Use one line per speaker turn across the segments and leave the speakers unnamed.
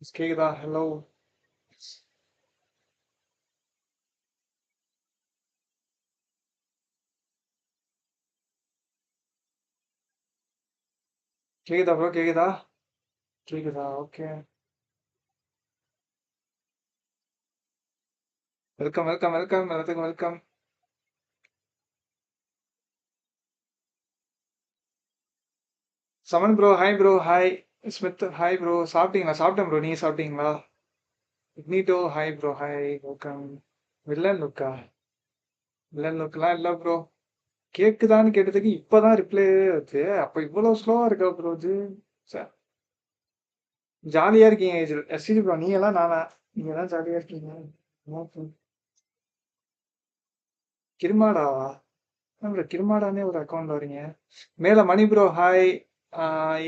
கேக்குதா? ஹலோ. கேக்குதா ப்ரோ? கேக்குதா? கேக்குதா? ஓகே. Welcome, welcome, welcome. எல்லாத்துக்கும் welcome. Saman bro, hi bro, hi. Smith, hi bro. சாப்பிட்டீங்களா? சாப்பிட்டேன் ப்ரோ. நீங்க சாப்பிட்டீங்களா? Ignito, hi bro, hi. Welcome. Villain லுக்கா? வில்லன் லுக்லாம் இல்ல ப்ரோ. கேக்குதான்னு கேட்டதுக்கு இப்பதான் ரிப்ளை வருது. அப்ப இவ்வளவு ஸ்லோவா இருக்கா ப்ரோ இது? ஜாலியா இருக்கீங்க ஏஜல். எஸ்டி ப்ரோ, நீங்க எல்லாம் நானா? நீங்க தான் ஜாலியா இருக்கீங்க. ஓகே. கிருமாடாவா? என்ன ப்ரோ கிருமாடானே ஒரு அக்கௌண்ட் வரீங்க? மேல Mani bro hi.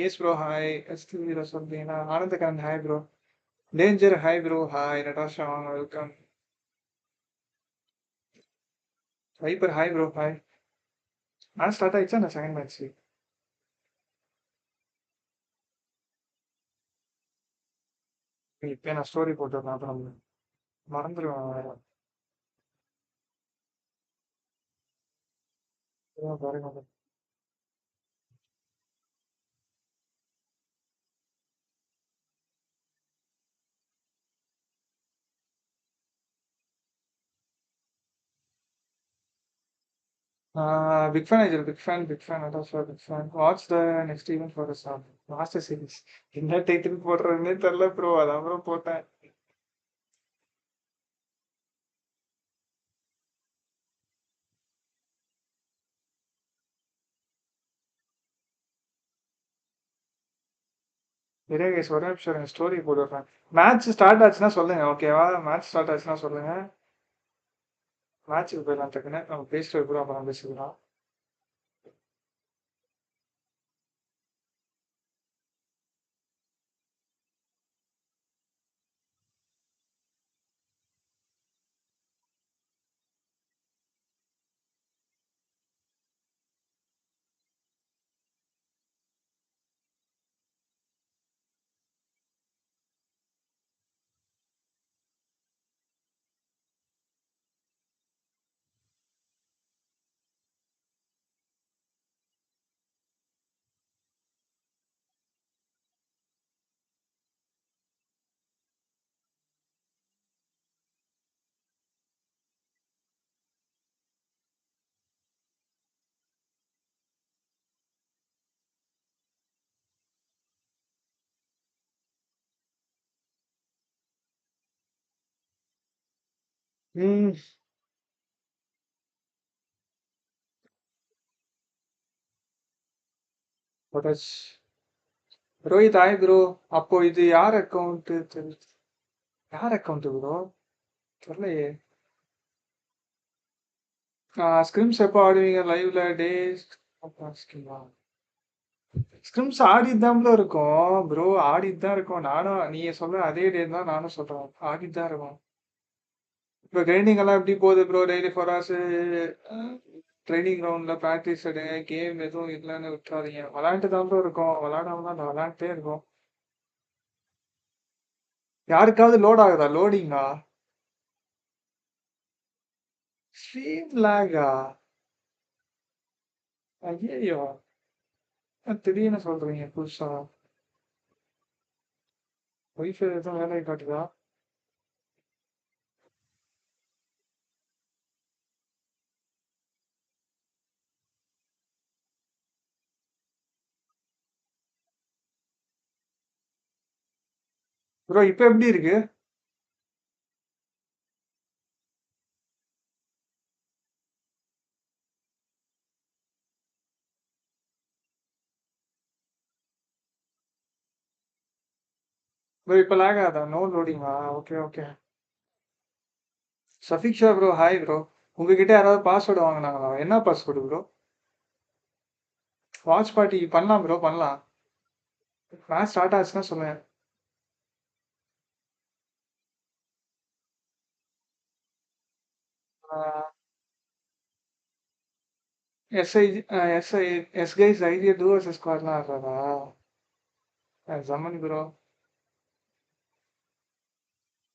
S bro hi. SD bro சொல்றீங்களா? Anandakanth hi bro. Danger hi bro hi. Natasha வாங்க welcome. Viper hi bro hi. Match start ஆயிடுச்சா? நான் செகண்ட் மேட்ச். இப்போ நான் ஸ்டோரி போட்டுருந்தேன் அப்புறம் மறந்துடுவேன் வேற. இதான் பாருங்க. Big fan Angel, big fan. Natasha, big fan. Watch the next event for us. Master series. என்ன டைட்டில் போடுறதுன்னே தெரியல ப்ரோ. அதான் ப்ரோ போட்டேன். ஒரே கேஸ் ஒரே நிமிஷம் ஸ்டோரி போட்டுடுறேன். மேட்ச் ஸ்டார்ட் ஆச்சுன்னா சொல்லுங்க ஓகேவா? மேட்ச் ஸ்டார்ட் ஆச்சுன்னா சொல்லுங்க. மேட்ச்சுக்கு போயிடலாம் டக்குன்னு. நம்ம பேசிட்டு கூட அப்புறம் பேசிக்கலாம். ம். போட்டாச்சு. Rohit hi bro. அப்போ இது யார் அக்கௌண்ட்? யார் அக்கௌண்ட் ப்ரோ? தெரியலையே. ஸ்கிரிம்ஸ் எப்போ ஆடுவீங்க லைவ்ல? டேஸ் ஸ்கிரிம்ஸா? ஸ்கிரிம்ஸ் ஆடிட்டு தான் ப்ரோ இருக்கும் ப்ரோ. ஆடிட்டு தான் இருக்கும். நானும் நீங்க சொல்ற அதே டே தான் நானும் சொல்றேன். ஆடிட்டு தான் இருக்கும். இப்போ கிரைண்டிங் எல்லாம் எப்படி போகுது ப்ரோ? டெய்லி 4 ஹவர்ஸ் ட்ரைனிங் கிரவுண்ட்ல ப்ராக்டிஸ் எடுங்க. கேம் எதுவும் இல்லைன்னு விட்டுறாதீங்க. விளையாண்டு தான் ப்ரோ இருக்கும். விளையாடாம தான் விளையாண்டே இருக்கும். யாருக்காவது லோட் ஆகுதா? லோடிங்கா? ஸ்ட்ரீம் லேகா? ஐயோ, திடீர்னு சொல்றீங்க புதுசா. ஒய்ஃபை எதுவும் வேலையை காட்டுதா? ப்ரோ இப்போ எப்படி இருக்கு? ப்ரோ இப்போ லேக் ஆகுதா? நோ லோடிங்கா? Okay okay. சஃபிக்ஷா ப்ரோ ஹாய் ப்ரோ. உங்ககிட்ட யாராவது பாஸ்வேர்டு வாங்கினாங்களா? என்ன பாஸ்வேர்டு ப்ரோ? வாட்ச் பார்ட்டி பண்ணலாம் ப்ரோ பண்ணலாம். மேட்ச் ஸ்டார்ட் ஆச்சுன்னா சொல்லுங்க. SI SI yes guys idea two versus ஸ்குவாட்லாம் ஆடுறாரா? ஜமன் ப்ரோ.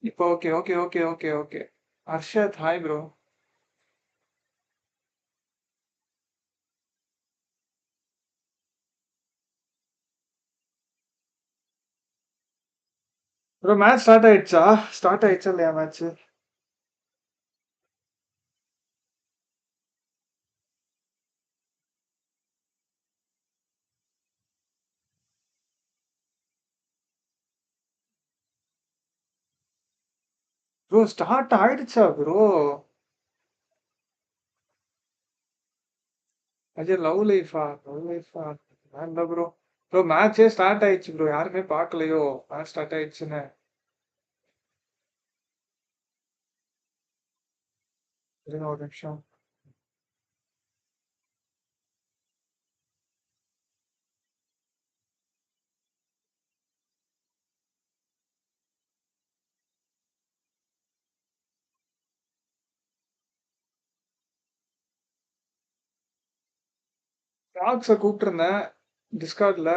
இப்போ okay. Arshad hi bro. Bro match start ஆயிடுச்சா? ஸ்டார்ட் ஆயிடுச்சா இல்லையா மேட்ச்? ப்ரோ ஸ்டார்ட் ஆயிடுச்சா ப்ரோ? அஜய் லவ் லைஃபா? இல்ல ப்ரோ. ப்ரோ மேட்சே ஸ்டார்ட் ஆயிடுச்சு ப்ரோ. யாருமே பார்க்கலையோ மேட்ச் ஸ்டார்ட் ஆயிடுச்சுன்னு? இருங்க ஒரு நிமிஷம். ராக்ஸ கூப்பிட்டுருந்தேன் டிஸ்கார்ட்ல.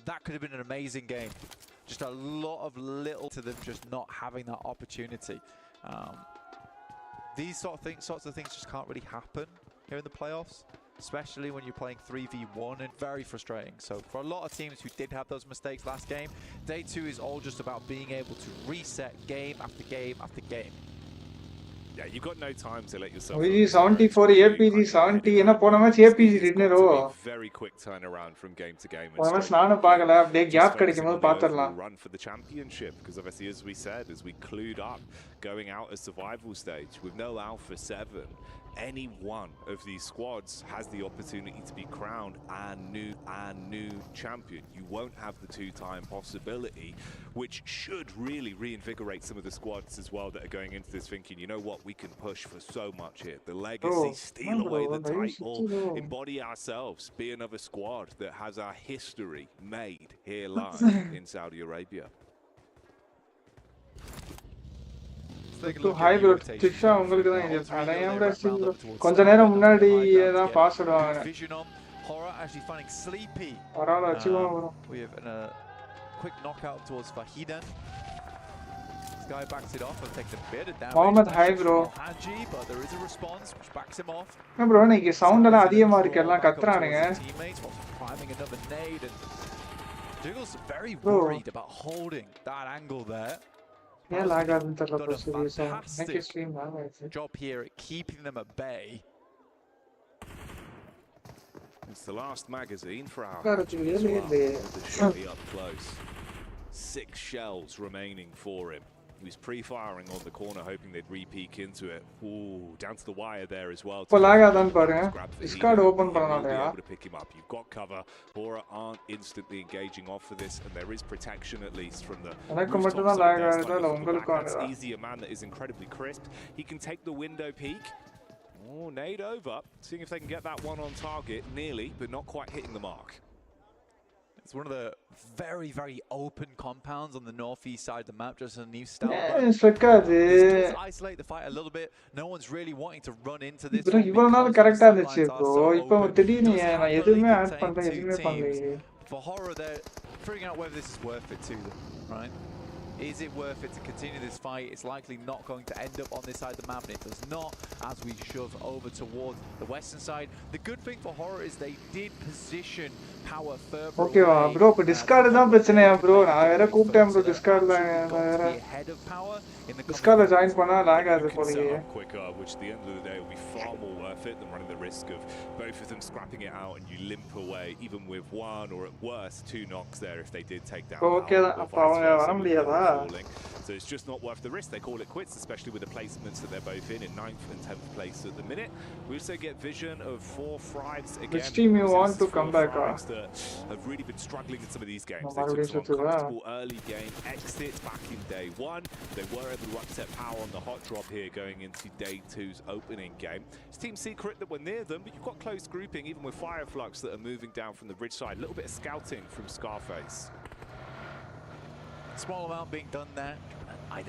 That could have been an amazing game. Just a lot of little to them just not having that opportunity. These sorts of things just can't really happen here in the playoffs, especially when you're playing 3v1, and very frustrating. So for a lot of teams who did have those mistakes last game, day 2 is all just about being able to reset game after game after game.
Yeah, you've got no time to let yourself.
OG 74 APG 70 என்ன போன match APG வின்னரோ?
Very quick turnaround from game to game.
போன match நானும் பார்க்கல. அப்படியே gap கிடைக்கும்போது பாத்துறலாம்.
Run for the championship, because obviously, as we said, as we clued up going out a survival stage with no Alpha 7, any one of these squads has the opportunity to be crowned a new champion. You won't have the two-time possibility, which should really reinvigorate some of the squads as well that are going into this thinking, you know what, we can push for so much here. The legacy, steal away the title, embody ourselves, be another squad that has our history made here live in Saudi Arabia.
Hi bro Disha உங்களுக்கு தான் இது அடையாம கொஞ்ச நேரம் முன்னாடி தான் pass விடுவாங்க. பரவாயில்ல வச்சுக்கோங்க bro.
We have a quick knockout towards Fahidan. This guy backs it off and takes a bit of damage.
Mohammed hi bro.
But there is a response which backs him off.
என்ன bro நீங்க sound எல்லாம் அதிகமா இருக்கு, எல்லாம் கத்துறானுங்க.
Priming another nade, and Jiggle's very worried about holding that angle there.
Yeah, lag ஆகுதுன்னு தெரியல bro சீரியஸா. எனக்கு ஸ்ட்ரீம் lag ஆயிடுச்சு.
Job here at keeping them at bay.
It's the last magazine for our up close. 6 shells remaining for him. He was pre-firing on the corner, hoping they'd re-peek into it. Ooh, down to the wire there as well.
இப்போ lag ஆதான் பாருங்க. Discord open பண்ணனாலயா?
Able to pick him up. You've got cover. Bora aren't instantly engaging off for this, and there is protection at least from the.
எனக்கு மட்டும் தான் lag ஆகுதா இல்ல உங்களுக்கு ஆகுதா?
Easy, a man that is incredibly crisp. He can take the window peek. Oh, nade over. Seeing if they can get that one on target, nearly, but not quite hitting the mark.
It's one of the very, very open compounds on the northeast side of the map, just a new style.
Just
isolate the fight a little bit. No one's really wanting to run into this.
Bro, இவ்வளவு நாள் கரெக்ட்டா இருந்துச்சு bro. இப்போ திடீர்னு நான் எதுவுமே add பண்ணல, எதுவுமே பண்ணலையே.
For horror, they're figuring out whether this is worth it to them, right? Is it worth it to continue this fight? It's likely not going to end up on this side of the map, and it does not as we shove over towards the western side. The good thing for horror is they did position power further away.
Okay bro, இப்போ Discord தான் பிரச்சனையா bro? நான் வேற கூப்பிட்டேன் bro டிஸ்கார்ட்ல வேற. டிஸ்கார்ட்ல join பண்ணா lag ஆகுது போலயே.
Quicker, which at the end of the day will be far more worth it than running the risk of both of them scrapping it out and you limp away, even with one or at worst 2 knocks there if they did take down.
Okay, அப்ப அவங்க வர முடியாதா?
falling. So it's just not worth the risk. They call it quits, especially with the placements that they're both in 9th and 10th place at the minute. We also get vision of 4 Thrives again.
Which team you want to come back on?
That have really been struggling in some of these games. They took some uncomfortable early game exits back in day 1. They were able to upset Power on the hot drop here going into day 2's opening game. It's Team Secret that were near them, but you've got close grouping even with Fireflux that are moving down from the bridge side. A little bit of scouting from Scarface.
Small amount being done there.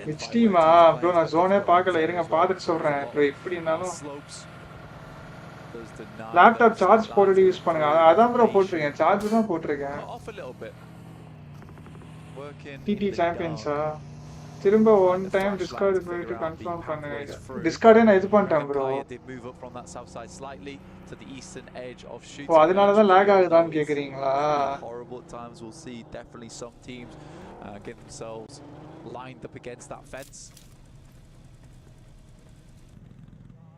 Which team bro na zone paakala irunga paathittu solren bro eppadi innalum laptop charge போட்டு use பண்ணுங்க அதான் bro போட்டுருக்கேன் charge தான் போட்டுருக்கேன் TT champions திரும்ப one time discard போயிட்டு confirm பண்ணுங்க discard நான் இது பண்ணிட்டேன் bro ஓ அதனால தான் lag ஆகுதான்னு கேக்குறீங்களா
horrible times we'll see definitely some teams get themselves lined up against that fence.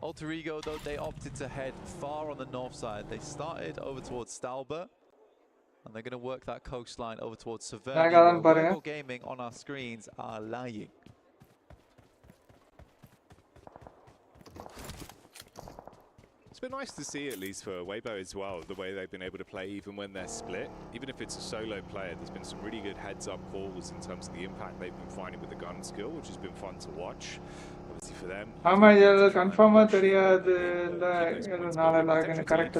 Alter Ego though, they opted to head far on the north side. They started over towards Stalber and they're going to work that coastline over towards Severny. Gaming on our screens are lying.
It's been nice to see, at least for Weibo as well, the way they've been able to play even when they're split. Even if it's a solo player, there's been some really good heads-up calls in terms of the impact they've been finding with the gun skill, which has been fun to watch. Obviously for them...
confirm தெரியாது correct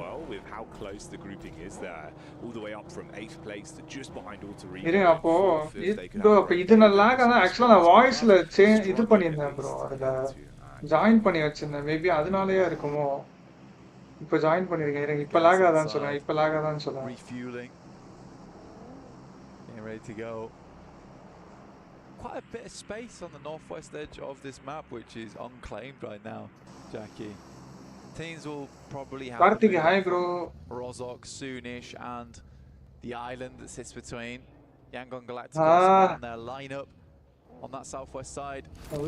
well with how close the grouping is there, all the way up from 8th place to just behind Alter Ego.
actually நான் voiceல இது பண்ணிருந்தேன் bro அதுல join பண்ணி வச்சிருந்தேன் maybe அதனாலயே இருக்குமோ இப்போ ஜாயின் பண்ணிருக்கேன் இப்போ லாக் ஆதான்னு சொல்றேன்
refueling getting ready to go quite a bit of space on the northwest edge of this map which is unclaimed right now Jackie teams will probably have
Karthik hi bro
Rozok Soonish and the island that sits between Yangon Galacticos and their lineup on that southwest side.
A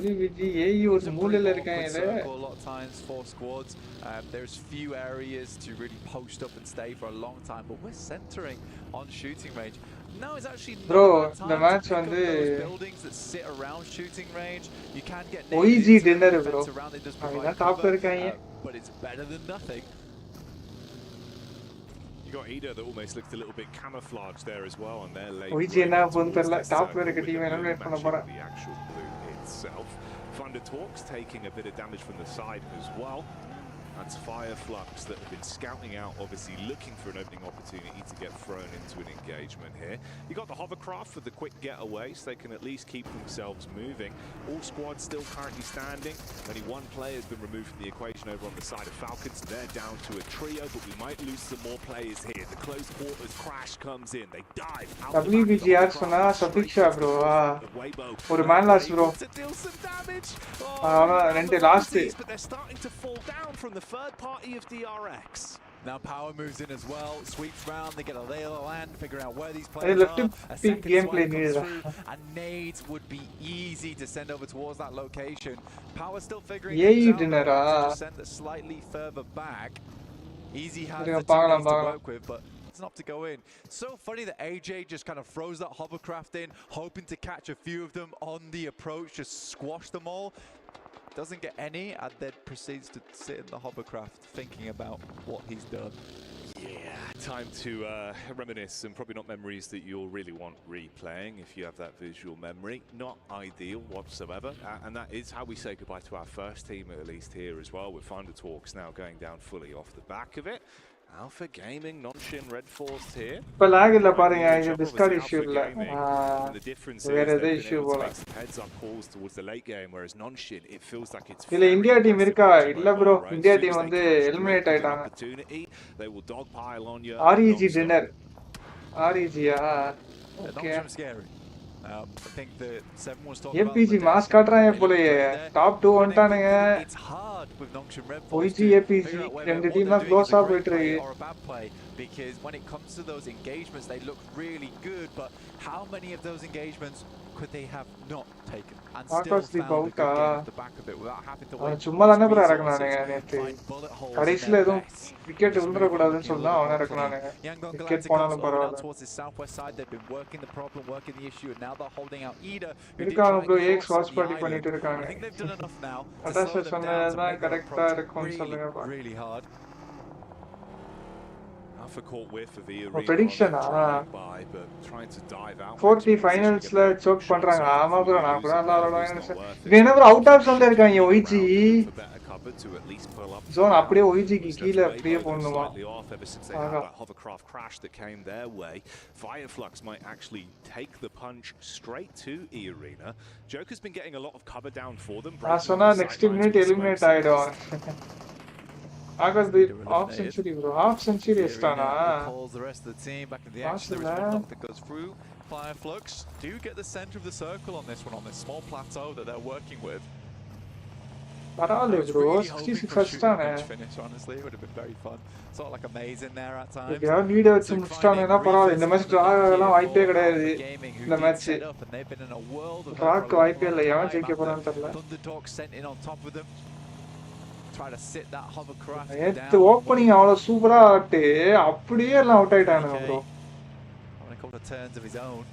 lot of times for squads. There's few areas to really post up and stay for a long time, but we're centering on shooting range. Now is actually
bro the match on the
buildings that sit around shooting range. You can get
easy dinner bro
but it's better than nothing.
You got Ida that almost looked a little bit camouflaged there as well on their late.
top eliminate
the actual blue itself. Thunder Talks taking a bit of damage from the side as well. That's Fireflux that have been scouting out, obviously looking for an opening opportunity to get thrown into an engagement here. You got the hovercraft for the quick getaway, so they can at least keep themselves moving. All squads still currently standing. Only one player has been removed from the equation over on the side of Falcons. They're down to a trio, but we might lose some more players here. The close quarters crash comes in. They dive out
WBGR சொன்னா Sabiksha bro ஒரு man loss bro ரெண்டு last
but they're starting to fall down from the third party of DRX.
Now Power moves in as well, sweeps round, they get a lay of the land, figure out where these players are. A second
gameplay
comes through, and nades would be easy to send over towards that location. Power still figuring things out, send it slightly further back. Easy has the teammates to work with, but it's not to go in. So funny that AJ just kind of throws that hovercraft in, hoping to catch a few of them on the approach, just squash them all. Doesn't get any and then proceeds to sit in the hovercraft thinking about what he's done.
Yeah, time to reminisce, and probably not memories that you'll really want replaying if you have that visual memory. Not ideal whatsoever, and that is how we say goodbye to our first team, at least here as well, with Thunder Talks now going down fully off the back of it. Alpha Gaming, non-shin red forced here.
But lag illa parunga idu discard issue illa
the difference is they've been able to make some heads up calls towards the late game, whereas non-shin it feels like it's
illa India team irka illa bro India team vandu eliminate aayitaanga
they will dogpile on you.
REG dinner REG okay
scary. I think the 7 was talking
APG mask kaatran polaye top 2 vantaanga
it's hard with Nongshin Red
OG APG rendu team la close ah poitrukku
because when it comes to those engagements, they look really good, but how many of those engagements could they have not taken and still found a good game at the back of it without having to wait for resources, find bullet holes in their vests?
Wicket விழுந்துறக்கூடாதுன்னு சொன்னா அவனே இறக்குனானே.
Yangon
Wicket
Galacticos
போனாலும்
over now
பரவாயில்ல.
towards the southwest side. They've been working the problem, working the issue, and now they're holding out Ida.
இருக்காங்க bro, X watch party பண்ணிட்டு இருக்காங்க.
I think they've done enough now to
அட்டாஷ்
slow them down to
சொன்னதா
make their
கரெக்ட்டா
approach
இருக்கும்னு சொல்லுங்க பா.
really hard.
Alpha caught whiff of the arena.
Prediction
by, but trying to dive out.
40 finals ல choke பண்றாங்க. ஆமா bro, நான் கூட நல்லா விளையாடுறேன். வேணா bro அவுட் ஆஃப் சொல்ல இருக்காங்க OG. Zone அப்படியே OG க்கு கீழ அப்படியே போணுமா.
Ever since they had that hovercraft crash that came their way, Fireflux might actually take the punch straight to E Arena. Joker's been getting a lot of cover down for them.
நான் சொன்னா next minute eliminate ஆயிடும். Agas the half century bro, half century istana.
Pulls the rest of the team back in the action. There is one knock that goes through. Fireflux do get the center of the circle on this one, on this small plateau that they're working with.
Parale bro, 66 first-time
finish, honestly, it would have been very fun. Sort of like a maze in there at times.
Yeah, video வச்சு முடிச்சிட்டானேனா பரவாயில்லை. இந்த match draw எல்லாம் வாய்ப்பே கிடையாது. இந்த match rock வாய்ப்பே இல்ல. எவன் ஜெயிக்க போறான்னு தெரியல.
Thunderdog sent in on top of them. Try to sit that hovercraft down.
நேத்து ஓப்பனிங் அவ்வளவு சூப்பரா ஆட்டு அப்படியே எல்லாம் out ஆயிட்டானுங்க bro.
On a couple of turns of his own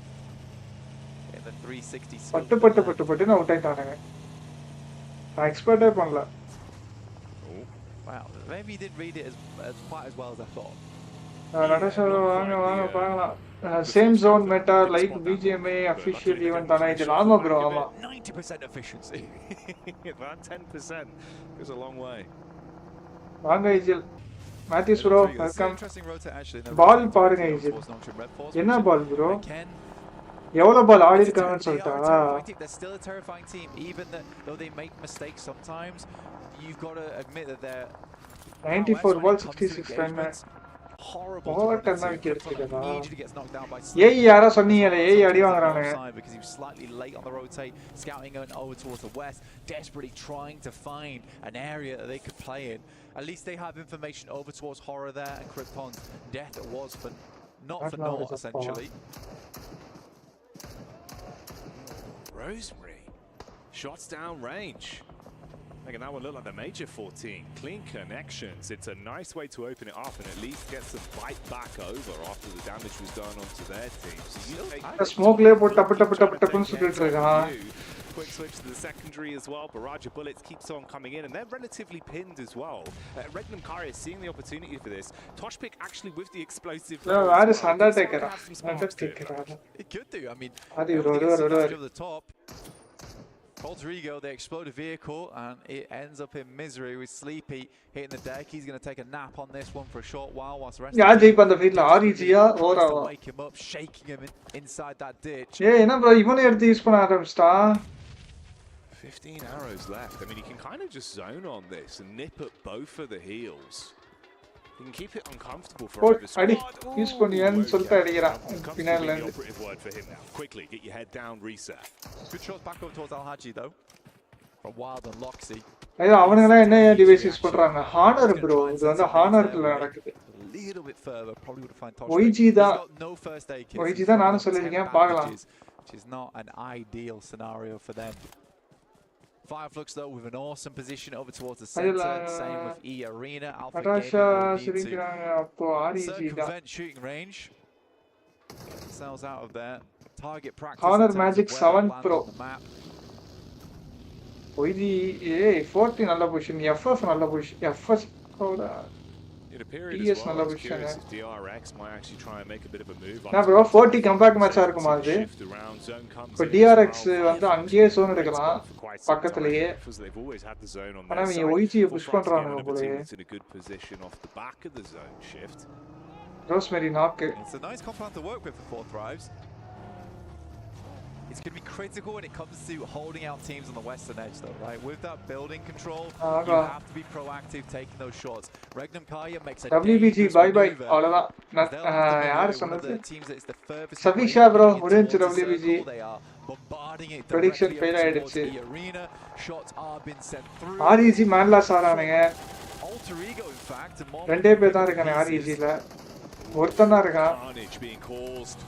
in the 360
பட்டு அவுட் ஆயிட்டானுங்க. நான் எக்ஸ்பெக்டே பண்ணல.
Wow, maybe he didn't read it as quite as well as I thought.
Natesh வாங்க பார்க்கலாம். Same zone meta like BGMA official event தான இது. ஆமா bro, ஆமா.
90% efficiency.
That 10% goes a long way.
வாங்க இஜில். Matthews bro, welcome.
Interesting rotate actually.
Ball பாருங்க இஜில். என்ன பால் bro? எவ்வளவு பால் ஆடி இருக்காங்கன்னு சொல்லிட்டா.
They're still a terrifying team, even though they make mistakes sometimes. You've got to admit that they're
94 balls 66 runs.
horrible. Immediately gets knocked down by
யாரா சொன்னீங்களே ஏய் அடி வாங்குறானுங்க.
Because he was slightly late on the rotate, scouting going over towards the west, desperately trying to find an area that they could play in. At least they have information over towards Horror there and Krypton's death. It was for not for naught essentially.
Rosemary, shots down range. Making that one look like the major 14. Clean connections. It's a nice way to open it up and at least get some fight back over after the damage was done onto their team. So you take
smoke layer put tap சுத்திட்டு இருக்கான்.
Quick switch to the secondary as well. Barrage of bullets keeps on coming in and they're relatively pinned as well. Regnum Kari is seeing the opportunity for this. Toshpick actually with the explosive.
That is Undertaker.
It could do. I mean,
over
the top. Alter Ego, they explode a vehicle and it ends up in misery with Sleepy hitting the deck. He's going to take a nap on this one for a short while whilst the rest
of the field
wake him up, shaking him inside that ditch.
Yeah, என்ன bro இவனே எடுத்து use பண்ண ஆரம்பிச்சிட்டா.
15 arrows left. I mean, you can kind of just zone on this and nip at both of the heels. You can keep it uncomfortable for either squad.
Use பண்ணியான்னு சொல்லிட்டு அடிக்குறான் பின்னால இருந்து.
Operative word for him now. Quickly get your head down, reset.
Good shots back over towards Al-Haji though. From Wild and Loxy.
ஐயோ அவனுங்க என்ன device use பண்றாங்க? Honor bro. இது வந்து ஹானர்ல நடக்குது.
A little bit further, probably would have found Tosh.
OG தான்.
No first aid kit.
OG தான் நானும் சொல்லிருக்கேன் பார்க்கலாம்.
Which is not an ideal scenario for them. Fireflux though with an awesome position over towards the center, same with E Arena. Alpha circumvent shooting range. Get themselves out of there. Target practice.
Honor Magic 7 Pro. OG, 40 நல்ல position, FF நல்ல position, FS
In a period as well, I was curious if DRX might actually try and make a bit of a move.
Nah bro, 40 comeback match இருக்குமா அது? இப்போ DRX வந்து அங்கேயே zone எடுக்கலாம் பக்கத்துலயே. ஆனா நீ OG புஷ் பண்றானுங்க போலயே.
In a good position off the back of the zone shift.
Rosemary knock.
It's a nice compound to work with for 4 Thrives. It's going to be critical when it comes to holding out teams on the western edge though, right? With that building control, you have to be proactive taking those shots. Regnum Kaya makes a
WBG bye அவ்வளவுதான். யார் சொன்னது? சபிஷா bro முடிஞ்சு WBG. Prediction fail ஆயிடுச்சு. REG மேன்லாஸ் ஆறானுங்க. ரெண்டே பேர் தான் இருக்கானே REG ல. ஒருத்தனா இருக்கான்.
Carnage being caused.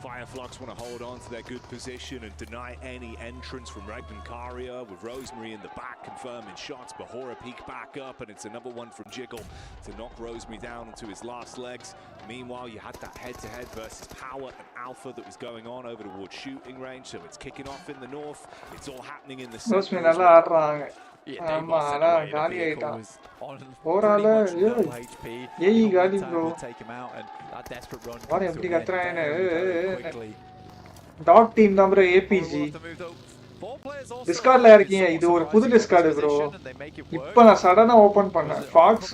Fireflux want to hold on to their good position and deny any entrance from Regman Karia, with Rosemary in the back confirming shots. Bahora peek back up, and it's another one from Jiggle to knock Rosemary down into his last legs. Meanwhile, you had that head-to-head versus Power and Alpha that was going on over towards shooting range, so it's kicking off in the north. It's all happening in the center.
Rosemary நல்லா ஆடுறாங்க. ஆமா ஆனா காலி ஆயிட்டான். ஓரால ஏய் காலி bro. வாடா எப்படி கத்துறானே. டாக் டீம் தான் ப்ரோ ஏபிஜி. டிஸ்கார்ட்ல இருக்கீங்க. இது ஒரு புது டிஸ்கார்டு ப்ரோ. இப்ப நான் சடனா ஓபன் பண்ணேன். ஃபாக்ஸ்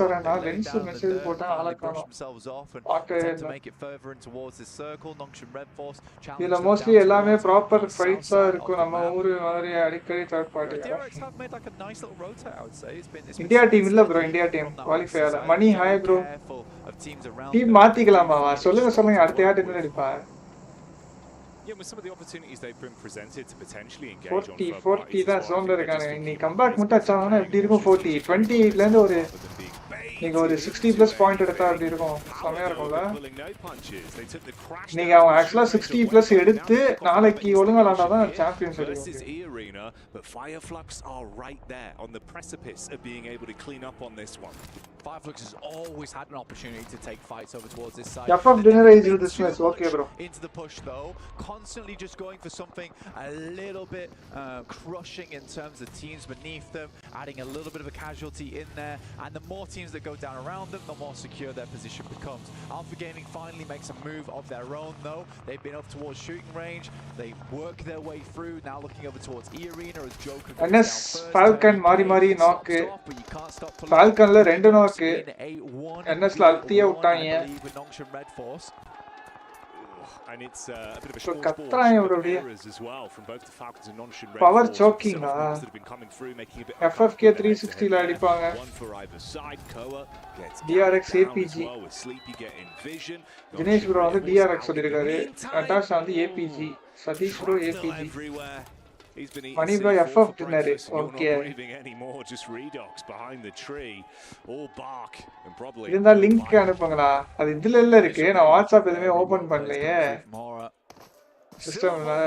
வரேனா லென்ஸ் மெசேஜ் போட்டா ஆள காணோம். இதுல மோஸ்ட்லி எல்லாமே ப்ராப்பர் ஃபைட்ஸா இருக்கும். நம்ம ஊரு மாதிரி அடிக்கடி தேர்ட் பார்ட்டி. இந்தியா டீம் இல்ல ப்ரோ. இந்தியா டீம் குவாலிஃபை ஆகல. மணி ஹாய் ப்ரோ. டீம் மாத்திக்கலாமா? சொல்லுங்க அடுத்த யார் என்ன அடிப்பா?
Yeah, with some of the opportunities they've been presented to potentially engage
40 தான் zone இருக்கானே. நீ கம்பேக் மட்டும் அச்சானா எப்படி இருக்கும்? 40 28 ல இருந்து ஒரு நீங்க ஒரு 60 பிளஸ் பாயிண்ட் எடுத்தா அப்படி இருக்கும். செமையா இருக்கும்ல. நீங்க அவங்க ஆக்சுவலா 60 பிளஸ் எடுத்து நாளைக்கு ஒழுங்கா விளையாண்டா தான் சாம்பியன்ஸ் எடுக்கும்.
But Fireflux are right there on the precipice of being able to clean up on this one.
Fireflux has always had an opportunity to take fights over towards this side.
FF dinner this match. Okay bro.
Into the push though, constantly just going for something a little bit crushing in terms of teams beneath them, adding a little bit of a casualty in there, and the more teams that go down around them, the more secure their position becomes. Alpha Gaming finally makes a move of their own though. They've been up towards shooting range, they work their way through, now looking over towards E Arena as Joker goes down first.
Falcon mari knock. Falcon la rendu knock. NS la altiya uttaanga.
And it's a bit of a short as well from both the Falcons and Nonshin Red.
Power choking
that have been coming through, making a bit
FFK 360 la adipanga.
One for either side. Koa gets
DRX APG.
With Sleepy getting vision.
Dinesh bro வந்து DRX சொல்லிருக்காரு. Natasha வந்து APG. Sadish bro APG.
He's been eating
Money bro FF dinner. Okay.
Anymore, just Redox behind the tree, all bark and probably.
இந்த link அனுப்புங்களா? அது இதுல இல்ல இருக்கு. நான் WhatsApp எதுமே ஓபன் பண்ணலையே. Systemல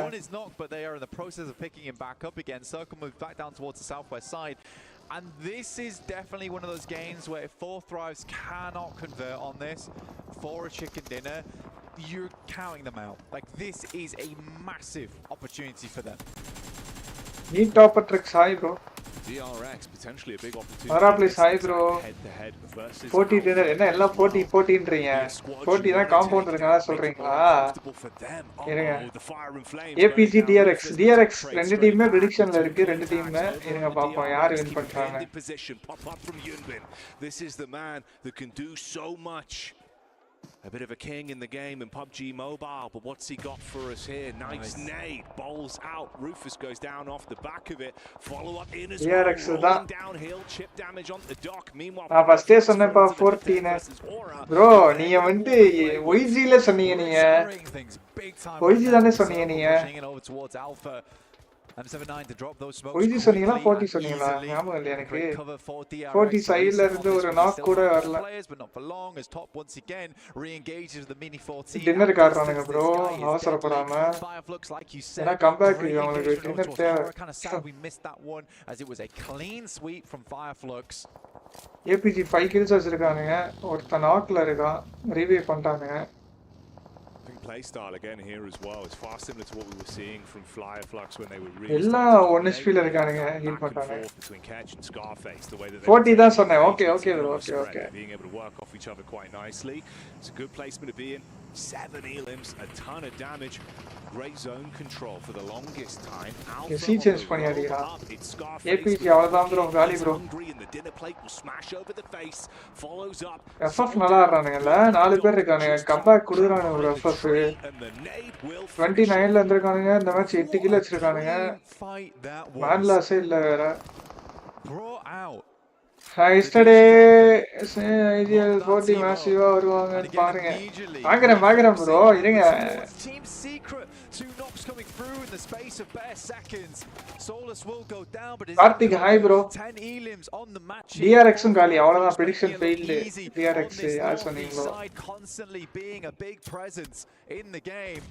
one is knocked, but they are in the process of picking him back up again. Circle moves back down towards the southwest side. And this is definitely one of those games where if 4 Thrives cannot convert on this for a chicken dinner, you're counting them out. Like, this is a massive opportunity for them.
Need topper tricks high bro.
DRX potentially a big opportunity.
Mara please high bro.
Head to head versus
40 dinner என்ன எல்லாம் 40 ன்றீங்க. 40 தான் compound இருக்கா சொல்றீங்களா? இருங்க. APG DRX ரெண்டு டீமே prediction-ல இருக்கு. ரெண்டு டீமே இருங்க பாப்போம் யார் வின் பண்றாங்க.
This is the man that can do so much. A bit of a king in the game in PUBG Mobile, but what's he got for us here? Nice nade, bowls out, Rufus goes down off the back of it, follow up in as well, rolling downhill, chip damage on the dock. Meanwhile,
first day சொன்னப்பா 14 bro நீங்க வந்து YG ல சொன்னீங்க நீங்க YG தானே சொன்னீங்க நீங்க
M79 to drop those smokes.
YG சொன்னீங்களா 40 சொன்னீங்களா ஞாபகம் இல்ல எனக்கு 40 சைடுல இருந்து ஒரு நாக் கூட வரல
but not for long as top once again re-engages the mini 14.
Dinner கார்றானுங்க bro அவசரப்படாம ஏனா கம்பேக் அவங்களுக்கு டின்னர் தேவை.
Kind of sad we missed that one as it was a clean sweep from Fireflux.
APG 5 kills வச்சிருக்கானுங்க. ஒருத்த நாக்ல இருக்கான். Revive பண்ணிட்டானுங்க.
Play style again here as well. It's far similar to what we were seeing from Fireflux when they were really
எல்லா 1 HP ல இருக்கானுங்க heel பண்றாங்க.
Between Catch and Scarface, the way that
40 தான் சொன்னேன். Okay
being able to work off each other quite nicely. It's a good placement to be in. 7 elims, a ton of damage. Great zone control for the longest time.
See change பண்ணி அடிடா. APG அவ்வளவுதான் bro காலி bro. FF நல்லா ஆடுறானுங்கல. 4 பேர் இருக்கானுங்க. Comeback குடுறானுங்க bro FF. 29 ல இருக்கானுங்க. இந்த மேட்ச் 8 கில் வச்சிருக்கானுங்க. மேன்லாஸே இல்ல வேற.
Brought out
yesterday IGL 40 massive வருவாங்கன்னு பாருங்க. பாக்குறேன் bro. இருங்க.
Team secret. 2 knocks coming through in the space of bare seconds. Solus will go down, but
Karthik, hi bro.
10 elims on the match.
DRX காலி அவ்வளவுதான் prediction failed. DRX யார் சொன்னீங்களோ?
Constantly being a big presence in the game.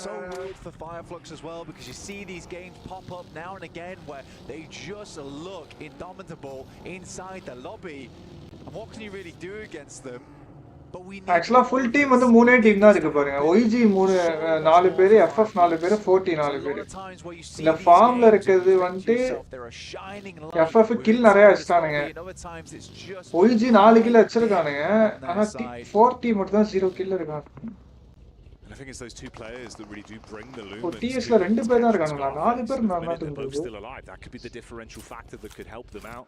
So good for Fireflux as well, because you see these games pop up now and again where they just look indomitable inside the lobby. And what can you really do against them? But we need
actually full team வந்து மூணே team தான் இருக்கு பாருங்க. OG 4 பேர், FF 4 பேர், 40 4 பேர். இல்ல ஃபார்ம்ல இருக்குது வந்து FF கில் நிறைய அடிச்சானுங்க. OG 4 kill அடிச்சிருக்கானுங்க. ஆனா 40 மட்டும் தான் 0 கில் இருக்காங்க.
I think it's those two players that really do bring the lumens.
TS ல ரெண்டு பேர் தான் இருக்கானுங்க. 4 பேர்
they're both still alive. That could be the differential factor that could help them out.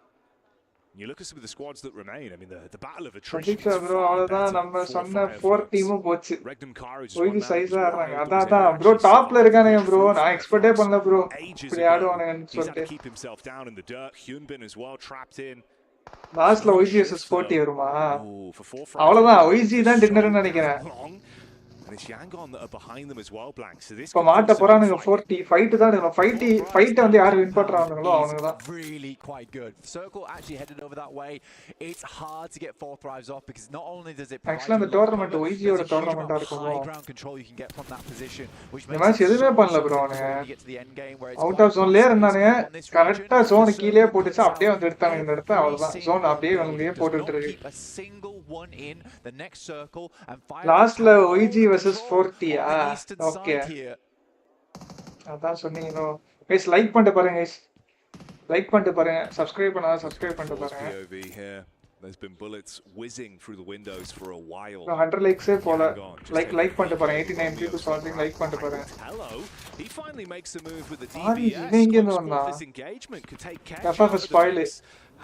And you look at some of the squads that remain. I mean, the battle of attrition.
bro, அவ்வளவுதான் நம்ம சொன்ன 4 டீமும் போச்சு.
Regnum Courage
OG சைஸா இருக்காங்க. அதான் bro டாப்ல இருக்கானுங்க bro. நான் எக்ஸ்பெக்டே பண்ணல bro. இப்படி ஆடுவானுங்கன்னு சொல்லிட்டு.
Keep himself down in the dirt. Hyunbin as well trapped in.
லாஸ்ட்ல OG vs 40 வருமா? அவ்வளவுதான் OG தான் டின்னர்னு நினைக்கிறேன்.
And it's Yangon that are behind them as well, Blank. So this
மாட்ட போறானுங்க 40 ஃபைட் தான் ஃபைட் வந்து யார் வின் பண்றாங்களோ அவங்க தான்.
Really quite good. Circle actually headed over that way. It's hard to get 4 thrives off because not only does it
actually the tournament OG ஓட டோர்னமெண்டா இருக்கும்.
High ground control you can get from that position, which
makes match எதுமே பண்ணல bro அவனுங்க. Out of ஜோன்லயே இருந்தானுங்க. கரெக்ட்டா zone கீழே போட்டுச்சு அப்படியே வந்து எடுத்தானுங்க இந்த இடத்தை அவ்வளவுதான். ஜோன் அப்படியே வெளியே போட்டுட்டு இருக்கு. லாஸ்ட்ல OG versus 40 ஓகே அதான் சொன்னீங்க guys லைக் பண்ணிட்டு பாருங்க guys லைக் பண்ணிட்டு பாருங்க subscribe பண்ணாத subscribe பண்ணிட்டு பாருங்க.
There's been bullets whizzing through the windows for a while.
100 likes போல லைக் பண்ணிட்டு பாருங்க. 89 people something லைக் பண்ணிட்டு பாருங்க.
Hello, he finally makes a move with the DBS. This engagement could take care.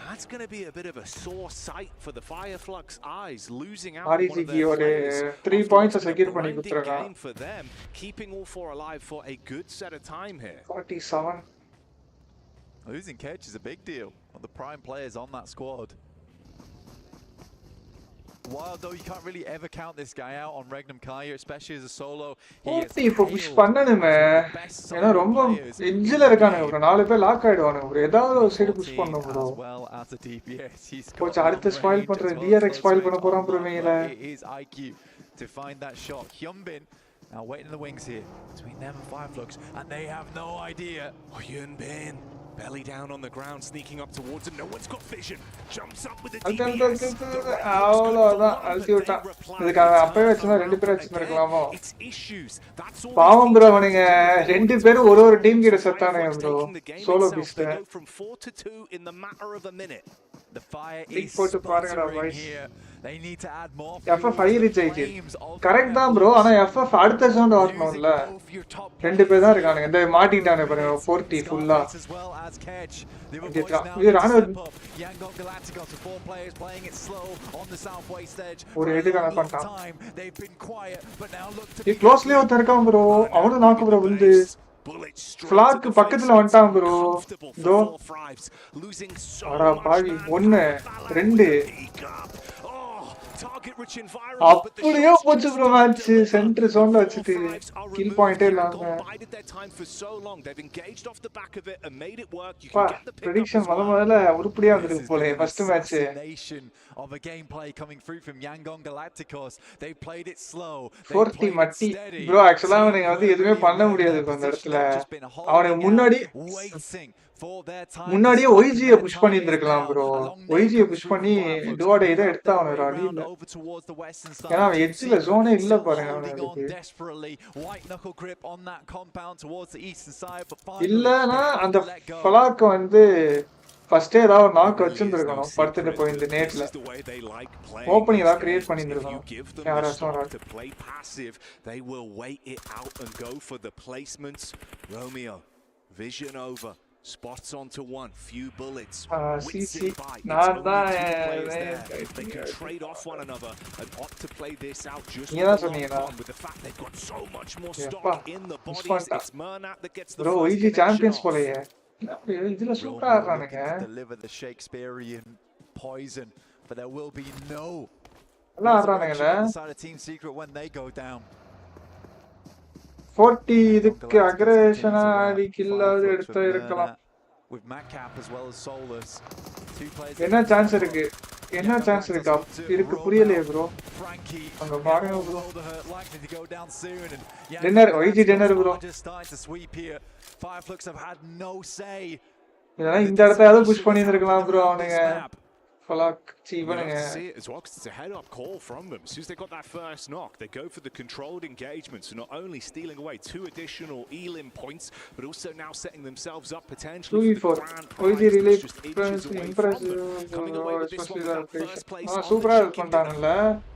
That's going to be a bit of a sore sight for the Fireflux eyes, losing out on one of their
3 points secure பண்ணி குடுத்துறாங்க.
For them, keeping all 4 alive for a good set of time here.
47.
Losing Kedge is a big deal. One of the prime players on that squad. While though you can't really ever count this guy out on Regnum Kaya, especially as a solo.
He push பண்ணனுமே. ஏனா ரொம்ப எட்ஜ்ல இருக்கானுங்க bro. 4 பேர் lock ஆயிடுவானுங்க bro. ஏதாவது ஒரு side push பண்ணனும் bro. Coach அடுத்து spoil பண்ற DRX spoil பண்ண போறான் bro மேல.
It is iQOO to find that shot. Hyunbin now waiting in the wings here between them and Fireflux, and they have no idea.
Hyunbin belly down on the ground, sneaking up towards him. No one's got vision. Jumps up with the DBS.
அவ்வளவுதான் அழுத்தி விட்டான். இதுக்காக அப்பவே வச்சுனா ரெண்டு பேர் வச்சிருக்கலாமோ? பாவம் bro அவனுங்க ரெண்டு பேரும் ஒரு டீம் கிட்ட செத்தானுங்க bro. Solo Beast.
From 4 to 2 in the matter of a minute.
The fire is
sputtering
here. They need to add more.
FF high reach correct தான் bro. ஆனா FF அடுத்த ஜோன் வரணும்ல. ரெண்டு பேர் தான் இருக்கானுங்க. இந்த மாட்டிட்டானே பாருங்க 40 ஃபுல்லா. இது ராணுவ
Yangon Galacticos to 4 players playing it slow on the southwest edge.
ஒரு ஹெட் பண்ணிட்டான்.
They've been quiet but now look to
be க்ளோஸ்லயே ஒருத்தர்க்கான் bro. அவன நாக்கு bro வந்து ஃபிளாக் பக்கத்துல வந்துட்டான் bro. இதோ அட பாவி 1 2 அப்படியே போச்சு bro மேட்ச். சென்டர் ஜோன்ல வச்சிட்டு கில் பாயிண்டே இல்லாம. prediction முதல்ல உருப்படியா வந்திருக்கு போல first match.
of a gameplay coming through from Yangon Galacticos. They played it slow.
40 mitti bro. actually அவனுங்க வந்து எதுமே பண்ண முடியாது அந்த இடத்துல. அவனுக்கு முன்னாடியே OG புஷ் பண்ணி இருந்திருக்கலாம் bro. OG புஷ் பண்ணி டுவாட இத எடுத்தா அவன அடி இல்ல. ஏனா எட்ஜ்ல ஜோனே இல்ல பாருங்க அவனுக்கு. இல்லனா அந்த ஃபிளாக் வந்து ஃபர்ஸ்ட் ஏதாவது ஒரு நாக் வச்சிருந்திருக்கணும். படுத்துட்டு போய் இந்த நேட்ல ஓப்பனிங் ஏதாவது கிரியேட் பண்ணியிருந்திருக்கணும். யாராச்சும்
they will wait it out and go for the placements. Romeo vision over, spots onto one, few bullets. They can trade off one another and opt to play this out just with the fact they've got so much more stock in the bodies. It's Mernat that gets the
bro. OG champions போலயே இதுல
Real
சூப்பரா
Miller
ஆடுறானுங்க.
looking to deliver the Shakespearean poison, but there will be no
நல்லா
resurrection
ஆடுறானுங்கல்ல.
on the side of Team Secret when they go down.
40
And
இதுக்கு
Galacticos
அக்ரேஷனா
continues to
Aadi
work.
கில்லாவது
Fireflux
எடுத்து
with
இருக்கலாம்.
Murder, with Madcap as well as Solus. Two players
என்ன
that
chance
can
இருக்கு?
step
என்ன
up.
Chance
Young
இருக்கு?
Galacticos to
இருக்கு
roam
புரியலையே
out.
Bro.
Frankie,
அங்க பாருங்க
Emerald,
bro.
Boulder likely to go down soon. And Young
dinner YG dinner
Galacticos
bro.
are just starting to sweep here. Fireflux have had no say.
இதெல்லாம் இந்த இடத்தையாவது push பண்ணியிருந்திருக்கலாம் bro அவனுங்க. ஃபலாக்
We'll have
இவனுங்க.
to see it as well because it's a head-up call from them. As soon as they got that first knock, they go for the controlled engagement. So not only stealing away 2 additional Elim points, but also now setting themselves up potentially for the grand prize that's just inches away from them. Coming away with this one without first place on
சூப்பரா
the chicken dinner.
பண்றாங்கல்ல.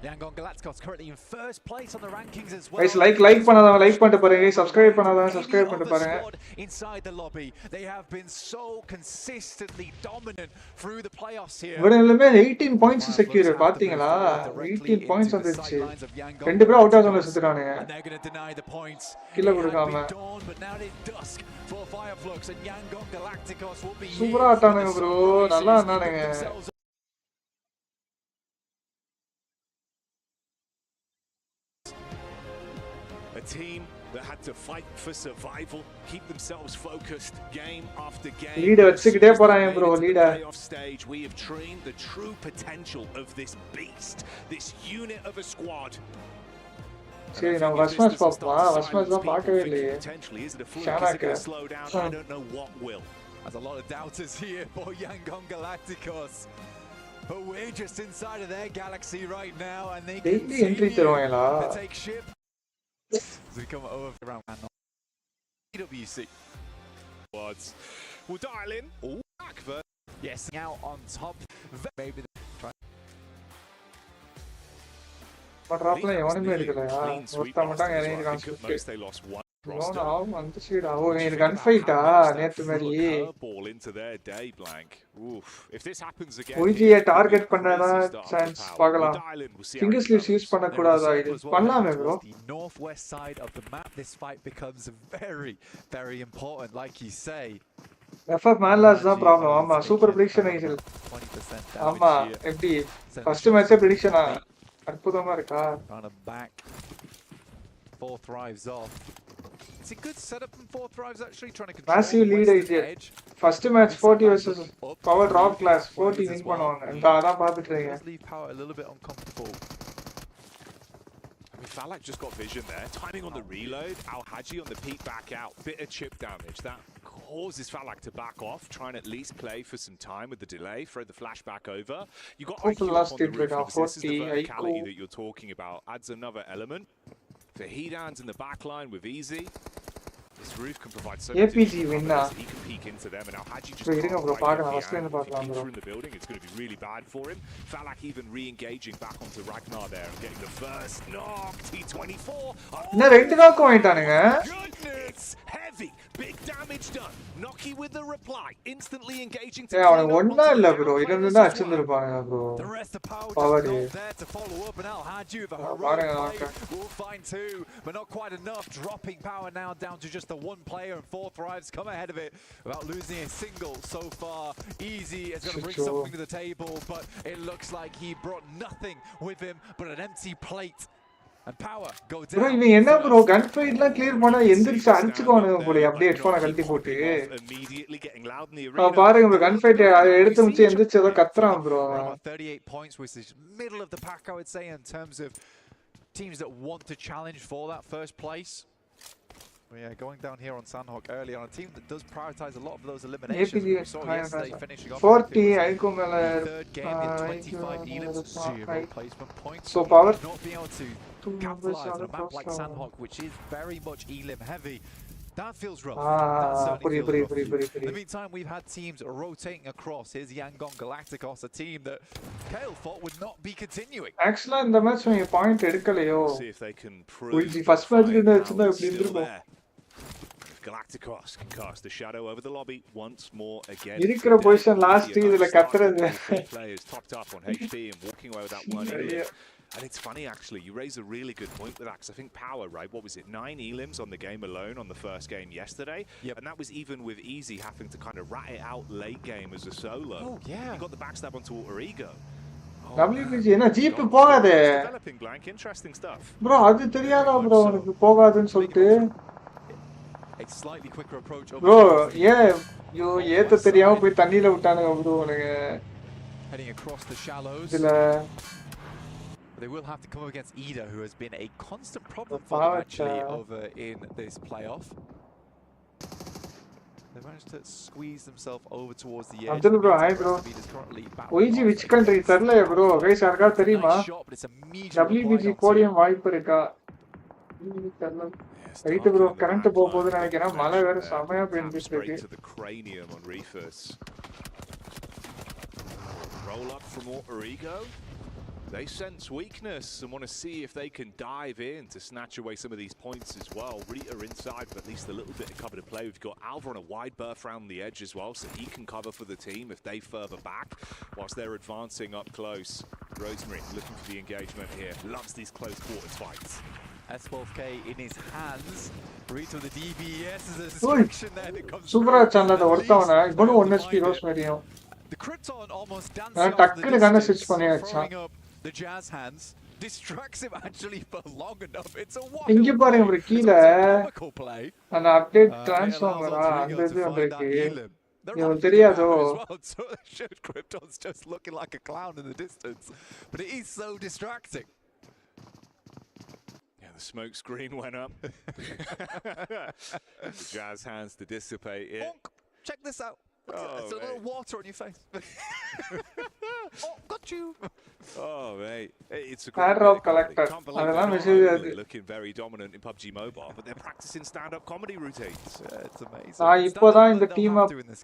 Yangon Galacticos currently in first place on the rankings as well.
Guys like பண்ணாதவங்க like பண்ணிட்டு பாருங்க. Subscribe பண்ணாதவங்க subscribe பண்ணிட்டு பாருங்க.
Inside the lobby, they have been so consistently dominant through the playoffs here.
இவனுங்களுமே 18 points secure பாத்தீங்களா? 18 points வந்துருச்சு. ரெண்டு பேரும் அவுட் ஆஃப் ஜோன்ல சுத்துறானுங்க. கில்ல கொடுக்காம. சூப்பரா ஆட்டானுங்க ப்ரோ. நல்லா ஆடுனானுங்க.
A team that had to fight for survival, keep themselves focused game after game.
Lead வச்சுக்கிட்டே போறாங்க bro லீட.
Playoff stage, we have trained the true potential of this beast, this unit of a squad.
சரி நம்ம first match பாப்போமா? First match தான் பார்க்கவே இல்லையே. ஷானாக்கு.
I don't know what will.
There's a lot of doubters here for Yangon Galacticos. But we're just inside of their galaxy right now and they
entry தருவாங்களா?
to take ship. So we come over around PWC.
We'll dial in. All back for
yes, out on top. Maybe try.
பட்ராப்ல எவனுமே எடுக்கலையா? ஒருத்த மட்டும் இறங்கி concept.
they lost one.
அந்த side இது கன் ஃபைட்டா நேத்து மாதிரி
ball into their day blank. Oof. If this happens again,
OGயை target பண்ணனா சான்ஸ் பார்க்கலாம். சிங்கிள் ஸ்லீவ்ஸ் யூஸ் பண்ண கூடாதா இது? பண்ணலாமே bro.
The northwest side of the map, this fight becomes very important, like you say.
FF மேன்லாஸ் தான் problem. ஆமா சூப்பர் ப்ரெடிக்ஷன் ஐசல்.
20%
ஆமா எப்படி ஃபர்ஸ்ட் மேட்சே ப்ரெடிக்ஷனா அற்புதமா இருக்கா?
On a back. 4 thrives off. It's a good setup from 4 thrives actually trying to control
massive lead
edge.
First match 40 versus power drop class 40 win பண்ணுவாங்க. அதான் பாத்துட்டு இருக்கேன்.
Leave power a little bit uncomfortable.
I mean, Falak just got vision there. Timing on the reload. Al-Haji on the peek back out. Bit of chip damage. That causes Falak to back off. Try and at least play for some time with the delay. Throw the flash back over. You got iQOO on the roof. This is the verticality that you're talking about. Adds another element. For Hedan's in the back line with Easy. This roof can provide so much.
APG winner.
He can peek into them, and Al-Haji just
Bro,
can't
bro,
quite get
first
the
line
angle. If he
bro.
peeks through in the building, it's going to be really bad for him. Falak even re-engaging back onto Ragnar there and getting the first knock. T24.
இன்னும் ரெண்டு நாக்கு வாங்கிட்டானுங்க.
Goodness, heavy, big damage done. Nocky with the reply, instantly engaging to
அவனுக்கு ஒண்ணா இல்ல bro. இருந்தா அடிச்சிருப்பாங்க bro.
The rest of power
Power
just not there to follow up, and Al-Haji with a heroic play will find 2, but not quite enough. Dropping power now down to just the 1 player, and 4 thrives come ahead of it without losing a single so far. Easy is going to bring something to the table, but it looks like he brought nothing with him but an empty plate. And power go down.
Bro, இவன் என்ன bro கன் ஃபைட்லாம் clear பண்ணா எந்திரிச்சு அடிச்சுக்குவானுங்க போல அப்படியே ஹெட்ஃபோனை கழட்டி போட்டு. பாருங்க bro கன் fight எடுத்து முடிச்சு எந்திரிச்சு ஏதோ கத்துறான் bro.
38 points which is middle of the pack I would say in terms of teams that want to challenge for that first place. But yeah, going down here on Sandhawk early on a team that does prioritize a lot of those eliminations. We saw yesterday finishing off
40 iQOO மேல
third game in 25 elims, 0 placement points.
So power
Not being able to capitalize on a map like Sandhawk, which is very much elim heavy. That feels rough. That certainly feels rough. In the meantime, we've had teams rotating across. Here's Yangon Galacticos, a team that Kale thought would not be continuing.
Actually, இந்த match நீங்க point எடுக்கலையோ?
See if they can prove
first மேட்ச்ல இருந்து வச்சிருந்தா எப்படி இருந்திருக்கும்?
Galacticos can cast a shadow over the lobby once more again.
இருக்கிற position last இதுல கத்துறது.
Players topped up on HP and walking away with that one. And it's funny, actually, you raise a really good point with that, because I think Power, right, what was it, 9 elims on the game alone on the first game yesterday?
Yep.
And that was even with Easy having to kind of rat it out late game as a solo.
Oh, yeah.
You got the backstab onto AlterEgo.
WPG என்ன jeep போகாதே
Developing blank, interesting stuff.
bro அது தெரியாதா bro உனக்கு போகாதுன்னு சொல்லிட்டு
A slightly quicker approach over
bro ஏன் யோ ஏத்த தெரியாம போய் தண்ணில விட்டானுங்க bro உனக்கு
heading across the shallows.
இதுல
They will have to come up against Ida, who has been a constant problem for them actually over in this playoff. They managed to squeeze themselves over towards the edge.
Abdul bro, hi bro. OG which country தெரியல bro guys யாருக்கா தெரியுமா WPG podium வாய்ப்பு இருக்கா தெரியல right bro current போகுதுன்னு நினைக்கிறேன் மழை வேற செமையா பெஞ்சிட்டு இருக்கு
Roll up from AlterEgo. They sense weakness and want to see if they can dive in to snatch away some of these points as well. Rita inside, but at least a little bit of cover to play. We've got Alva on a wide berth around the edge as well, so he can cover for the team if they further back, whilst they're advancing up close. Rosemary looking for the engagement here. Loves these close quarters fights.
S12K in his hands. Rita with the DBS is a distraction there that comes
Super channel the wortavana ibonu 1 HP Rosemary
the Krypton almost dancing off the distance, throwing up the jazz hands, distracts him actually for long enough. It's a
comical
play.
An update transformer and this is you தெரியாதோ
So Krypton's just looking like a clown in the distance, but it is so distracting.
Yeah, the smoke screen went up. The jazz hands to dissipate it.
Bonk. Check this out.
Oh,
it's a little water on your face. Oh, got you.
Oh, mate. It's a
airdrop collector.
Looking very dominant in PUBG Mobile, but they're practicing stand-up comedy routines.
Yeah, it's amazing.
இப்போதான் இந்த team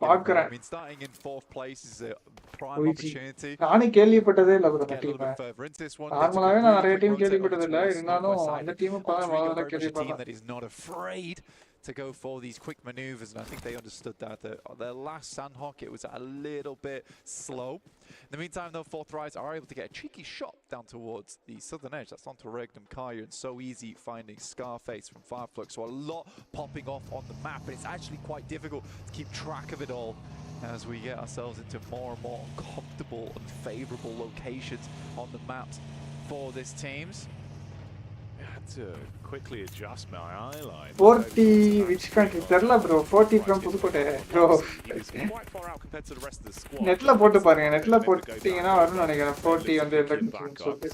பார்க்கறேன்.
I mean, starting in 4th place is a prime opportunity.
நானே கேள்விப்பட்டதே இல்ல bro
இந்த team.
நார்மலாவே நான் நிறைய டீம் கேள்விப்பட்டது இல்ல. இருந்தாலும் அந்த டீம் முதல்ல கேள்விப்பட்டேன்.
That is not afraid to go for these quick maneuvers, and I think they understood that. Their last Sandhawk, it was a little bit slow. In the meantime, though, 4th Rise are able to get a cheeky shot down towards the southern edge. That's onto Regnum Kaya, and so easy finding Scarface from Fireflux. So a lot popping off on the map, and it's actually quite difficult to keep track of it all as we get ourselves into more and more uncomfortable and favourable locations on the maps for this teams.
To quickly adjust my eye line.
40 which country terla bro 40 from Pudukkottai bro
Quite far out compared to the rest of the squad.
netla போட்டு பாருங்க netla போட்டீங்கன்னா வரும் நினைக்கிறேன் 40 வந்து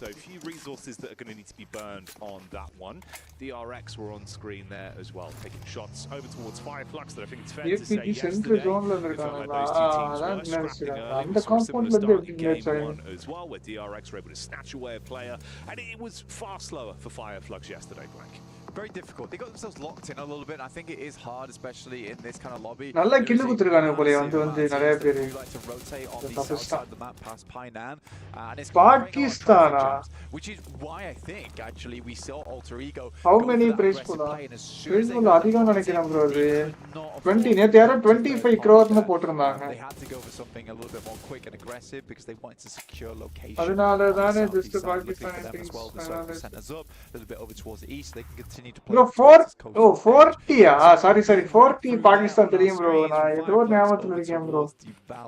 so a few resources that are going to need to be burned on that one. DRX were on screen there as well, taking shots over towards Fireflux that I think it's fair to say yesterday.
zone la irukanga அந்த compound la irukanga
as well, where DRX were able to snatch away a player, and it was far slower for Fireflux yesterday, Blank.
Very difficult. They got themselves locked in a little bit. I think it is hard, especially in this kind of lobby.
நல்ல kill குத்துறாங்க போல வந்து நிறைய பேர்
like to rotate on the south side of the map past Painan, and it's
Pakistan,
which is why I think actually we saw AlterEgo.
How many praise pola அதிகம் நினைக்கிறேன் bro அது 20 நேத்து யாரோ 25 crore னு போட்டுருந்தாங்க.
They had to go for something a little bit more quick and aggressive because they wanted to secure location.
அதனால தானே just Pakistan
as well. The circle centers up a little bit over towards the east. They can continue to play.
Bro 40 sorry 40 Pakistan தெரியும் bro நான் ஏதோ ஞாபகத்துல இருக்கேன் bro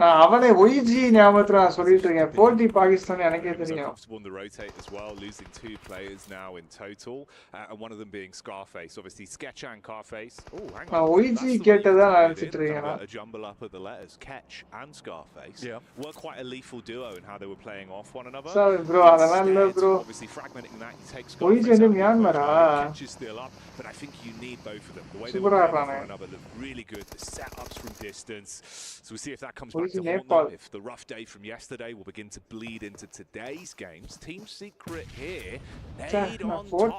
நான் அவனே OG ஞாபகத்துல சொல்லிட்டு இருக்கேன் 40 Pakistan எனக்கே தெரியும்.
On the rotate as well, losing 2 players now in total, and one of them being Scarface. Obviously Sketch and Carface. Oh, hang on.
OG கேட்டதா நான் நினைச்சிட்டு இருக்கேன்.
A jumble up of the letters Ketch and Scarface. Were quite a lethal duo in how they were playing off one another.
Sorry bro அதெல்லாம் இல்ல bro.
Obviously fragmenting that, you take
OG
Scarface
வந்து மியான்மரா
up, but I think you need both of them. The way they
Super
were playing one another looked really good. The setups from distance. So we'll see if that comes back to haunt them. If the rough day from yesterday will begin to bleed into today's games. Team Secret here. Nade on top.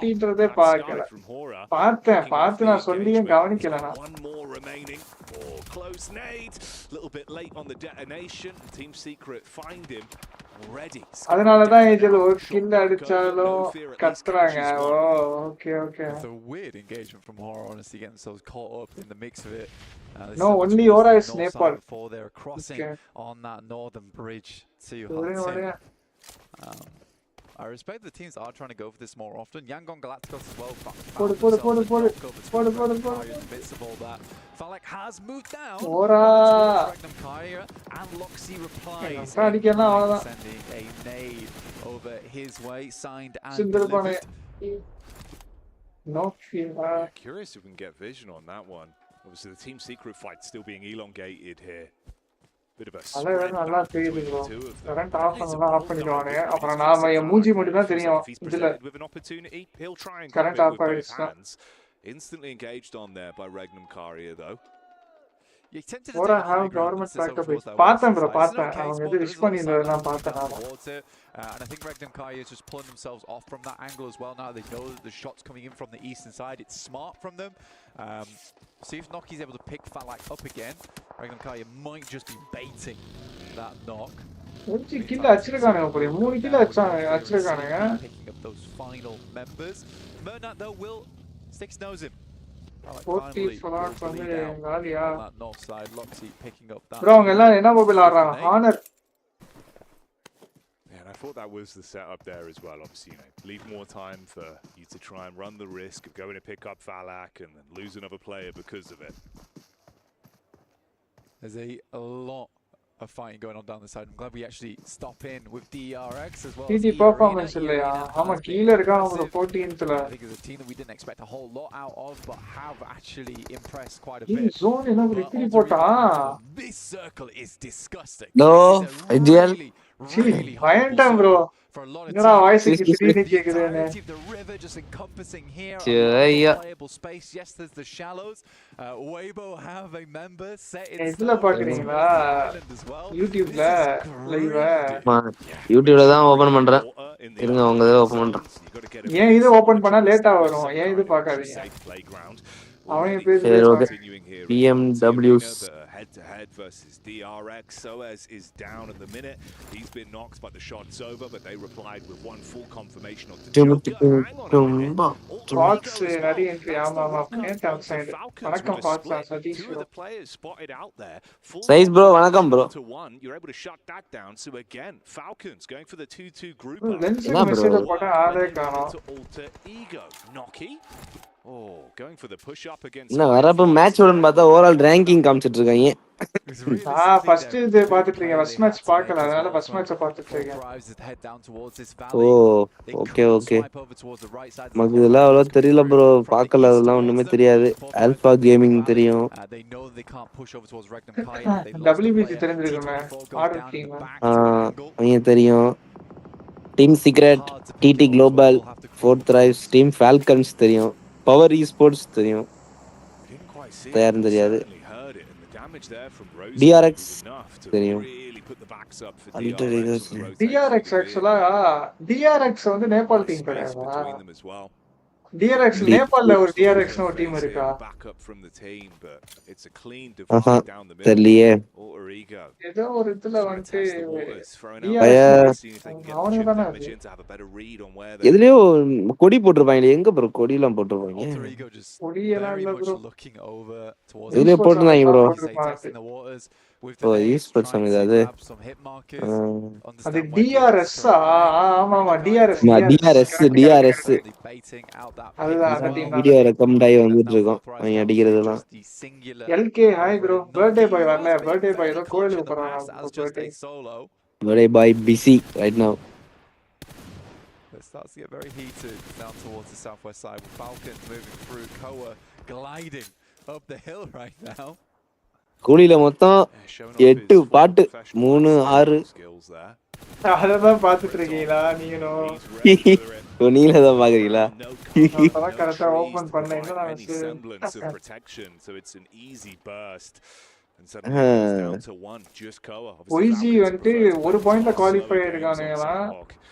From Hora.
பார்த்து நான் சொல்லியும் கவனிக்கல நான்.
One more remaining. Oh, close nade. Little bit late on the detonation. Team Secret find him.
அதனால தான் இதுல ஒரு kill அடிச்சாலும் கத்துறாங்க. Oh okay okay.
It's a weird engagement from Horror, honestly, getting themselves caught up in the mix of it.
No, only Hora is Nepal.
Before they're crossing on that northern bridge to Hudson. I respect the teams are trying to go for this more often. Yangon Galacticos as well.
Put it.
In the midst of all that. Falak has moved down.
Ora.
Magnum Kaya and Loxy replies. Sending a nade over his way. Signed and delivered.
No fear.
Curious if we can get vision on that one. Obviously, the team secret fight still being elongated here. Bit of a spread back between the two of them.
Current off பண்ணிடுவானே அப்புறம் நாம என் மூஞ்சி மட்டும் தான் தெரியும்
If he's
இதுல
presented with an opportunity, he'll try and
current
grab it
off
with both
ஆயிடுச்சுனா
hands. Instantly engaged on there by Regnum Karia though.
Ora have government backup. பார்த்தேன் bro பார்த்தேன் அவங்க எது ரிஸ்க் பண்ணிருந்ததெல்லாம் பார்த்தேன் நான்.
And I think Regnum Kai is just pulling themselves off from that angle as well. Now they know that the shot's coming in from the eastern side. It's smart from them. See if Noki's able to pick Falak up again. Regnum Kai might just be baiting that knock.
ஒரு கில்ல அடிச்சிருக்கானே போல 3 கில்ல அடிச்சிருக்கானே.
Picking up those final members. Mernat though will Six knows him.
40 flat வந்து காலியா.
That north side, Loxy picking up that.
Bro அவங்க எல்லாம் என்ன mobile ஆடுறாங்க? Honor.
And I thought that was the setup there as well. Obviously, leave more time for you to try and run the risk of going to pick up Falak and then lose another player because of it.
There's a lot of fighting going on down the side. I'm glad we actually stop in with DRX as well.
TT performance இல்லையா? ஆமா கீழ இருக்கான் அவங்க 14th ல.
I think it's a team that we didn't expect a whole lot out of, but have actually impressed quite a bit.
This zone என்ன இப்படி போட்டா?
This circle is disgusting.
No, ideal.
Really
பயன்டம் bro.
For a lot of
என்னடா voice திடீர்னு கேக்குதுன்னு.
The river just encompassing here. Playable space. Yes, there's the shallows. Weibo have a member set in
இதுல பாக்குறீங்களா? YouTubeல live
YouTubeல தான் open பண்றேன். இருங்க உங்க இத ஓபன் பண்றேன்.
ஏன் இது ஓபன் பண்ணா லேட்டா வரும்? ஏன் இது பார்க்காதீங்க. அவனே பேசுறான்.
BMWs
head-to-head versus DRX. Soez is down at the minute. He's been knocked, but the shot's over. But they replied with one full confirmation of the
Fox நிறைய entry ஆமா plant outside. வணக்கம் Fox Satish.
Two of the players spotted out there.
Size bro வணக்கம் bro.
To one, you're able to shut that down. So again, Falcons going for the 2-2 group.
Lens message போட்டா ஆளே காணோம்.
Alter ego. Noki. Oh, going for the push up against.
என்ன வரப்ப match ஓடன்னு பார்த்தா overall ranking காமிச்சிட்டு இருக்காங்க.
First இது பாத்துட்டு இருக்கேன். ஃபர்ஸ்ட் மேட்ச் பார்க்கல. அதனால ஃபர்ஸ்ட் மேட்சை பாத்துட்டு இருக்கேன்.
Oh okay okay. நமக்கு இதெல்லாம் அவ்வளவு தெரியல ப்ரோ. பார்க்கல அதெல்லாம் ஒண்ணுமே தெரியாது. ஆல்பா கேமிங் தெரியும்.
WBC தெரிஞ்சிருக்குமே. Order team.
அவங்க தெரியும். Team Secret, TT global, fourth rise, team Falcons தெரியும். பவர் esports தெரியும். தயார் தெரியாது. DRX தெரியும்.
DRX actually DRX வந்து நேபாள் டீம் கிடையாதா? DRX நேபாள்ல ஒரு DRX னு ஒரு டீம் இருக்கா?
தெரியலையே.
ஏதோ ஒரு இதுல வந்து
எதுலயோ கொடி போட்டிருப்பாங்க. எங்க ப்ரோ கொடி எல்லாம் போட்டிருப்பாங்க?
கொடி எல்லாம் இல்ல ப்ரோ.
எதுலயோ போட்டுருந்தாங்க ப்ரோ. ஓ esports சமயம் அது.
அது DRS ஆமாமா DRS அதுதான் அந்த டீம்
வீடியோ ரெக்கமெண்ட் ஆகி வந்துட்டு இருக்கோம். அவங்க அடிக்கிறதெல்லாம்.
LK hi bro. Birthday boy வரல. பர்த்டே பாய் ஏதோ கோயிலுக்கு போறாங்க.
Birthday boy busy right now.
It starts to get very heated down towards the southwest side with Falcons moving through. Koa gliding up the hill right now.
கூலில மொத்தம் 8 பாட்டு 3 6
அததான் பாத்துட்டு இருக்கீங்களா நீங்களும்?
நீங்களே தான் பாக்குறீங்களா?
அதான் கரெக்டா ஓபன் பண்ணேன். OIG வந்து ஒரு பாயிண்ட்ல குவாலிஃபை இருக்கானுங்களா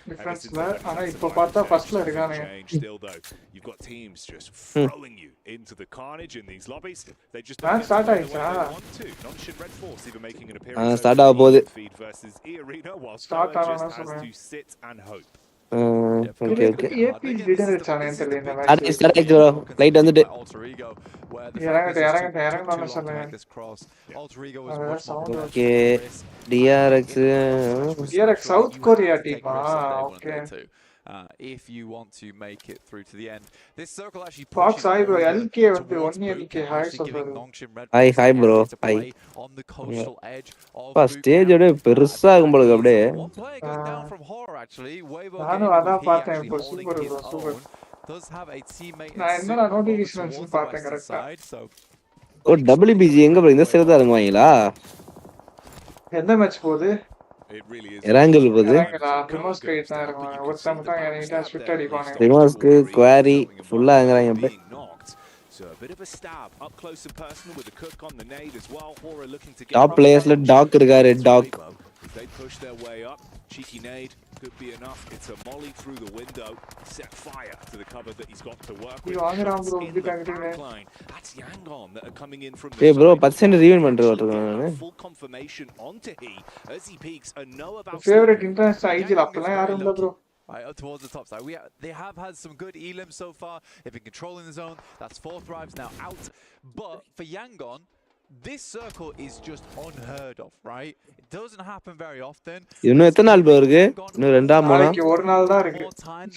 டிஃபரன்ஸ்ல. ஆனா இப்ப பார்த்தா ஃபர்ஸ்ட்ல இருக்கானுங்க.
You've got teams just throwing you into the carnage in these lobbies. They just
don't start ஆயிச்சா?
Non-Shin Red Force even making an appearance.
Start ஆக போகுது.
Versus E-Arena while
start
just has to sit and hope.
Okay okay.
AB டிடர் channel தெரியல.
Start bro. Light வந்துட்டு.
இறங்கணும் சொல்லுங்க.
Okay DRX
South Korea டீமா? Okay.
if you want to make it through to the end. This circle actually
Fox
pushes
hi bro,
over
LK வந்து
towards
1
Book
LK
and
hi
actually giving
சொல்றாரு.
Nongshim Red
Hi,
Bull
hi,
some
bro.
area to
Hi.
play on the coastal edge of
பா
Book
stage
now.
அப்படியே பெருசா ஆகும் போல அப்படியே.
One player goes down from horror actually. Weibo
நானும்
Gaming
அதான்
with P
பார்த்தேன்
actually
இப்போ
holding
super
his
bro super.
own. Does have a teammate
நான்
in
என்னடா
Soup over
notifications
towards the
பார்த்தேன்
western
கரெக்ட்டா.
side. So
ஓ WBG எங்க bro இந்த சைடு தான் இறங்குவாங்களா?
எந்த மேட்ச் போகுது?
It really is.
இறங்கல் போகுது.
இறங்குடா ப்ரிமோஸ் கிரேட் தான் இறங்குவாங்க. ஒரு டைம் தான் இறங்கிட்டா ஸ்விட் அடிப்பானுங்க.
ரிமோஸ்க்கு குவாரி ஃபுல்லா இறங்குறாங்க அப்படியே.
So a bit of a stab up close and personal with the cook on the nade as well. Hora looking to get
top பிளேயர்ஸ்ல டாக் இருக்காரு டாக்.
As they push their way up, cheeky nade could be enough. It's a molly through the window, set fire to the cover that he's got to work with.
வாங்குறான் bro
In
இப்படி
the
தாங்கிட்டீங்க.
backline, that's Yangon that are coming in from the
ஏய் bro
side.
10% rewind பண்றது வரதுக்கு.
Full confirmation onto he as he peeks and know about
favourite international ஐஜில அப்பலாம் யாரும் இல்ல bro.
Right, up towards the top side. They have had some good elims so far. They've been controlling the zone. That's 4 thrives now out. But for Yangon, this circle is just unheard of, right? It doesn't happen very often.
இன்னும் எத்தனை நாள் bro இருக்கு? இன்னும் ரெண்டாம் மூணா?
நாளைக்கு ஒரு நாள் தான் இருக்கு.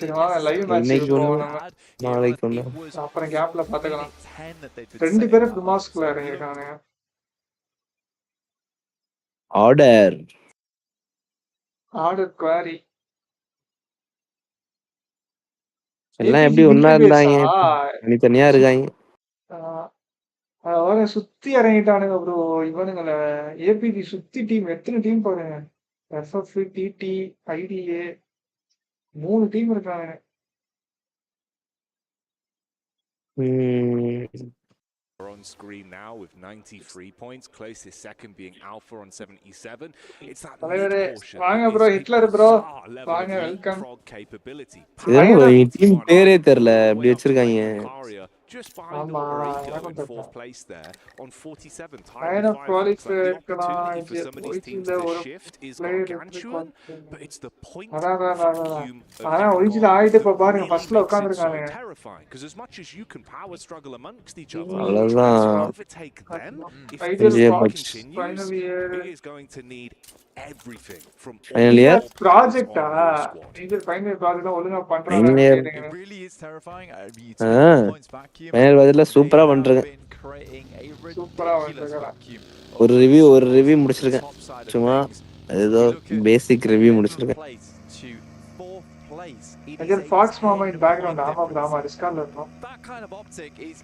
சரி வாங்க லைவ் மேட்ச்
இன்னைக்கு
போவோம்
ஒண்ணு
நம்ம.
நாளைக்கு ஒண்ணு.
அப்புறம் கேப்ல பாத்துக்கலாம். ரெண்டு பேரும் ப்ரிமாஸ்க்குள்ள இறங்கிருக்காங்க. ஆர்டர் குவாரி
எல்லாம் எப்படி ஒண்ணா இருந்தாங்க தனித்தனியா இருக்காங்க.
அவரை சுத்தி இறங்கிட்டானுங்க ப்ரோ இவனுங்கள. ஏபிடி சுத்தி டீம் எத்தனை டீம் பாருங்க. எஃப்எஃப் டிடி ஐடிஏ 3 டீம் இருக்காங்க.
on screen now with 93 points, closest second being Alpha on 77. It's that mid portion.
வாங்க ப்ரோ ஹிட்லர் ப்ரோ வாங்க வெல்கம்.
Capability.
டீம் பேரே தெரியல அப்படி வச்சிருக்காங்க.
Just behind Arwin in 4th place there on 47.
Kind of qualify
the opportunity for some of these teams to shift is gargantuan, but it's the point vacuum
ஆயிட்டு இப்ப பாருங்க ஃபர்ஸ்ட்ல உட்கார்ந்திருக்காங்க.
terrifying because as much as you can power struggle amongst each other, overtake them if they continue, it is going to need everything from
ப்ராஜெக்ட்டா நீங்க final project ஒழுங்கா பண்றாங்க.
It really is terrifying.
Final பதில சூப்பரா பண்றாங்க.
சூப்பரா பண்றாங்க.
ஒரு review முடிச்சிருக்கேன். சும்மா ஏதோ பேசிக் ரிவ்யூ முடிச்சிருக்கேன்.
Again Fox Mama in background ஆமா ரிஸ்கால இருக்கும்.
That kind of optic is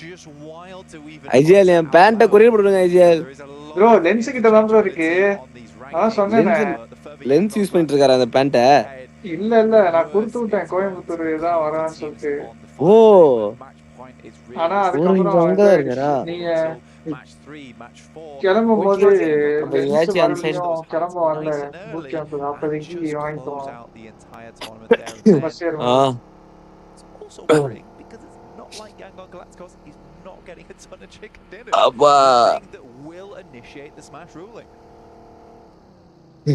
just wild to even.
IGL என் பேண்ட கொரியர் போடுங்க ஐஜிஎல்.
ப்ரோ லென்ஸ் கிட்ட தான் ப்ரோ இருக்கு. சொன்னேனே
லென்ஸ் யூஸ் பண்ணிட்டு இருக்காரு அந்த பேண்ட.
இல்ல நான் கொடுத்து விட்டேன் கோயம்புத்தூர் தான் வரான்னு சொல்லிட்டு.
ஓ
ஆனா அதுக்கப்புறம் நீங்க கிளம்பும் போது கிளம்ப வரல பூட் கேம்ப் அப்போதைக்கு வாங்கிட்டோம்.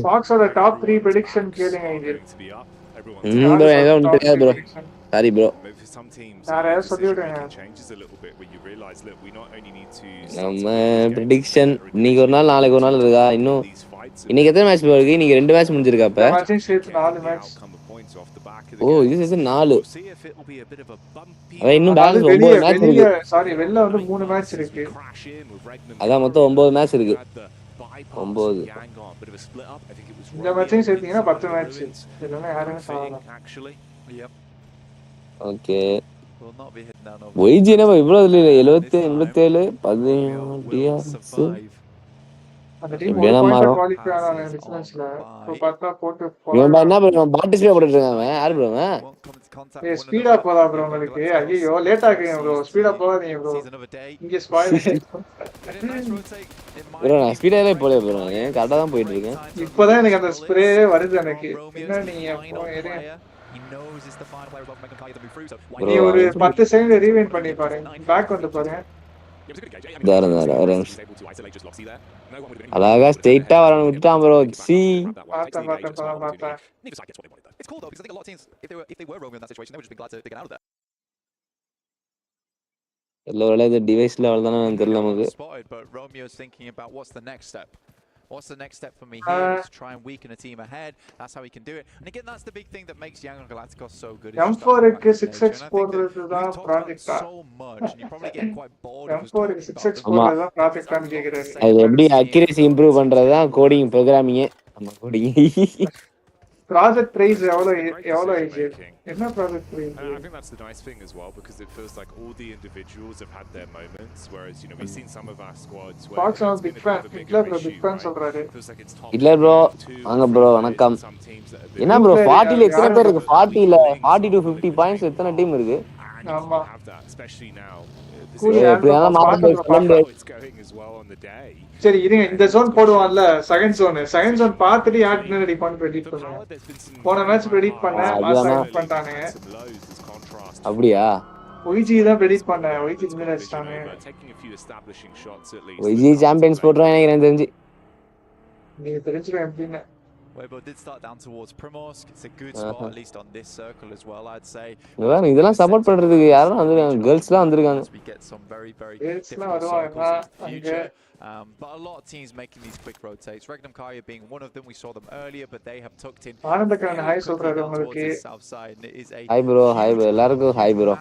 Foxோட டாப் 3 prediction கேளுங்க இது.
ப்ரோ ஏதோ ஒன்னு தெரியாது ப்ரோ. Sorry bro.
யாராவது சொல்லிடுங்க.
நம்ம prediction இன்னைக்கு ஒரு நாள் நாளைக்கு ஒரு நாள் இருக்கா? இன்னைக்கு எத்தனை மேட்ச் ப்ரோ இருக்கு? இன்னைக்கு 2 மேட்ச் முடிஞ்சிருக்கா இப்ப?
மேட்ச் சேர்த்து 4 மேட்ச்.
ஓ இது சேர்த்து 4. இன்னும் பேலன்ஸ் 9 மேட்ச் இருக்கு.
சாரி வெளில வந்து 3 மேட்ச் இருக்கு.
அதான் மொத்தம் 9 மேட்ச் இருக்கு. 9.
இந்த மேட்சையும் சேர்த்தீங்கன்னா 10 மேட்ச். இல்லைன்னா யாருமே சாவலாம்.
ஓகே. ஒய்ஜி என்ன இவ்வளவு இல்ல 77 17 டிஆர்ஸ்.
அந்த டீம் ஒரு பாயிண்ட் குவாலிஃபை ஆன டிஸ்டன்ஸ்ல பார்த்தா போட்டு
இவன் என்ன ப்ரோ பார்ட்டிசிபேட் பண்ணிட்டு இருக்கான் அவன். யாரு ப்ரோ அவன்?
ஏய் ஸ்பீடா போடா ப்ரோ உங்களுக்கு. ஐயோ லேட் ஆகுங்க ப்ரோ. ஸ்பீடா போகாதீங்க ப்ரோ. இங்க ஸ்பாயில்
ப்ரோ நான் ஸ்பீடாவே போல ப்ரோ. நான் கரெக்ட்டா தான் போயிட்டு இருக்கேன்.
இப்போதான் எனக்கு அந்த ஸ்ப்ரே வருது எனக்கு. என்ன நீங்க நீ ஒரு 10 செகண்ட் ரீவைண்ட் பண்ணி பாருங்க. பேக் வந்து பாருங்க.
அழகா ஸ்ட்ரைட்டா வரணும் விட்டான் ப்ரோ. சி
பார்த்தேன்.
It's cool though because I think a lot of teams if they were Romeo in that situation they would just be glad to get out of there.
எல்லா இந்த டிவைஸ்ல வரதானே தெரியல நமக்கு.
Spotted but Romeo's thinking about what's the next step. What's the next step for me here? Is to try and weaken a team ahead. That's how he can do it. And again, that's the big thing that makes Young Galacticos so good.
M4க்கு 6x போடுறது தான் ப்ராஜெக்ட்டா
so much, and you're probably getting quite bored of us
M4க்கு
talking
6x
about them.
போடுறது தான் ப்ராஜெக்ட்டான்னு கேக்குறாரு.
அது எப்படி accuracy improve பண்றது தான் coding programming. நம்ம கோடிங்
ப்ராஜெக்ட் பிரைஸ் எவ்வளவு ஆயிடுச்சு? என்ன project price?
I think that's the nice thing as well, because it feels like all the individuals have had their moments, whereas we've seen some of our squads where
Fox on big fan, big fan சொல்றாரு.
இல்ல bro, வாங்க bro, வணக்கம். என்ன bro 40 ல எத்தனை பேர் இருக்கு? 40 ல 40 to 50 பாயிண்ட்ஸ் எத்தனை டீம் இருக்கு?
ஆமா, especially now.
சரி இருங்க, இந்த ஜோன் போடுவான்ல, செகண்ட் ஜோன் பார்த்துட்டு யார் டின்னர் அடிப்பான்னு ப்ரெடிக்ட் பண்ணுங்க. போன மேட்ச் ப்ரெடிக்ட் பண்ணேன், மாஸ் பண்ணிட்டானுங்க.
அப்படியா?
ஒய்ஜி தான் ப்ரெடிக்ட் பண்ணேன், ஒய்ஜி டின்னர் அடிச்சானே.
ஒய்ஜி சாம்பியன்ஸ் போடுறான் எனக்கு தெரிஞ்சு.
நீங்க தெரிஞ்சுக்க எப்படின்னு.
Weibo did start down towards Primorsk. It's a good spot, at least on this circle as well, I'd say.
இதெல்லாம் சப்போர்ட் பண்றதுக்கு யாரும் வந்திருக்காங்க, கேர்ள்ஸ்லாம் வந்திருக்காங்க.
We get some very difficult circles in the future. But a lot of teams making these quick rotates. Regnum Karya being one of them. We saw them earlier, but they have tucked in.
Anandakan hi சொல்றாரு உங்களுக்கு.
Hi bro, hi bro, எல்லாருக்கும் hi bro.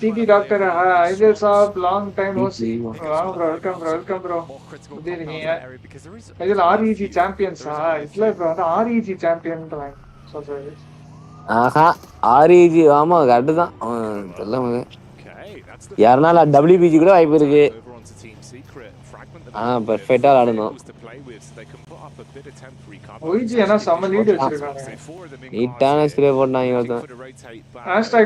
TT doctor IGL சாப் long time no see. வாங்க bro, welcome bro. எப்படி இருக்கீங்க? இதுல REG சாம்பியன்ஸா? இல்ல bro, அந்த REG சாம்பியன்ன்றாங்க சொல்றாரு.
ஆஹா, REG ஆமா கரெக்ட் தான். தெரியல யாருனால WBG கூட வாய்ப்பு இருக்கு. பெர்ஃபெக்ட்டா ஆடணும்.
ஒய்ஜி என்ன சம லீட் வச்சிருக்காங்க.
நீட்டான ஸ்ப்ரே போட்டாங்க இவங்க.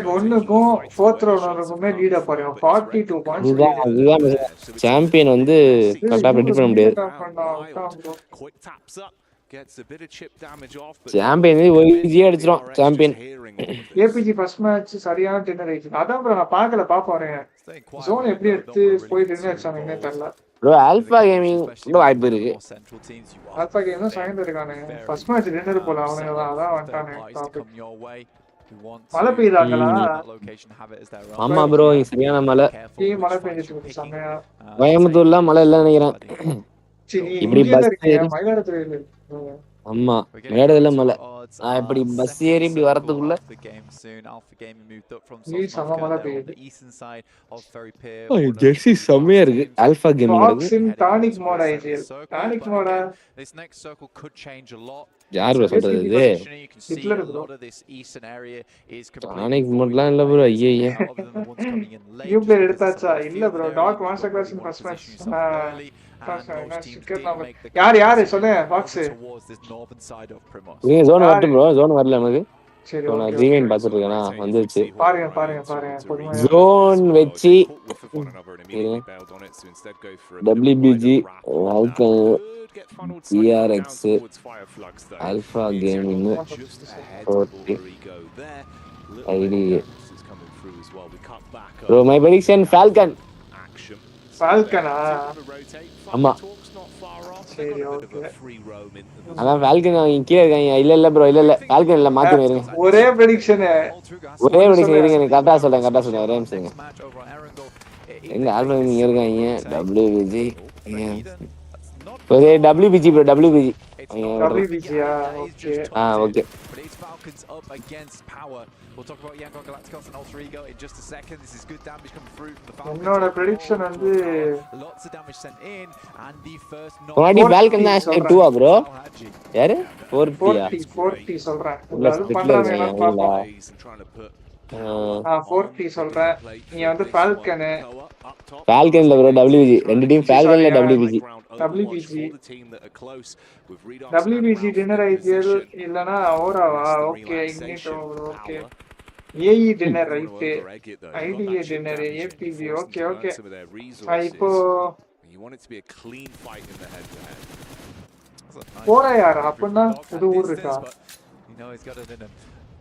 #1க்கும் 4th ரவுண்டருக்குமே லீட் பாருங்க. 42 பாயிண்ட்ஸ்.
இதுதான் சாம்பியன் வந்து கரெக்ட்டா பிரெடிக்ட் பண்ண முடியாது. சாம்பியன் ஒய்ஜி அடிச்சிரோம். சாம்பியன்
ஏபிஜி ஃபர்ஸ்ட் மேட்ச் சரியான டின்னர் ஆயிடுச்சு. அதான் ப்ரோ நான் பாக்குறேன். ஜோன் எப்படி எடுத்து போய் டின்னர் அடிச்சாங்கன்னே தெரியல.
ப்ரோ ஆல்பா கேமிங் கூட வாய்ப்பு இருக்கு.
ஆல்பா கேம் தான் சாயந்தரம் இருக்கானுங்க. ஃபர்ஸ்ட் மேட்ச் டின்னர் போல அவனுங்க தான் வந்துட்டானுங்க. மழை பெய்யுதாங்களா?
ஆமா ப்ரோ, சரியான மழை.
மழை பெய்ஞ்சிட்டு இருக்கு செமையா.
கோயம்புத்தூர்ல மழை இல்ல நினைக்கிறேன். இப்படி பஸ்
மயிலாடுதுறையில
ஆமா மேடல மலை. இப்படி பஸ் ஏறி இப்படி வரதுக்குள்ள ஜெர்சி செம்மையா இருக்கு. Alpha Gaming
tonic mode IGL. Tonic மோடா?
யார் ப்ரோ சொல்றது இது?
Hitler bro.
டானிக் மோட்லாம் இல்ல ப்ரோ. ஐயே
நியூ பிளேயர் எடுத்தாச்சா? இல்ல ப்ரோ, டாக் மாஸ்டர் கிளாஸ் ஃபர்ஸ்ட் மேட்ச். யாரு சொல்லு பாக்ஸ்.
நீங்க ஜோன் வரட்டும் ப்ரோ. ஜோன் வரல நமக்கு.
சரி
நான் ரீவைண்ட் பார்த்துட்டு இருக்கேனா வந்துருச்சு.
பாருங்க.
ஜோன் வெச்சி WBG welcome CRX Alpha Gaming 40 ID bro. My prediction Falcon.
ஃபால்கனா?
ஆமா
சரி ஓகே.
அதான் ஃபால்கன் அவங்க கீழ இருக்காங்க. இல்ல ப்ரோ, இல்ல ஃபால்கன் இல்ல, மாத்தி இருங்க.
ஒரே prediction
இருங்க கரெக்டா சொல்றேன் ஒரே நிமிஷம். எங்க ஆல்பா இங்க இருக்காங்க. WBG ஒரே WBG ப்ரோ. WBG
WBGயா? Okay
okay.
Falcons up against power. We'll talk about Young Galacticos and iQOOTTMrIGL in just a second. This is good damage coming through from the Falcons.
என்னோட prediction வந்து
lots of damage sent in and the first
Bodi Falcon தான் #2 bro. யாரு?
40 சொல்றேன். அது பண்றாங்க பாப்போம். 40 சொல்றேன். நீ வந்து ஃபால்கன்
இல்ல ப்ரோ, WBG. ரெண்டு டீம் ஃபால்கன் இல்ல
WBG டின்னர் ஐஜிஎல் இல்லனா ஓராவா? ஓகே இக்னிட்டோ. Okay AE dinner right. IDA dinner APG. Okay இப்போ போறாயார் அப்பனா புது ஊர் இருக்கா?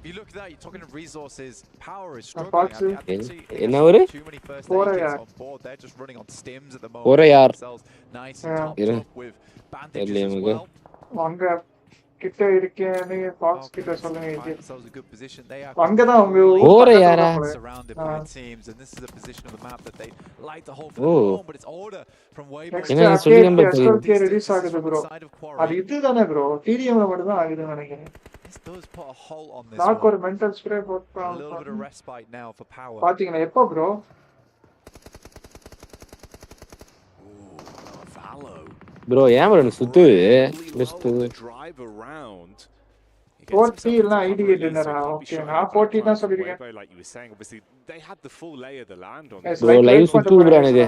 You look at that, you're talking of resources. Power is struggling.
என்ன ஒரு
போறாயார்
on board. They're just running on stims at the moment.
போறாயார்
Nice and topped up with bandits as well.
வாங்க கிட்ட இருக்கேன்னு பாக்ஸ் கிட்ட சொல்லுங்க இது.
themselves a good position. They are
அங்கதான் உங்க ஊர்
ஓரே
பக்கத்துல
யாரா?
தான் போல.
surrounded by teams, and this is a position of the map that they like to hold for the long, but it's order from Weibo.
Next
என்ன சொல்லி நம்பர்
SLK ரிலீஸ் ஆகுது ப்ரோ. அது இதுதானே ப்ரோ. TDM ல மட்டும் தான் ஆகுதுன்னு நினைக்கிறேன்.
This does put a halt on this
நாக்கு
one.
ஒரு mental spray
A little bit of respite now for power.
பாத்தீங்களா எப்போ ப்ரோ?
ப்ரோ ஏன் ப்ரோ சுத்து பெஸ்ட்
40 இல்ல ஐடியா டின்னரா? ஓகே நான் 40 தான் சொல்லிருக்கேன்.
Like you were saying, obviously they had the full lay of the land on
Yes,
this.
Bro live சுத்து bro எனக்கு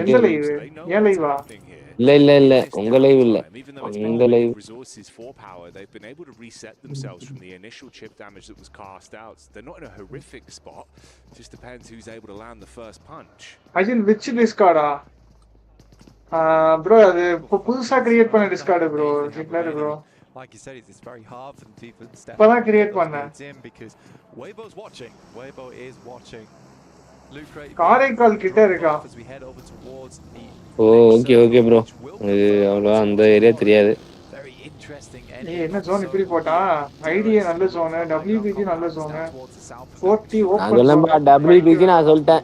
எந்த லைவ்? ஏன் லைவா?
இல்ல உங்க லைவ் இல்ல
Even though it's
உங்க live
resources for power, they've been able to reset themselves from the initial chip damage that was cast out. They're not in a horrific spot. It just depends who's able to land the first punch.
அஜின் which discard-ஆ? Bro அது புதுசா create பண்ண Discord bro. சிக்லர் bro.
Like you said, it's very hard for them to even step
இப்பதான் create பண்ணேன்.
because Weibo's watching. Weibo is watching.
Karaikal கிட்ட இருக்கா?
As we head over towards the
okay bro இது அவ்வளோ அந்த ஏரியா தெரியாது.
very interesting
என்ன ஜோன் இப்படி போட்டா? ஐடியா நல்ல ஜோன், WBG நல்ல ஜோன். 40 ஓபன்.
அதெல்லாம் WBG நான் சொல்லிட்டேன்.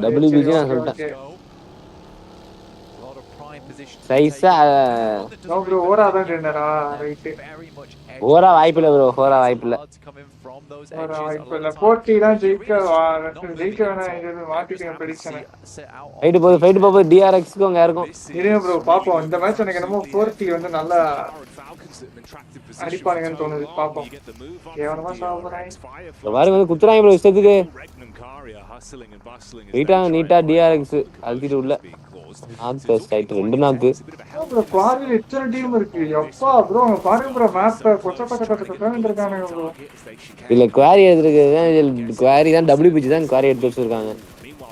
WBG நான் சொல்லிட்டேன். சைஸா
நோ ப்ரோ ஓரா தான் டின்னரா ரைட்.
ஓரா வாய்ப்பில்லை ப்ரோ. ஓரா வாய்ப்பில்லை.
40 தான் ஜெயிக்க வேணாம். இது மாத்திட்டேன் ப்ரெடிக்ஷன்.
ஃபைட் போகுது DRXக்கு அங்க இருக்கும்.
இருங்க ப்ரோ பாப்போம். இந்த மேட்ச் எனக்கு என்னமோ 40 வந்து நல்லா அடிப்பானுங்கன்னு தோணுது. பாப்போம். கேவலமா சாவறாங்க.
பாருங்க வந்து குத்துறாங்க ப்ரோ இஷ்டத்துக்கு. நீட்டா DRX அழுத்திட்டு உள்ள நாக்கு ஸ்ட்ரைட் 2 நாக்கு.
ப்ரோ குவாரில இத்தனை டீம் இருக்கு. அப்பா ப்ரோ பாருங்க ப்ரோ மேப் கொச்ச இருக்கானுங்க ப்ரோ.
இல்ல குவாரி எடுத்துருக்கு. குவாரி தான் WBG தான் குவாரி எடுத்து வச்சிருக்காங்க.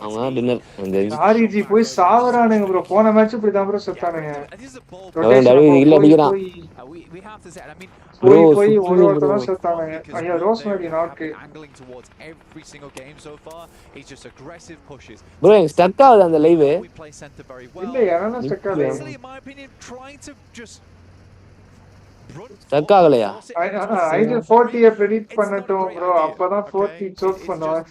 அவங்க டின்னர் அந்த
RG போய் சாவறானுங்க ப்ரோ. போன மேட்ச் இப்படி தான் ப்ரோ செத்தானுங்க.
WBG இல்ல அடிக்குறான்.
போய் ஒரு ஒருத்தர் செத்தானுங்க. ஐயா ரோஸ்மேரி நாக்கு.
ப்ரோ எனக்கு ஸ்டக் ஆகுது அந்த லைவ்.
இல்ல யாரனா ஸ்டக் ஆகுது.
ஸ்டக் ஆகலையா?
ஐடியா 40 பிரெடிக்ட் பண்ணட்டும் ப்ரோ. அப்பதான் 40 சோக் பண்ணுவாங்க.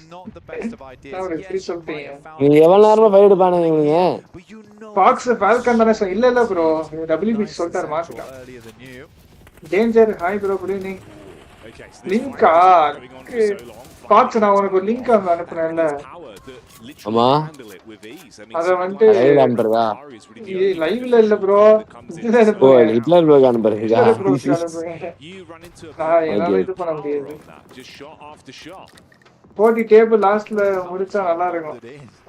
நான் எப்படி சொல்றீங்க?
நீங்க எவ்வளவு நேரமா ஃபைட் எடுப்பானுங்க இவங்க?
பாக்ஸ் ஃபால்கன் தானே இல்ல ப்ரோ. WBG சொல்லிட்டாரு மாத்திட்டான். Danger hi bro good evening. லிங்கா பாக்ஸ் நான் உனக்கு ஒரு லிங்க் அனுப்புனேன்ல.
ஆமா
அத வந்து லைவ்ல இல்ல ப்ரோ.
ஓ ஹிட்லர் ப்ரோ அனுப்புறீங்க.
என்னால இது பண்ண முடியாது. 40 டேபிள் லாஸ்ட்ல முடிச்சா நல்லா இருக்கும்.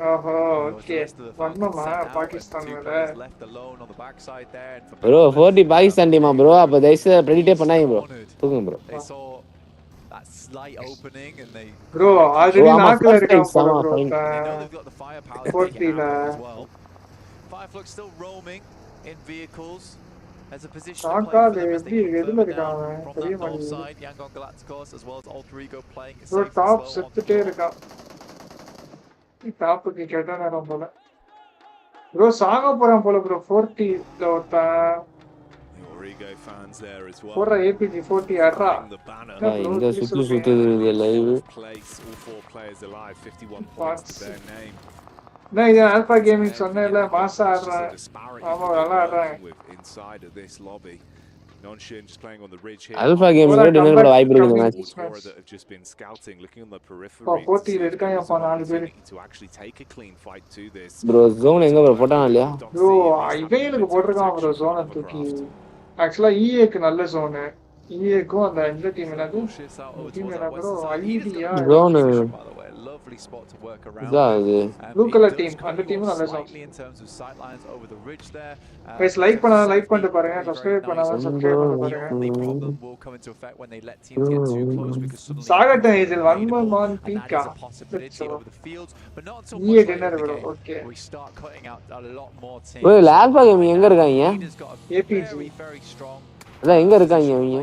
ஓஹோ ஓகே பண்ணோமா பாகிஸ்தான் மேல
ப்ரோ 40 பாகிஸ்தான் டீமா ப்ரோ? அப்ப தைஸ் பிரெடிக்ட் பண்ணாங்க ப்ரோ. தூக்குங்க bro.
that slight opening and they
bro already நாக்குல இருக்கான் போல bro.
they know they've got the firepower as well. Fireflux still roaming in vehicles as a position to play for them as they can further down from that north side. Yangon Galacticos as well as Alter Ego playing it safe
top
and slow.
செத்துட்டே இருக்கான். டாப்புக்கு கேட்டா நேரம் போல bro. சாக போறான் போல bro. 40 ல ஒருத்தன்
Ego fans there as well.
For APG 40 arra.
இந்த சுத்து live.
All four players alive. 51 points to their name.
நான் இது ஆல்பா கேமிங் சொன்னேன்ல மாசா ஆடுறா. ஆமா நல்லா ஆடுறாங்க.
Inside of this lobby. Nonshin just playing on the ridge here.
Alpha Gaming dinner கூட வாய்ப்பு இருக்கு match.
That have just been scouting, looking on the periphery.
40 இருக்காங்க அப்ப நாலு பேர்.
To actually take a clean fight to this.
Bro zone எங்க bro போட்டானா இல்லையா?
bro இவேலுக்கு போட்டுருக்கான் bro zone தூக்கி. ஆக்சுவலா EAக்கு நல்ல zone. EAக்கும் அந்த இந்த டீம் என்னது? டீம் என்ன bro? Idea
zone
lovely spot to work around.
Blue color team அந்த டீம் நல்ல zone.
In terms of sight lines over the ridge there.
Guys like பண்ணாத லைக் பண்ணிட்டு பாருங்க. Subscribe பண்ணாத subscribe பண்ணி பாருங்க.
The problem will come into effect when they let teams get too close because suddenly
சாகட்டும் இதில் one பீக்கா.
over the fields but not until
EA dinner bro. Okay.
we start cutting out a lot more teams.
bro Alpha Gaming எங்க இருக்காங்க?
APG
very strong.
அதான் எங்க இருக்காங்க அவங்க?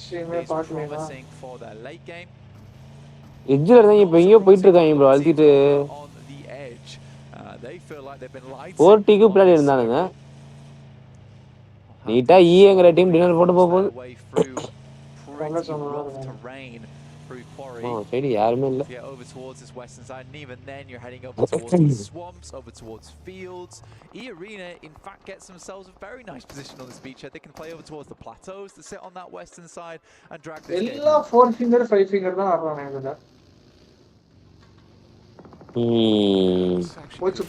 ஸ்ட்ரீமே பார்க்கலனா
for their late game.
எட்ஜ்ல இருந்தாங்க இப்ப எங்கயோ போயிட்டு இருக்காங்க bro அழுத்திட்டு.
They feel like they've been lied.
40க்கு பின்னாடி இருந்தானுங்க. நீட்டா ஈங்கிற டீம் டின்னர் போட்டு போகுது.
way through
நல்ல
pretty
சொன்னா
rough terrain through quarry.
சரி யாருமே இல்ல.
To get over towards this western side, and even then you're heading over towards the swamps, over towards fields. E-Arena, in fact, gets themselves a very nice position on this beachhead. They can play over towards the plateaus that sit on that western side and drag this game.
எல்லாம் 4 finger 5 finger தான் ஆடுறாங்க இதுல.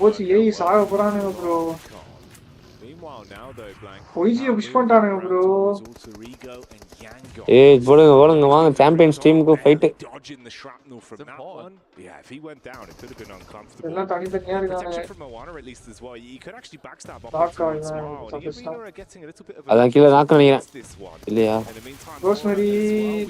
போச்சு ஏய் சாக போறானுங்க bro.
Meanwhile now though, Blank.
ஒய்ஜியை push பண்ணிட்டானுங்க ப்ரோ.
ஏய் போடுங்க வாங்க சாம்பியன்ஸ் டீமுக்கு fight.
Dodging the shrapnel from that one. Yeah, if he went down, it could have been uncomfortable.
எல்லாம் தனித்தனியா இருக்கானுங்க.
Protection from Moana at least as well. You could actually backstab up
Knock
onto
out,
Smile. And Arena are getting a little bit of a
அதான் கீழ நாக்க நினைக்கிறேன்.
this one.
இல்லையா?
In the meantime,
Rosemary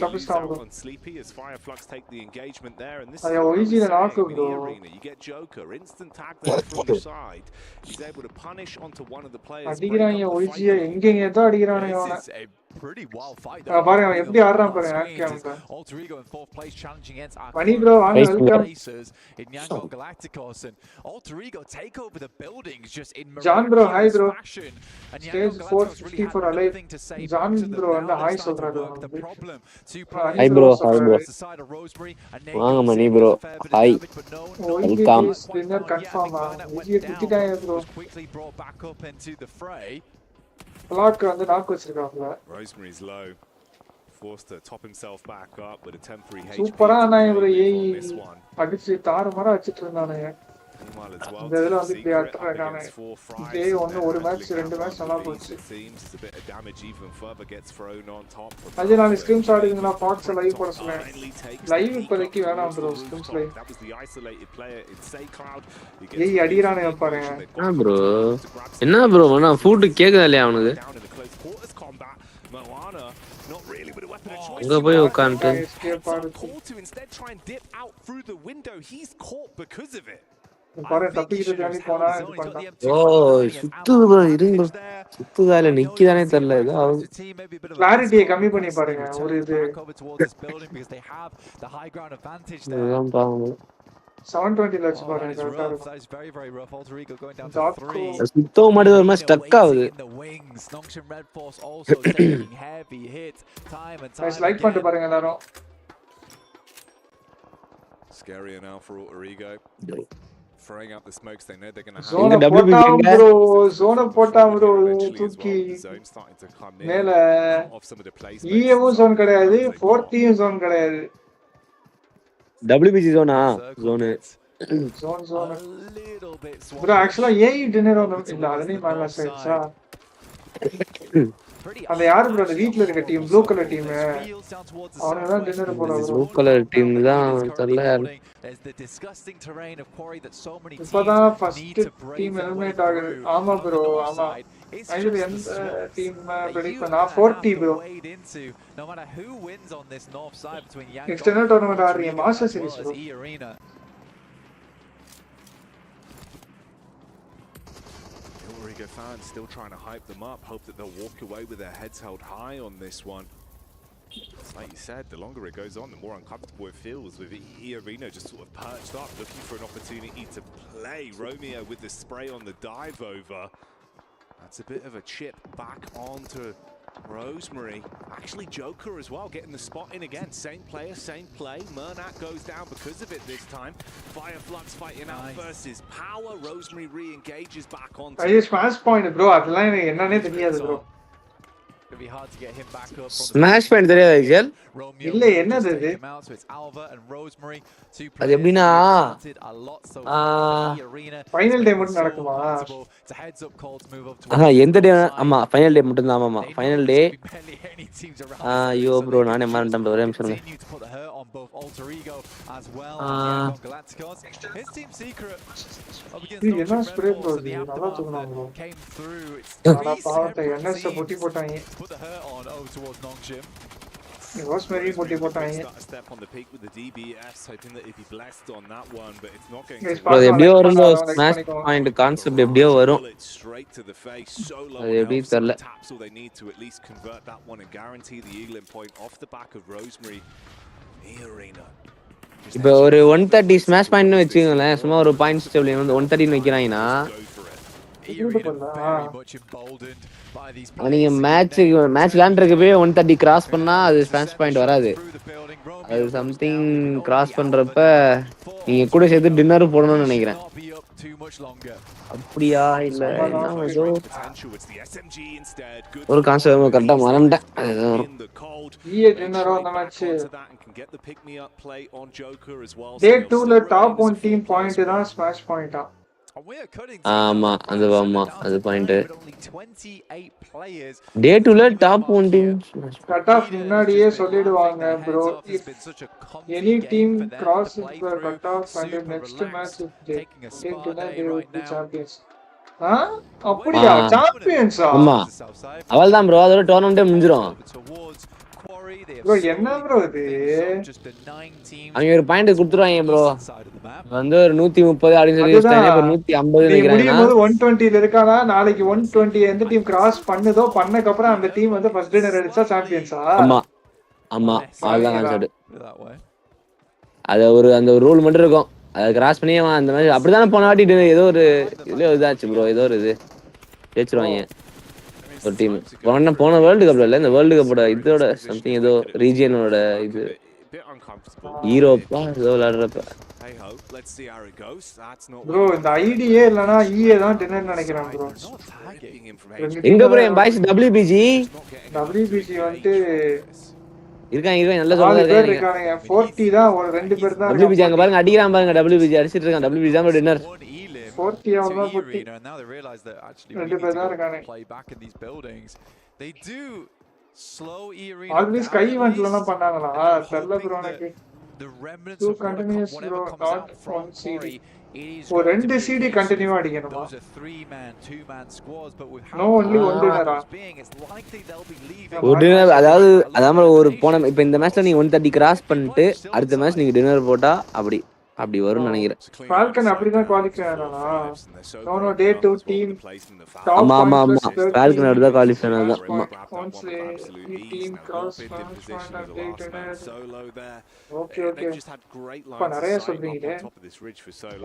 topstar
bro.
on Sleepy as Fireflux take the engagement there, and this
ஐயா
is
YG ல knock
in
bro.
the Arena. You get Joker, instant tag there from the side. He's able to punish onto one of the players.
அடிக்குறாங்க ஒய்ஜியை எங்கங்க ஏதோ அடிக்குறானுங்க அவன.
This is a pretty wild fight.
பாருங்க அவன் எப்படி ஆடுறான் பாருங்க கேம்ல.
Alter Ego in fourth place challenging against
money bro வாங்க welcome.
In Yangon Galacticos, and Alter Ego take over the buildings just in
John bro hi bro.
fashion. And
Stage 464 alive. John bro அந்த hi சொல்றாரு.
Hi bro, hi bro. வாங்க Mani bro. Hi. Welcome.
Winner confirm ஒய்ஜியை குத்திட்டாங்க bro.
Quickly brought back up into the fray.
Block வந்து knock வச்சிருக்காங்க.
Rosemary's low. Forced to top himself back up with a temporary HP.
சூப்பரா ஆனாங்க bro ஏய் அடிச்சு தாறுமாறா வச்சிட்டு இருந்தானுங்க.
Meanwhile as well,
இந்த இதெல்லாம் வந்து இப்படி
Secret
அட்டறாங்க.
against 4 fries.
இதே ஒரு மேட்ச் ரெண்டு மேட்ச் நல்லா போச்சு.
It seems a bit of damage even further gets thrown on top.
Ajay நான் ஸ்கிரீம் ஷாட் எடுங்க பாக்ஸ் லைவ் போட சொன்னேன். லைவ் இப்போதைக்கு வேணாம் bro scrims live.
That was the isolated player in Say Cloud.
ஏய் அடிறானே பாருங்க.
bro என்ன bro நான் ஃபுட் கேக்குதா இல்லையா அவனுக்கு?
Moana not really with a weapon of choice.
அங்க போய் உட்கார்ந்து
To instead try and dip out through the window. He's caught because of it.
பாருங்க தப்பிக்கிட்டு ஜானி போனா இது பண்ணான்.
ஓ சுத்துது bro இருங்க சுத்துதால நிக்குதானே தெரியல ஏதோ
கிளாரிட்டியை கம்மி பண்ணி பாருங்க ஒரு இது 720 ல வச்சு பாருங்க கரெக்ட்டா இருக்கும்.
சுத்தோ மாட்டே ஒரு மாதிரி ஸ்டக் ஆகுது.
லைக் பண்ணிட்டு பாருங்க எல்லாரும்.
Scarier now for Alter Ego. Throwing out the smokes, they know they're going to have
zone போட்டா bro தூக்கி மேல ஈவும் zone கிடையாது 4th zone கிடையாது.
WBC zone
bro actually ஏய் டின்னர் ஒன்னு இல்ல அதனே மேல சைட்ஸா அந்த யாரு bro அந்த வீட்ல இருக்க டீம் ப்ளூ கலர் டீம் அவனே தான் டின்னர் போடுறாங்க.
ப்ளூ கலர் டீம் தான் தெரியல யாரு.
இப்பதான் ஃபர்ஸ்ட் டீம் எலிமினேட் ஆகுது. ஆமா bro ஆமா. ஐயோ எந்த டீம் பிரெடிக்ட் பண்ணா 40 bro. எக்ஸ்டர்னல் டோர்னமென்ட் ஆடுறீங்க master series bro.
Ego fans still trying to hype them up, hope that they'll walk away with their heads held high on this one. Like you said, the longer it goes on, the more uncomfortable it feels with E-Arena just sort of perched up, looking for an opportunity to play. Romeo with the spray on the dive over. That's a bit of a chip back onto Rosemary. Actually Joker as well, getting the spot in again. Same player, same play. Murnak goes down because of it this time. Fireflux fighting out versus Power. Rosemary re-engages back onto...
ஐயோ smash point bro அதெல்லாம் எனக்கு என்னன்னே தெரியாது bro.
It'll be hard to get him back up.
Smash point தெரியாதா ஐஜல்?
இல்ல என்னது இது?
அது எப்படினா
ஃபைனல் டே மட்டும் நடக்குமா?
எந்த டே? ஆமா ஃபைனல் டே மட்டும் தான். ஆமா ஃபைனல் டே. ஐயோ ப்ரோ நானே மறந்துட்டேன் ஒரே நிமிஷம் இருங்க.
இது என்ன ஸ்ப்ரே ப்ரோ இது நல்லா தூக்குறாங்க bro. ஆனா பாவத்தை NS பொட்டி போட்டாங்க. Rosemary பொட்டி போட்டாங்க.
அது எப்படியோ வரும் ஸ்மாஷ் பாயிண்ட் கான்செப்ட் எப்படியோ வரும். அது எப்படி தெரியல. இப்போ ஒரு 130 ஸ்மாஷ் பாயிண்ட்னு வச்சுக்கோங்களேன். சும்மா ஒரு பாயிண்ட்ஸ் டேபிள் வந்து 130 ன்னு வைக்கிறாங்கன்னா
very much emboldened by these
நீங்க
players.
மேட்ச் விளையாண்டுருக்கப்பே 130 கிராஸ் பண்ணா அது ஸ்மாஷ் பாயிண்ட் வராது. அது சம்திங் கிராஸ் பண்றப்ப நீங்க கூட சேர்த்து டின்னர் போடணும்னு நினைக்கிறேன். அப்படியா இல்ல என்ன ஏதோ ஒரு கான்செப்ட் கரெக்டா மறந்துட்டேன்.
டின்னரோ அந்த மேட்ச் டே 2ல டாப் 1 டீம் பாயிண்ட் தான் ஸ்மாஷ் பாயிண்டா.
ஆமா அது பாயிண்ட். டே 2ல டாப் 1 டீம்
கட் ஆஃப் முன்னாடியே சொல்லிடுவாங்க bro. If any team crosses the cut off and the next match if they take dinner they will be champions. அப்படியா சாம்பியன்ஸா?
ஆமா அவள்தான் ப்ரோ அதோட டோர்னமெண்டே முடிஞ்சிரும்.
ப்ரோ என்ன ப்ரோ இது?
அவங்க ஒரு பாயிண்ட் கொடுத்துருவாங்க ப்ரோ. வந்து ஒரு 130 அப்படின்னு சொல்லி வச்சிட்டாங்க. இப்ப 150 நினைக்கிறேன்.
120ல இருக்கானா? நாளைக்கு 120 எந்த டீம் கிராஸ் பண்ணுதோ பண்ணதுக்கு அப்புறம் அந்த டீம் வந்து ஃபர்ஸ்ட் டின்னர் அடிச்சா சாம்பியன்ஸா?
ஆமா ஆமா அதுதான் கான்செப்ட். அது ஒரு அந்த ஒரு ரூல் மட்டும் இருக்கும். அதை கிராஸ் பண்ணி அந்த மாதிரி அப்படித்தானே போன வாட்டி ஏதோ ஒரு இதுல இதாச்சு ப்ரோ. ஏதோ ஒரு இது ஜெயிச்சிருவாங்க ஒரு டீம். போன வேர்ல்டு கப்ல இல்ல இந்த வேர்ல்டு கப்போட இதோட சம்திங் ஏதோ ரீஜியனோட இது யூரோப்பா ஏதோ விளையாடுறப்ப
ப்ரோ இந்த ஐடியே இல்லனா ஈஏ தான் டின்னர் நினைக்கிறேன் ப்ரோ.
எங்க ப்ரோ என் பாய்ஸ் WBG
வந்து
இருக்காங்க நல்லா சொல்றாங்க.
40 தான் ஒரு ரெண்டு பேர் தான்
WBG அங்க பாருங்க அடிக்கிறான் பாருங்க. WBG அடிச்சிட்டு இருக்கான். WBG தான் டின்னர்
40 அவ்வளவு 40 ரெண்டு பேர் தான் இருக்காங்க. ஆல்வேஸ் ஸ்கை ஈவென்ட்லலாம் பண்ணாங்களா? தெரியல ப்ரோ எனக்கு. Two continuous bro not from CD. ஒரு ரெண்டு CD கண்டினியூவா அடிக்கணுமா? No only one dinner.
ஒரு டின்னர் அதாவது அதாம ஒரு போன இப்ப இந்த மேட்ச்ல நீங்க 130 கிராஸ் பண்ணிட்டு அடுத்த மேட்ச் நீங்க டின்னர் போட்டா அப்படி வரும்னு நினைக்கிறேன்.
ஃபால்கன் அப்படிதான் குவாலிஃபை ஆனானா? நோ டே 2 டீம்
ஆமா ஃபால்கன் அப்படிதான் குவாலிஃபை ஆனது. ஆமா
டீம் கிராஸ் ஓகே இப்ப நிறைய சொல்றீங்க.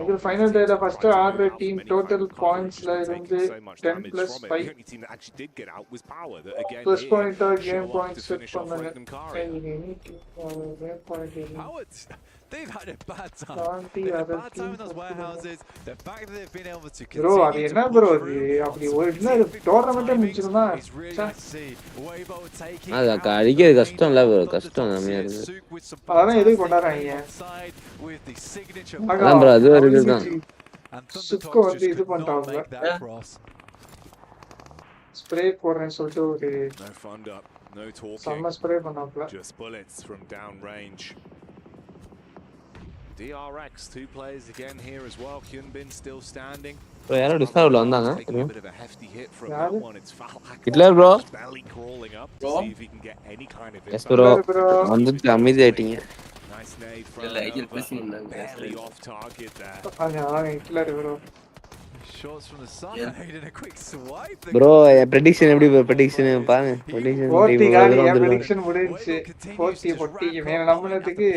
இது ஃபைனல் டேல ஃபர்ஸ்ட் ஆர்டர் டீம் டோட்டல் பாயிண்ட்ஸ்ல இருந்து 10+5 plus pointer game point set பண்ணாங்க.
They've had a bad time. They've had a bad time in those warehouses. The fact that they've been able to
bro அது என்ன bro இது அப்படி ஒரு இன்னொரு tournament முடிச்சிருந்தா
அது அடிக்கிறது கஷ்டம் இல்ல bro. கஷ்டம் நம்மையா இருக்கு.
அதான் எதுக்கு கொண்டாடுறாங்க?
அதான் bro அது ஒரு இதுதான்.
சுக்கு வந்து இது பண்றாங்க. ஸ்ப்ரே போடுறேன்னு சொல்லிட்டு ஒரு சம்ம spray பண்ணாப்ல.
Just bullets from down range. DRX, two players again here as well. Hyunbin still standing.
Bro, யாரோ டிஸ்கார்ட்ல வந்தாங்க.
யாரு?
Hitler bro.
Belly crawling up to see if he can get any kind of
Yes bro. வந்து அமைதி ஆயிட்டீங்க.
Nice nade from barely off target there.
அதான் Hitler bro.
Shots from the side and a quick swipe.
Bro, prediction எப்படி prediction பாருங்க. Prediction
prediction முடிஞ்சி 40 மேல நம்புறதுக்கு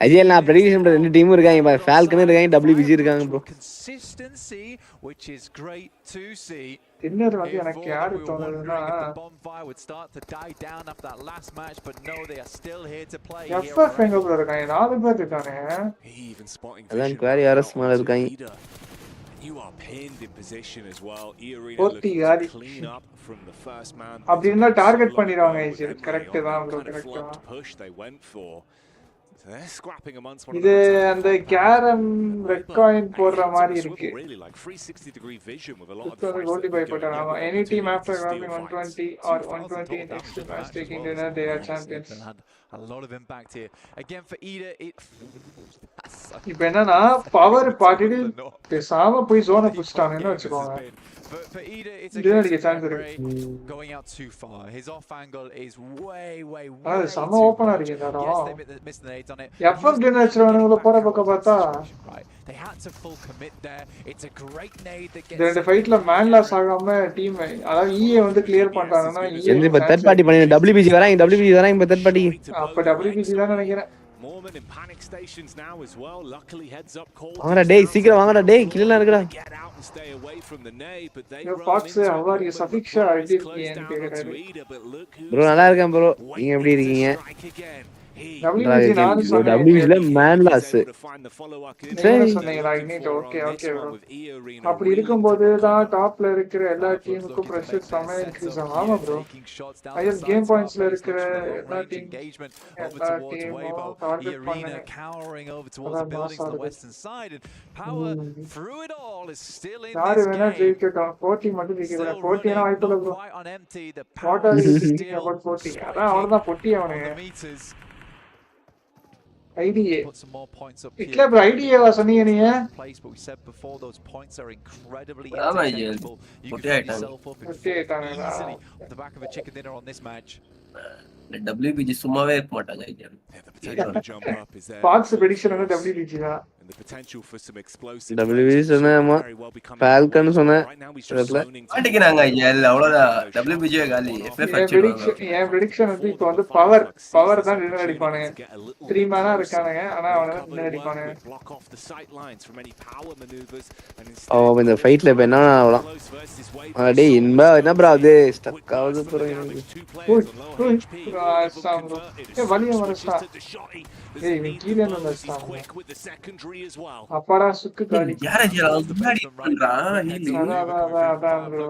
அஜயல் நான் prediction பண்ற ரெண்டு டீம் இருக்காங்க பாரு. ஃபால்கன் இருக்காங்க, WBG இருக்காங்க bro.
Consistency which is great to see.
Dinner வந்து எனக்கு யாரு தோணுதுன்னா FF எங்க bro இருக்காங்க? நாலு பேர் இருக்காங்க.
அதான் குவாரி ஆர்எஸ் மேல இருக்காங்க.
You are pinned in position as well. Clean up from the first man.
அப்படினா டார்கெட் பண்ணிடுவாங்க. கரெக்ட் தான் bro, கரெக்ட் தான்.
Push they went for. They're scrapping amongst one
இது அந்த கேரம் ரெட் காயின் போடுற மாதிரி இருக்கு.
Really like 360 degree vision with a lot of
goldie by போட்டாங்க. Any team after grabbing 120 or 120 in extra match taking dinner they are champions.
A lot of impact here again for Ida.
இப்போ என்னன்னா power பார்ட்டில பேசாம போய் ஜோனை புடிச்சிட்டானேன்னு வெச்சுக்கோங்க.
For Ida, it's a going out too far. His off angle is way
sama open irukku.
Yes, they missed the nades on it.
FF dinner chirvanuvula pora pakka paatha
they had to full commit there. It's a great nade that gets
the fight la man loss agama team adha EA வந்து clear பண்றாங்கன்னா
EA இந்த third party பண்ணி WBG வராங்க. WBG வராங்க third party.
அப்ப WBG தான் நினைக்கிறேன்.
Mormon in panic stations now as well. Luckily, heads up call.
வாங்கடா டேய் சீக்கிரம் வாங்கடா டேய் கில்ல இருக்குடா.
Get out and stay away from the nay, but they
Yo,
roam
Fox,
into it.
how are you?
Mormon
Safiksha,
replies,
I
close
did
down onto Ida, but look who's
bro நல்லா இருக்கேன் bro. நீங்க
waiting
எப்படி
to
இருக்கீங்க?
strike again. He
WBG நானும் சொன்னேன்.
WBGல man
is
loss.
able to find the follow-up in
நீங்களும்
they're
சொன்னீங்களா?
looking
Ignite.
for
Okay,
on
okay,
this
bro.
one with iArena
அப்படி
reeling to
இருக்கும்போது தான்
recover.
டாப்ல இருக்கிற எல்லா
Clubs
டீமுக்கும்
looking to
pressure
make their
செம்ம
sets
இன்க்ரீஸ்
up
ஆகும். ஆமா
here,
bro.
taking shots down
ஐயோ
the
கேம்
sides.
பாயிண்ட்ஸ்ல
Scarface
இருக்கிற
looks for
எல்லா
range
டீம்
engagement over
எல்லா
towards
டீமும்
Weibo.
டார்கெட்
iArena
பண்ணுங்க.
cowering over towards the
அதான்
buildings on the
மாசாடுது.
western side, and Power through it all is still in
யாரு
this
வேணா
game.
ஜெயிக்கட்டும். 40 மட்டும் ஜெயிக்க
Still
கூடாது. 40
running,
வாய்ப்பு இல்லை
not
bro.
quite on empty. The
What
Power
are you thinking
still
about 40? அதான்
striking
அவ்வளவுதான் பொட்டி
on
அவனு.
the meters.
ITA
Put some more points up
இல்ல
here.
ப்ரோ ஐடிஏவா சொன்னீங்க நீங்க?
Place, but we said before those points are incredibly
ஆமா
interchangeable. You can find yourself up in 4 easily off the back of a chicken dinner on this match.
WBG சும்மாவே இருக்க மாட்டாங்க ஐயா.
Yeah, the potential to jump up is there.
Fox prediction வந்து WBG தான்.
And the potential for some explosive
WBG
plays
சொன்னேன்
very well becoming
Falcon
more.
சொன்னேன்.
Right now he's just
இடத்துல.
zoning to
மாட்டிக்கிறாங்க ஐயா அவ்வளவுதான். WBG காலி FF அடிச்சிடுவாங்க.
என் prediction வந்து இப்போ வந்து பவர் தான் வின் அடிப்பானுங்க. 3 மேனா இருக்கானுங்க ஆனா அவன win அடிப்பானுங்க.
block off the sight lines from any power maneuvers and
அவன் இந்த ஃபைட்ல இப்ப என்ன ஆகலாம்? டேய் என்ன ப்ரோ அது ஸ்டக் ஆகுது ப்ரோ எனக்கு.
வலிய வரஸ்டா. ஏய் இவன் கீழே வந்து ஸ்டாம். அப்பாடா சுக்கு காலி.
யார ஐயா முன்னாடி பண்றான் ஹீல்.
அதான் bro.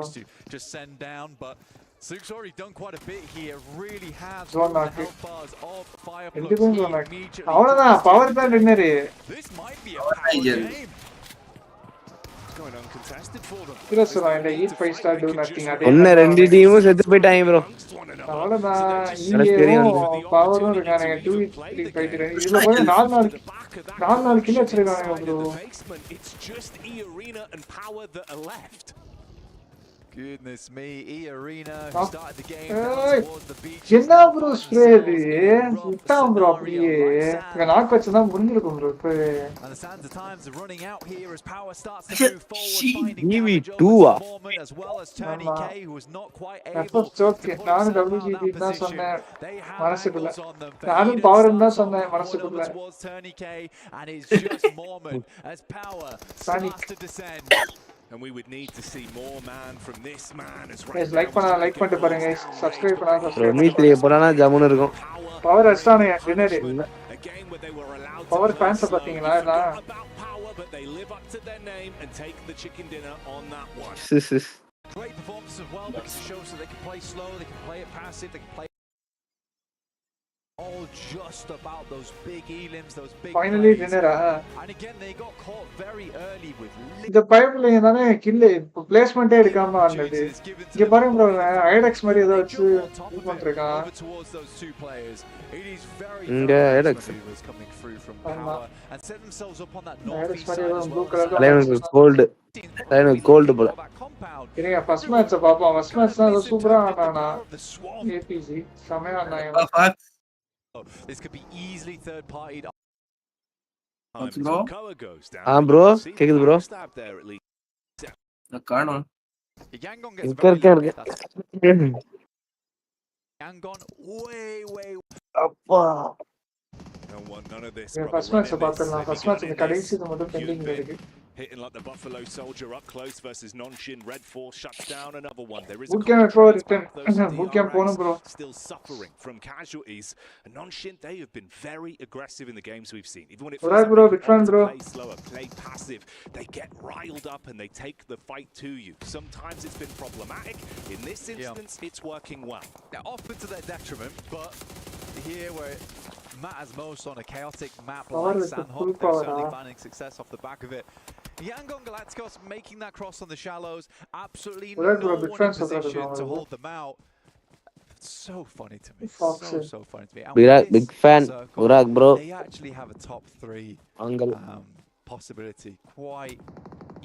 Just send down, but Suk's already done quite a bit here. Really has
Zone
the
knock.
health bars of fire
ரெண்டு பேரும்
plugs.
சொன்னாங்க.
Immediately
அவ்வளவுதான் பவர் தான் winner.
This might be a power game.
going uncontested for them.
இல்ல சொல்றேன் இந்த eat 5 star do nothing அதே.
ஒண்ணு ரெண்டு டீமும் செத்து போயிட்டாங்க ப்ரோ.
அவ்வளவுதான் இங்கேயும் பவரும் இருக்கானுங்க 2-3 ஃபைட் இதுல போய் 4 நாள் கில் வச்சிருக்கானுங்க ப்ரோ.
It's just iArena and Power that are left.
Goodness me, iArena
Oh.
started the game
Hey.
down towards the beach.
என்ன ப்ரோ ஸ்ப்ரே இது விட்டான் ப்ரோ அப்படியே இங்க நாக் வச்சா முடிஞ்சிருக்கும் ப்ரோ இப்போ.
And the sands of times are running out here as Power starts to move forward, finding damage
EV2
over to Mormon as well as Tony K, who was not quite able to
joke
pull
நானும்
himself out of
WGB
that
தான்
position.
சொன்னேன்
They have
மனசுக்குள்ள.
angles on them.
நானும்
Vaden
power தான்
starts
சொன்னேன்
off forward
மனசுக்குள்ள.
over towards Tony K, and it's just Mormon as Power starts to descend.
And we would need to see more man from this man as
guys like பண்ணிட்டு பாருங்க guys subscribe பண்ணா
bro
subscribe
me 3 போறானா ஜமுன் இருக்கும்.
Power அடிச்சானுங்க winner.
again where they were allowed to
power
play
fans
slow.
பாத்தீங்களா
We
எல்லாம்
forgot about Power, but they live up to their name and take the chicken dinner on that one.
Great performance as well because it shows that they can play slow, they can play it passive, they can play all just about those big elims, those big
finally
plays.
winner
And again they got caught very early with
இந்த pipeline தானே kill பிளேஸ்மென்ட்டே எடுக்காம வந்தது. இங்க பாருங்க bro ஐடெக்ஸ் மாதிரி ஏதோ வச்சு இது பண்றான்.
over towards those two players. It is very
இங்க
fast
IDEX.
maneuvers coming through from
ஆமா.
Power and set themselves up on that
IDEX
northeast
மாதிரி
side
ஏதோ
as
blue
well.
color ல
தலைவனுக்கு கோல்டு. தலைவனுக்கு கோல்டு போல.
இருங்க ஃபர்ஸ்ட் மேட்ச் பாப்போம். ஃபர்ஸ்ட் மேட்ச் தான் சூப்பரா ஆனானா ஏபிசி செமையா ஆனாங்க.
This could be easily third partied.
Let's go.
Koa goes down.
bro கேக்குது bro.
Stab there at least.
காணோம்.
Yangon gets
இருக்கு.
Yangon way
அப்பா
None of this.
First match பார்த்தலாம். ஃபர்ஸ்ட் மேட்ச் இந்த கடைசி இது மட்டும் பெண்டிங்ல இருக்கு.
Hitting like the Buffalo Soldier up close versus Non-Shin. Red Force shuts down another one. There is
Boot camp for return. Boot camp போணும் bro.
Still suffering from casualties. And Non-Shin, they have been very aggressive in the games we've seen. Even when it feels
Alright,
like
bro,
they
big fan,
want to
bro.
play slower, play passive, they get riled up and they take the fight to you. Sometimes it's been problematic. In this instance, it's working well.
Now, often to their detriment, but here where it matters most on a chaotic map
Power
like
with the
Sandhawk,
full
they're
power,
certainly finding success off the back of it. Yangon Galacticos making that cross on the shallows, absolutely
Alright,
no
bro,
one
big
in
fans of that
position
as
to
well.
hold them out. It's so funny to me,
Foxy.
so funny to me. And
Virat,
with this
big fan.
circle,
Urak bro.
They actually have a top 3
uncle.
possibility quite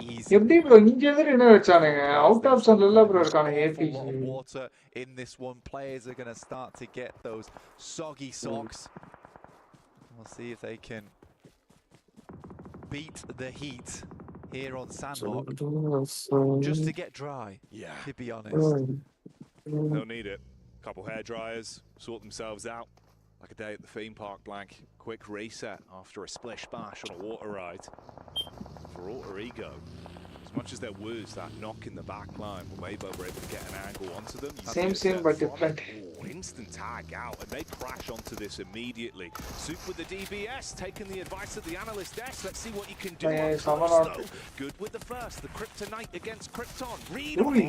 easy.
எப்படி bro இங்க எதிர என்ன வச்சானுங்க out of சன்ல bro இருக்கானுங்க ABC.
A lot of water in this one. Players are going to start to get those soggy socks. We'll see if they can beat the heat here on Sandhawk just to get dry.
Yeah.
To be honest,
They'll need it. Couple hair dryers, sort themselves out. Like a day at the theme park, Blank. Quick reset after a splish splash on a water ride. For iQOOTTMrIGL, as much as there was that knock in the back line, Weibo were able to get an angle onto them.
Same but different.
Instant tag out, and they crash onto this immediately. Soup with the DBS, taking the advice of the analyst desk. Let's see what you can do. Good with the first, the Kryptonite against Krypton. Read on the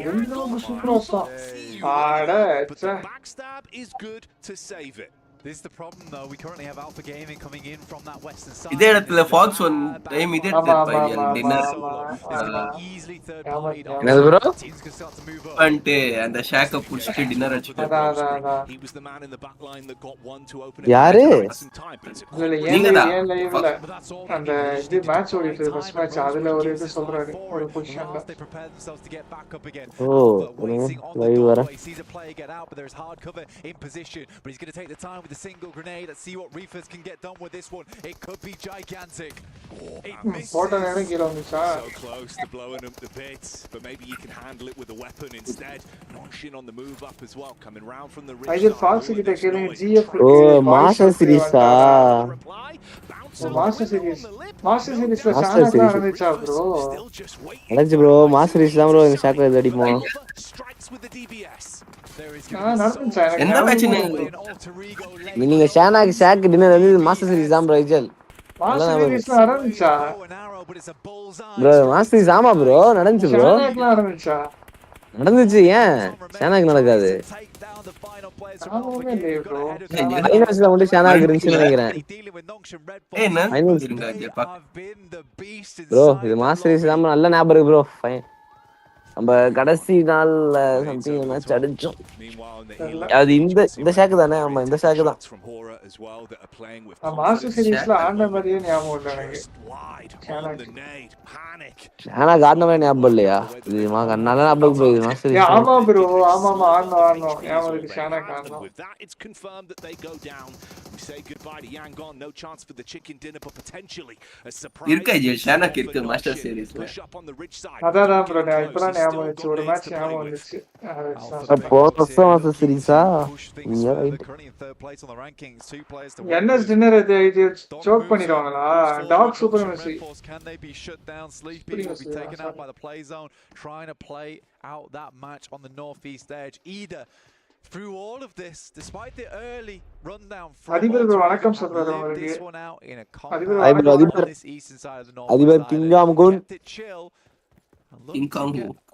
but the backstab is good to save it.
This is the problem though, we currently have Alpha Gaming coming in from that western side.
இதே இடத்துல Fox one time இதே இடத்துல dinner
Easily third party.
என்னது bro
Teams can start to move up.
பண்ணிட்டு அந்த ஷாக்க புடிச்சிட்டு dinner அடிச்சிட்டு
He was the man in the back line that got one to open
யாரு
நீங்கதான் அந்த இது மேட்ச் ஓடிட்டு ஃபர்ஸ்ட் மேட்ச் அதுல ஒரு இது சொல்றாரு ஒரு பொசிஷன்ல
ஓ லைவ் வர
sees a player get out, but there's hard cover in position, but he's going to take the time with a single grenade. Let's see what Reefers can get done with this one. It could be gigantic. It misses. So
close to blowing up the bits, but maybe you can handle it with a weapon instead. Nonshin on the move up as well, coming round from the ridge.
I just Fox கிட்ட கேளுங்க GF
ஓ master சீரிஸா
master சீரிஸ்ல Shana நடந்துச்சா bro
நடந்துச்சு bro master series தான் bro இந்த ஷாட்ல இது அடிப்போம்
எந்த match
நீங்க ஷானாக்கு ஷாக் டின்னர் வந்து மாஸ்டர் சீரிஸ் தான் bro ஐஜல்
மாஸ்டர் சீரிஸ்ல நடந்துச்சா
bro மாஸ்டர் சீரிஸ் ஆமா bro நடந்துச்சு bro
ஷானாக்கு நடந்துச்சா
நடந்துச்சு ஏன் ஷானாக்கு நடக்காது ஃபைனல்ஸ்ல வந்து ஷானாக்கு இருந்துச்சுன்னு நினைக்கிறேன் bro இது மாஸ்டர் சீரிஸ் தான் நல்ல ஞாபகம் இருக்கு bro ஃபைன் நம்ம கடைசி நாள்ல சம்திங் மேட்ச் அடிச்சோம் அது இந்த ஷாக்கு தானே ஆமா இந்த ஷாக்கு தான்
மாஸ்டர் சீரிஸ்ல ஆன மாதிரியே ஞாபகம் இல்ல எனக்கு
ஷானா ஆடின மாதிரி ஞாபகம் இல்லையா இது நல்ல ஞாபகம் bro இது மாஸ்டர் சீரிஸ்
ஆமா bro ஆமா ஆனோ ஞாபகம் இருக்கு ஷானா காணோம்
It's confirmed that they go down. We say goodbye to Yangon. No chance for the chicken dinner, but potentially a surprise.
இருக்கா ஜி ஷானாக்கு இருக்கு மாஸ்டர் சீரிஸ்ல
அதான் bro நான் இப்பதான் ஞாபகம் வந்துச்சு ஒரு மேட்ச் ஞாபகம் வந்துச்சு
அப்போ மாஸ்டர் சீரிஸா
என்எஸ் டின்னர் இது சோக் பண்ணிடுவாங்களா dog supremacy
Can they be shut down? Sleepy will be taken out by the play zone, trying to play out that match on the northeast edge. Either through all of this, despite the early rundown from this one out in a compact on this eastern side of the north, kept it chill.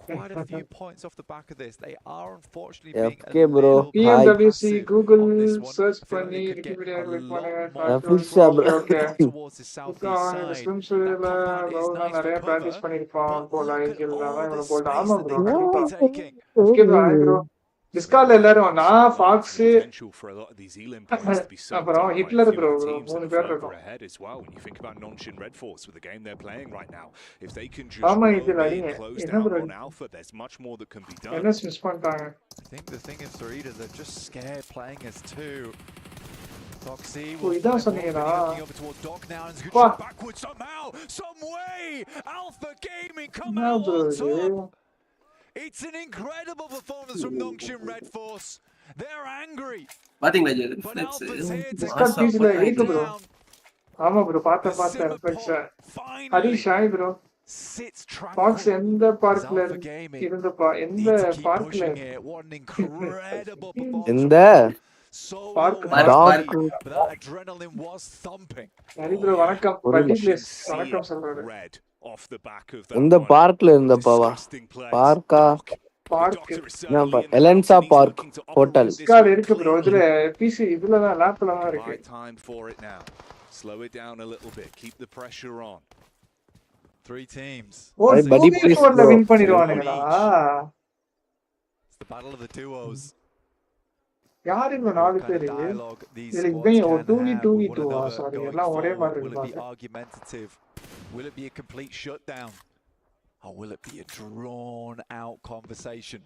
Quite a few points off the back of this. They are unfortunately being
bro.
PMWC Google search பண்ணி Wikipedia click பண்ணுங்க towards the southeast side. நிறைய practice பண்ணிருப்பான் போல இங்கெல்லாம் போல ஆமா bro டிஸ்கார்ட்ல எல்லாரும் நான் Fox அப்புறம் ஹிட்லர் ப்ரோ மூணு பேர் இருக்கோம் ஆமா இதுல என்ன ப்ரோ என்ன மிஸ் பண்ணிட்டாங்க
I think the thing is Sarita, they're just scared playing as two. Foxy
இதான் சொன்னீங்களா
over towards Doc now and good backwards somehow some way Alpha Gaming come out on top. It's an incredible performance from Nongshim Red Force. They're angry.
பாத்தீங்களா G
Discord பீஸ்ல இருக்கு bro ஆமா bro பார்த்தேன் reflex Hari ஷாய் bro Fox எந்த பார்க்ல இருந்தப்பா எந்த பார்க்ல
எந்த
park
adrenaline was thumping.
Hari bro வணக்கம் பட்டி ப்ளீஸ் வணக்கம் சொல்றாரு
off the back of
இந்த பார்க்ல இருந்தப்பாவா பார்க்கா எலன்சா பார்க் ஹோட்டல்
டிஸ்கார்ட் இருக்கு ப்ரோ இதுல பிசி இதுல தான் லேப்ல தான் இருக்கு
time for it now. Slow it down a little bit. Keep the pressure on.
Three teams.
buddy please win பண்ணிடுவானுங்களா
It's the battle of the duos.
யார் இந்த நாலு பேர் இதுல இவன் 2v2 சாரி எல்லாம் ஒரே மாதிரி
இருக்கு Will it be a complete shutdown or will it be a drawn out conversation?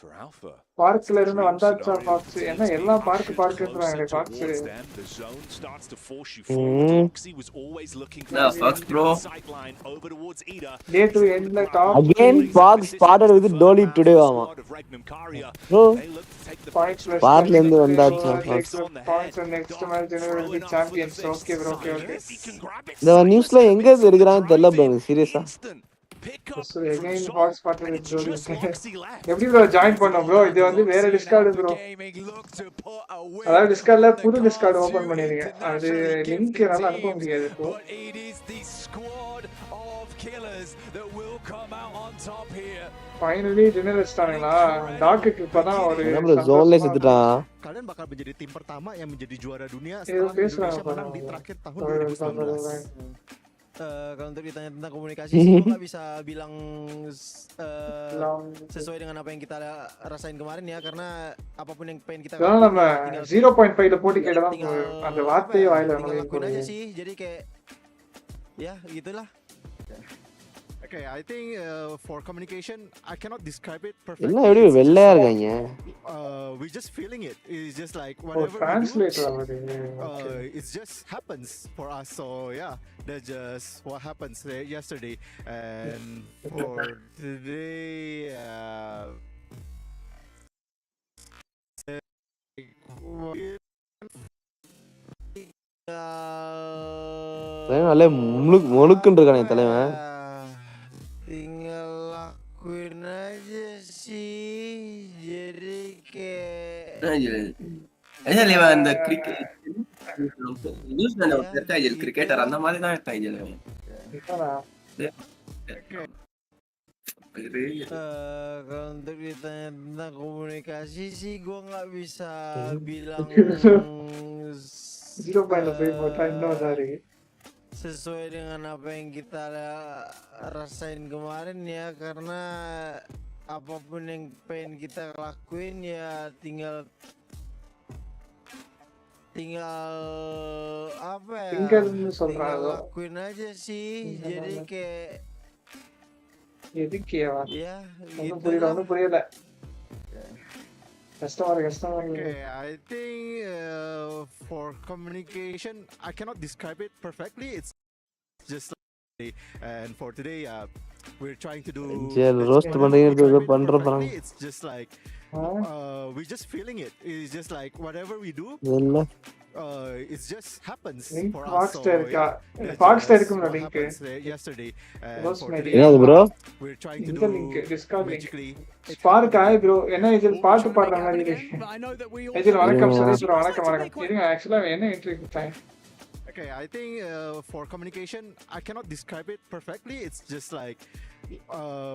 for Alpha.
பார்க்ல இருந்து வந்தாச்சா பாக்ஸ் என்ன எல்லாம் பார்க்குன்றாங்க box
The zone starts to force you forward. Oxy was always looking for
Fox bro
sideline over towards Ida.
Day to end the top
again Fox started with Dolly today ama bro
points
பார்க்ல இருந்து வந்தாச்சா
points and next match will be champions. Okay bro, okay
இந்த நியூஸ்ல எங்க எடுக்கறாங்க தெரியல bro சீரியஸா
so again Fox partner with Jolly எப்படி bro join பண்ணோம் bro இது வந்து வேற டிஸ்கார்ட் bro அதாவது டிஸ்கார்ட்ல புது டிஸ்கார்ட் ஓபன் பண்ணிருக்கேன் அது லிங்க் என்னால அனுப்ப முடியாது இப்போ finally dinner வச்சிட்டாங்களா டாக்குக்கு இப்பதான் ஒரு
நம்ம ஜோன்ல செத்துட்டான்
kalian bakal menjadi tim pertama yang menjadi juara dunia
setelah
Indonesia menang di terakhir tahun 2019. Kalau untuk ditanya tentang komunikasi sih gue nggak bisa bilang sesuai dengan apa yang kita rasain kemarin ya karena apapun yang pengen kita
நம்ம 0.5 ல போட்டு கேட்டதான் அந்த வார்த்தையே வாயில
ngelakuin aja sih jadi kayak ya gitulah. Okay, I think for communication I cannot describe it perfectly.
என்ன எப்படி வெள்ளையா இருக்காங்க
We just feeling it. It's just like whatever
translate
it just happens for us. So yeah, that's just what happens yesterday and for today.
நல்ல முழுக்குன்னு இருக்கானே தலைவன்
tinggal lakuin aja sih jadi kayak
aja lewa அந்த cricket நியூஸ்ல இருக்க ஐஜல் cricketer அந்த மாதிரி தான் இருக்க ஐஜல்
kalau untuk ditanya tentang komunikasi sih gue nggak bisa bilang
0.5 போட்டா இன்னும் dari
sesuai dengan apa yang kita rasain kemarin ya karena apapun yang pengen kita lakuin ya tinggal apa ya
tinggal
lakuin aja sih jadi kayak ya
ஒன்னும் புரியல கஷ்டமா
Okay, I think for communication, I cannot describe it perfectly. It's just like, and for today, we're trying to do.
roast பண்றீங்க
It's just like we just feeling it. It's just like whatever we do. It just happens for us.
Fox இருக்கும் link
yesterday.
என்னது bro?
We're trying to
do Discord magically. Spark ஆய் bro என்ன இது பாட்டு பாடுற மாதிரி இருக்கு. ஏஜல் வணக்கம் சதீஷ் bro வணக்கம். இருங்க actually என்ன என்ட்ரி கொடுத்தேன்.
Okay, I think for communication, I cannot describe it perfectly. It's just like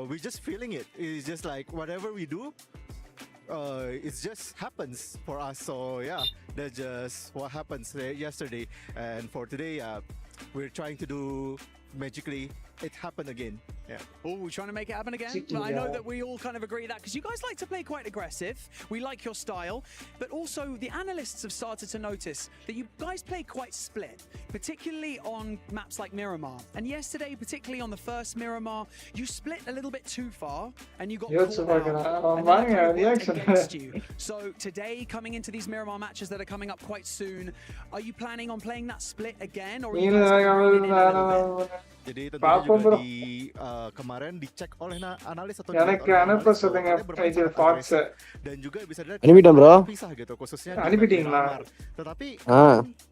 we just feeling it. It's just like whatever we do. It just happens for us. So yeah, that's just what happens yesterday. And for today, we're trying to do magically it happened again. Yeah.
Oh, we're trying to make it happen again? I know that we all kind of agree that because you guys like to play quite aggressive. We like your style. But also the analysts have started to notice that you guys play quite split, particularly on maps like Miramar. And yesterday, particularly on the first Miramar, you split a little bit too far and you got caught out against you. So today, coming into these Miramar matches that are coming up quite soon, are you planning on playing that split again? Or are you guys going in a little bit?
Jadi tentunya juga di kemarin dicek oleh analis atau
எனக்கு அனுப்ப சொல்லுங்க ஐஜல் Fox
dan juga bisa dilihat
அனுப்பிட்டேன் bro
pisah gitu khususnya
அனுப்பிட்டீங்களா
tetapi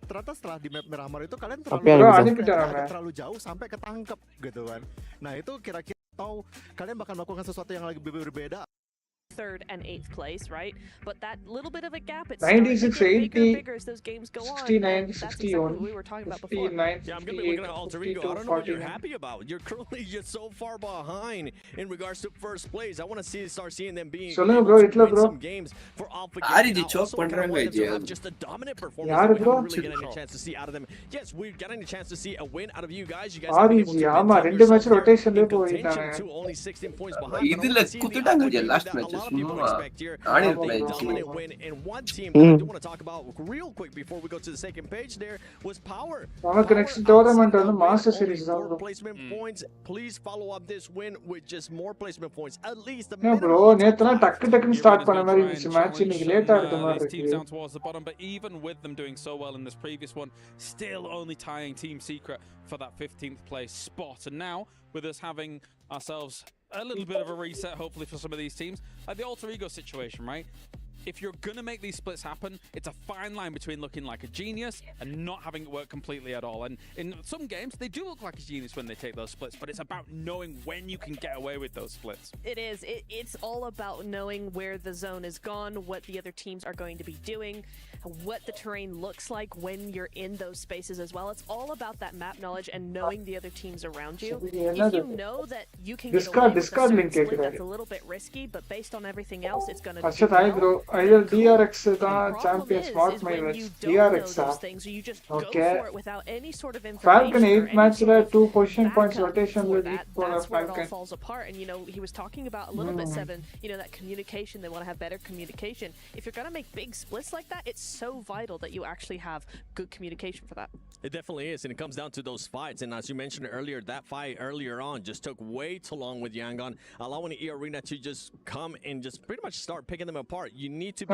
ternyata setelah di map Miramar itu kalian terlalu jauh sampai ketangkep gitu kan. Nah itu kira-kira tahu kalian bakal melakukan sesuatu yang lagi berbeda.
3rd and 8th place, right? But that little bit of a gap, it's
96, 80,
bigger as those games go
69,
on.
61,
we were talking about before.
59,
yeah, I'm gonna be looking at Alter Ego. I don't know what you're happy about. You're currently just so far behind in regards to first place. I want to start seeing them being some games for Alpha. Just a dominant performance. We're really getting a chance to see out of them. Yes, we're getting a chance to see a win out of you guys. You guys have been able to maintain yourself in contention to only 16 points behind.
இதுல குத்துட்டாங்க last match.
lot of people
சும்மா
expect here
Aadi
a
இருக்கலாம்
dominant win in one team that I do want to talk about real quick before we go to the second page there was Power.
நமக்கு next tournament வந்து master series தான் bro.
Placement points. Please follow up this win with just more placement points. At least the
bro நேத்துலாம் டக்கு start பண்ண மாதிரி இருந்துச்சு match இன்னைக்கு லேட்டா இருக்க மாதிரி
teams
இருக்கு
down towards the bottom, but even with them doing so well in this previous one, still only tying Team Secret for that 15th place spot. And now with us having ourselves a little bit of a reset hopefully for some of these teams, like the alter ego situation, right? If you're gonna make these splits happen, it's a fine line between looking like a genius and not having it work completely at all. And in some games, they do look like a genius when they take those splits, but it's about knowing when you can get away with those splits.
It is. It's all about knowing where the zone is gone, what the other teams are going to be doing, what the terrain looks like when you're in those spaces as well. It's all about that map knowledge and knowing the other teams around you. If you know that you can get away with a certain split that's a little bit risky, but based on everything else, it's going to be well.
bro. Either DRX தான் champion smart minus DRX
Okay. For it without any sort of information.
Falcon 8 matchல 2 position points rotation with
that's where it all falls apart. And he was talking about a little bit, Seven, that communication. They want to have better communication. If you're going to make big splits like that, it's so vital that you actually have good communication for that.
It definitely is, and it comes down to those fights. And as you mentioned earlier, that fight earlier on just took way too long with Yangon, allowing the Arena to just come and just pretty much start picking them apart. You need to be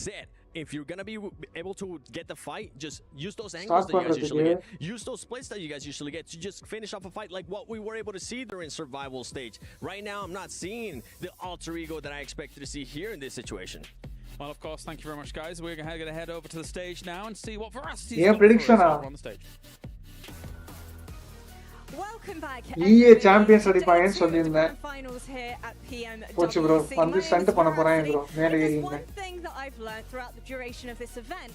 set. If you're going to be able to get the fight, just use those angles that you guys usually get. Use those splits that you guys usually get to just finish off a fight like what we were able to see during survival stage. Right now, I'm not seeing the alter ego that I expected to see here in this situation.
Well, of course, thank you very much, guys. We're going to head over to the stage now and see what Veracity
is prediction
on the stage.
Welcome back.
EA champions அடிப்பாங்கன்னு சொல்லிருந்தேன். போச்சு bro. வந்து stunt பண்ண போறாங்க bro. மேலே ஏறிங்க.
One thing that I've learned throughout the duration of this event,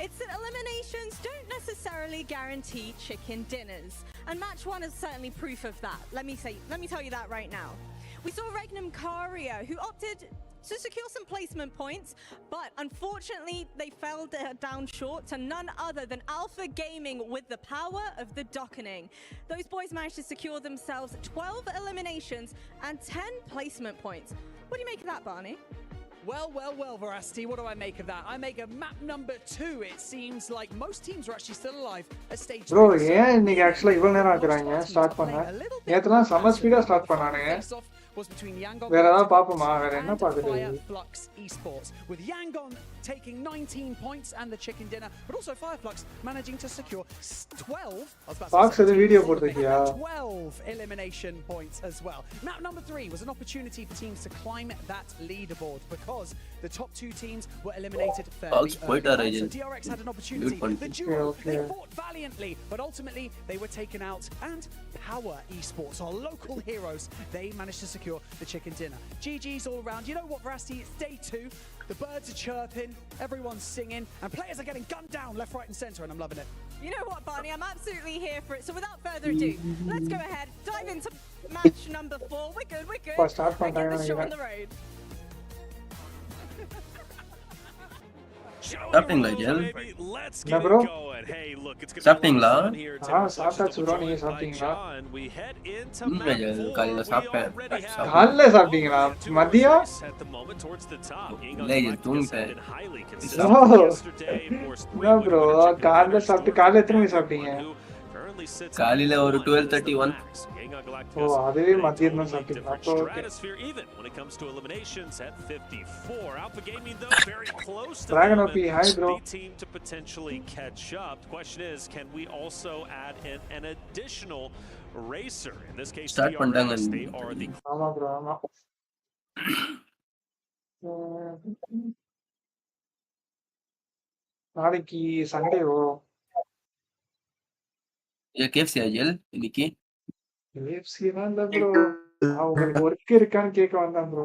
it's that eliminations don't necessarily guarantee chicken dinners. And match 1 is certainly proof of that. Let me tell you that right now. We saw Regnum Cario, who opted to secure some placement points, but unfortunately they fell down short to none other than Alpha Gaming with the power of the dockening. Those boys managed to secure themselves 12 eliminations and 10 placement points. What do you make of that, Barney?
Well, Veracity, what do I make of that? I make a map number 2. It seems like most teams are actually still alive at stage 3.
Bro, yeah, இன்னைக்கு actually இவ்வளவு நேரம் ஆக்குறாங்க start பண்ண. நேத்துலாம் சம ஸ்பீடா start பண்ணானுங்க.
Was between Yangon
and
Flux Esports, with Yangon taking 19 points and the chicken dinner, but also Fireflux managing to secure 12 elimination points as well. Map number 3 was an opportunity for teams to climb that leaderboard because the top 2 teams were eliminated fairly early. So DRX had an opportunity. The duo, they fought valiantly, but ultimately they were taken out. And Power Esports, our local heroes, they managed to secure the chicken dinner. GG's all around. You know what, Veracity? It's day 2. The birds are chirping, everyone's singing, and players are getting gunned down left, right, and centre, and I'm loving it.
You know what, Barney? I'm absolutely here for it. So without further ado, let's go ahead, dive into match number 4. We're good. And get the show on the road.
சாப்பிட்டீங்களா gel?
என்ன bro?
சாப்பிட்டீங்களா?
சாப்பிட்டாச்சு bro. நீங்க சாப்பிட்டீங்களா?
Gel காலையில சாப்பிட்டேன்.
காலையில சாப்பிட்டீங்களா? மதியம்?
இல்லை ஜெல் தூங்கிட்டேன்.
என்ன bro? காலையில சாப்பிட்டு காலையில எத்தனை மணிக்கு சாப்பிட்டீங்க?
காலையில ஒரு 12:31.
ஓ அதுவே மதியம் தான் சாப்பிட்டீங்களா? அப்போ okay. Dragon OP, hi bro.
Team to potentially catch up. The question is, can we also add an additional racer? In this case,
start பண்றாங்க.
They are the
ஆமா bro, ஆமா. நாளைக்கு சண்டே வரும்.
KFC ஜெல் இன்னைக்கு?
KFC தான் bro. உங்களுக்கு work இருக்கான்னு கேட்க வந்தேன் bro.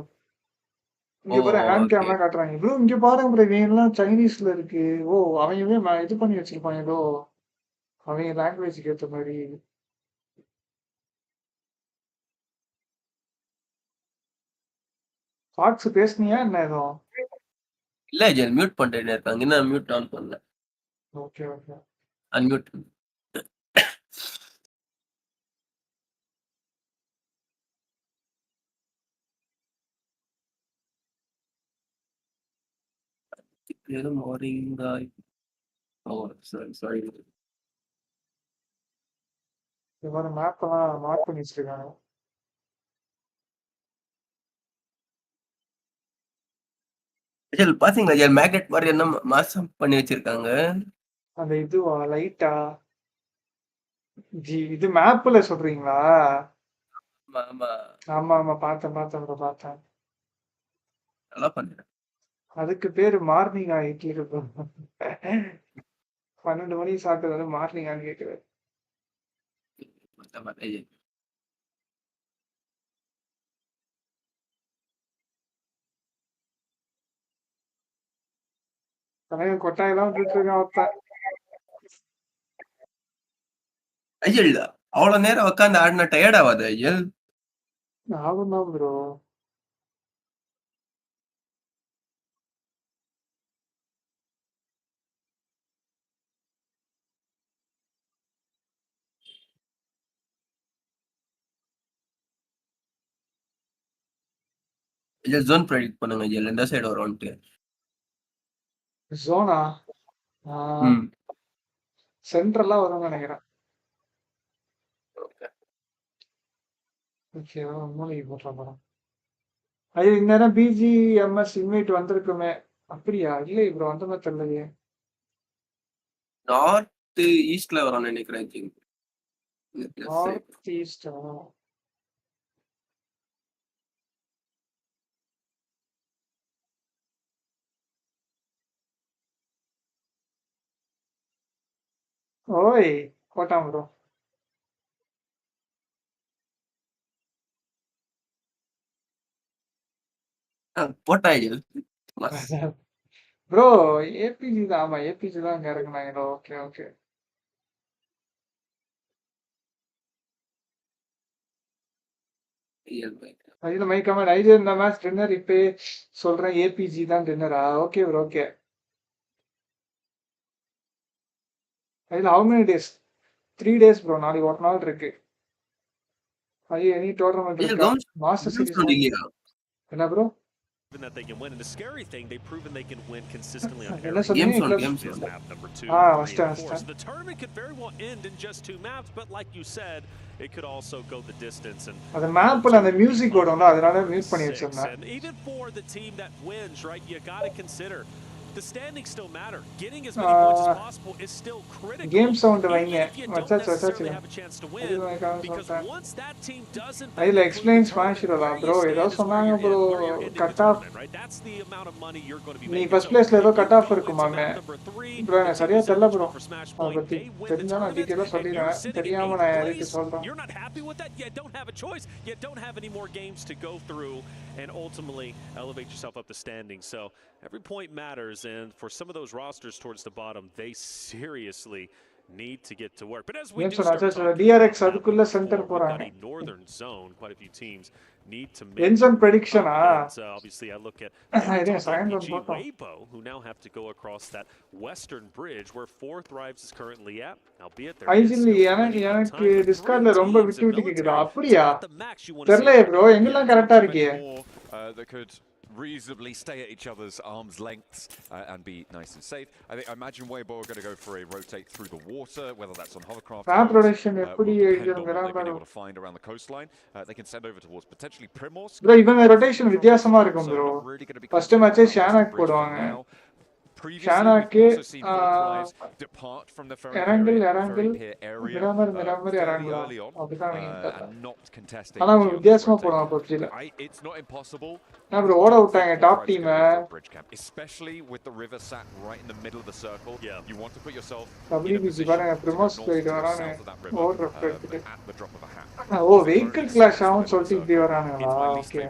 இங்க பாரு ஹேண்ட் கேமரா காட்டுறாங்க ப்ரோ. இங்க பாருங்க ப்ரோ, இவங்கெல்லாம் சைனீஸ்ல இருக்கு. ஓ அவங்க இது பண்ணி வச்சிருப்பாங்க ஏதோ அவங்க லாங்குவேஜ்க்கு ஏற்ற மாதிரி. ஃபாக்ஸ் பேசுனியா என்ன ஏதோ?
இல்ல ஜெல் மியூட் பண்ணிட்டே இருக்காங்க. இன்னும் மியூட் ஆன் பண்ணல.
Okay okay.
Unmute. Moringa. Oh, sorry.
இவன் மேப்லாம் மார்க் பண்ணி வச்சிருக்காங்க.
பாத்தீங்களா மேக்னெட் மாதிரி என்ன மாசம் பண்ணி வச்சிருக்காங்க.
அந்த இதுவா லைட்டா இது மேப்ல சொல்றீங்களா?
ஆமா
ஆமா பார்த்தேன் ப்ரோ பார்த்தேன்.
நல்லா பண்ணு.
அதுக்கு பேரு மார்னிங் இட்லி இருக்கும். 12 மணிக்கு சாப்பிட்டது வந்து மார்னிங்கான்னு கேட்குறது. தலைவன் கொட்டாயெல்லாம் விட்டுட்டு இருக்கான் ஒருத்தன்.
ஐயல் அவ்வளவு நேரம் உட்காந்து ஆடினா டயர்ட் ஆகாது ஐயல்?
ஆகும் தான் ப்ரோ.
ஐயல் ஜோன் ப்ரெடிக்ட் பண்ணுங்க ஐயல் எந்த சைடு வரும்ட்டு.
ஜோனா சென்ட்ரலா வரும்னு நினைக்கிறேன். ஓகேவா மூலிகை போடுற படம். ஐயோ இந்நேரம் பிஜிஎம்எஸ் இன்வைட் வந்திருக்குமே. அப்படியா? இல்லை ப்ரோ அந்த மாதிரி தெரியலையே.
நார்த் ஈஸ்ட்ல வரும்னு நினைக்கிறேன்.
நார்த் ஈஸ்டா? ஓய் போட்டான் ப்ரோ.
போட்டா ஐயல்
ப்ரோ ஏபிஜி தான். ஆமா ஏபிஜி தான் அங்க இறங்குனாங்க. Okay okay. இதுல மை கமெண்ட் ஐடியா இந்த மேட்ச் டின்னர் இப்பே சொல்றேன் ஏபிஜி தான் டின்னரா? Okay bro okay. இதுல how many days? 3 days ப்ரோ. நாளைக்கு ஒரு நாள் இருக்கு. ஐயோ எனி டோர்னமெண்ட் இருக்கா? மாஸ்டர் சீரிஸ் என்ன bro?
That they can win, and the scary thing, they've proven they can win consistently on
games
map number 2, 3, and 4. So the tournament could very well end in just 2 maps, but like you said, it could also go the distance. And
அந்த மேப்ல அந்த music ஓடும்ல அதனால mute பண்ணி வச்சிருந்தேன்.
And even for the team that wins, right, you got to consider the standings still matter. Getting as many points as possible is still critical.
Game sound வைங்க.
வச்சாச்சு. Because once that team doesn't,
ஐல explain smash இல்ல bro. ஏதோ சொன்னாங்க bro cut off.
That's the amount of money you're going to be
நீ
making.
First பிளேஸ்ல ஏதோ cut off இருக்குமாமே. Bro எனக்கு சரியா தெரியல ப்ரோ. பத்தி தெரிஞ்சா நான் டீடைலா சொல்லிடுறேன். தெரியாம நான் எதுக்கு சொல்றேன்.
You're not happy with that? You don't have a choice. You don't have any more games to go through and ultimately elevate yourself up the standings. So every point matters, and for some of those rosters towards the bottom, they seriously need to get to work. But as we do start
DRX அதுக்குள்ள centre போறாங்க.
northern zone, quite a few teams need to make
Ensign prediction
obviously I look at Weibo, who now have to go across that western bridge where 4th Rives is currently at, albeit there
ஐஜிலி எனக்கு டிஸ்கார்ட்ல ரொம்ப விட்டு விட்டு கேக்குது. அப்படியா? தெரியல bro. எங்கெல்லாம் கரெக்ட்டா இருக்கே.
That could reasonably stay at each other's arms lengths and be nice and safe. I imagine Weibo are going to go for a rotate through the water, whether that's on hovercraft or
எப்படி
able to find around the coastline. They can send over towards potentially Primorsk.
Bro இவங்க rotation வித்தியாசமா இருக்கும் bro. First match ஷானாக் போடுவாங்க. ஷானாக்கு இறங்கல் Miramar இறங்கலாம் அப்படிதான். ஆனா அவங்க வித்தியாசமா போடுவாங்க பப்ஜில. நான் ப்ரோ ஓட விட்டாங்க top team.
Especially with the river sat right in the middle of the circle, you want to put yourself
WBC பாருங்க ப்ரிமோஸ் போயிட்டு வரானே ஓவர் எடுத்துட்டு. ஓ வெஹிக்கிள் கிளாஷ் ஆகும் சொல்லிட்டு இப்படி வரானுங்களா? Okay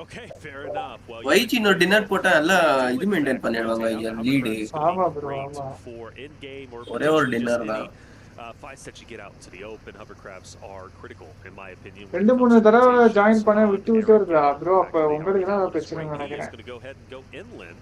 okay, fair enough. Well,
வைச்சினோ டின்னர் போட்டா நல்லா இது மெயின்टेन பண்ணிடுவாங்க ஐயா லீட்.
ஆமா ப்ரோ ஆமா.
ஒரே ஒரு டின்னர் தான்.
Fights that you get out into the open, hovercrafts are critical in my opinion.
ரெண்டு மூணு தடவை ஜாயின் பண்ண விட்டு வருதா ப்ரோ? அப்ப உங்களுக்கு தான் பிரச்சனை நினைக்கிறேன்.
Going to go ahead and go inland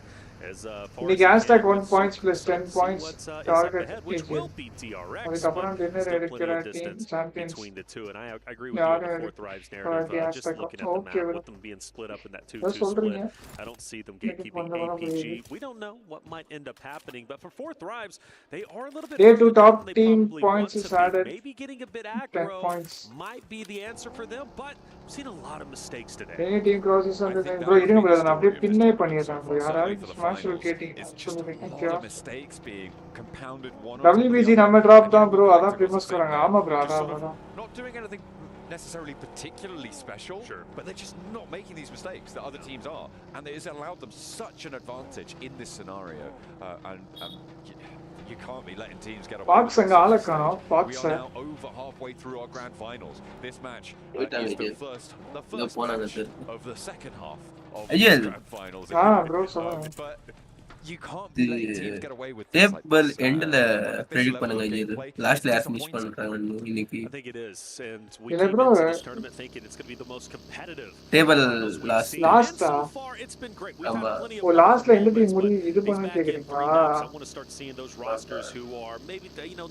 As far
இன்னைக்கு
as
hashtag 1
candidates,
points plus 10
see
points
what's is up
target
ahead, which
KG.
will be DRX,
அதுக்கப்புறம்
but
டின்னர்
still
எடுக்கிற
plenty of
team
distance
champions
between the two. And I agree with you on
யாரும்
the fourth Thrives narrative. Just
hashtag
looking at the
okay
map,
bro
with them being split up in that
என்ன
2-2
சொல்றீங்க
split, I don't see them
எனக்கு
gatekeeping
கொஞ்சம் புரியுது
APG. We don't know what might end up happening, but for fourth Thrives, they are a little bit
Day 2
further
top
down than they
team
probably
points
want
is
to be.
added
Maybe getting a bit
10
aggro
points
might be the answer for them, but I've seen a lot of mistakes today.
any team crosses on the line bro இருங்க bro நான் அப்படியே பின்னே பண்ணிடுறேன் bro யாராவது smash கேட்டிங்க
A lot of mistakes being compounded one on
WBG நம்ம drop தான் bro அதான் ஃபேமஸ் கராங்க ஆமா bro அதான்
not doing anything necessarily particularly special, but they're just not making these mistakes that other teams are, and it has allowed them such an advantage in this scenario. And you can't be letting teams get away with this. We are now over halfway through our grand finals. This match is the first match of the second half of the grand finals. But you can't be letting teams get away with this like
Table
this.
endல predict பண்ணுங்க இது லாஸ்ட்ல யார் finish பண்றாங்கன்னு இன்னைக்கு
I think it is, and we came into this tournament thinking it's going to be the most competitive.
Table last
So far, it's been great. We've had plenty of
லாஸ்ட்ல எந்த team முடி இது
these
பண்ண
back end
கேக்குறீங்களா
3 maps. I want to start seeing those rosters who are maybe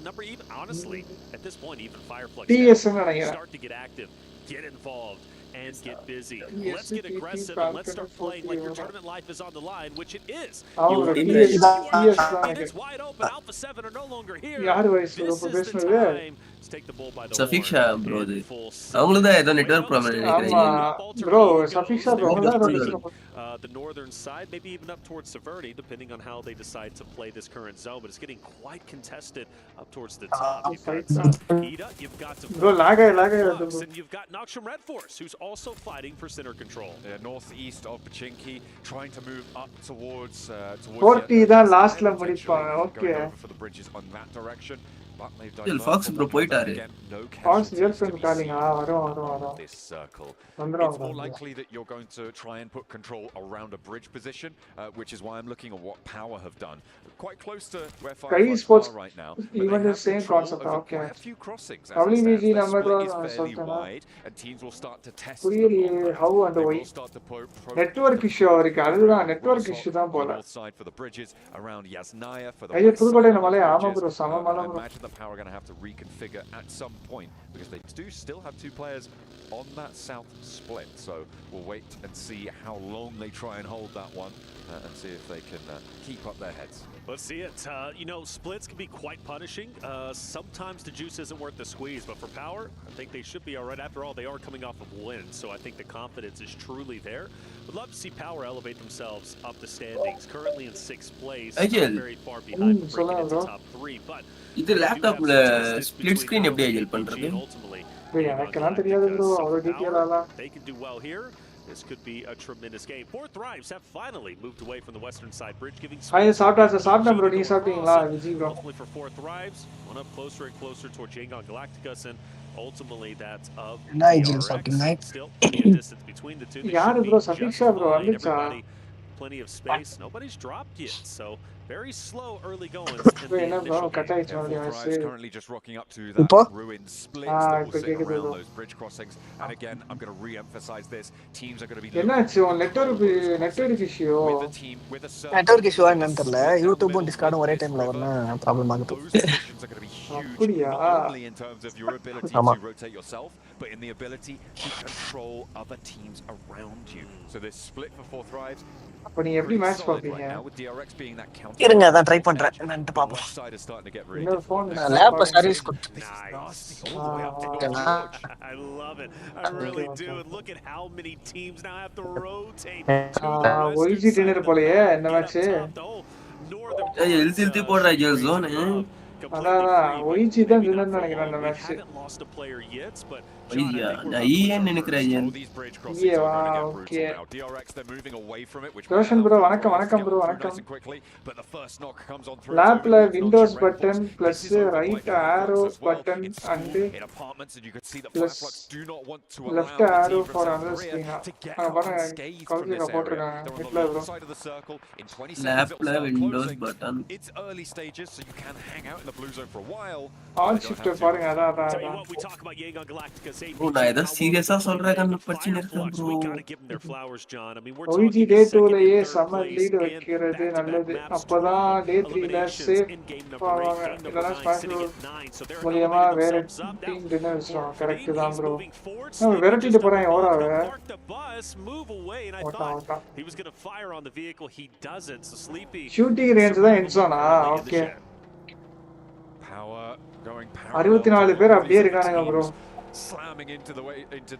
number even honestly at this point even Fireflux
TS ன்னு நினைக்கிறேன்
start to get active, get involved, and get busy. Let's get aggressive and let's start playing like your tournament life is on the line, which it is. It is wide open. Alpha 7 are no longer here. This is the time to take the bull by the
Safisha
horn.
bro இது அவங்களுக்கு தான் ஏதோ network problem நினைக்கிறேன்
bro Safisha bro
the northern side, maybe even up towards Severity, depending on how they decide to play this current zone. But it's getting quite contested up towards the top. You've got Ida, you've got
bro lag
and you've got Noxum Red Force, who's also fighting for center control.
Northeast of Pachinki, trying to move up towards
40 தான் லாஸ்ட்ல முடிப்பாங்க okay
for the bridges on that direction.
Fox bro போயிட்டாரு
Fox girlfriend calling வரோம்
this circle.
வந்துறோம்
It's more likely that you're going to try and put control around a bridge position, which is why I'm looking at what Power have done. Quite close to where Fireflux are right now.
Even the same concept, okay.
A few crossings.
WBG
The split is fairly wide, and teams will start to test
how and why network issue அவருக்கு அதுதான் network issue தான் போல
north side for the bridges around Yasnaya for the
ஐயோ
west
புதுக்கோட்டையில மலை
side
ஆமா
bridges.
bro சம மலை
I
bro
imagine that Power are going to have to reconfigure at some point because they do still have 2 players on that south split. So we'll wait and see how long they try and hold that one and see if they can keep up their heads.
Let's see it. Splits can be quite punishing. Sometimes the juice isn't worth the squeeze, but for Power, I think they should be all right. After all, they are coming off of wins, so I think the confidence is truly there. Would love to see Power elevate themselves up the standings. Currently in 6th place, not very far behind, breaking into top 3. But
இது லேப்டாப்ல split screen எப்படி ஐஜல் பண்றது
எனக்கெல்லாம் தெரியாது bro அவ்வளவு டீடைலா
they can do well here. This could be a tremendous game. 4 Thrives have finally moved away from the western side bridge, giving
சாப்பிட்டேன் bro நீ சாப்பிட்டீங்களா Viji bro
ultimately for 4 Thrives, one up closer and closer toward Yangon Galacticus, and ultimately that's of still a distance between the two.
யாரு bro Safisha bro வந்துச்சா
Plenty of space. Nobody's dropped yet, so very slow early going.
Currently just rocking up to that ruined splits that will sit around those bridge crossings. And again, I'm going to re-emphasize this. Teams are going to be
network issue
with a team with a certain
network issue என்னன்னு தெரியல யூடியூபும் டிஸ்கார்டும் ஒரே டைம்ல வரனா problem ஆகுது
those positions are going to be huge, not only in terms of your ability to rotate yourself, but in the ability to control other teams around you. So this split for 4 Thrives,
அப்ப நீ எப்படி match பாப்பீங்க
இருங்க அதான் try பண்றேன் என்னன்னு பாப்போம்
இன்னொரு ஃபோன்
லேப்ல சர்வீஸ் கொடுத்து
I love it. I really do. And look at how many teams now have to rotate.
OG dinner போலயே இந்த மேட்ச்
ஏய் எழுதி போடுற ஜோன்
அதான் OG தான் டின்னர் நினைக்கிறேன் இந்த மேட்ச்
ஐயா நான் ஈஎன் நினைக்கிறேன்
ஐயா ஓகே ரோஷன் ப்ரோ வணக்கம் ப்ரோ வணக்கம் லேப்ல Windows button plus right arrow button and plus left arrow for other screen பாருங்க கவுன்சில போட்டுருக்காங்க ஹிட்ல ப்ரோ
லேப்ல Windows button
it's early stages so you can hang out in the blue zone for a while
on shift பாருங்க அதான்
we talk about Yangon Galacticus
நான் ஏதோ சீரியஸா சொல்றேன்னு படிச்சுன்னு இருக்கேன் ப்ரோ.
OG Day 2லயே செம லீடு வைக்கிறது நல்லது. அப்பதான் Day 3ல சேஃப் ஆவாங்க. இல்லைன்னா ஸ்மாஷ் மூலியமா வேற டீம் டின்னர் வச்சிருவாங்க. கரெக்ட் தான் ப்ரோ. விரட்டிட்டு போறான் ஓடாவ. ஓட்டான். ஷூட்டிங் ரேஞ்ச் தான் என்சோனா. ஓகே. 64 பேர் அப்படியே இருக்கானுங்க bro.
Slamming into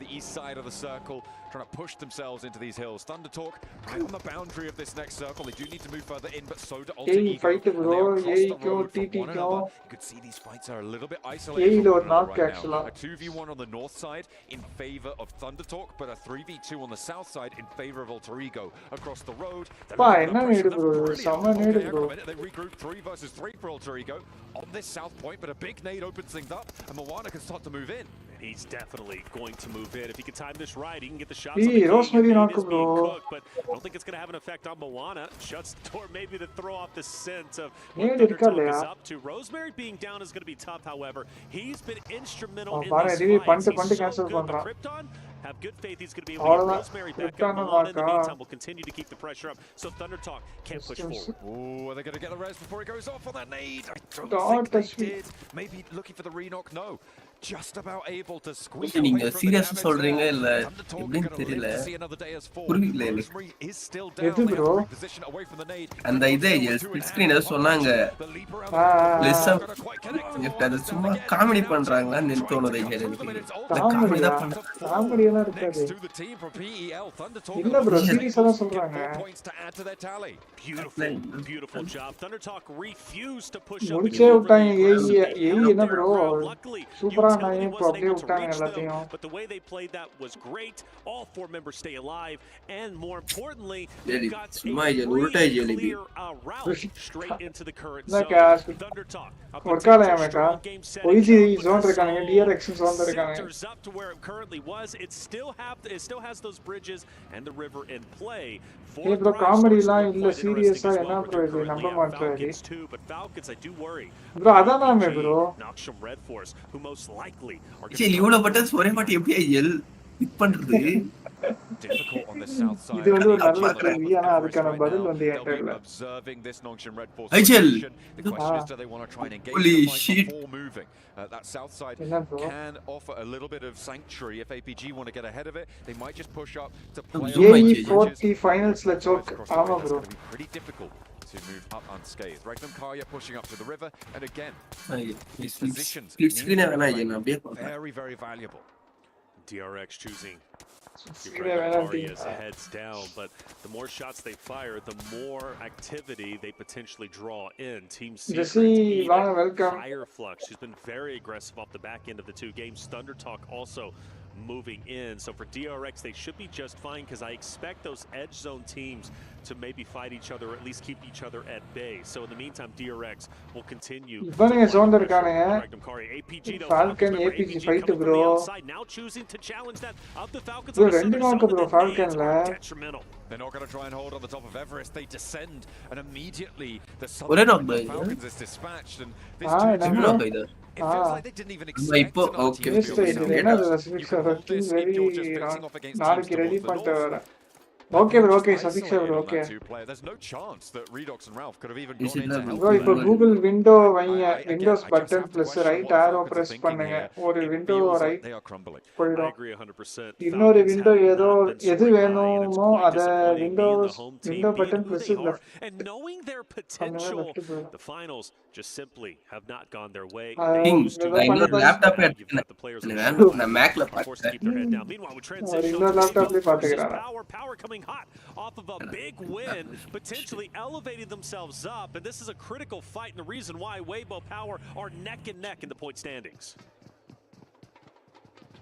the east side of the circle, trying to push themselves into these hills. Thunder Talk right on the boundary of this next circle. They do need to move further in, but so do iQOO.
Fight bro, iQOO, TTO.
You could see these fights are a little bit isolated from one another right now. A 2v1 on the north side in favor of Thunder Talk, but a 3v2 on the south side in favor of Alter Ego. Across the road, they regroup 3 versus 3 for Alter Ego on this south point, but a big nade opens things up, and Moana can start to move in.
He's definitely going to move in. If he can time this right, he can get the shots
on the king.
Rosemary is being cooked, but I don't think it's going to have an effect on Moana. Shuts the door maybe to throw off the sense of what Thunder Talk is up to. Rosemary being down is going to be tough, however. He's been instrumental in this fight. He's so good, but Krypton, have good faith he's going to be able to get Rosemary back up. Moana, in the meantime, will continue to keep the pressure up, so Thunder Talk can't push forward.
Oh, are they going to get the res before he goes off on that nade? I don't think they did. Maybe looking for the re-knock? No. Just about able to squeeze away from the damage there. Thunder Talk are going to live to see another day as 4. Rosemary is still down. They have to reposition away from the nade.
And the idea split screen ஏதோ சொன்னாங்க. Listen அது சும்மா comedy பண்றாங்கன்னு எனக்கு தோணுது எனக்கு. Comedy தான் பண்றாங்க.
காமெடி எல்லாம் இருக்காது. இல்ல bro சீரியஸா தான் சொல்றாங்க.
Beautiful job. Thunder Talk refused to push up.
முடிச்சே விட்டாங்க ஏய் என்ன bro சூப்பரா நான் இப்போ அப்படியே விட்டாங்க எல்லாத்தையும்.
But the way they played that was great. All 4 members stay alive, and more importantly, got a clear route straight into the current zone. Thunder Talk.
ஒர்க்காலயாமேக்கா OG zone இருக்காங்க, DRX zone இருக்காங்க.
Up to where it currently was, it still has those bridges and the river in play.
ஏய் bro காமெடிலாம் இல்ல சீரியஸா என்ன bro இது நம்ப மாட்டேன்.
But Falcons, I do worry.
bro அதானே bro.
Knoxham Red Force, who most likely are
going to இவ்வளவு buttons ஒரே மாட்டி எப்படி எல் பிக் பண்றது?
Difficult on the south side.
இது வந்து ஒரு நல்ல கேள்வி, ஆனா அதுக்கான பதில் வந்து என்கிட்ட இல்ல.
Observing this Knoxham Red Force. The question is, do they want to try and engage
Holy
the fight
shit.
before moving? That south side can offer a little bit of sanctuary if APG want to get ahead of it. They might just push up to play.
AE40 finals la choke. Ama bro.
Pretty difficult to move up unscathed. Regnum Karya pushing up to the river, and again, these positions very, very valuable.
DRX choosing as it heads down, but the more shots they fire, the more activity they potentially draw in. Team Secret, Fire Flux, she's been very aggressive off the back end of the 2 games. Thunder Talk also moving in. So for DRX, they should be just fine, because I expect those edge zone teams to maybe fight each other, or at least keep each other at bay. So in the meantime, DRX will continue.
Falcon APG fight bro.
Now choosing to challenge that of the Falcons.
They're not going to try and hold on the top of Everest. They descend, and immediately the Falcons is dispatched, and this it feels like they didn't even expect
Okay, bro, okay, Sadiq sir, okay.
There's no chance that Redox and Ralph could have even gone into help.
Bro, இப்போ Google window வைங்க, Windows button plus right arrow press பண்ணுங்க. ஒரு window right போய்டும். இன்னொரு window எது வேணுமோ அத window button plus left.
And knowing their potential, the finals just simply have not gone their way.
laptop நான் Macல பார்த்தேன்.
Meanwhile, we transition. Power coming hot off of a big win, potentially elevating themselves up, and this is a critical fight, and the reason why Weibo Power are neck and neck in the point standings.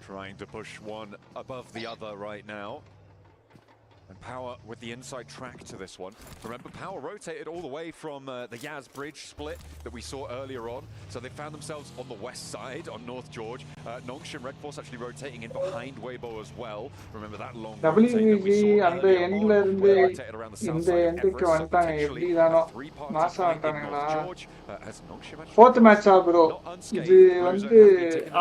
Trying to push one above the other right now. And Power with the inside track to this one. Remember, Power rotated all the way from the Yaz Bridge split that we saw earlier on. So they found themselves on the west side, on North George. Nongshin Red Force actually rotating in behind Weibo as well. Remember that long
WBG and the end in the end க்கு வந்துட்டாங்க எப்படி தானோ மாசா வந்துட்டாங்களா fourth match bro இது வந்து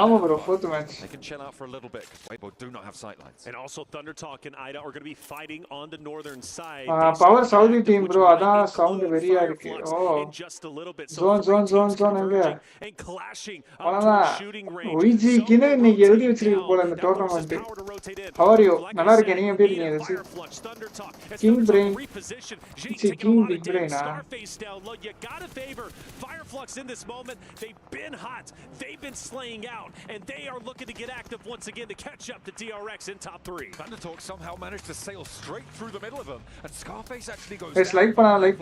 ஆமா bro fourth match
they can chill out for a little bit because Weibo do not have sight lines. And also Thunder Talk and Ida are going to be fighting on the northern side.
Power Saudi team bro அதான் sound வெரியா இருக்கு zone அங்க
and clashing
up to shooting range. OG கின இன்னைக்கு எழுதி வச்சிருக்கு போல இந்த tournament. How are you? நல்லா இருக்கேன் நீங்க எப்படி இருக்கீங்க? King Brain. King Big Brain.
You gotta favor Fireflux in this moment. They've been hot. They've been slaying out, and they are looking to get active once again to catch up to DRX in top 3.
Thunder Talk somehow managed to sail straight through the middle of them, and Scarface actually goes.
Guys, like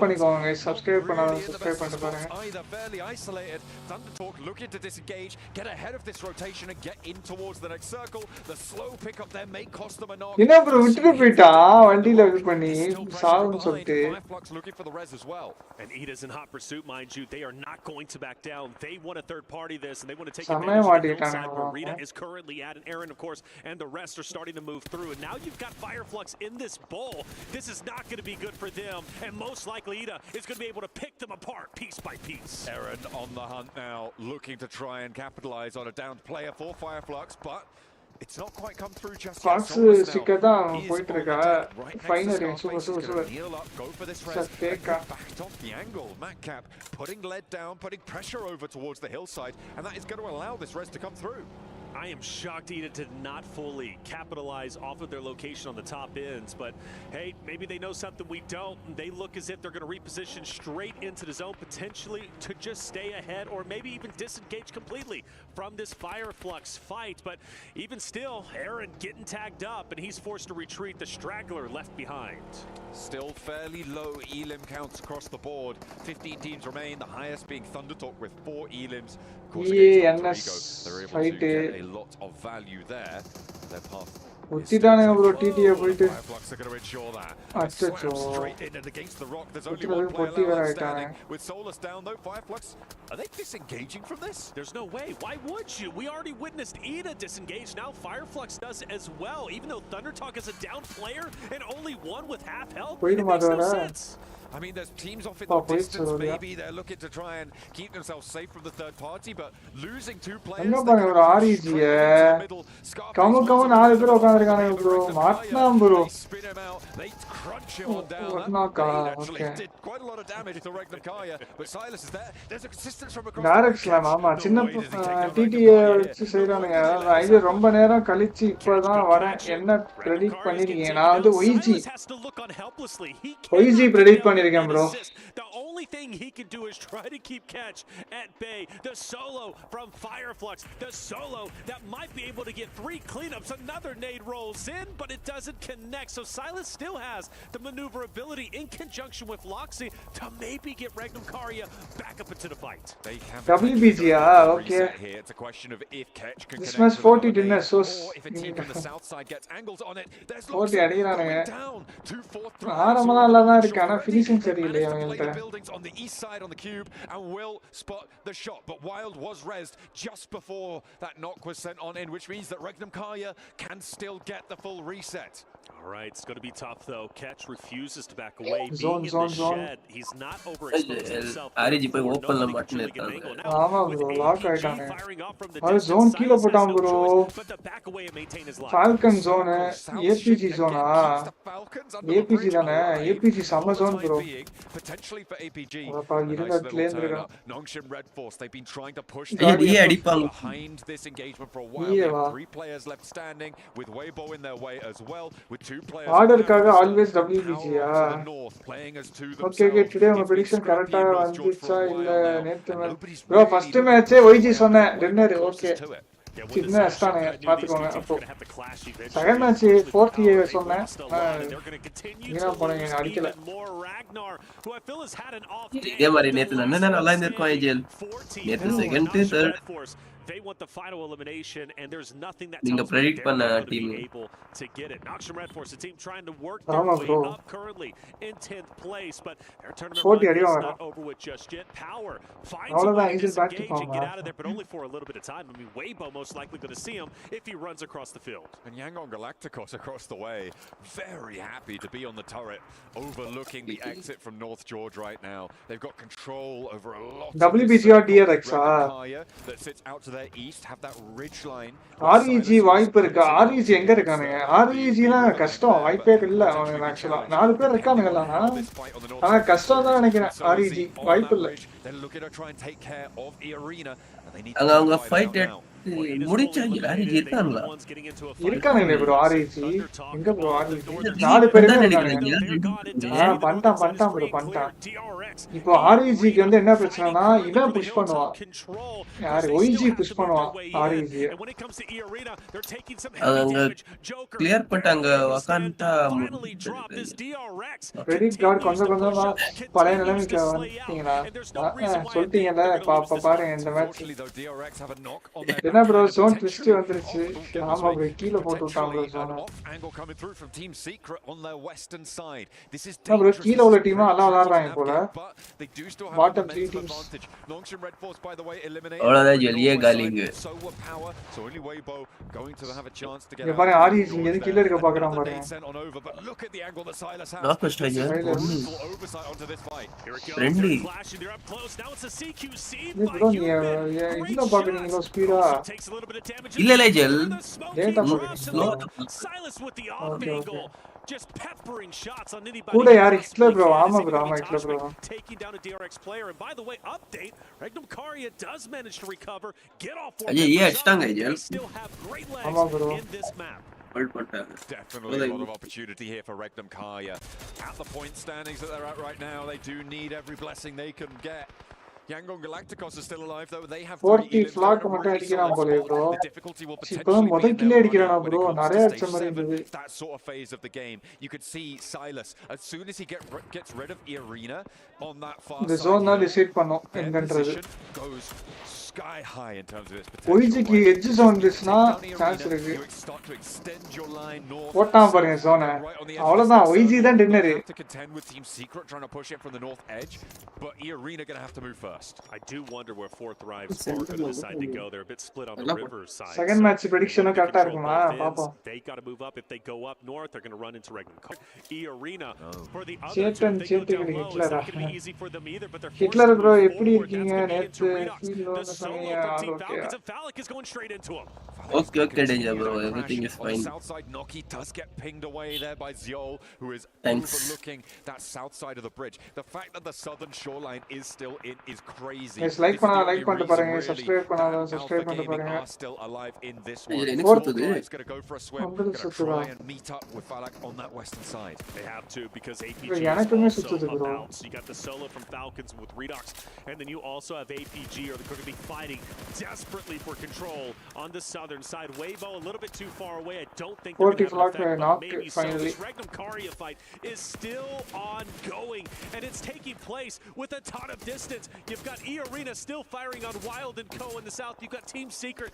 பண்ணிக்கோங்க guys. Subscribe பண்ணாதவங்க subscribe பண்ணிட்டு பாருங்க.
Either barely isolated. Thunder Talk looking to disengage, get ahead of this rotation and get in towards the next circle. The slow pick up there may cost them a knock.
என்ன bro விட்டுட்டு போய்ட்டா வண்டில இது பண்ணி சாவுன்னு சொல்லிட்டு.
Fireflux looking for the res as well.
And Ida's in hot pursuit, mind you. They are not going to back down. They want a third party this, and they want to take advantage of the hillside where Rita is currently at, and Aaron, of course, and the rest are starting to move through. And now you've got Fireflux in this bowl. This is not going to be good for them, and most likely Ida is going to be able to pick them apart piece by piece.
Aaron on the hunt now, looking to try and capitalize on a downed player for Fireflux, but it's not quite come through just yet.
Fox sticker தான் போயிட்டு இருக்கா final super
go for this backed off the angle. Matcap putting lead down, putting pressure over towards the hillside, and that is going to allow this res to come through.
I am shocked Ida did not fully capitalize off of their location on the top ends, but hey, maybe they know something we don't, and they look as if they're going to reposition straight into the zone, potentially to just stay ahead or maybe even disengage completely from this Fireflux fight. But even still, Aaron getting tagged up, and he's forced to retreat. The straggler left behind.
Still fairly low elim counts across the board. 15 teams remain, the highest being Thunder Talk with 4 elims. Of course, they're able to get a lot of value there. Their path
ஒத்திட்டானுங்க bro TTA போயிட்டு
Fireflux are going to ensure that.
அச்சச்சோ
Straight in and against the rock. There's only one player left standing. With Solus down though, Fireflux, are they disengaging from this?
There's no way. Why would you? We already witnessed Ida disengage. Now Fireflux does as well. Even though Thunder Talk is a down player and only one with half health, it makes no sense.
I mean, there's teams off in the distance. Maybe they're looking to try and keep themselves safe from the third party, but losing 2 players.
என்ன பண்ண bro REG கம நாலு பேர் உட்கார்ந்திருக்காங்க bro மாட்னா bro
spin him out. They crunch him on down.
Okay.
Did quite a lot of damage to Regnum Kaya, but Silas is there. There's a resistance from across.
Direct slam ஆமா சின்ன TTA வச்சு செய்றானுங்க இது ரொம்ப நேரம் கழிச்சு இப்போதான் வரேன் என்ன பிரெடிக்ட் பண்ணிருக்கீங்க நான் வந்து OG பிரெடிக்ட் பண்ணிருக்கேன் bro.
The only thing he can do is try to keep catch at bay. The solo from Fireflux, the solo that might be able to get 3 cleanups. Another nade rolls in, but it doesn't connect. So Silas still has the maneuverability in conjunction with Loxy to maybe get Regnum Karya back up into the fight.
WBG okay.
It's a question of if catch can
this match 40 didn't so
if a team from the south side gets angles on it. There's
40 அடிக்குறானுங்க
down 2-4-3.
ஆரம்பலாம் நல்லா தான் இருக்கு ஆனா finishing சரியில்லை அவங்கள்ட்ட
buildings on the east side on the cube and will spot the shot, but Wild was rezzed just before that knock was sent on in, which means that Regnum Karya can still get the full reset.
All right, it's going to be tough though. Catch refuses to back away.
Zone.
Shed, he's not overexposed himself.
RG போய் ஓபன்ல மாட்டல இருக்காங்க
ஆமா bro lock ஆயிட்டாங்க அது zone கீழ போட்டான் bro Falcon zone APG zone APG தானே APG சம zone bro
potentially for APG.
Nongshin Red Force, they've been trying to push
behind this engagement for a while. They have 3 players left standing with Weibo in their way as well, with 2 players.
Order kaga always WBG okay today my prediction correct வந்துச்சா இல்ல நேத்து bro first match YG சொன்னேன் dinner okay சின்ன அஸ்டானே பாத்துக்கோங்க. அப்போ second match 4TA சொன்னேன், என்ன போனீங்க அடிக்கல.
இதே மாதிரி நேத்து நல்லா இருந்திருக்கும் ஐஜிஎல். நேத்து second third
They want the final elimination, and there's nothing that
tells
them they're
not
going to be able to get it. Noxian Red Force, the team trying to work their way up currently in 10th place, but their tournament run is not over with just yet. Power finds a way to disengage and get out of there, but only for a little bit of time. I mean, Weibo most likely going to see him if he runs across the field.
And Yangon Galacticos across the way, very happy to be on the turret, overlooking the exit from North George right now. They've got control over a lot of
WBGR DRX
that sits out to their east, have that ridge line.
REG வாய்ப்பு இருக்கு. REG எங்க இருக்கானுங்க? REG லாம் கஷ்டம், வாய்ப்பே இல்ல. அவங்க ஆக்சுவலா 4 பேர் இருக்கானுங்களா? ஆனா கஷ்டம் தான் நினைக்கிறேன். REG வாய்ப்பு இல்ல.
அவங்க ஃபைட் முடிச்சாங்க. REG இருக்காங்களா?
இருக்கானுங்களே ப்ரோ. REG எங்க ப்ரோ? REG 4 பேர் இருக்கானுங்க. பண்ணிட்டான் ப்ரோ, பண்ணிட்டான். இப்போ REG க்கு வந்து என்ன பிரச்சனைனா, இவன் புஷ் பண்ணுவான். யார் OG புஷ் பண்ணுவான் REG.
அவங்க கிளியர் பண்ணிட்டாங்க. வகாண்டா
கிரெடிட் கார்டு கொஞ்சம் தான் பழைய நிலைமைக்கு வந்துட்டீங்களா? சொல்லிட்டீங்கல்ல. பாருங்க இந்த மேட்ச் என்ன ப்ரோ, ஜோன் ட்விஸ்ட் வந்துருச்சு. ஆமா ப்ரோ, கீழ போட்டு விட்டான் ப்ரோ ஜோன். ப்ரோ கீழ உள்ள டீம் எல்லாம் விளையாடுறாங்க போல. பாட்டம் 3 டீம்ஸ்
அவ்வளவுதான் ஜெலியே காலிங்க.
இங்க பாருங்க REG எது கீழ இருக்க பாக்குறான் பாருங்க.
Knock strike friendly
bro. நீங்க என்ன பாக்குறீங்க ஸ்பீடா?
இல்ல gel
data
slow.
Just peppering shots on anybody.
கூட யார் ஹிட்லர் ப்ரோ? ஆமா ப்ரோ, ஆமா Hitler bro.
Taking down a DRX player, and by the way, update, Regnum Karya does manage to recover, get off for
ஐயே அடிச்சாங்க ஐயா.
still have great
ஆமா
legs
bro.
in this map.
Definitely a lot of opportunity here for Regnum Karya. At the point standings that they're at right now, they do need every blessing they can get. Yangon Galacticos is still alive though. They have
40 flag மட்டும் அடிக்கிறான் போல bro. இப்போ முதல் கில்லே அடிக்கிறானா bro? நிறைய அடிச்ச மாதிரி இருந்தது.
That sort of phase of the game. You could see Silas as soon as he gets rid of Irina on that far side.
The zone தான் டிசைட் பண்ணோம் எங்கன்றது.
Goes sky high in terms of its potential.
ஒய்ஜிக்கு edge zone இருந்துச்சுனா chance இருக்கு. போட்டான் பாருங்க ஜோனை. அவ்வளவுதான், ஒய்ஜி தான் dinner.
To contend with Team Secret trying to push it from the north edge, but Irina going to have to move first.
I do wonder where Fourth Thrives are going to decide to go. They're a bit split on the river side.
Second match prediction கரெக்ட்டா இருக்குமா பாப்போம்.
They got to move up. If they go up north, they're going to run into Regnum Karya. Arena for the other
Hitler
easy for them either, but they're
Hitler bro எப்படி இருக்கீங்க? நேத்து feel ஓன சொன்னீங்க.
Falcons and Falak is going straight into him.
Okay, danger bro. Everything is fine.
South side, Noki does get pinged away there by Ziol, who is overlooking that south side of the bridge. The fact that the southern shoreline is still in is crazy.
Yes, like பண்ணிட்டு பாருங்க, subscribe பண்ணாதவங்க subscribe பண்ணிட்டு பாருங்க.
Still alive in this one. It's going to go for a swim. Going to try and meet up with Falak on that western side.
They have to because APG is also about. So you got the solo from Falcons with Redox, and then you also have APG, or they're going to be fighting desperately for control on the southern side. Weibo a little bit too far away. I don't think they're going to have an effect, maybe finally. So this Regnum Karya fight is still ongoing, and it's taking place with a ton of distance. You've got E-Arena still firing on Wild and Co in the south. You've got Team Secret.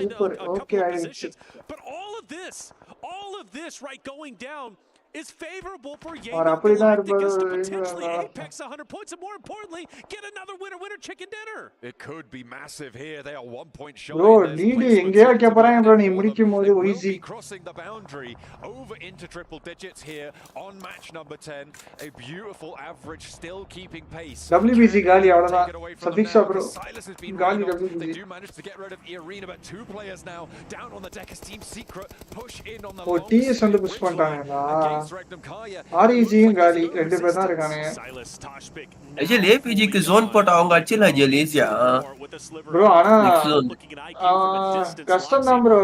Super. Okay,
but all of this right going down is favorable for
Yangon Galacticos
to potentially apex 100 points, and more importantly, get another winner chicken dinner.
It could be massive here. They are 1 point shy.
Bro, lead எங்கயா கேப்பறாங்க bro, நீ முடிக்கும்போது easy.
Crossing the boundary over into triple digits here on match number 10. A beautiful average, still keeping pace.
WBG காலி அவ்வளவுதான். சதீஷா bro. காலி WBG.
They do manage to get rid of Irina, but 2 players now down on the deck as Team Secret push in on the
TS வந்து push பண்ணிட்டாங்கடா. ஆர்இஜியும் காலி 2 பேர் தான் இருக்கானுங்க.
அஜல் ஏபிஜிக்கு zone போட்டு அவங்க அடிச்சல அஜல் ஈஸியா
ப்ரோ. ஆனா கஷ்டம் தான் ப்ரோ.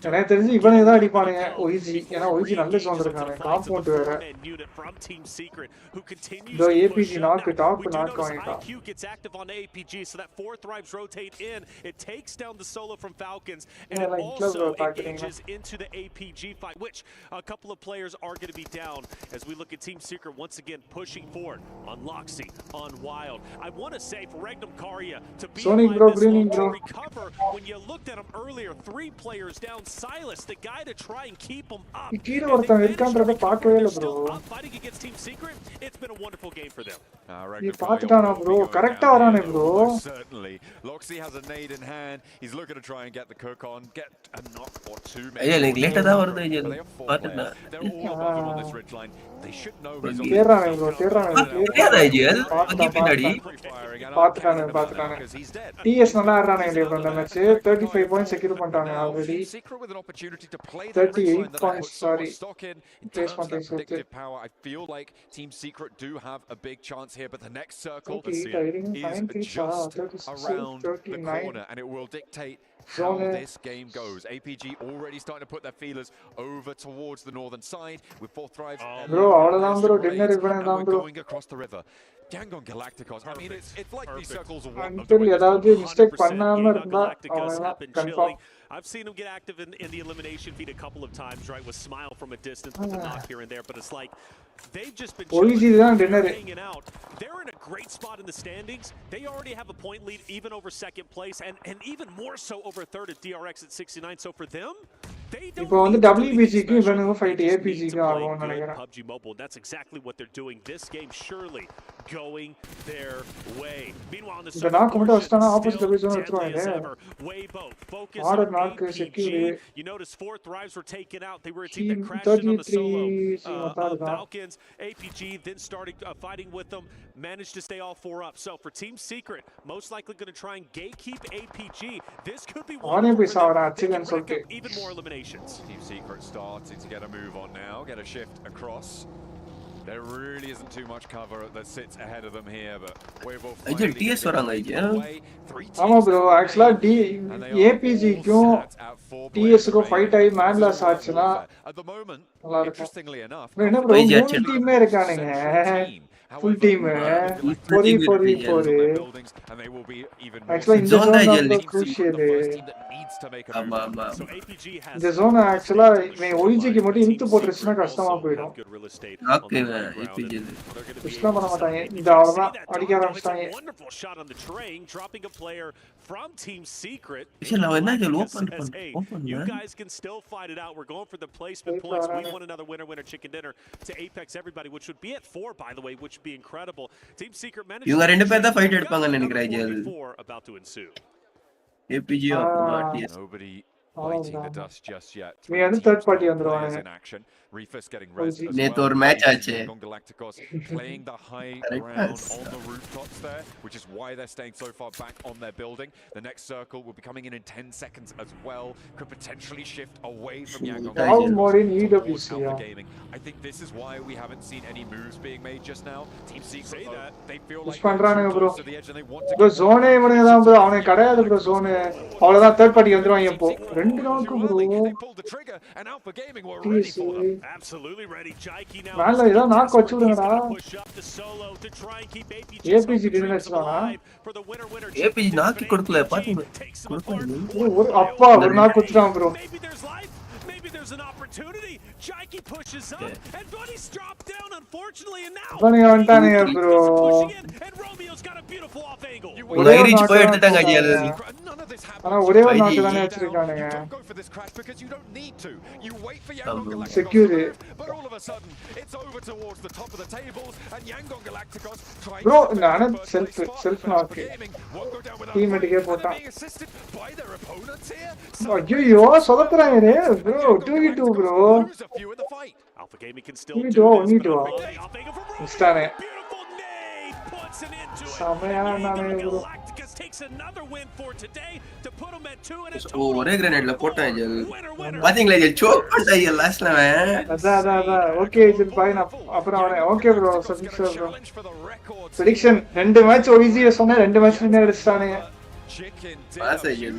எனக்கு தெரிஞ்சு இவனே தான் அடிப்பானுங்க ஒய்ஜி. ஏன்னா ஒய்ஜி நல்ல ஜோன் இருக்கானு. காம்பவுண்ட் வேற. Bro APG knock top knock ஆயிட்டான்.
iQOO gets active on APG, so that 4 thrives rotate in. It takes down the solo from Falcons, and it also engages into the APG fight, which a couple of players are going to be down as we look at Team Secret once again pushing forward on Loxy, on Wild. I want to say for Regnum Karya to be
Sonic bro, greening bro.
recover when you looked at him earlier, 3 players down. Silas, the guy to try and keep him up.
கீழ ஒருத்தன் இருக்கான்றத பார்க்கவே இல்ல bro.
Fighting against Team Secret, it's been a wonderful game for them.
நீ பாத்துட்டானா bro? கரெக்ட்டா வரானே bro.
Certainly. Loxy has a nade in hand. He's looking to try and get the cook on, get a knock or two.
ஐயா like லேட்டா தான் வருது அஜல் பாத்துட்டா.
They're all above him on this ridge line. They should know he's on.
தேறானே ப்ரோ. தேறானே.
தெரியாதா அஜல்? அங்க பின்னாடி
பாத்துட்டானே. டிஎஸ் நல்லா ஆடுறானே ப்ரோ இந்த மேட்ச். 35 பாயிண்ட்ஸ் செக்யூர் பண்ணிட்டாங்க ஆல்ரெடி. 38 points sorry. பேஸ் பண்ணிட்டு
power. I feel like Team Secret do have a big chance here, but the next circle is just around the corner, and it will dictate how this game goes. APG already starting to put their feelers over towards the northern side with 4 thrives.
Bro, avladhaan bro, dinner ivanadhaan bro.
Going across the river. Yangon Galacticos. I mean, it's like these circles are one of
the edavadhu mistake pannama irundha avanga confirm.
I've seen him get active in the elimination feed a couple of times, right, with Smile from a distance with a knock here and there, but it's like they've just been hanging out. They're in a great spot in the standings. They already have a point lead even over second place and even more so over third at DRX at 69. So for them, they don't
இப்போ வந்து WBG க்கு இவனுங்க fight APG க்கு ஆகும் நினைக்கிறேன்.
PUBG Mobile, that's exactly what they're doing. This game surely going their way. Meanwhile in the
இந்த நாக்கு மட்டும் வச்சானா ஆப்போசிட் டிவிஷன் எடுத்துவாங்க. ஆர்டர் நாக்கு secure.
You notice 4 thrives were taken out. They were a team that crashed on the solo Falcons. APG then started fighting with them, managed to stay all 4 up. So for Team Secret, most likely going to try and gatekeep APG. This could be one even more eliminations.
Team Secret starting to get a move on now, get a shift across. There really isn't too much cover that sits ahead of them here, but we're both
Ajal TS varanga idea.
Ama bro, actually APG க்கும் TS க்கும் fight ஆகி மேன்லாஸ் ஆச்சுனா
at the moment interestingly enough
என்ன bro மூணு டீமே இருக்கானுங்க full team 4
and they will be even
actually இந்த zone is crucial.
ஆமா ஆமா
இந்த zone actually மே OG க்கு மட்டும் இழுத்து போட்டுச்சுனா கஷ்டமா போய்டும்.
ஓகே APG
இஸ்லாம் பண்ண மாட்டாங்க. இந்த அவ்வளவுதான் அடிக்க ஆரம்பிச்சாங்க.
Wonderful shot on the train, dropping a player from Team Secret. You guys can still fight it out. We're going for the placement points. We want another winner chicken dinner to Apex everybody, which would be at 4 by the way, which would be incredible. Team Secret managed
இவங்க ரெண்டு பேர் தான் fight எடுப்பாங்கன்னு நினைக்கிறேன் gel.
about to ensue.
APG
nobody biting the dust just yet.
We are the third party வந்துருவாங்க.
in action. Reefus getting res.
நேத்து ஒரு match ஆச்சு.
Galacticos playing the high ground on the rooftops there, which is why they're staying so far back on their building. The next circle will be coming in 10 seconds as well. Could potentially shift away from Yangon.
All more in EWC.
Gaming. I think this is why we haven't seen any moves being made just now. Team Secret they feel like
பண்றானுங்க bro.
to the edge and they want to
bro zone இவனுங்க தான் bro. அவனே கிடையாது bro zone. அவ்வளவுதான் third party வந்துருவாங்க இப்போ. ரெண்டு நாக்கு bro.
They pulled the trigger and Alpha Gaming were ready for them.
Absolutely ready. Jaiki now.
மேல இத நாக்கு வச்சு விடுங்கடா. APG டின்னு வச்சானா?
APG நாக்கு கொடுக்கல பாத்தீங்க.
ஒரு அப்பா ஒரு நாக்கு வச்சான் bro.
Maybe there's an opportunity. Jaiki pushes up and Buddy's dropped down unfortunately and now.
Bunny வந்துட்டானே bro.
And Romeo's got a beautiful off angle.
ஒரு ஐரிச் போய் எடுத்துட்டாங்க அஜல்.
ஆனா ஒரே ஒரு நாக்கு தானே வச்சிருக்கானுங்க.
Go for this crash because you don't need to. You wait for Yangon Galacticos.
Secure.
But all of a sudden it's over towards the top of the tables and Yangon Galacticos trying
bro நானே self knock. Teammate K போட்டான்.
by their opponents here.
ஐயோ சொதப்புறானே bro 2v2 bro.
Lose a few in the fight. Alpha Gaming can still
do this. Instane.
Beautiful nade puts it into it.
Samaya nane bro.
Galacticos takes another win for today to put him at 2 and a
ஓ ஒரே கிரேனேட்ல போட்டான் gel பாத்தீங்களா gel choke பண்ணிட்டாங்க லாஸ்ட்ல
அதான் okay gel பாய் நான் அப்புறம் வரேன் okay bro subscribe bro prediction 2 match OEG சொன்னா 2 மேட்ச் வின் அடிச்சானுங்க
பாஸ் ஜெல்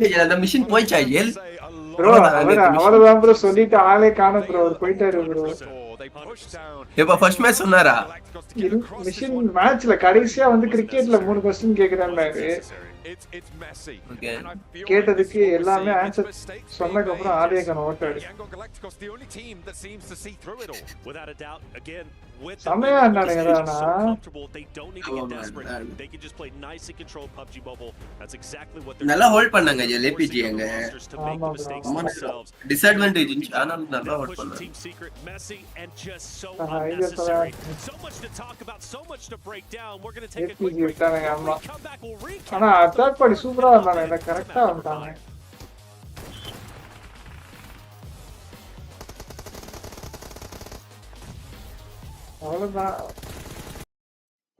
இல்ல அந்த மிஷன் போய்ச்சா ஜெல்
ப்ரோ அவரதான் ப்ரோ சொல்லிட்டு ஆளே காணோம் ப்ரோ அவர் போயிட்டாரு ப்ரோ
எப்ப ஃபர்ஸ்ட் மேட்ச் சொன்னாரா
மிஷன் மேட்ச்ல கடைசியா வந்து கிரிக்கெட்ல 3 क्वेश्चन கேக்குறாங்க கேட்டதுக்கு எல்லாமே ஆன்சர் சொன்னதுக்கு அப்புறம் ஆளே காணோம் ஓட்டாரு சமயா என்னடா
நல்லா ஹோல்ட் பண்ணாங்க ஜெல் ஏபிஜி அங்க டிஸ்அட்வான்டேஜ் ஆனா நல்லா ஹோல்ட் பண்ணாங்க
ஆனா அட்டாக் பண்ணி சூப்பரா இருந்தாங்க கரெக்டா வந்தாங்க அவ்வளவுதான்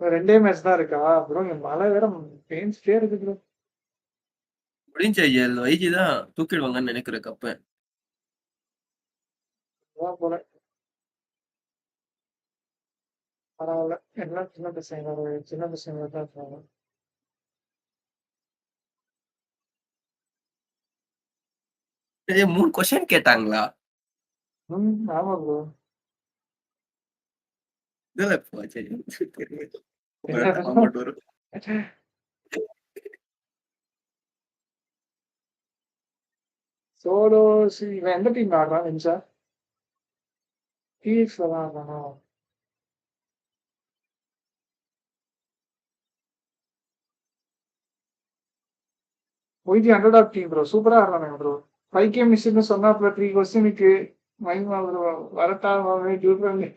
ரெண்டே மேட்ச் தான் இருக்கா ப்ரோ இங்க மழை வேற பெயின்ஸ்டே இருக்கு ப்ரோ
முடிஞ்ச ஜெல் வைஜி தான் தூக்கிடுவாங்கன்னு நினைக்கிறேன் கப்ப
போல பரவாயில்ல எல்லாம் சின்ன பசங்க தான் இருப்பாங்க
மூணு क्वेश्चन கேட்டாங்களா
ஆமா ப்ரோ சோலோ இவன் எந்த டீம் ஆடுறான் நிஞ்சா டிஎக்ஸ்ல தான் ஆடுறானா YD underdog team bro சூப்பரா ஆடுறானுங்க ப்ரோ 5K மிஷின்னு சொன்னாப்புல 3 क्वेश्चनக்கு மைமா ப்ரோ வரட்டா வாங்க டியூட் பண்ணி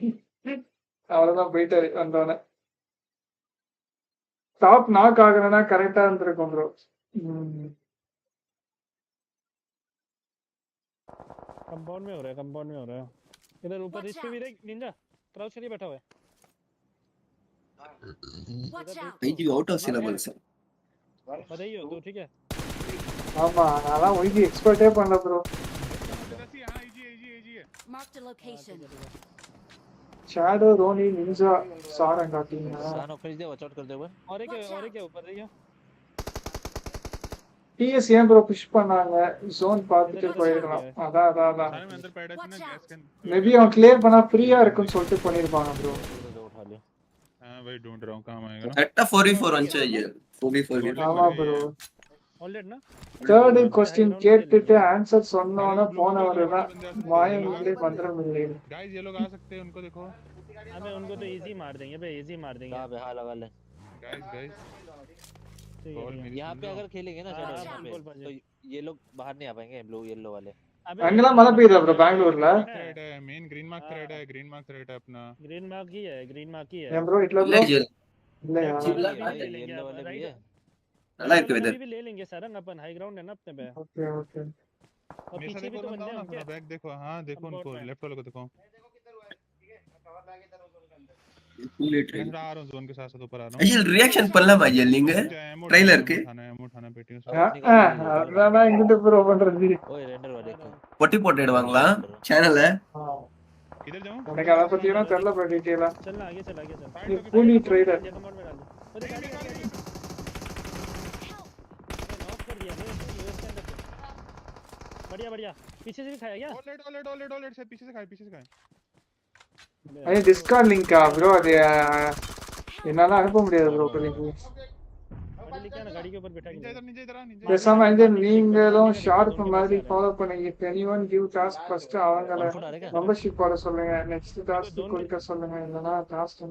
அவ்வளவுதான் போயிட்டாரு வந்தவன டாப் நாக் ஆகுறனா கரெக்டா இருந்திருக்கும் ப்ரோ
कंपाउंड में हो रहा है इधर ऊपर इस पे भी देख निंजा क्राउच करके बैठा हुआ है
ஐஜி அவுட் ஆஃப் சிலபஸ்
बताइए तो ठीक है
ஆமா நான் ஒய்டி எக்ஸ்பர்ட்டே பண்ணல bro
Mark the location.
Shadow, Roni, Ninja, Sar and team.
Sano खरीद दे, watch out कर दे वो.
और एक ऊपर देखिए.
TS ஏன் ப்ரோ புஷ் பண்ணாங்க ஜோன் பார்த்துட்டு போயிடலாம் அதான் மேபி அவன் கிளியர் பண்ணா ஃப்ரீயா இருக்குன்னு சொல்லிட்டு பண்ணிருப்பாங்க ப்ரோ
भाई ढूंढ रहा हूं कहां आएगा
கரெக்ட்டா 44 வந்துச்சு ஐயா 44
ஆமா ப்ரோ
ऑलरेडी ना
थर्ड क्वेश्चन கேட்டுட்டு ஆன்சர் சொன்னவன போனவரதான் வாயங்களே பண்றோம் இல்ல
गाइस ये लोग आ सकते हैं उनको देखो
अबे उनको तो इजी मार देंगे बे इजी मार देंगे
हां बे हां लगा ले
गाइस
यहां पे अगर खेलेंगे ना तो ये लोग बाहर नहीं आ पाएंगे ब्लू येलो वाले
அங்கல மழை பெய்யுதா ப்ரோ பெங்களூர்ல
रेड है मेन ग्रीन मार्क रेड है अपना
ग्रीन मार्क ही है
ஏன் ப்ரோ இட்ல ப்ரோ இல்லையா
येलो वाले भी है
நல்லா இருக்கு வெதர்
भी ले लेंगे सरंग अपन हाई ग्राउंड है ना अपने पे
ओके
और पीछे भी तो बंदे हैं
अपना बैक देखो हां देखो उनको लेफ्ट वाले को देखो
फुल ट्रेन
मैं आ रहा हूं जोन के साथ ऊपर आ रहा हूं
ஐயா ரியாக்ஷன் பண்ணலாமா ஐயா நீங்க ட்ரைலருக்கு
उठाना पेटी
அதான் இங்கிட்டு ப்ரோ பண்றது
ओए रेंडर वाले
பொட்டி போட்டுடுவாங்களா சேனல்ல
इधर जाऊं
எனக்கு அத பத்தினா தெரியல ப்ரோ டீடைலா
चल आगे चल
ये पूरी ट्रेडर
कंपाउंड में डाल दे नॉक कर दिया यूएस के अंदर बढ़िया पीछे से भी खाया क्या
ऑलरेडी से पीछे से खाए
ஐ டிஸ்கார்ட் லிங்கா ப்ரோ அது என்னால அனுப்ப முடியாது ப்ரோ உங்களுக்கு
गाड़ी के ऊपर बैठा
निंजा
பேசாம இந்த நீங்களும் ஷார்ப் மாதிரி ஃபாலோ பண்ணுங்க if anyone give task first அவங்கள மெம்பர்ஷிப் போட சொல்லுங்க நெக்ஸ்ட் டாஸ்க் கொடுக்க சொல்லுங்க இல்லனா டாஸ்க்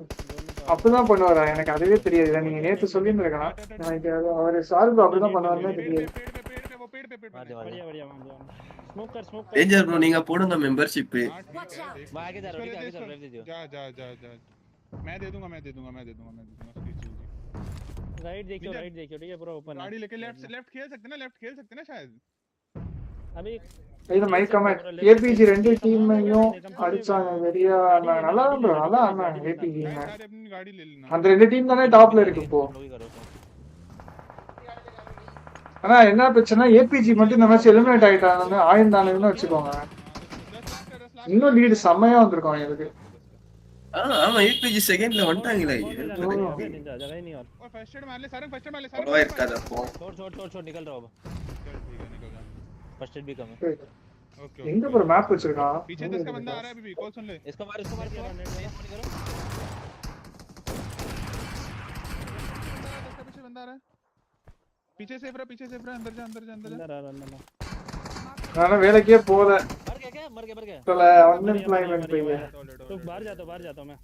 அப்படிதான் பண்ணுவாரா எனக்கு அதுவே தெரியாது நீங்க நேத்து சொல்லிருக்கலாம் எனக்கு அவர் ஷார்ப் அப்படிதான் பண்ணுவாருன்னு தெரியாது
बढ़िया स्मोक कर
டேஞ்சர் ப்ரோ நீங்க போடுங்க மெம்பர்ஷிப்
मैं आगे जा रहा हूं ड्राइव दे दियो
जा मैं दे दूंगा
राइट देखियो ठीक है पूरा ओपन
गाड़ी लेके लेफ्ट खेल सकते ना शायद
अभी
இது மைக்கமா ஏபிஜி ரெண்டு டீமையும் அடிச்சாங்க வெரியா நல்லா ப்ரோ நல்லா ஆனா ஏபிஜி அந்த ரெண்டு டீம் தானே டாப்ல இருக்கு இப்போ ஆனா என்ன பிரச்சனை ஏபிஜி மட்டும் இந்த மேட்ச் எலிமினேட் ஆயிட்டாங்கன்னு ஆயிருந்தானுன்னு வச்சுக்கோங்க. இன்னும் லீடு செம்மையா வந்திருக்கும் எனக்கு.
ஆமா ஏபிஜி செகண்ட்ல வந்துட்டாங்களே.
जगह नहीं और
फर्स्ट एड मार ले सारंग फर्स्ट एड मार ले सारंग
और இருக்காத போ.
छोड़ निकल रहा हूं.
निकल जा.
फर्स्ट एड भी कम है.
ओके
எங்க ஒரு மேப் வச்சிருக்கான்.
पीछे 10 का बंदा आ रहा है अभी कॉल सुन ले.
इसको मार
पीछे बंदा आ रहा है. पीछे सेफ रहा अंदर जा.
நானே வேலைக்கே போல.
मर गया
चल अनएम्प्लॉयमेंट पे है.
तो बाहर जाता हूं मैं.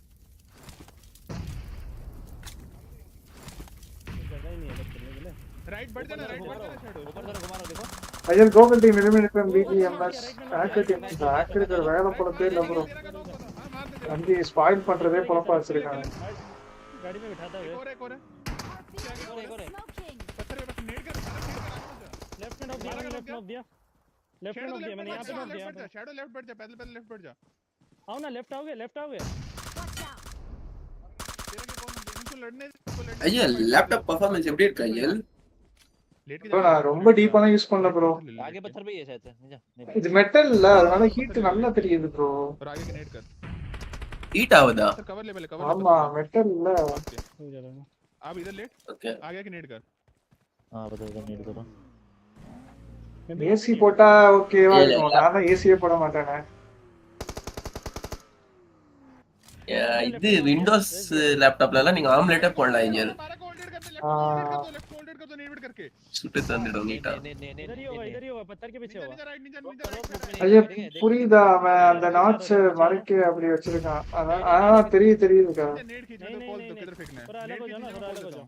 जगह ही नहीं है खेलने के लिए.
राइट बढ़ जाना शैडो.
ऊपर जरा घुमा रहा देखो.
ஐயர் கோகுல் டீம் எலிமினேட் பண்ண பிஜிஎம்எஸ் ஹேக்கர் டீம் ஹேக்கருக்கு வேலை பொழப்பே இல்ல ப்ரோ. அந்தி ஸ்பாயில் பண்றதே பொழப்பா வச்சிருக்காங்க.
गाड़ी में बिठाता है.
एक और है. पत्थर पे बस नेट कर
लेफ्ट में नॉक दिया. लेफ्ट में नॉक दिया मैंने यहां पे नॉक दिया.
शैडो लेफ्ट बढ़ जा पैदल लेफ्ट बढ़ जा.
आओ ना लेफ्ट आओगे.
तेरा के कौन इनको लड़ने
ஐயா லேப்டாப் பெர்ஃபார்மன்ஸ் எப்படி இருக்கு ஐயா?
ப்ரோ நான் ரொம்ப டீப்பா தான் யூஸ் பண்ணல ப்ரோ.
आगे पत्थर पे ही है शायद से.
இது மெட்டல் இல்ல அதனால ஹீட் நல்லா தெரியுது ப்ரோ.
और आगे के नेट कर.
ஹீட் ஆவுதா?
कवर ले कवर.
ஆமா மெட்டல் இல்ல.
आप इधर लेट.
ओके
आगे के नेट कर.
हां बता नेट करो.
ஏசி போட்டா ஓகேவா இருக்கும். நான் தான் ஏசியே போட மாட்டேனே.
இது விண்டோஸ் லேப்டாப்ல எல்லாம் நீங்க ஆம்லெட்டே போடலாம் ஐயா. சுட்டு தந்துடும் நீட்டா.
इधर ही होगा पत्थर के पीछे होगा.
ஐயா புரியுதா அவன் அந்த நாட்ஸ் மறைக்க அப்படி வச்சிருக்கான். அதான் தெரியுதுக்கா.
नेट खींच तो कॉल तो किधर फेंकना है.
थोड़ा अलग हो जाओ ना थोड़ा अलग हो जाओ.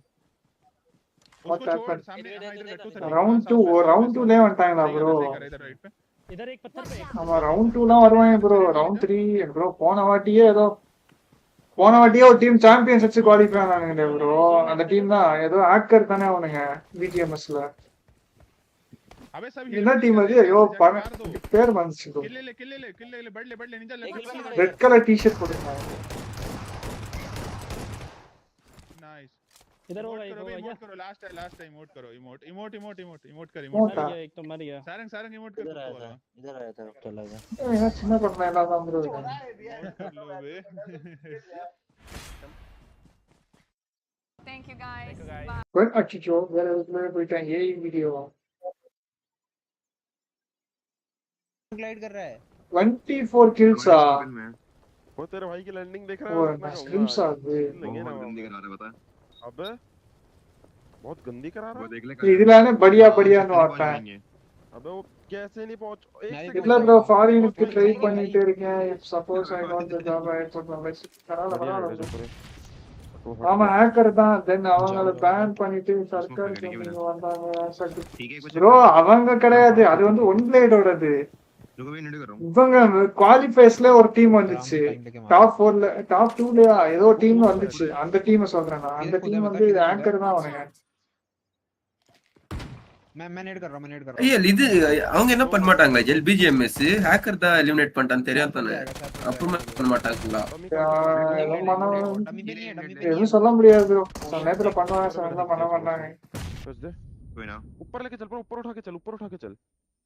उसको छोड़ सामने
राउंड 2 ले வந்துட்டாங்களா ப்ரோ.
इधर एक पत्थर पे.
ஆமா ரவுண்ட் 2 லாம் வருவாங்க ப்ரோ. ரவுண்ட் 3 ப்ரோ போன வாட்டியே ஒரு டீம் சாம்பியன்ஸ் வச்சு குவாலிஃபை ஆனானுங்க ப்ரோ. அந்த டீம் தான் ஏதோ ஹேக்கர் தானே அவனுங்க பிஜிஎம்எஸ்ல.
अबे सब
என்ன டீம் அது? ஐயோ பேர் வந்துச்சு ப்ரோ.
किल ले बढ़ ले निंजा ले.
ரெட் கலர் டி-ஷர்ட் போட்டுருக்காங்க.
नाइस.
इधर होगा एक होगा.
इमोट करो लास्ट टाइम इमोट करो. इमोट कर
मर गया एक तो मर गया.
सारंग इमोट कर.
इधर आया था चला गया.
ஏன்னா சின்ன பண்ண எல்லாம் தான் ப்ரோ.
लो बे.
Thank you guys.
Bye. அச்சோ வேற எதுல போயிட்டாங்க ஏய் வீடியோ.
ग्लाइड कर रहा है.
24 kills आ.
वो तेरे भाई की लैंडिंग देख रहा
है.
मैं
स्क्रिम्स आ गए.
गंदी करा रहा बता. अबे बहुत गंदी करा रहा. वो देख ले.
இதுலானே बढ़ियाன்னு ஆட்டாங்க.
अबे वो कैसे नहीं पहुंच.
इतना ப்ரோ ஃபாரினுக்கு ட்ரை பண்ணிட்டே இருக்கேன். If suppose I got the job I put my best. பரவாயில்லை. ஆமா ஹேக்கர் தான். தென் அவங்கள பேன் பண்ணிட்டு சர்க்கார் கம்பெனி வந்தாங்க. ப்ரோ அவங்க கிடையாது. அது வந்து ஒன் பிளேடோடது. இவங்க குவாலிஃபைஸ்ல ஒரு டீம் வந்துச்சு. டாப் 4ல டாப் 2லயா ஏதோ டீம் வந்துச்சு. அந்த டீமை சொல்றேன் நான். அந்த டீம் வந்து ஹேக்கர் தான் அவனுங்க.
मैं नेट कर रहा हूं.
ஐயா இது அவங்க என்ன பண்ண மாட்டாங்களா ஜெல் பிஜிஎம்எஸ் ஹேக்கர் தான் எலிமினேட் பண்ணிட்டான்னு தெரியும் தானே. அப்புறமா பண்ண மாட்டாங்களா?
எதுவும் சொல்ல முடியாது ப்ரோ. சில நேரத்துல பண்ணுவாங்க சில நேரத்துல பண்ண மாட்டாங்க.
बस दे कोई ना. ऊपर लेके चल. ऊपर उठा के चल.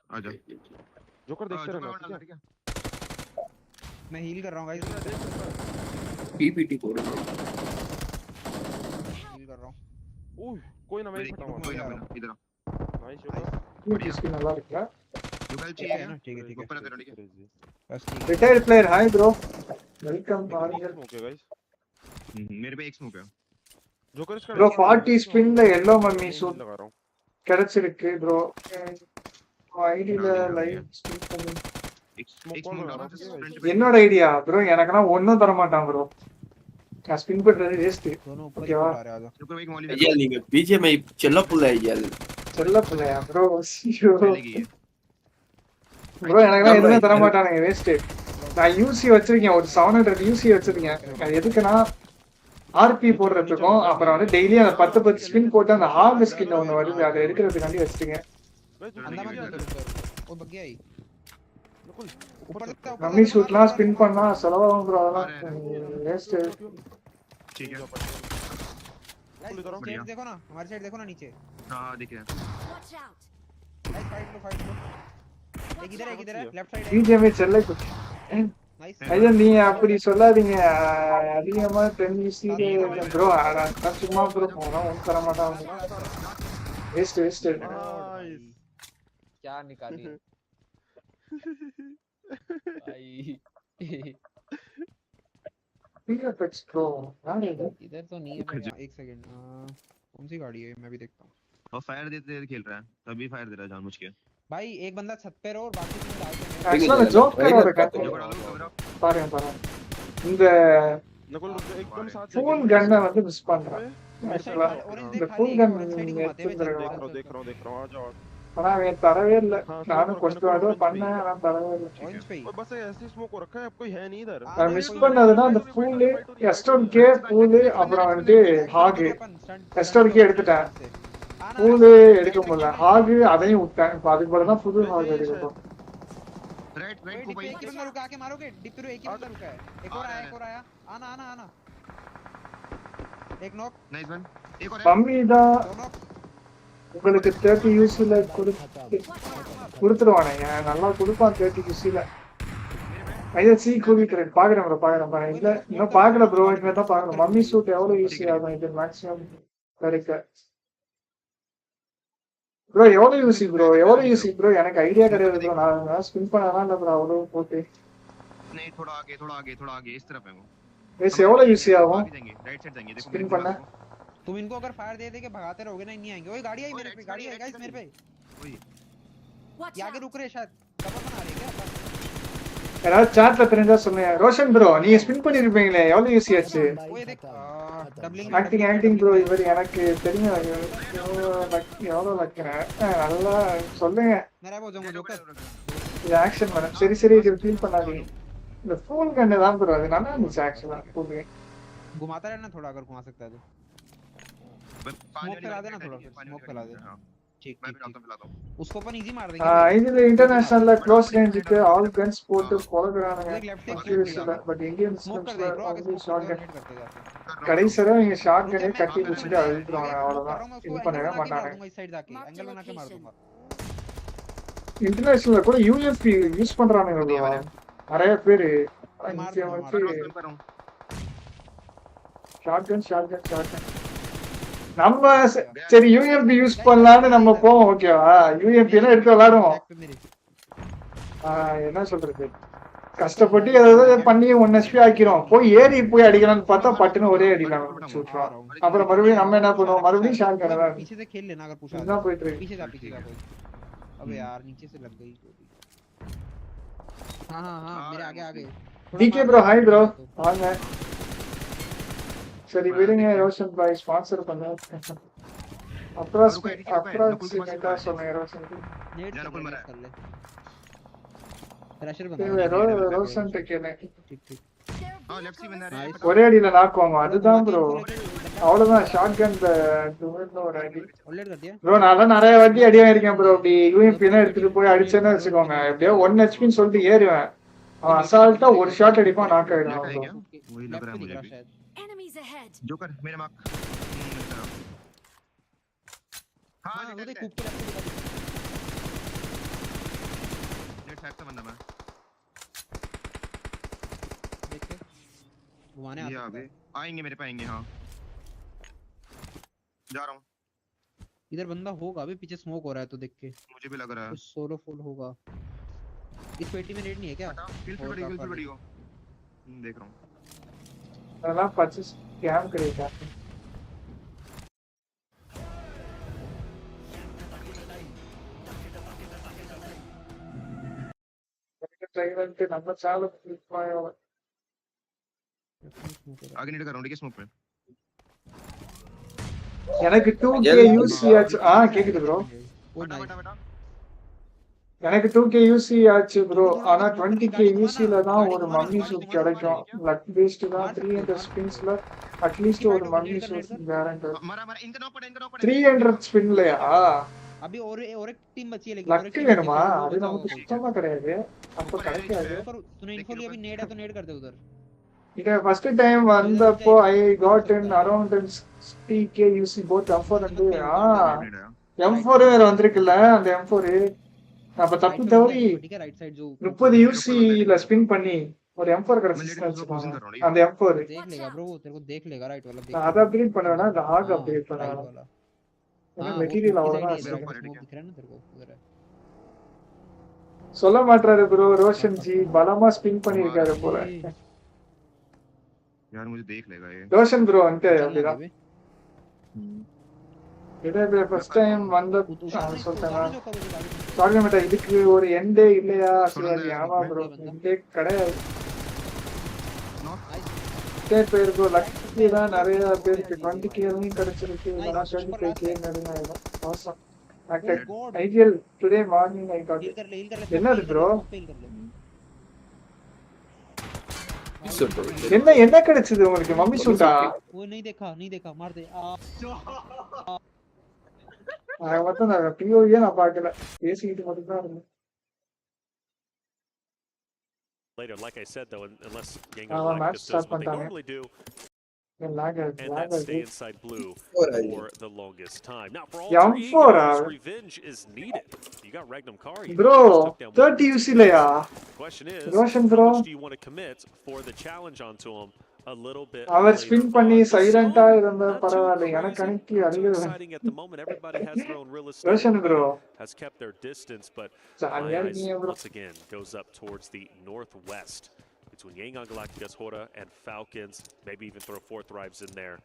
आ जा. जोकर देखते रहना ठीक है.
मैं हील कर रहा हूं गाइस.
पीपीटी कोड
हील कर रहा हूं.
ओह कोई ना मैं फटाऊंगा. इधर नाइस जोकर.
ये किसकी நல்லா இருக்கா?
जोकर चाहिए ना. ठीक है ऊपर करो ठीक है. बस ठीक है.
Retired player hi bro. Welcome barrier.
Okay guys. मेरे पे एक स्मोक है. जोकर इसका
ब्रो 40 स्पिनல yellow मम्मी सूट
लगा रहा हूं.
கிடைச்சிருக்கு ப்ரோ. ஐடில லைவ் ஸ்பீக் பண்ணு. என்னோட ஐடியா ப்ரோ எனக்குலாம் ஒண்ணும் தர மாட்டான் ப்ரோ. நான் ஸ்பின் பண்றது வேஸ்ட். ஓகேவா?
ஐயா நீங்க பிஜிஎம்ஐ செல்ல புள்ள ஐயா.
செல்ல புள்ளையா ப்ரோ? ப்ரோ எனக்குலாம் எதுவுமே தர மாட்டானுங்க வேஸ்ட். நான் யூசி வச்சிருக்கேன். ஒரு 700 யூசி வச்சிருக்கேன். அது எதுக்குன்னா ஆர்பி போடுறதுக்கும் அப்புறம் வந்து டெய்லி அந்த 10 ஸ்பின் போட்டு அந்த ஹார்ட் ஸ்கின் ஒன்று வருது அதை எடுக்கிறதுக்காண்டி வச்சிருக்கேன்.
वो बग गया ही.
मम्मी शूटலாம் ஸ்பின் பண்ணா செலவாகும் ப்ரோ. அதெல்லாம் வேஸ்ட்.
ठीक है. देखो ना हमारी साइड देखो ना नीचे.
हां दिख रहा है.
एक इधर है लेफ्ट साइड
बीजे में चल कुछ ஐயா நீ அப்படி சொல்லாதீங்க அதிகமா 10 யூசிலே ப்ரோ சும்மா ப்ரோ போறோம் ஒன் தர மாட்டாங்க வேஸ்ட்
क्या निकाली भाई
पीएफएक्स प्रो
इधर तो नहीं है। एक सेकंड कौन सी गाड़ी है मैं भी देखता हूं।
और फायर देते खेल रहा है तभी फायर दे रहा है जानबूझ के
भाई एक बंदा छत पे रहो और बाकी तीन डाल के
एक्चुअली जोक करो பாருங்க இந்த
नकुल एकदम साथ
फुल गन வந்து மிஸ் பண்றேன் இந்த फुल गन
देख रहा हूं आ जाओ
ஆனா அவன் தரவே இல்ல நானும் கொஞ்சம் அது பண்ணேன் ஆனா தரவே இல்ல
और बस ऐसे स्मोक हो रखा है अब कोई है नहीं इधर
நான் மிஸ் பண்ணதுனா அந்த ஃபுல் எஸ்டோன்கே ஃபுல் அப்புறம் வந்து ஹாக் எஸ்டோன்கே எடுத்துட்டேன் फुल எடுக்க முடியல ஹாக் அதையும் விட்டேன் இப்ப அதுக்கு பதிலா தான் ஃபுல் ஹாக் எடுக்கணும்
राइट को भाई
एक बंदा रुका के मारोगे डिप्पी एक ही बंदा रुका है एक और आया आना एक नॉक
नाइस वन एक और
பம்மிடா உங்களுக்கு 30 யூசில கொடுத்துருவானே நல்லா கொடுப்பான் 30 யூசில ஐயா சி கூவிக்கிறேன் பாக்குறேன் இல்ல இன்னும் பார்க்கல ப்ரோ இனிமே தான் பார்க்கணும் மம்மி சூட் எவ்வளவு யூசி ஆகும் இது மேக்ஸிமம் கரெக்ட் ப்ரோ எவ்வளவு யூசி ப்ரோ எனக்கு ஐடியா கிடையாது ப்ரோ நான் ஸ்பின் பண்ணலாம் இல்ல ப்ரோ அவ்வளவு போட்டு
नहीं थोड़ा आगे इस तरफ है वो
वैसे एवढा यूसी आवा
राइट साइड देंगे देखो
स्पिन करना
तुम इनको अगर फायर दे के भगाते रहोगे ना नहीं आएंगे। ओए गाड़ी आई मेरे पे गाइस मेरे पे
वही
ये आगे रुक रहे शायद कवर बना रहे क्या
यार चार्ट தெரிஞ்சா சொல்லுங்க ரோஷன் ப்ரோ நீங்க ஸ்பின் பண்ணிருப்பீங்களே எவ்வளவு யூசி ஆச்சு
ओए देख डबलिंग
ஆக்டிங் ப்ரோ இவர் எனக்கு தெரியும் எவ்வளவு வைக்கிறேன் நல்லா சொல்லுங்க
मेरा वो जोकर
இது ஆக்ஷன் பண்ண சரி இது ஃபீல் பண்ணாதீங்க இந்த ஃபுல் கன் தான் ப்ரோ அது நல்லா இருந்துச்சு एक्चुअली ஃபுல்
घुमाता रहना थोड़ा अगर घुमा सकता है तो स्मोक फैला देना थोड़ा स्मोक फैला दे ठीक मैं भी डालता हूं उसको अपन इजी मार देंगे
இதுல இன்டர்நேஷனல்ல க்ளோஸ் ரேஞ்சுக்கு ஆல் கன்ஸ் போட்டு போடுறாங்க பட் இந்தியன்
स्मोक कर दे ब्रो आगे
ஷாட் கன் கடைசில இங்க ஷாட் கன் கட்டி வச்சிட்டு அழுத்துறாங்க அவ்வளவுதான் இது பண்ணவே மாட்டாங்க
इस साइड जाके एंगल बना के मार दूंगा
इंटरनेशनल கூட यूएफपी யூஸ் பண்றானே ப்ரோ நிறைய பேர் ஷாட்கன் நம்ம சரி யூஎம்பி யூஸ் பண்ணலாம்னு நம்ம போவோம் ஓகேவா யூஎம்பி எல்லாம் எடுத்து விளையாடுவோம் என்ன சொல்றது கஷ்டப்பட்டு ஏதாவது பண்ணி 1 HP ஆக்கிரும் போய் அடிக்கலாம்னு பார்த்தா பட்டுன்னு ஒரே அடிக்கலாம் சுட்டுறோம் அப்புறம் மறுபடியும் நம்ம என்ன பண்ணுவோம் மறுபடியும் ஷாட் கனவா
पीछे से खेल लेना अगर पूछा
इतना पीछे
जा कोई अबे यार नीचे से लग गई हां मेरे आगे
DK bro hi bro on है सरी विडिंग रोशन भाई स्पॉन्सर பண்ணா अप्रोक्सीमेटा சொன்னேன் ரோஷன்
नेट नकुल मरा कर ले प्रेशर बना
ரோஷன் டேக்கேனே
ठीक
हां लेफ्ट सी बंदा है
ஒரே அடியில நாக் வாங்க அதுதான் ப்ரோ அவ்வளவுதான் ஷாட்கன் டுவெல்ல ஒரு அடி
ऑलरेडी कर दिया
ப்ரோ நான் நிறைய வாட்டி அடி வாங்கிருக்கேன் ப்ரோ அப்படி யூஎம்பி ல எடுத்துட்டு போய் அடிச்சேன்னு வெச்சுக்கோங்க எப்படியோ 1 HP ன்னு சொல்லிட்டு ஏறுவேன் அவன் அசால்ட்டா ஒரு ஷாட் அடிப்பான் நாக் ஆயிடும் ப்ரோ
वही लग रहा है मुझे भी जोकर मेरे मार्क हां वो देख कूप के लेफ्ट साइड से बंदा मैं
देख के घुमाने
आ सकते आएंगे मेरे पे आएंगे हां जा रहा हूं
इधर बंदा होगा अभी पीछे स्मोक हो रहा है तो देख के
मुझे भी लग रहा है
सोलो फुल होगा इस पेटी में रेड नहीं है क्या
किल बड़ी हो देख रहा हूं
साला 25 स्कैम करेगा ट्राइवेंट நம்ம சால பாயோ
आगे नीड कर रहा हूं ठीक है स्मोक पे
எனக்கு 2k யூசி ஆச்சு கேக்குது ப்ரோ எனக்கு 2k யூசி ஆச்சு ப்ரோ ஆனா 20k யூசில தான் ஒரு மம்மி சூட் கிடைக்கும் லக் பேஸ்ட் தான் 300 ஸ்பின்ஸ்ல அட்லீஸ்ட் ஒரு மம்மி சூட் கேரண்டி
इनका नॉक पड़ा
300 ஸ்பின்லயா
अभी और एक टीम बची है लेकिन
லக் வேணுமா அது நமக்கு சுத்தமா கிடையாது அப்ப கிடைக்காது
तूने इन्फो लिया अभी नेड है तो नेड कर दे उधर
इधर फर्स्ट टाइम वंदपो I got in around 60k UC both offer and M4 வேற வந்திருக்குல்ல அந்த M4 அப்ப தப்பு தவறி
राइट साइड जो
30 यूसी ல ஸ்பின் பண்ணி ஒரு M4 கிடைச்சிச்சு அந்த M4
देख लेगा ब्रो तेरे को देख लेगा राइट वाला देख
அத அப்கிரேட் பண்ணவேனா அந்த ஆக் அப்கிரேட் பண்ணவேனா
हां
மெட்டீரியல் அவ்வளவுதான்
स्मोक दिख रहा है ना तेरे को उधर है
சொல்ல மாட்டாரு ப்ரோ ரோஷன் ஜி பலமா ஸ்பின் பண்ணிருக்காரு போல
यार मुझे देख लेगा ये
ரோஷன் ப்ரோ வந்து அப்படிதான் இதே ஃபர்ஸ்ட் டைம் வந்த சொல்றேனா சாரி மேட்டா இதுக்கு ஒரு எண்டே இல்லையா சிவாஜி ஆமா ப்ரோ எண்டே கிடையாது பேர் ப்ரோ லக்கி தான் நிறைய பேருக்கு 20k கிடைச்சிருக்கு ஆனா 25k நடுங்க awesome IGL today morning I got it என்னது ப்ரோ என்ன கிடைச்சது உங்களுக்கு மம்மி சூட்டா
वो नहीं देखा मार दे
நான் மட்டும் நான் POV நான் பார்க்கல பேசிட்டு மட்டும் தான் இருந்தேன்
Later, like I said though, unless Yango does what they normally do, and that stay inside blue for the longest time. Now for all three Eagles, revenge is needed. You got Regnum Kari.
Bro, 30 UC laya.
Question is,
Roshan
how
bro,
much do you want to commit for the challenge onto him a little bit?
அவர் spin பண்ணி சைலண்டா இருந்தா பரவாயில்லை எனக்கு அன்னைக்கு
exciting at the moment. Everybody has their own real estate.
Roshan bro
has kept their distance, but my eyes once again goes up towards the northwest. Between Yangon Galacticos, Hora, and Falcons, maybe even throw 4th Thrives in there.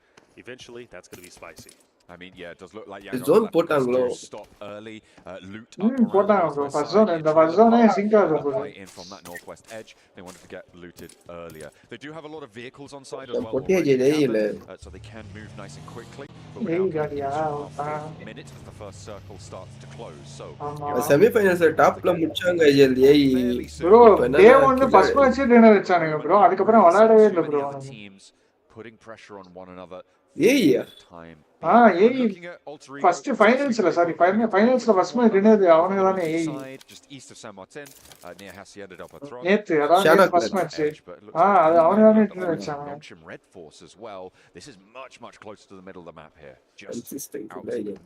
Eventually, that's going to be spicy.
I mean, yeah, it does look like Yangon Galacticos stop early, loot up around the
first zone, the first zone is
in from that northwest edge. They wanted to get looted earlier. They do have a lot of vehicles on side as well, so they can move nice and quickly. But we're minutes as the first circle starts to close. So
semi-finals top la muchanga jaldhi
bro day 1 first match dinner vechaanga bro adukku appuram vilaadave illa bro
teams putting pressure on one another. Time.
First finals la sorry finals la first match dinner avanga dhaan
just east of San Martin near Hacienda del Patron.
Nethu adha first match adu avanga dhaan dinner vechaanga
Red Force as well. This is much closer to the middle of the map here, just out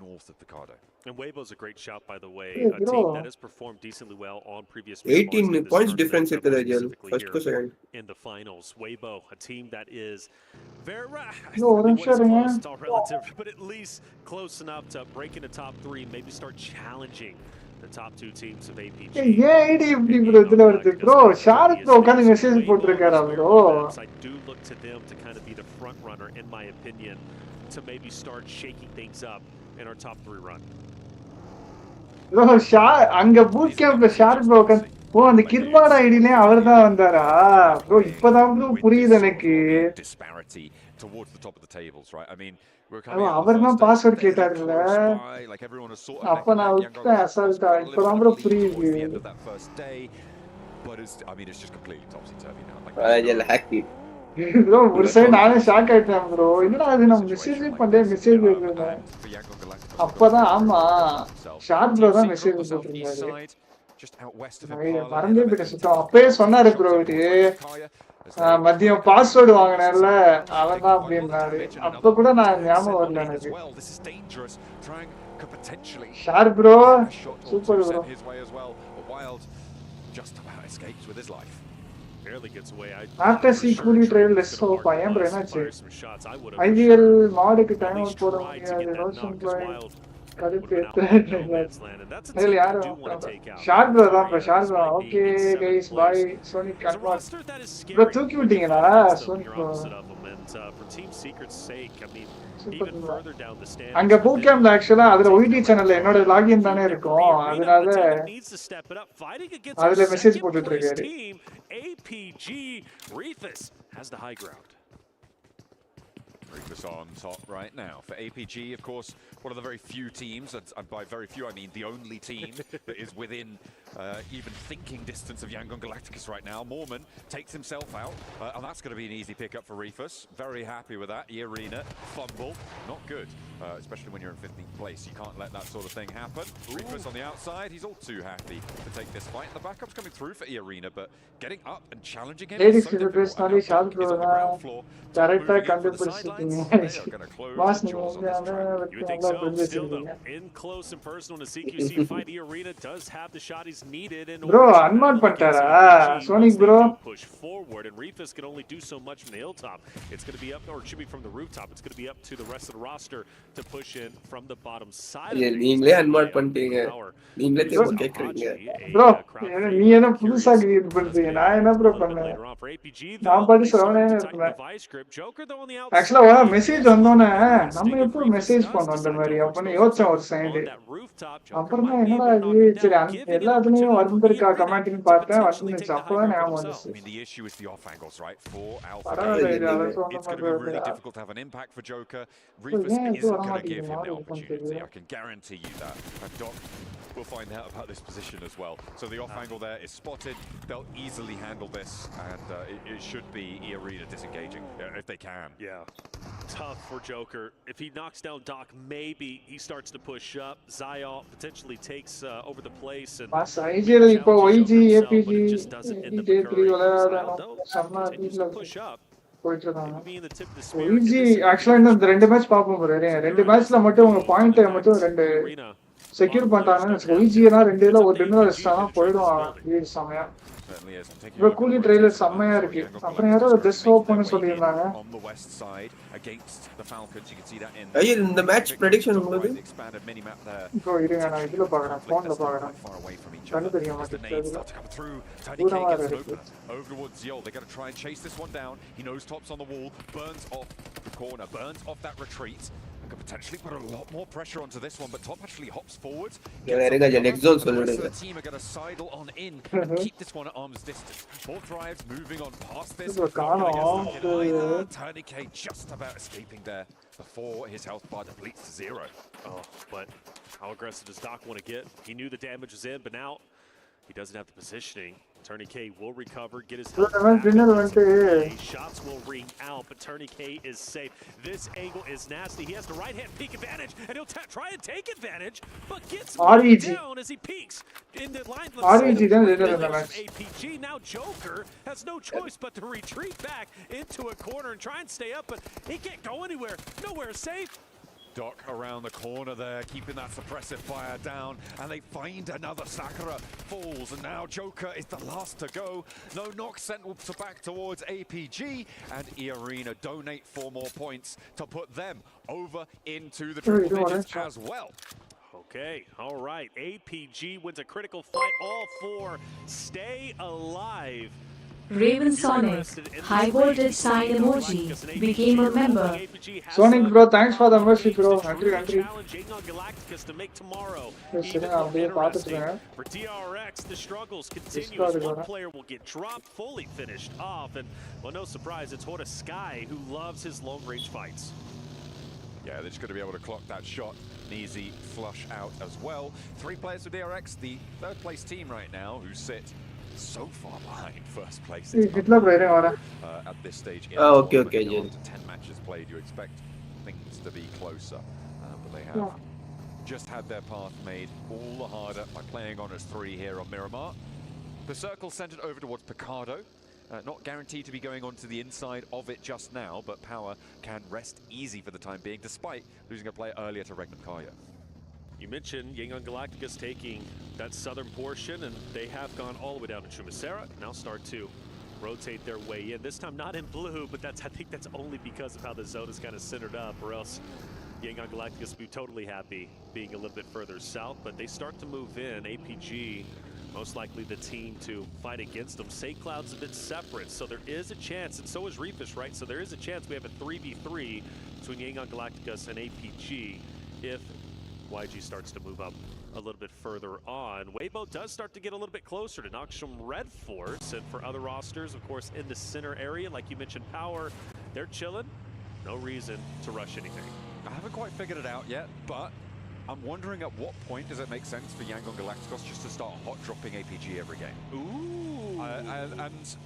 north of Picardo.
And Weibo's a great shout, by the way. A team that has performed decently well on previous
18 points difference first to second
in the finals. Weibo, a team that is very
close,
relative, but at least close enough to break into top 3, maybe start challenging the top 2 teams of APG.
bro sharp bro kan message potrukara bro
I do look to them to kind of be the front runner in my opinion to maybe start shaking things up in our top 3 run.
bro anga boot camp la sharp bro kan அந்த கிர்மாடா ஐடில அவர்தான் வந்தாரா bro இப்போதான் bro புரியுது எனக்கு
disparity towards the top of the tables, right? I mean,
அவர்தான் password கேட்டாருல அப்ப நான் விட்டேன் அசால்ட்டா இப்போதான் bro புரியுது
but I mean it's just completely topsy-turvy now.
bro ஒரு சைடு நானே ஷாக் ஆயிட்டேன் bro என்னடா அது நம்ம மெசேஜ் வருது அப்பதான் ஆமா ஷார்ட் bro தான் message போட்டுருந்தாரு
just out west of
மறந்தே போயிட்டேன் சுத்தம் அப்பவே சொன்னாரு bro இது மதியம் பாஸ்வேர்டு வாங்கினேன்ல அவன் தான் அப்படின்னாரு அப்ப கூட நான் ஞாபகம் வரல எனக்கு sharp bro super bro
just about escapes with his life.
Barely gets away.
After equally trail less hope I am என்னாச்சு IGL மாடுக்கு டைம் அவுட் போட முடியாது ரோஷன் பாய் கரெக்ட் இல்ல யாரு ஷார்ப் bro தான் sharp bro okay guys bye Sonic கன்வாஸ் bro தூக்கி விட்டீங்களா Sonic bro
for team secret's sake I mean even further down the stand
அங்க boot camp actually அதுல OIT சேனல்ல என்னோட லாகின் தானே இருக்கும் அதனால அதுல மெசேஜ் போட்டுட்டு இருக்காரு
APG Rethus has the high ground.
Rethus on top right now for APG, of course, one of the very few teams, and by very few I mean the only team that is within even thinking distance of Yangon Galacticus right now. Mormon takes himself out, and that's going to be an easy pickup for Rufus. Very happy with that. Arena fumble, not good, especially when you're in 15th place. You can't let that sort of thing happen. Rufus on the outside, he's all too happy to take this fight. The backup's coming through for Arena, but getting up and challenging him is so difficult. And now Doc is on the ground floor, moving in for the sidelines. They are going to close the jaws on this track.
You would think so. Still, though, in close and personal in a CQC fight, Arena does have the shot he's needed in
bro, unmod pantara. Sonic bro.
Push forward, and Rufus can only do so much from the hilltop. It's going to be up, or it should be from the rooftop. It's going to be up to the rest of the roster to push in from the bottom side.
Yeah, நீங்களே unmod பண்ணிட்டீங்க. நீங்களே திரும்ப கேக்குறீங்க.
Bro, நீ என்ன புதுசா create பண்றீங்க? நான் என்ன ப்ரோ பண்ணேன்? நான் பாட்டு சொல்றேனே இருந்தேன். ஆக்சுவலா மெசேஜ் வந்தோனே நம்ம எப்போ மெசேஜ் பண்ணோம் அந்த மாதிரி அப்ப யோசிச்சேன் ஒரு செகண்ட். அப்புறம் தான் என்னடா இது சரி எல்லாத்துலயும் வந்திருக்கா கமெண்ட்னு பார்த்தேன் வந்துச்சு அப்பதான் ஞாபகம் வந்துச்சு.
The issue is the off angles, right? For Alpha, it's going to be really difficult to have an impact for Joker. Rufus isn't going to give him the opportunity. I can guarantee you that. And Doc will find out about this position as well. So the off angle there is spotted. They'll easily handle this, and it should be Arena disengaging if they can.
Yeah, tough for Joker. If he knocks down Doc, maybe he starts to push up. Zayal potentially takes over the place, and
இப்போ YG APG J3 விளையாடணும் சம்ம வீட்ல போயிட்டு இருக்காங்க. YG ஆக்சுவலா இந்த ரெண்டு match பாப்போம் bro. ரெண்டு மேட்ச்ல மட்டும் உங்க பாயிண்ட் மட்டும் ரெண்டு செக்யூர் பண்ணிட்டாங்கன்னு ஈஸியா ரெண்டு இதுல ஒரு டின்னர் ரெஸ்டாரண்ட் போய்டுவாங்க. வீடு சமயா bro கூலி ட்ரைலர் செமையா இருக்கு. அப்புறம் யாரோ டிஸ் ஓபன் சொல்லிருந்தாங்க.
ஐயா இந்த மேட்ச் பிரெடிக்ஷன் உங்களுக்கு
bro இருங்க நான் இதுல பார்க்கறேன் போன்ல பார்க்கறேன். கண்ணு தெரிய மாட்டேங்குது. தூரமா இருக்கு.
Over towards Yol, they're going to try and chase this one down. He knows Top's on the wall, burns off the corner, burns off that retreat. Could potentially put a lot more pressure onto this one, but Top actually hops forward.
The rest of
the team are going to sidle on in and keep this one at arm's distance. More drives moving on past this. Tourniquet just about escaping there before his health bar depletes to 0.
Oh, but how aggressive does Doc want to get? He knew the damage was in, but now he doesn't have the positioning. Tourniquet will recover, get his health back. Shots will ring out, but Tourniquet is safe. This angle is nasty. He has the right-hand peek advantage, and he'll try and take advantage, but gets down as he peeks in the line. APG. Now Joker has no choice but to retreat back into a corner and try and stay up, but he can't go anywhere. Nowhere safe.
Doc around the corner there, keeping that suppressive fire down, and they find another. Sakura falls, and now Joker is the last to go. No knock sent back towards APG, and Arena donate 4 more points to put them over into the triple digits as well.
Okay, all right. APG wins a critical fight. All 4 stay alive.
Raven Sonic, high voltage sign emoji, became a member.
Sonic bro, thanks for the mercy bro. Country.
To make tomorrow.
For
DRX, the struggles continue as one player will get dropped, fully finished off, and well, no surprise, it's Horta Sky who loves his long range fights.
Yeah, they're just going to be able to clock that shot. An easy flush out as well. 3 players for DRX, the 3rd place team right now, who sit so far behind first place. At this stage,
okay.
10 matches played, you expect things to be closer, but they have just had their path made all the harder by playing on as 3 here on Miramar. The circle centered over towards Picardo. Not guaranteed to be going on to the inside of it just now, but Power can rest easy for the time being, despite losing a player earlier to Regnum Kaya.
You mentioned Yangon Galacticus taking that southern portion, and they have gone all the way down to Chumacera. Now start to rotate their way in. This time not in blue, but I think that's only because of how the zone is kind of centered up, or else Yangon Galacticus would be totally happy being a little bit further south. But they start to move in. APG, most likely the team to fight against them. St. Cloud's a bit separate, so there is a chance, and so is Rufus, right? So there is a chance we have a 3v3 between Yangon Galacticus and APG if YG starts to move up a little bit further on. Weibo does start to get a little bit closer to Noxum Red Force, and for other rosters, of course, in the center area, like you mentioned, Power, they're chilling. No reason to rush anything.
I haven't quite figured it out yet, but I'm wondering at what point does it make sense for Yangon Galacticos just to start hot dropping APG every game?
Ooh.
And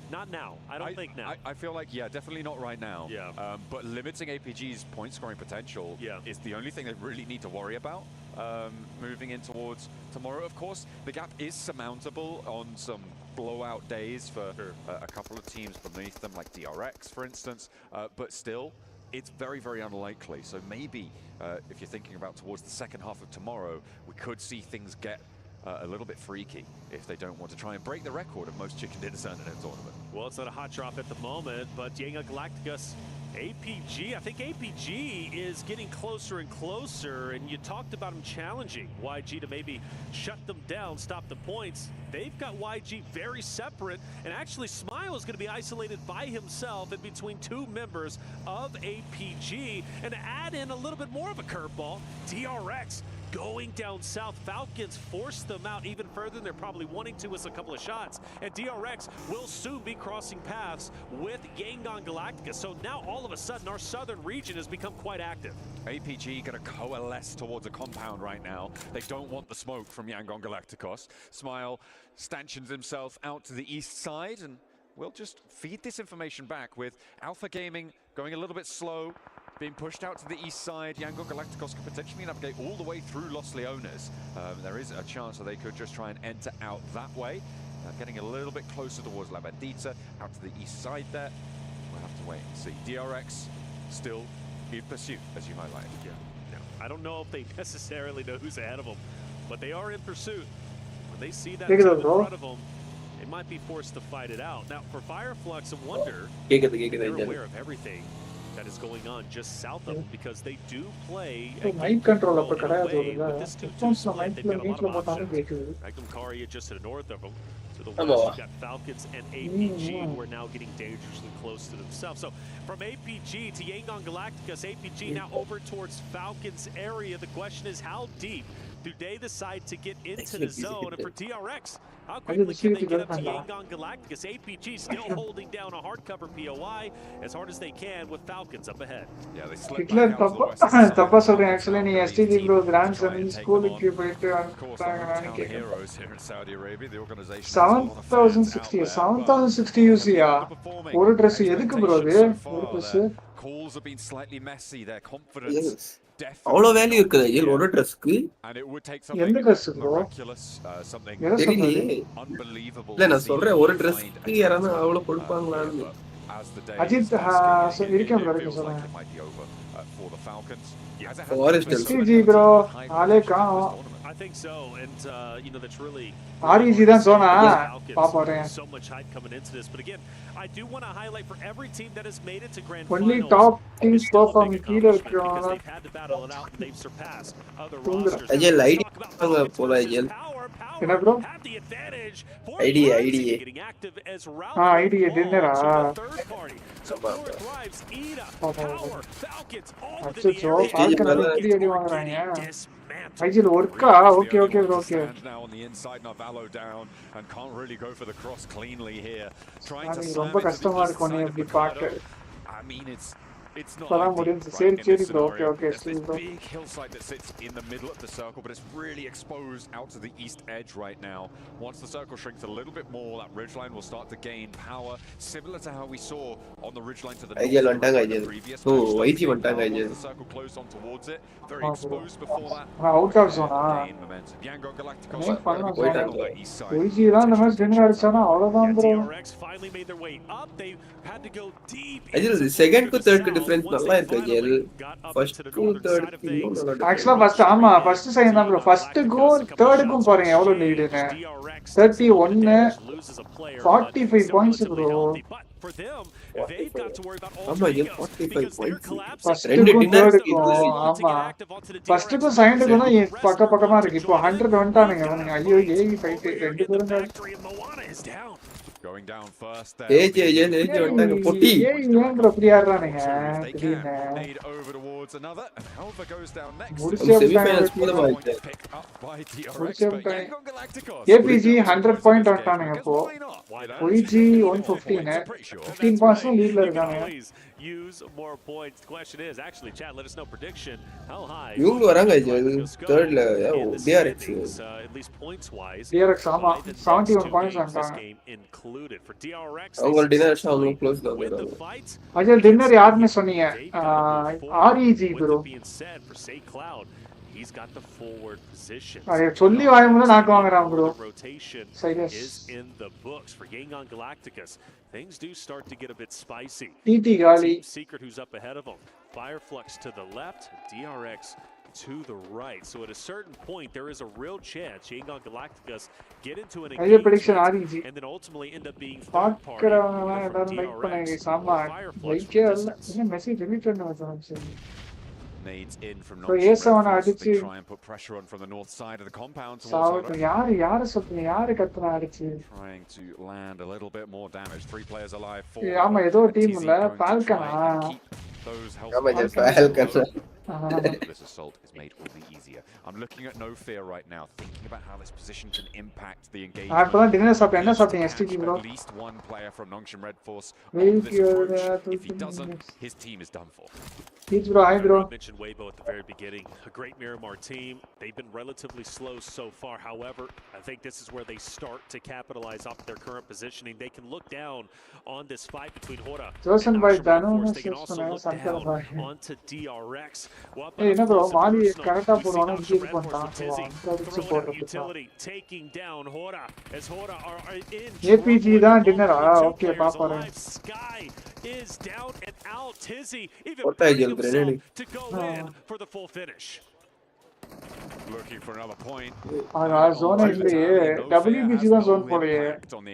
not now. I don't think now.
I feel like, yeah, definitely not right now.
Yeah.
But limiting APG's point scoring potential is the only thing they really need to worry about moving in towards tomorrow. Of course, the gap is surmountable on some blowout days for a couple of teams beneath them, like DRX, for instance. But still, it's very, very unlikely. So maybe if you're thinking about towards the second half of tomorrow, we could see things get a little bit freaky if they don't want to try and break the record of most chicken dinners in a tournament.
Well, it's not a hot drop at the moment, but Yangon Galacticos, APG, I think APG is getting closer and closer, and you talked about him challenging YG to maybe shut them down, stop the points. They've got YG very separate, and actually Smile is going to be isolated by himself in between two members of APG, and to add in a little bit more of a curveball, DRX going down south. Falcons force them out even further than they're probably wanting to with a couple of shots. And DRX will soon be crossing paths with Yangon Galacticos. So now all of a sudden our southern region has become quite active.
APG going to coalesce towards a compound right now. They don't want the smoke from Yangon Galacticos. Smile stanchions himself out to the east side, and we'll just feed this information back with Alpha Gaming going a little bit slow, being pushed out to the east side. Yangon Galacticos could potentially navigate all the way through Los Leones. There is a chance that they could just try and enter out that way. Getting a little bit closer towards La Bandita, out to the east side there. We'll have to wait and see. DRX still in pursuit, as you highlighted.
Yeah. No, I don't know if they necessarily know who's ahead of them, but they are in pursuit. When they see that team in front of them, they might be forced to fight it out. Now, for Fireflux, I wonder they're aware of everything that is going on just south of them, because they do play a
night control up
with this 2-2 split. They've got a lot of options. Magnum Karia just to the north of them. To the west, you've got Falcons and APG, who are now getting dangerously close to themselves. So from APG to Yangon Galacticos, APG now over towards Falcons area. The question is, how deep do they decide to get into the zone? And for DRX, how quickly can they get up to Yangon Galacticos? APG still holding down a hardcover POI as hard as they can with Falcons up ahead.
Yeah, they
Hitler தப்பா சொல்றேன் actually நீ STG bro grandson ஸ்கூலுக்கு போயிட்டு
heroes here in Saudi Arabia. The organization
7060 UCயா ஒரு Dress எதுக்கு bro இது ஒரு Dress
calls have been slightly messy. Their confidence
அவ்வளவு வேல்யூ இருக்குது ஐயல் ஒரு Dressக்கு
எந்த Dress bro
something unbelievable.
இல்ல நான் சொல்றேன் ஒரு Dressக்கு யாராவது அவ்வளவு கொடுப்பாங்களான்னு
அஜித் இருக்கேன் bro சொல்றேன்
for the Falcons.
STG bro ஆலேக்கா
I think so, and you know, that's really
REG தான் சொன்னா பாப்பறேன்
so much hype coming into this. But again, I do want to highlight for every team that has made it to grand
only
finals,
top teams perform கீழ
because they've had to battle it out and they've surpassed other rosters.
ஐயல் ID போல ஐயல்
என்ன bro
ID
getting active as
ID டின்னரா அச்சோ Falcon அடி வாங்குறாங்க ஐஜில் ஒர்க்கா okay okay okay
now on the inside, Navallo down and can't really go for the cross cleanly here, trying to
ரொம்ப கஷ்டமா இருக்கும் நீ இப்படி பார்க்க
I mean it's not
சரி bro okay
There's this big hillside that sits in the middle of the circle, but it's really exposed out to the east edge right now. Once the circle shrinks a little bit more, that ridgeline will start to gain power, similar to how we saw on the ridgeline to the north. The circle closed on towards it, very exposed before that.
Out of zone
Yangon Galacticos east side.
OG அந்த மாதிரி dinner அடிச்சானா அவ்வளவுதான் bro.
DRX finally made their way up. They had to go deep.
second to third difference நல்லா இருக்கு ஐயல் first to third
actually first ஆமா first second தான் bro. first goal third க்கும் பாருங்க எவ்வளவு லீடுன்னு 31 45 points bro.
For them, they've got to worry about all
first ரெண்டு dinner ஆமா first க்கும் second க்கும் தான் பக்கமா இருக்கு. இப்போ 100 வந்துட்டானுங்க அவனுங்க. ஐயோ ஏய் ஃபைட் ரெண்டு பேரும்
Going down first there.
பொட்டி
ஏன் ப்ரோ இப்படி ஆடுறானுங்க திடீர்னு
Made over towards another, and Alpha goes down next.
semi-finals போதமாயிடுச்சு
Picked up by DRX,
முடிச்சே
but
விட்டாங்க.
Yangon Galacticos.
APG 100 பாயிண்ட் ஆட்டானுங்க இப்போ YG 115 15 பாயிண்ட்ஸ் லீட்ல இருக்காங்க.
Use more points. The question is, actually, chat, let us know prediction. How high?
இவங்க வராங்க third ல DRX
at least points wise.
DRX ஆமா 71 points ஆட்டாங்க.
Included for DRX.
அவங்க dinner அவங்க close ஆகுறாங்க.
அஜல் dinner யாருன்னு சொன்னீங்க? REG bro.
He's got the forward position.
சொல்லி வாயுமுல நாக்கு வாங்குறான் bro.
Rotation is in the books for Yangon Galacticos. Things do start to get a bit spicy.
TT Gali.
Secret who's up ahead of him. Fireflux to the left, DRX to the right. So at a certain point, there is a real chance Yangon Galacticos get into an engagement and then ultimately end up being third party.
Nades in from North. They try and put pressure on from the north side of the compound towards trying to land a little bit more damage. 3 players alive. 4. Those this assault is made all the easier. I'm looking at No Fear right now, thinking about how this position can impact the engagement. At least one player from Nongshim Red Force on this approach. If he doesn't, his team is done for.
I mentioned Weibo at the very beginning. A great Miramar team. They've been relatively slow so far. However, I think this is where they start to capitalize off their current positioning. They can look down on this fight between Hora and Arwin. They can also look down onto DRX. Utility taking down Hora as Hora are in.
APG தான் dinner okay பாப்பறேன்.
Sky is down and out. Tizzy even to go in for the full finish.
Looking for another point.
zone இல்லையே WBG தான் zone போலையே.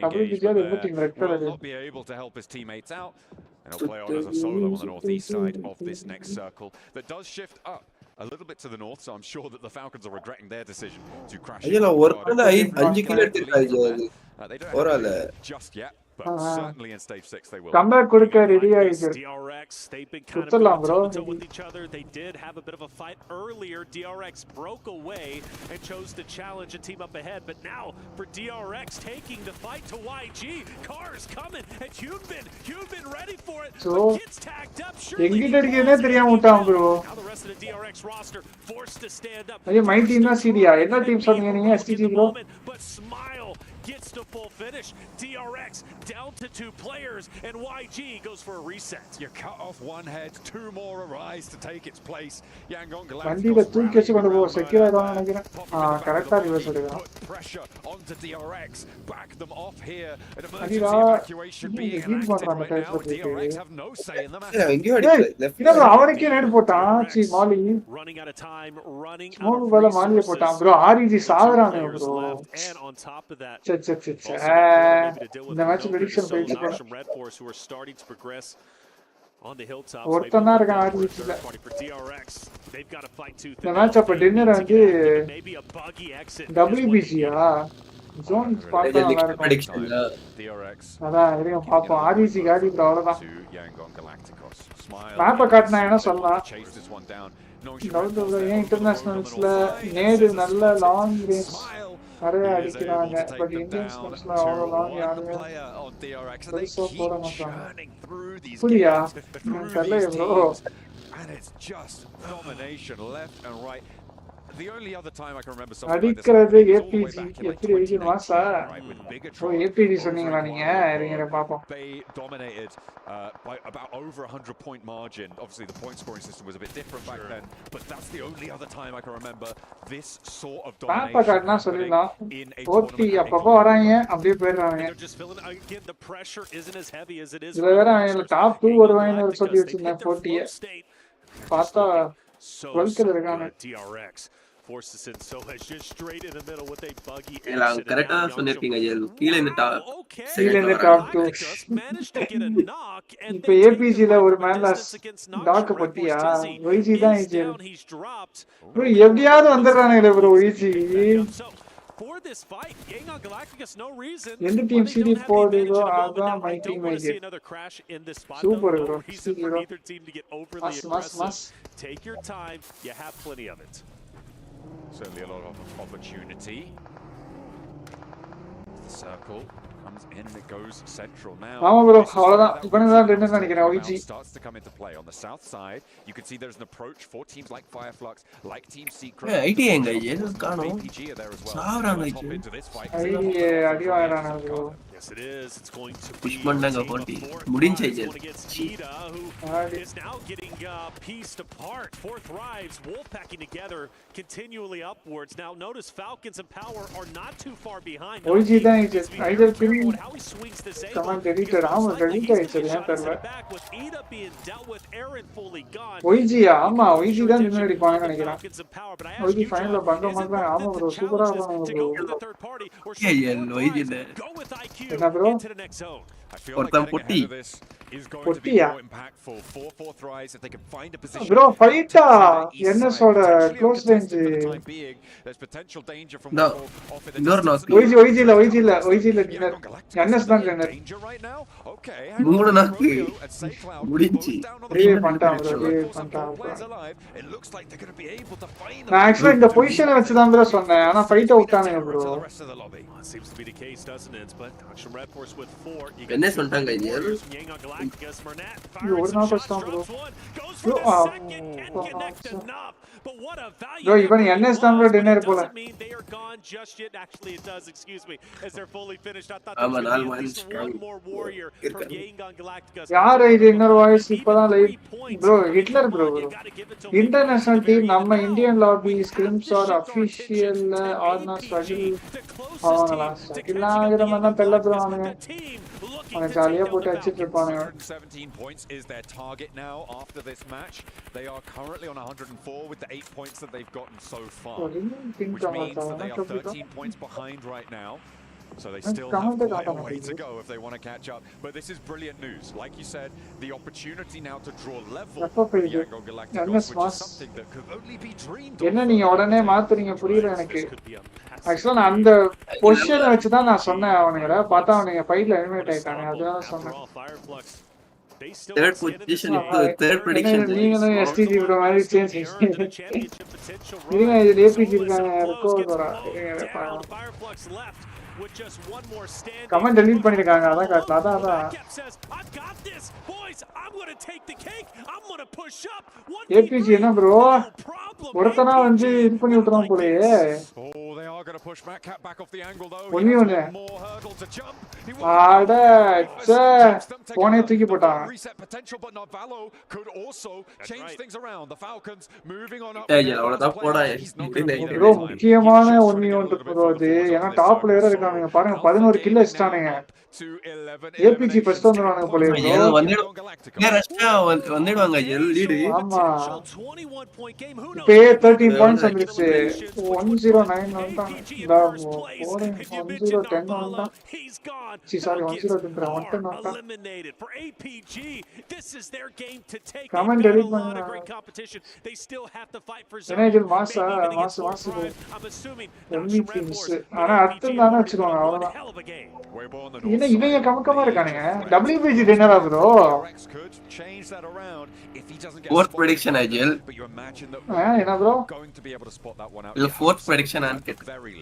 WBG அது எப்படி team Richter அது.
Will not be able to help his teammates out. And he'll play on as a solo on the northeast side of this next circle that does shift up a little bit to the north, so I'm sure that the Falcons are regretting their decision to crash.
They don't have
just yet, but certainly in stage 6 they will.
Comeback கொடுக்க ready ஆயிடுச்சு.
DRX, they've been kind of going with each other. They did have a bit of a fight earlier. DRX broke away and chose to challenge a team up ahead, but now for DRX taking the fight to YG. Cars coming and you've been ready for it.
So
gets tagged up.
எங்கிட்ட இருக்கேனே தெரியாம விட்டான் bro.
Now the rest of the DRX roster forced to stand up.
ஐயோ my team தான் சிடியா என்ன team சொன்னீங்க நீங்க STG bro.
But Smile gets to full finish. DRX down to 2 players and YG goes for a reset.
You cut off one head, 2 more arise to take its place. Yangon Galacticos
வண்டில தூக்கி வச்சு கொண்டு போ secure ஆயிடுவாங்க நினைக்கிறேன். கரெக்ட்டா reverse எடுங்க.
Pressure onto DRX, back them off here. An
emergency
evacuation being enacted right now. DRX have no say in the matter.
இல்ல bro அவனுக்கே நேடு போட்டான். சி molly
running out of time, running
smoke பால மாலிய போட்டான் bro. REG சாவறானே bro.
And on top of that,
இந்த match prediction போயிட்டு இருக்கு.
Red Force who are starting to progress on the hilltops.
ஒருத்தனா இருக்கான் REG-ல.
For DRX, they've got to fight tooth.
இந்த மேட்ச் அப்ப டின்னர் வந்து WBG-யா zone பார்த்தா நல்லா இருக்கும்.
DRX
அதான் இருங்க பாப்போம். REG காடி bro அவ்வளவுதான்.
Yangon Galacticos. Smile.
மேப்ப காட்னா என்ன சொல்லலாம்?
Chase this one down.
ஏன் இன்டர்நேஷனல்ஸ்ல நேடு நல்ல லாங் ரேஞ்ச் நிறைய அடிக்கிறாங்க பட் இந்தியன் ஸ்போர்ட்ஸ்ல அவ்வளோ லாங் யாருமே பெருசா போட மாட்டாங்க. புரியா தெரியல bro.
And it's just domination left and right. The only other time I can remember something like this
அடிக்கிறது APG எப்படி அடிக்கணும் வாசா? ஓ APG சொன்னீங்களா நீங்க? இருங்க பாப்போம்.
They dominated by about over 100 point margin. Obviously the point scoring system was a bit different back then, but that's the only other time I can remember this sort of domination.
பாப்பா காட்னா சொல்லலாம். 40 அப்பப்ப வராங்க அப்படியே போயிடுறாங்க.
The pressure isn't as heavy as it is.
இதுல வேற அவங்க top 2 வருவாங்கன்னு சொல்லி வச்சிருந்தேன் 40. பார்த்தா 12ல இருக்காங்க.
DRX forces in so it's just straight in the middle with a buggy.
எல்லாம் கரெக்ட்டா சொன்னீங்க ஜெல். கீழ இந்த top
2
managed to get a knock and
இப்போ APG ல ஒரு மேன்லாஸ் டாக் பத்தியா YG தான் இது. bro எப்படியாவது வந்துறானே bro YG.
for this fight. Gang on Galacticus, no reason.
எந்த டீம் சீடி போடுதோ அதான் my team
I see another crash in this spot. Super, no reason for either team to get overly aggressive. Take your time. You have plenty of it.
Certainly a lot of opportunity. The circle comes in and it goes central now.
ஆமா bro அவ்வளவுதான் இவனுதான் ரெண்டு நினைக்கிறேன் OG
starts to come into play on the south side. You can see there's an approach for teams like Fireflux, like Team Secret.
IT எங்க ஏதோ காணோம்
APG are there as well.
சாவறாங்க
ஐயே அடி வாங்குறானே bro.
Yes it is. It's going to
push பண்ணாங்க போட்டி முடிஞ்சே
is now getting pieced apart. Fourth Thrives wolf packing together continually upwards. Now notice Falcons and Power are not too far behind.
OG தான் either team come on deleted ஆமா delete ஆயிடுச்சு ஏன் தெரியல OG ஆமா OG தான் முன்னாடி போறாங்க நினைக்கிறேன் OG ஃபைனல்ல பங்க மாட்டாங்க ஆமா bro சூப்பரா ஆடுறாங்க bro
ஏய் OG
என்ன bro
ஒருத்தன் பொட்டி
பொட்டியா
bro
bro ஃபைட்டா NS-ஓட க்ளோஸ் ரேஞ்ச்
இன்னொரு நாக்
OG இல்ல NS தான் டின்னர்
மூணு நாக் முடிஞ்சி
ரீவே பண்ணிட்டான் bro நான் actually இந்த பொசிஷனை வச்சு தான் bro சொன்னேன் ஆனா ஃபைட்ட விட்டானுங்க bro
seems to be the case, doesn't it? But Action Red Force with 4.
என்ன சொல்றாங்க இது
Yang on Galacticus, Mernat
ஒரு நாள் கஷ்டம் bro
but what a value.
bro இவன் NS தான் bro டின்னர் போல
They are gone just yet. Actually it does, excuse me, as they're fully finished. I thought
there
was one more warrior from Yang on Galacticus.
யார் இது இன்னொரு voice இப்பதான் live bro Hitler bro international team நம்ம Indian lobby scrims are official are not struggle அவங்களா struggle ஆகிற மாதிரி தான் தெரியல bro அவனுங்க ஜாலியா போட்டு அடிச்சிட்டு இருப்பானுங்க
17 points is their target now after this match. They are currently on 104 with the 8 points that they've gotten so far, which means that they are 13 points behind right now. So they still have quite a way to go if they want to catch up. But this is brilliant news. Like you said, the opportunity now to draw level with Yango Galacticos, which is something that could only be dreamed of.
என்ன நீங்க உடனே மாத்துறீங்க புரியல எனக்கு ஆக்சுவலா நான் அந்த பொசிஷனை வச்சு தான் நான் சொன்னேன் அவனுங்கள பார்த்தா அவனுங்க ஃபைட்ல எலிமினேட் ஆயிட்டாங்க அதுதான் சொன்னேன்
third position third prediction
நீங்களும் STG bro மாதிரி சேஞ்ச் இருங்க இது APG இருக்காங்க ரெக்கோர்டரா
with just one more stand.
Comment delete பண்ணிருக்காங்க அதான் காட்டல அதான்
I've got this boys. I'm going to take the cake. I'm going to push up.
APG என்ன bro ஒருத்தனா வந்து இது பண்ணி விட்டுறான் போலயே
oh they are going to push back off the angle though.
ஒண்ணே
more hurdle to jump.
ஆட போனே தூக்கி போட்டான்
reset potential but not Valo could also change things around. The Falcons moving on up.
அவ்வளவுதான் போடா
bro முக்கியமான ஒண்ணு bro அது ஏனா டாப் பிளேயரா இருக்காங்க பாருங்க 11 கில் அடிச்சானுங்க APG ஃபர்ஸ்ட் வந்தானுங்க போல bro
வந்துடுவாங்க லீட்
ஆமா பே 13 பாயிண்ட்ஸ் வந்துருச்சு 109 வந்தான் டா 10 வந்தான் sorry 110 வந்தான்
eliminated for APG. This is their game to take.
Comment delete பண்ணா
great competition. They still have to fight for zone.
எனேஜல் மாஸ்
I'm assuming
ஆனா அடுத்து தான வெச்சுவாங்க அவ்வளவுதான் என்ன இவங்க கமக்கமா இருக்கானுங்க WBG டின்னரா bro
fourth prediction IGL
என்ன bro
இல்ல fourth prediction and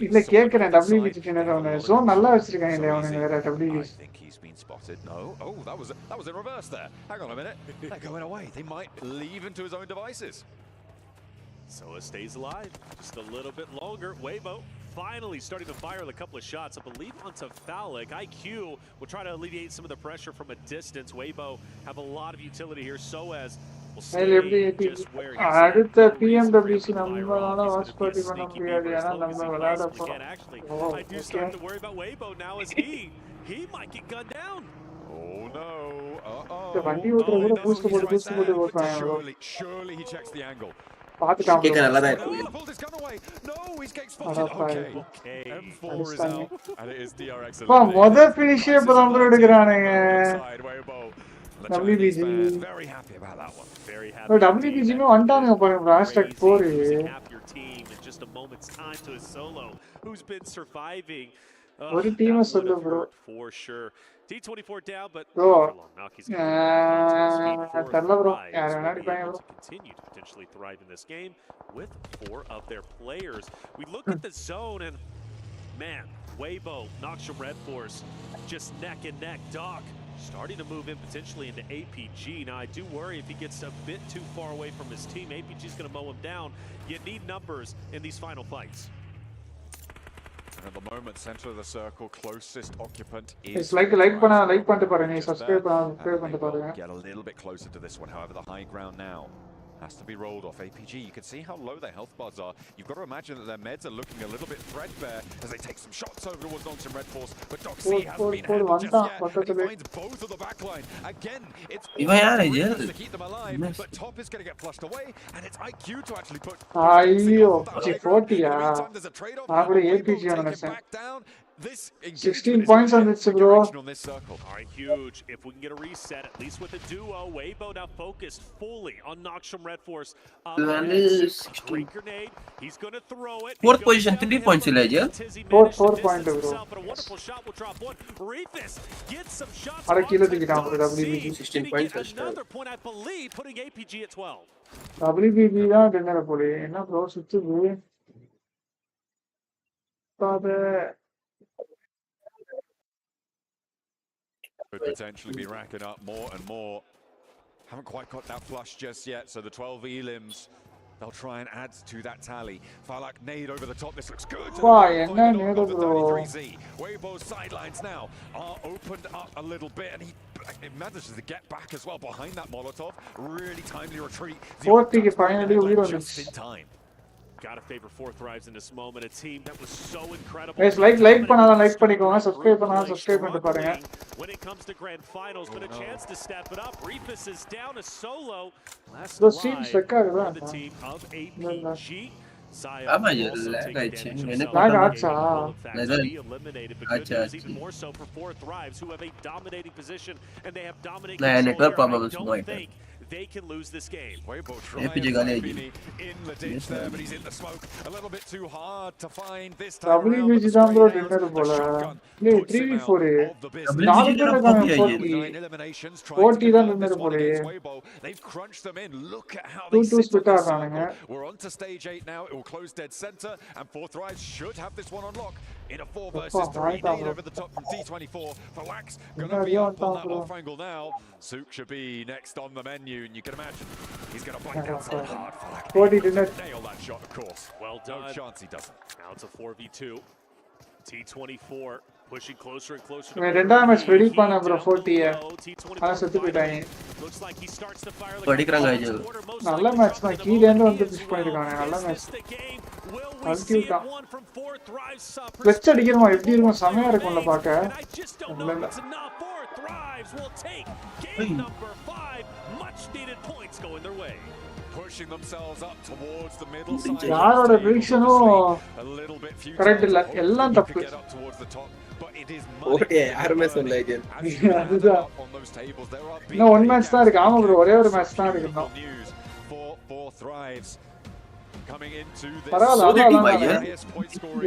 இல்ல கேக்குறேன் WBG டின்னர் அவன ஜோன் நல்லா வச்சிருக்காங்க இல்ல அவனுங்க வேற WBG
spotted. No. Oh, that was in reverse there. Hang on a minute. They're going away. They might leave into his own devices.
So it stays alive just a little bit longer. Weibo finally starting to fire a couple of shots. I believe onto Phallic. iQOO will try to alleviate some of the pressure from a distance. Weibo have a lot of utility here. So as will stay just where he's
அடுத்த PMWC நம்மளால watch party பண்ண முடியாது ஏனா நம்ம விளையாட போறோம்
actually I do start to worry about Weibo now as he might get gunned down.
Oh no.
இந்த வண்டி ஓட்டுறது கூட பூஸ்ட் போட்டு ஓட்டுறாங்க
surely he checks the angle.
பாத்துட்டான்
கேக்க நல்லா தான் இருக்கு
no he's getting spotted. Okay M4 is out and it is DRX.
மொத ஃபினிஷே இப்பதான் எடுக்கறானுங்க WBG
very happy about that one. Very happy.
WBG னு வந்தானுங்க பாருங்க #4
just a moment's time to his solo. who's been surviving.
ஒரு team சொல்ல bro.
For sure. T24 down, but
bro.
for long. Naki's going to get back onto his feet.
தெரியல bro.
Thrives
யாரா
will be
அடிப்பாங்க
able
bro.
to continue to potentially thrive in this game with 4 of their players. We look at the zone and man, Weibo, Noxium Red Force, just neck and neck. Doc starting to move in potentially into APG. Now, I do worry if he gets a bit too far away from his team, APG is going to mow him down. You need numbers in these final fights.
And at the moment, center of the circle, closest occupant is...
It's like பண்ணிட்டு பாருங்க, subscribe பண்ணிட்டு பாருங்க.
Get a little bit closer to this one, however, the high ground now has to be rolled off. APG, you can see how low their health bars are. You've got to imagine that their meds are looking a little bit threadbare as they take some shots over towards Noxium Red Force, but Doc C hasn't been handled just yet, and he finds both of the backline. Again, it's to keep them alive, but top is going to get flushed away, and it's iQOO to actually put...
ஐயோ, 40 APG on the back
down. This
16 points on this, bro.
On this circle. All right, huge. If we can get a reset, at least with a duo, Weibo now focused fully on Noxium Red Force. Great grenade. He's going to throw it.
4th position, 3 points.
4 point, bro.
But a wonderful shot will drop one. Reefus gets some shots.
16 points.
Another point, I believe, putting APG at 12.
WBB தான் dinner போலே. என்ன bro சுத்துது? பாபே
Could potentially be racking up more and more. Haven't quite got that flush just yet, so the 12 elims, they'll try and add to that tally. Falak nade over the top, this looks good.
Wow, enna nade bro.
33Z. Weibo's sidelines now are opened up a little bit, and he manages to get back as well behind that Molotov. Really timely retreat.
40 க்கு finally உயிர்
Just in time. Gotta favor 4 Thrives in this moment. A team that was so incredible.
Guys, like பண்ணாத like பண்ணிக்கோங்க, subscribe பண்ணாத subscribe பண்ணிட்டு பாருங்க.
When it comes to grand finals, but a chance to step it up. Reefus is down a solo. Last alive the team of APG.
ஆமா lag ஆயிடுச்சு எனக்கு
lag ஆச்சா
eliminated, but good news even more so for 4 Thrives who have a dominating position and they have dominating
network problems
they can lose this game.
Weibo trying in the ditch there, but he's in the smoke. A little bit too hard to find this time around.
WBG தான் bro dinner போல. நீ 3v4 நாலு பேர் இருக்காங்க 40 தான் dinner போல.
They've crunched them in. Look at how
they
sit
split ஆகானுங்க.
We're on to stage 8 now. It will close dead center, and 4 Thrives should have this one on lock. In a 4 versus 3 nade over the top from T24. Falax gonna be up on that off angle now. Sook should be next on the menu, and you can imagine he's gonna bite down so hard. Falax nail that shot, of course.
Well done.
No chance he doesn't.
Now it's a 4v2. T24 pushing closer and closer.
ரெண்டாவது match ready பண்ண bro 40 ஆனா செத்து போயிட்டாங்க.
படிக்கறாங்க ஐயோ.
நல்ல match தான், கீழ இருந்து வந்து புஷ் பண்ணிருக்காங்க. நல்ல மேட்ச். அல்டியூட்டா. கிளட்ச் அடிக்கிறோம், எப்படி இருக்கும், செமையா இருக்கும்ல பாக்க.
Pushing themselves up towards the middle side.
யாரோட prediction-ம் correct இல்ல, எல்லாம் தப்பு.
ஓகே யாருமே சொல்லல இது.
அதுதான். இன்னும் one match தான் இருக்கு. ஆமா bro, ஒரே ஒரு மேட்ச் தான் இருக்கு இன்னும்.
Coming into this.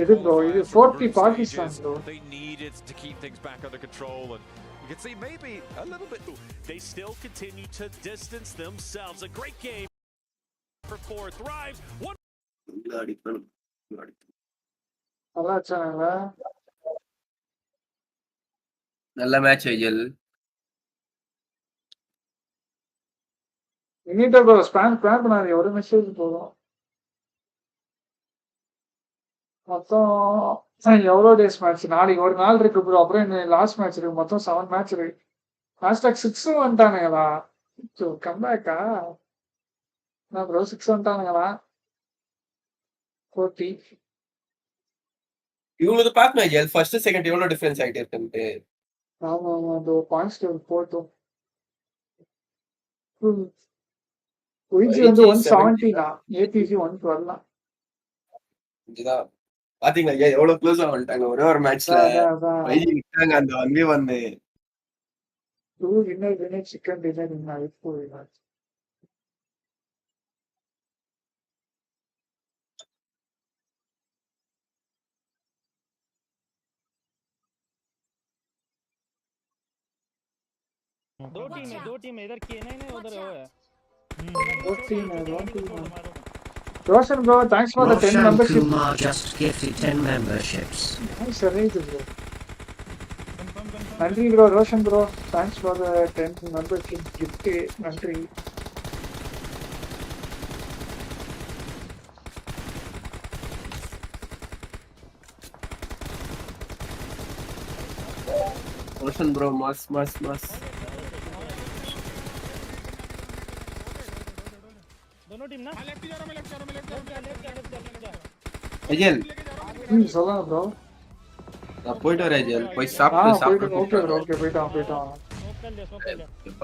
இது bro, இது 40 Pakistan bro.
They needed to keep things back under control, and you can see maybe a little bit.
They still continue to distance themselves. A great game for 4 Thrives. One.
நல்ல match ஐயல்.
இன்னிட்ட bro spam பண்ணாதீங்க, ஒரு message போதும். மொத்தம் எவ்வளோ days match? நாளைக்கு ஒரு நாள் இருக்கு ப்ரோ, அப்புறம் இந்த லாஸ்ட் மேட்ச் இருக்கு. மொத்தம் 7 மேட்ச் இருக்கு. ஹேஷ்டாக் 6 வந்துட்டானுங்களா? கம்பேக்கா என்ன ப்ரோ? 6 வந்துட்டானுங்களா? 40
இவங்களுக்கு பார்க்கணும் ஐயல், ஃபர்ஸ்ட் செகண்ட் எவ்வளோ டிஃபரன்ஸ் ஆகிட்டு இருக்குன்ட்டு.
ஆமா ஆமா, அந்த பாயிண்ட்ஸ் போட்டோம். ஒய்ஜி வந்து 170 ஏபிசி 112
இதுதான் பாத்தீங்களா எவ்வளவு க்ளோஸா வந்துட்டாங்க ஒரே ஒரு மேட்ச்ல. வைஜி விட்டாங்க அந்த 1v1.
2 வின்னர் சிக்கன் டின்னர் இன் iQOO மேட்ச்.
दो टीम है इधर K9 है उधर वो है
दो टीम है Roshan bro, thanks for the 10 membership.
Kumar just gifted 10 memberships.
Nice, bro. Nandri bro, Roshan bro, thanks for the 10 membership gift. Nandri.
Roshan bro, mas.
दोनों टीम ना
लेफ्ट जा रहा मैं लेफ्ट जा
Ajel
சொல்லுங்க bro.
நான் போயிட்டு வரேன் Ajel. போய் சாப்பிட்டு
ஓகே bro, ஓகே போய்ட்டான்.
स्मोक कर लिया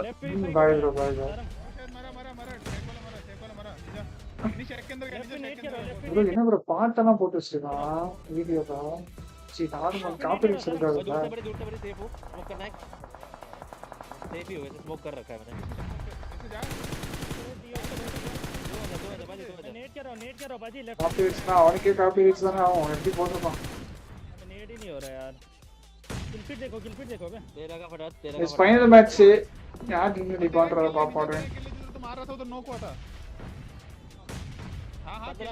लेफ्ट पे
bye bro.
मरा नहीं शेक के अंदर
bro என்ன bro பாட்டெல்லாம் போட்டு வச்சிருக்கான் வீடியோல. சி நார்மல் காப்பிரைட்ஸ் இருக்காது.
दूर से बड़ी सेफ हो स्मोक करना है सेफ ही हो वैसे स्मोक कर रखा है मैंने
नेट करो बाजी लेफ्ट
காப்பிரைட்ஸ் ना அவனுக்கே காப்பிரைட்ஸ் தான அவன் எப்படி போடுறான்.
नेट ही नहीं हो रहा यार किल फीड देखो बे
तेरा का फटाफट तेरा
इस फाइनल मैच से यार नहीं बन रहा पापा रहे
तो मार रहा था उधर नॉक हुआ था हां
15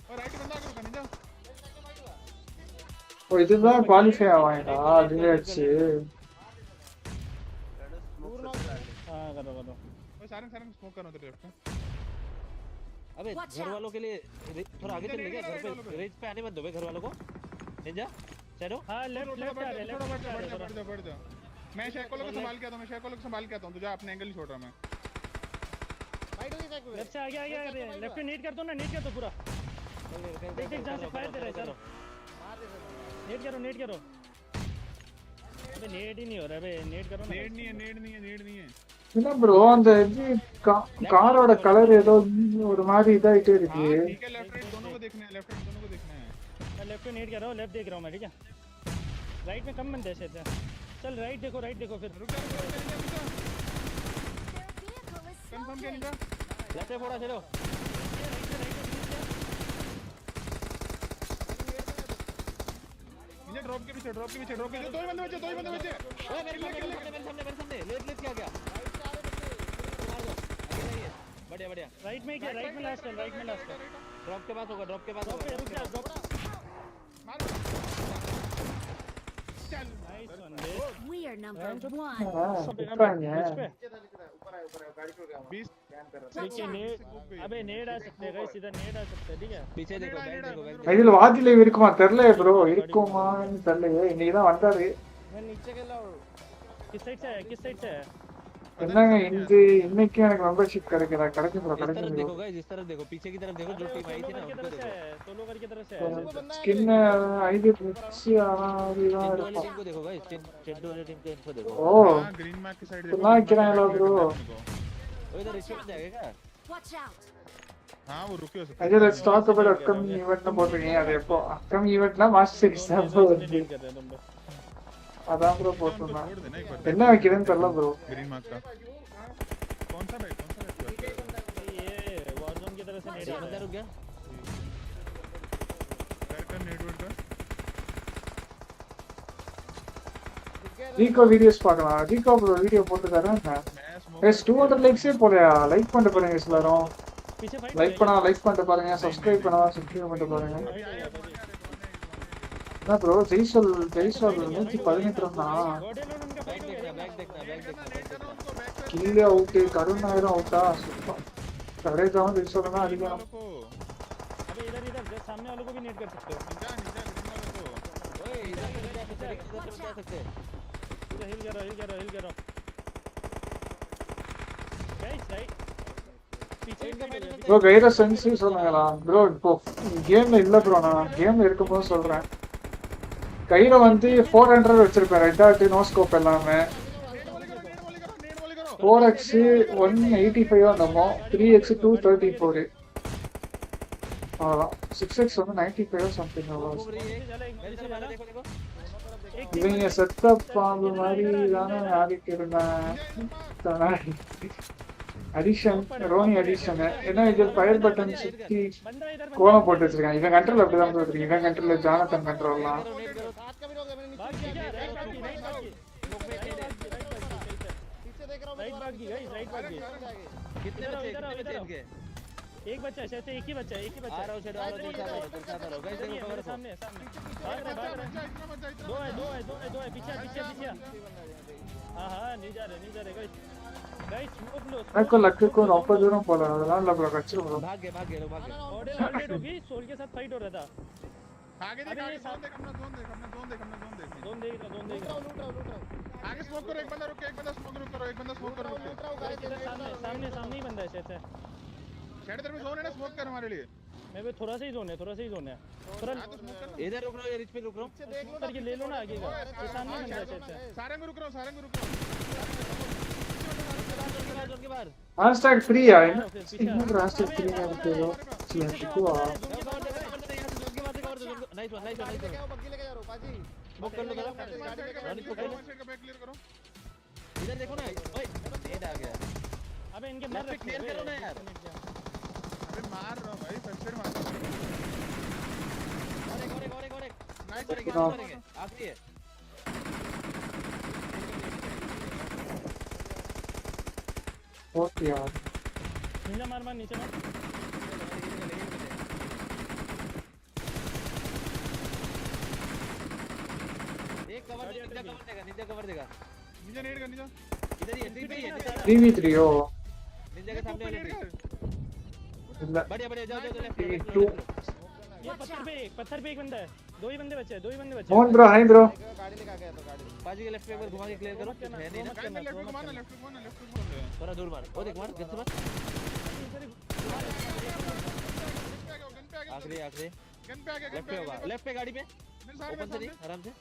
और राइट बंदा करो कनिजा
ஓ இதுதான் குவாலிஃபை ஆவாங்கடா அதுவே ஆச்சு.
हां करो
ओए सारंग स्मोक करो उधर लेफ्ट
अबे घर वालों के लिए थोड़ा आगे चल लेंगे घर पे रेंज पे आने मत दो बे घर वालों को निंजा शैडो
हां लेफ्ट आ रहे
बढ़ जा मैं शेकोलो को संभाल के आता हूं तुझे अपने एंगल नहीं छोड़ रहा मैं
लेफ्ट से आगे लेफ्ट पे नीट कर दो पूरा देख जहां से फायर दे रहा है चलो नेट करो अबे नेट ही नहीं हो रहा बे नेट करो ना
नेट नहीं है
என்ன ப்ரோ அந்த காரோட கலர் ஏதோ ஒரு மாதிரி இதாயிட்டே இருக்கு.
ठीक है लेफ्ट राइट दोनों को देखना है
लेफ्ट पे नेट कर रहा हूं लेफ्ट देख रहा हूं मैं ठीक है राइट में कम बंदे से चल राइट देखो फिर
रुक जा कंफर्म क्या निका
लेफ्ट पे फोड़ा चलो
निका ड्रॉप के पीछे दो ही बंदे बचे ओए मेरे सामने
लेट क्या गया बढ़िया
राइट में लास्ट है
ड्रॉप के पास होगा
रुक जा ड्रॉप
मार चल nice one
We are number 1.
अबे नेड आ सकते हैं गाइस सीधा नेड आ सकते हैं ठीक है
पीछे देखो बैक देखो
இதுல வாதில இருக்குமா தெரியல ப்ரோ இருக்குமான்னு தெரியல இன்னைக்கு தான் வந்தாரு
मैं नीचे के लाओ किस साइड से है
என்னங்க இன்னைக்கு எனக்கு மெம்பர்ஷிப் கிடைக்கும் ப்ரோ கிடைக்கும்
देखो गाइस इस तरफ देखो पीछे की तरफ देखो जो टीम आई थी ना उनको देखो
सोलो करके तरफ से
स्किन आईडी मिक्सी आना
टीम को देखो गाइस चेड्डो वाली टीम का इन्फो देखो
ओ
ग्रीन मार्क की साइड
देखो ना क्या है ब्रो
इधर रिचुअल जाएगा
Watch out.
हां वो रुके हो सकते
अच्छा let's talk about upcoming event ना போட்டுருக்கீங்க அது எப்போ अपकमिंग इवेंट ना मार्च 6 அதான் ப்ரோ போட்டுனா என்ன வைக்கிறேன்னு தெரியல ப்ரோ
ग्रीन मार्क का कौन सा बैग
ये वॉरज़ोन की तरफ से नेट
अंदर रुक गया
कर नेटवर्क का
ரீகோ வீடியோஸ் பார்க்கலாம் ரீகோ ப்ரோ வீடியோ போட்டுதாரா எஸ் 200 லைக்ஸே போலையா லைக் பண்ணிட்டு பாருங்க எல்லாரும் லைக் பண்ணிட்டு பாருங்க சப்ஸ்கிரைப் பண்ணிட்டு பாருங்க ना ब्रो जयसोल 118 रन
बैक देखना
किल आउट करुण आयरन आउटा करे जाऊं जयसोल ना अधिक
अबे इधर जस्ट सामने वालों को भी नेट कर सकते हो
ओए इधर जा सकते
हिल करो गाइस राइट
ப்ரோ கைர சென்சி சொல்லுங்களா ப்ரோ இப்போ கேம்ல இல்ல ப்ரோ நான் கேம்ல இருக்கும்போது சொல்றேன் கைர வந்து 400 வச்சிருப்பேன் ரெட் டாட் நோ ஸ்கோப் எல்லாமே 4x 185 வந்தமோ 3x 234 அவ்வளவுதான் 6x வந்து 95 சம்திங் அவ்வளவு இவங்க செட்டப் பாம்பு மாதிரி தானே ஆடிட்டு இருந்தேன் அடிஷன் ரோனி அடிஷன் என்ன இது ஃபயர் பட்டன் சுத்தி கோலம் போட்டு வச்சிருக்காங்க இவன் கண்ட்ரோல் அப்படிதான் போட்டுருக்கு இவன் கண்ட்ரோல் ஜானத்தன் கண்ட்ரோல்லாம்
कितने बच्चे इनके?
एक बच्चा शायद से एक ही बच्चा
आ रहा हूं से आ रहा हूं गाइस देखो कवर
सामने भाग रहे दो है पीछे हां नहीं जा रहे गाइस स्मोक लो
எனக்கு லக்கு को ரொம்ப தூரம் போல அதனால நம்ம கச்சிரும்
भाग गए लोग
ऑलरेडी होगी सोल के साथ फाइट हो रहा था
आगे देख जोन देख आगे स्मोक करो एक बंदा स्मोक करो
सामने ही बंदा है शायद
शेड तरफ जोन है ना स्मोक कर हमारे लिए
मैं भी थोड़ा सा ही जोन है थोड़ा
इधर रुक रहो रिच पे रुक रहो
ऊपर के ले लो ना आगे का ये सामने बंदा है शायद
सारंग रुक रहो
जोन के बाहर
हैशटैग फ्री है इनमें हैशटैग फ्री है तो चिंटू आ
नाइस वन
बग्गी लेके जा रहा हूं बाजी
बुक कर लो जरा रन को
क्लियर करो
इधर देखो ना ओए नेट आ गया
अबे इनके मार
क्लियर करो ना यार
अबे मार रहा हूं भाई फर्स्ट एड मार
और एक नाइस
करेंगे
आखिरी है
बहुत यार
नीचे मार नीचे मार
एक कवर नीचे कवर देगा
नीचे नेट कर नीचे
इधर ही है
3v3 हो
नीचे के सामने वाले बढ़िया जाओ लेफ्ट ये
पत्थर पे एक बंदा है दो ही बंदे बचे
मोहन ब्रो हाय ब्रो
गाड़ी लेके आ गया तो गाड़ी
बाजी के लेफ्ट पे एक बार घुमा के क्लियर करो है नहीं ना
लेफ्ट पे
थोड़ा दूर मार ओ देख मार गन से मार आखिरी
गन पे आ गया
लेफ्ट पे होगा लेफ्ट पे गाड़ी पे ओपन से नहीं आराम से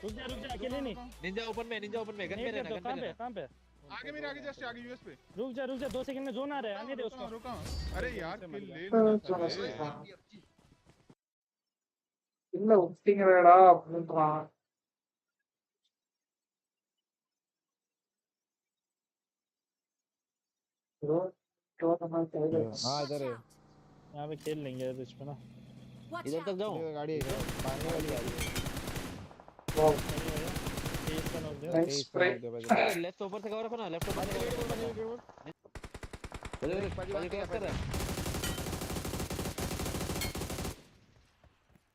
रुक जा अकेले नहीं
निंजा ओपन में गन पे रहना
कहां पे
आगे मेरे आगे जस्ट आगे यूएस पे
रुक जा 2 सेकंड में जोन आ रहा है आने दे उसको
रुका अरे यार किल ले
இல்ல ஒட்டிங்கறடா அப்படின்றான் ब्रो तो हमारा चाहिए
हां इधर है
यहां पे खेल लेंगे इस पे ना
इधर तक जाओ
गाड़ी पानी वाली आ रही है
वाओ
तेज का नॉक
नाइस
लेफ्ट ऊपर से कवर रखो ना लेफ्ट ऊपर से कवर बाजी कर रहा है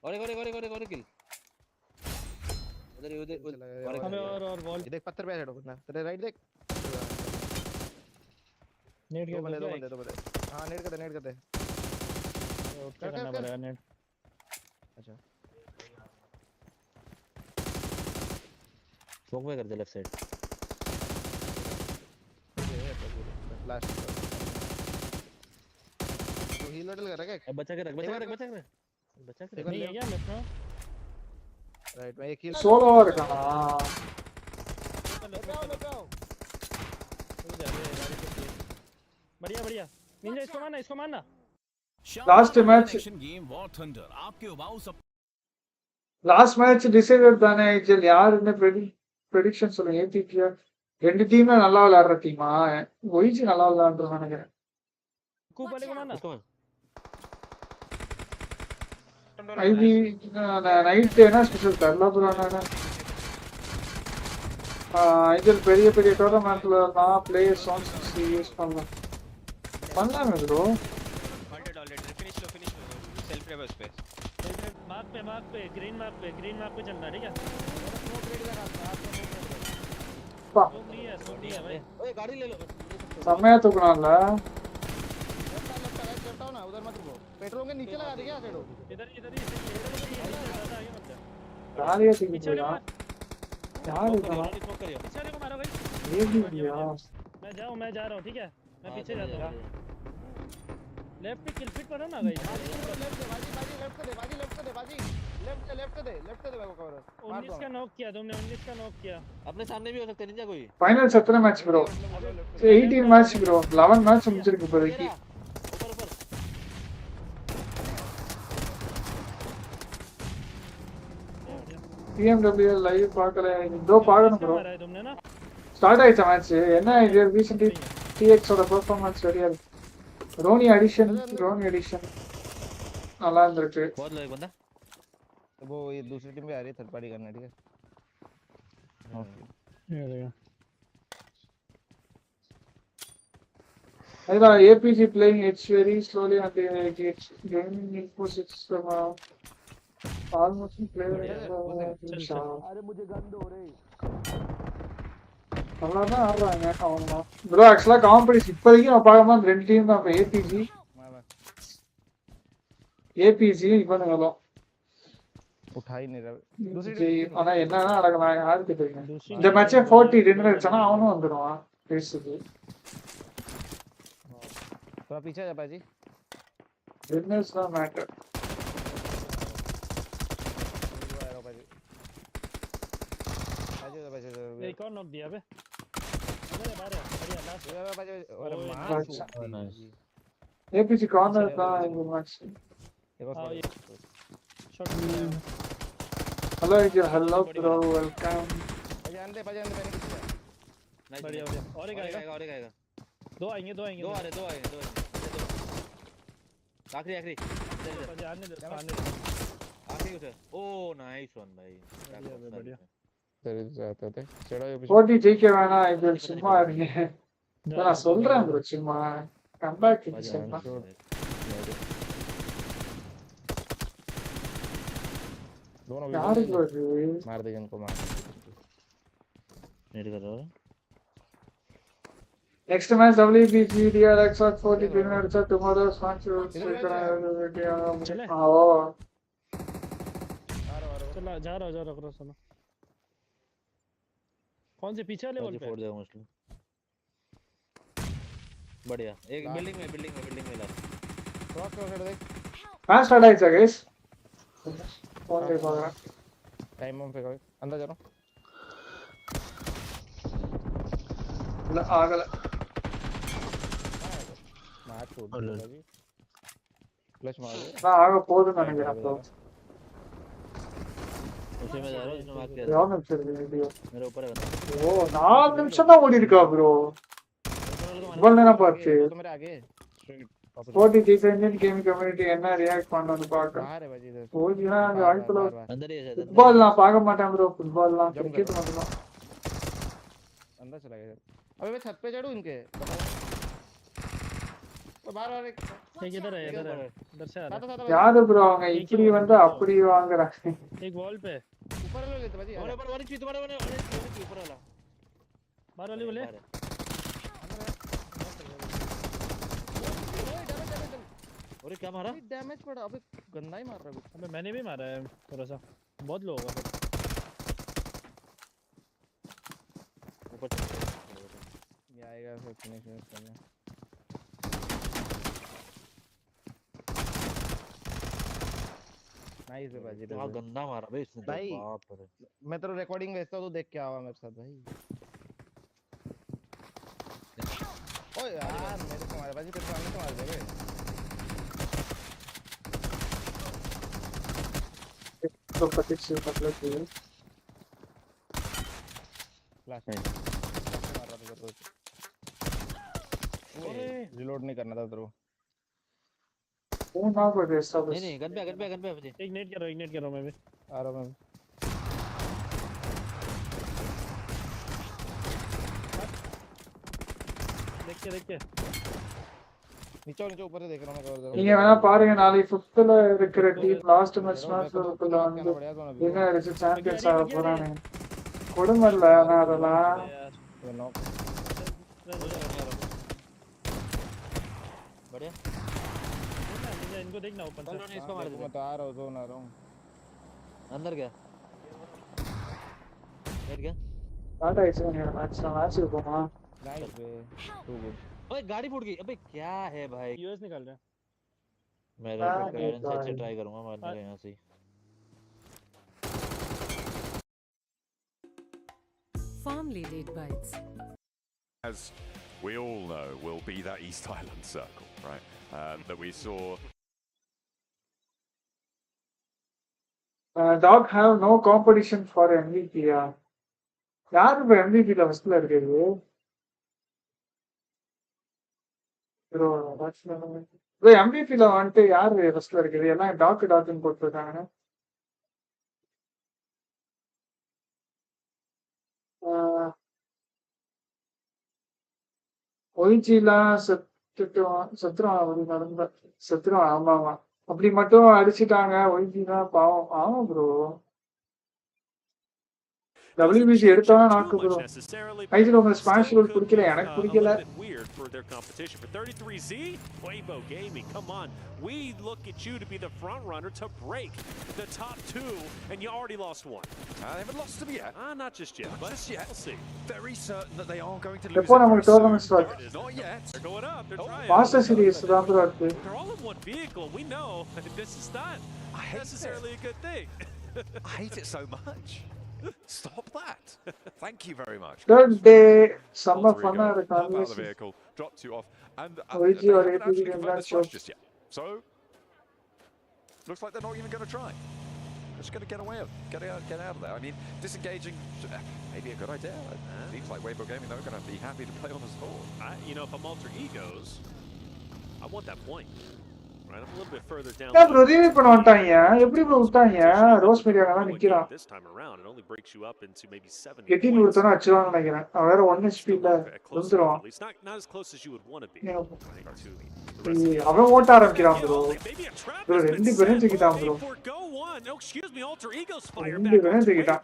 और किल उधर
और वॉल
देख पत्थर पे हेड होना तेरे राइट देख
नेट के
दो बंदे हां नेट कर दे
क्या करना पड़ेगा नेट
अच्छा
स्मोक में कर दे लेफ्ट साइड
लास्ट तो हील लटल कर रहा है
बचा के रख
नहीं है क्या लेफ्ट में
राइट में एक हील
सोलो और कहां
बढ़िया निंजा इसको मारना
last match last match decided தானே இஜல் யாருன்னு prediction சொல்லுங்க ஏடிபியா ரெண்டு டீமே நல்லா விளையாடுற டீமா ஒய்ஜி நல்லா விளையாடுறான்னு நினைக்கிறேன்
கூப்பலே को मारना
ஐபி நைட் என்ன ஸ்பெஷல் தரல புரானா இஜல் பெரிய டோர்னமென்ட்ல நான் பிளேயர் சாங்ஸ் யூஸ் பண்ணலாம் ப்ரோ
सेल्फ रिवर्स पे
मार्क पे ग्रीन मार्क पे चलना ठीक है सोनी है भाई
ओए गाड़ी ले लो
समय तो बनाला
करता हूं ना उधर मत रुको पेट्रोल के नीचे लगा दे क्या सेडो
इधर ही
गाड़ी है पीछे यार
पीछे को मारो भाई
ये भी यार
मैं जा रहा हूं ठीक है मैं पीछे जाता हूं लेफ्ट पे किल फिट करो ना भाई
लेफ्ट दे मेरे को कवर
19 का नॉक किया तुमने 19 का नॉक किया
अपने सामने भी हो सकते निंजा कोई
final 17 match bro 18 match bro 11 match முடிஞ்சிருக்கு இப்போதைக்கு
ऊपर
BMW லைவ் பார்க்கல இதோ பார்க்கணும் ப்ரோ
मारा है तुमने ना
ஸ்டார்ட் ஆயிடுச்சு மேட்ச் என்ன இது ரீசன்ட்லி TX ஓட பெர்ஃபார்மன்ஸ் சரியா இருக்கு रोनी एडिशन நல்லா இருந்திருக்கு
बहुत लोग बंदा
वो ये दूसरी टीम भी आ रही है थर्ड पार्टी करना ठीक है
APG playing it's very slowly and it's gaining info system almost player அவ்வளவுதான் ஆடுறாங்க அவனும் ப்ரோ ஆக்சுவலா காம்படிஷன் இப்போதைக்கு நான் பார்க்கும்போது 2 டீம் தான் ஏபிஜி இவனுங்களும்
उठा ही नहीं रहा
ஆனா என்னன்னா நடக்கலாம் யாருக்கு தெரியும் இந்த மேட்சே 40 ரன் அடிச்சானா அவனும் வந்துடுவான் பேசுது
थोड़ा पीछे जा पाजी
रनर्स ना मैटर
एक और नॉक दिया बे अरे बाहर है बढ़िया लास्ट
अरे मार
एपीसी कॉर्नर था इन match hello hello bro welcome
जान दे मैंने किसी
बढ़िया बढ़िया और एक आएगा दो आएंगे दो आएंगे
आखिरी आखिरी
आने दे
आखिरी उसे ओ नाइस वन भाई
बढ़िया
तेरे जाते थे चढ़ो ये
போட்டி ஜெயிக்க வேணாம் இது சும்மா இருங்க நான் சொல்றேன் ப்ரோ சும்மா கம் பேக் டு சொல்றேன்
दोनों
यार
मार दे इनको मार
नेट कर रहा है
next match WBG DRX 40 winners tomorrow's match
चले
आओ
चला जा रहा क्रॉस चलो कौन से पीछे वाले वॉल पे
फोड़ दे मोस्टली बढ़िया एक बिल्डिंग में लास्ट
क्रॉस कर दे
मैच स्टार्ट आइसा गाइस कौन दे पाएगा
टाइम ऑन पे करो अंदर चलो
आगल
मैच छोड़ दो जी फ्लैश मार दे
ना आगे पोज निனைக்கிறேன் அப்போ
उसे मैं जा रहा हूं इसने मार किया
यार चल वीडियो
मेरे ऊपर है
ஓ 4 நிமிஷம் தான் ஓடி இருக்கா ப்ரோ இவ்வளவு நேரம் பார்த்து
तो मेरे आगे
40 டிசைன் கேம் கம்யூனிட்டி என்ன ரியாக்ட் பண்ணனும்னு பார்க்க
बाहर है भाई इधर
போஜினா அந்த வாய்ப்புல
अंदर ही है
फुटबॉल நான் பார்க்க माட்டேன் ப்ரோ फुटबॉल क्रिकेट மட்டும்
अंदर चला गया अबे मैं छत पे चढ़ूं इनके तो बाहर आ
एक इधर है इधर से आ रहा है
यार ब्रो அவங்க இப்படி வந்து அப்படி வாங்குறாங்க
एक वॉल पे
ऊपर ले लेते भाई
ऊपर वाली चीज तुम्हारे वाले ऊपर वाला
बाहर वाली बोले
अरे क्या मारा
डैमेज पड़ा अबे गंदा ही मार रहा है
अबे मैंने भी मारा है थोड़ा सा बहुत लो होगा
ऊपर
ये आएगा फिर फिनिश करना नाइस है भाई
क्या गंदा मारा बे इसने
भाई
बाप रे
मैं तेरा रिकॉर्डिंग भेजता हूं तो देख के आवा मेरे साथ भाई ओए यार मेरे को मार भाई तेरे सामने तो मार दे बे
तो पति से मतलब कि
फ्लैश मार रहा था तो ओए रिलोड नहीं करना था तेरे
वो ना कर दे सब
नहीं गन पे मुझे
एक नेट करो मैं भी
आ रहा हूं
देख के
नीचे ऊपर से देख रहा हूं मैं कवर दे
நீங்க வேணா பாருங்க நாளை 5th ல இருக்கிற டீம் லாஸ்ட் மேட்ச்ல இருக்குல வந்து என்ன இருக்கு சாம்பியன்ஸ் ஆக போறானே கொடுமல்ல நான் அதெல்லாம்
बढ़िया
इनको देखना ओपन से
इसको मार दे
मैं तो आ रहा हूं जोन आ रहा हूं
अंदर गया बैठ गया
स्टार्ट आइस मैच होगा
नाइस बे टू गुड
ओए गाड़ी फूट गई अबे क्या है भाई
यूएस निकाल रहा है
मैं रेड साइड से ट्राई करूंगा मारने का यहां से
Firmly laid bites.
As we all know, will be that East Island circle, right? That we saw.
Dog have no competition for MVP. யார் இப்ப MVP ல ஃபர்ஸ்ட்ல இருக்குது ப்ரோ MVP ல வந்துட்டு யார் ஃபர்ஸ்ட்ல இருக்குது எல்லாம் டாக்னு போட்டுருக்காங்க ஒயிச்சிலாம் செத்துருவான் அப்படி நடந்தா செத்துருவான். ஆமாமா அப்படி மட்டும் அடிச்சுட்டாங்க. ஒயிச்சிலாம் பாவம் ஆமாம் ப்ரோ. WBC எடுத்தாலும் நாக்கு ப்ரோ. ஐஜில உங்க ஸ்மாஷ் ரோல் பிடிக்கல, எனக்கு பிடிக்கல.
Weird for their competition. For 33Z, Weibo Gaming, come on. We look at you to be the front runner to break the top two, and you already lost one.
They haven't lost them yet.
Not just yet, but
just yet.
We'll see.
Very certain that they are going to lose.
எப்போ நமக்கு tournament start?
Not yet.
They're going up. They're trying.
Master series தான் bro இருக்கு.
They're all in one vehicle. We know this is not necessarily a good thing.
I hate it so much. Stop that. Thank you very much.
Third day, summer fun
out of the vehicle, dropped you off, and
or
they haven't
APG
actually confirmed the smash just yet. So, looks like they're not even going to try. They're just going to get away, get out of there. I mean, disengaging, maybe a good idea. Seems like Weibo Gaming, they're going to be happy to play on the score.
You know, if I'm alter egos, I want that point. Right, I'm a little bit further down.
Yeah, bro, revive பண்ண வந்தாங்க. எப்படி bro விட்டாங்க? ரோஸ்மேரியா தான் நிக்கிறான்.
This time around, it only breaks you up into maybe 7.
Get in ஒருத்தன அடிச்சுவாங்க நினைக்கிறேன். அவன் வேற 1 HP இல்ல. வந்துருவான்.
Not as close as you would want to be.
அவன் ஓட்ட ஆரம்பிக்கிறான் ப்ரோ. ப்ரோ ரெண்டு பேரும் தூக்கிட்டான் bro.
Excuse me, alter egos fire
ரெண்டு பேரும் தூக்கிட்டான்.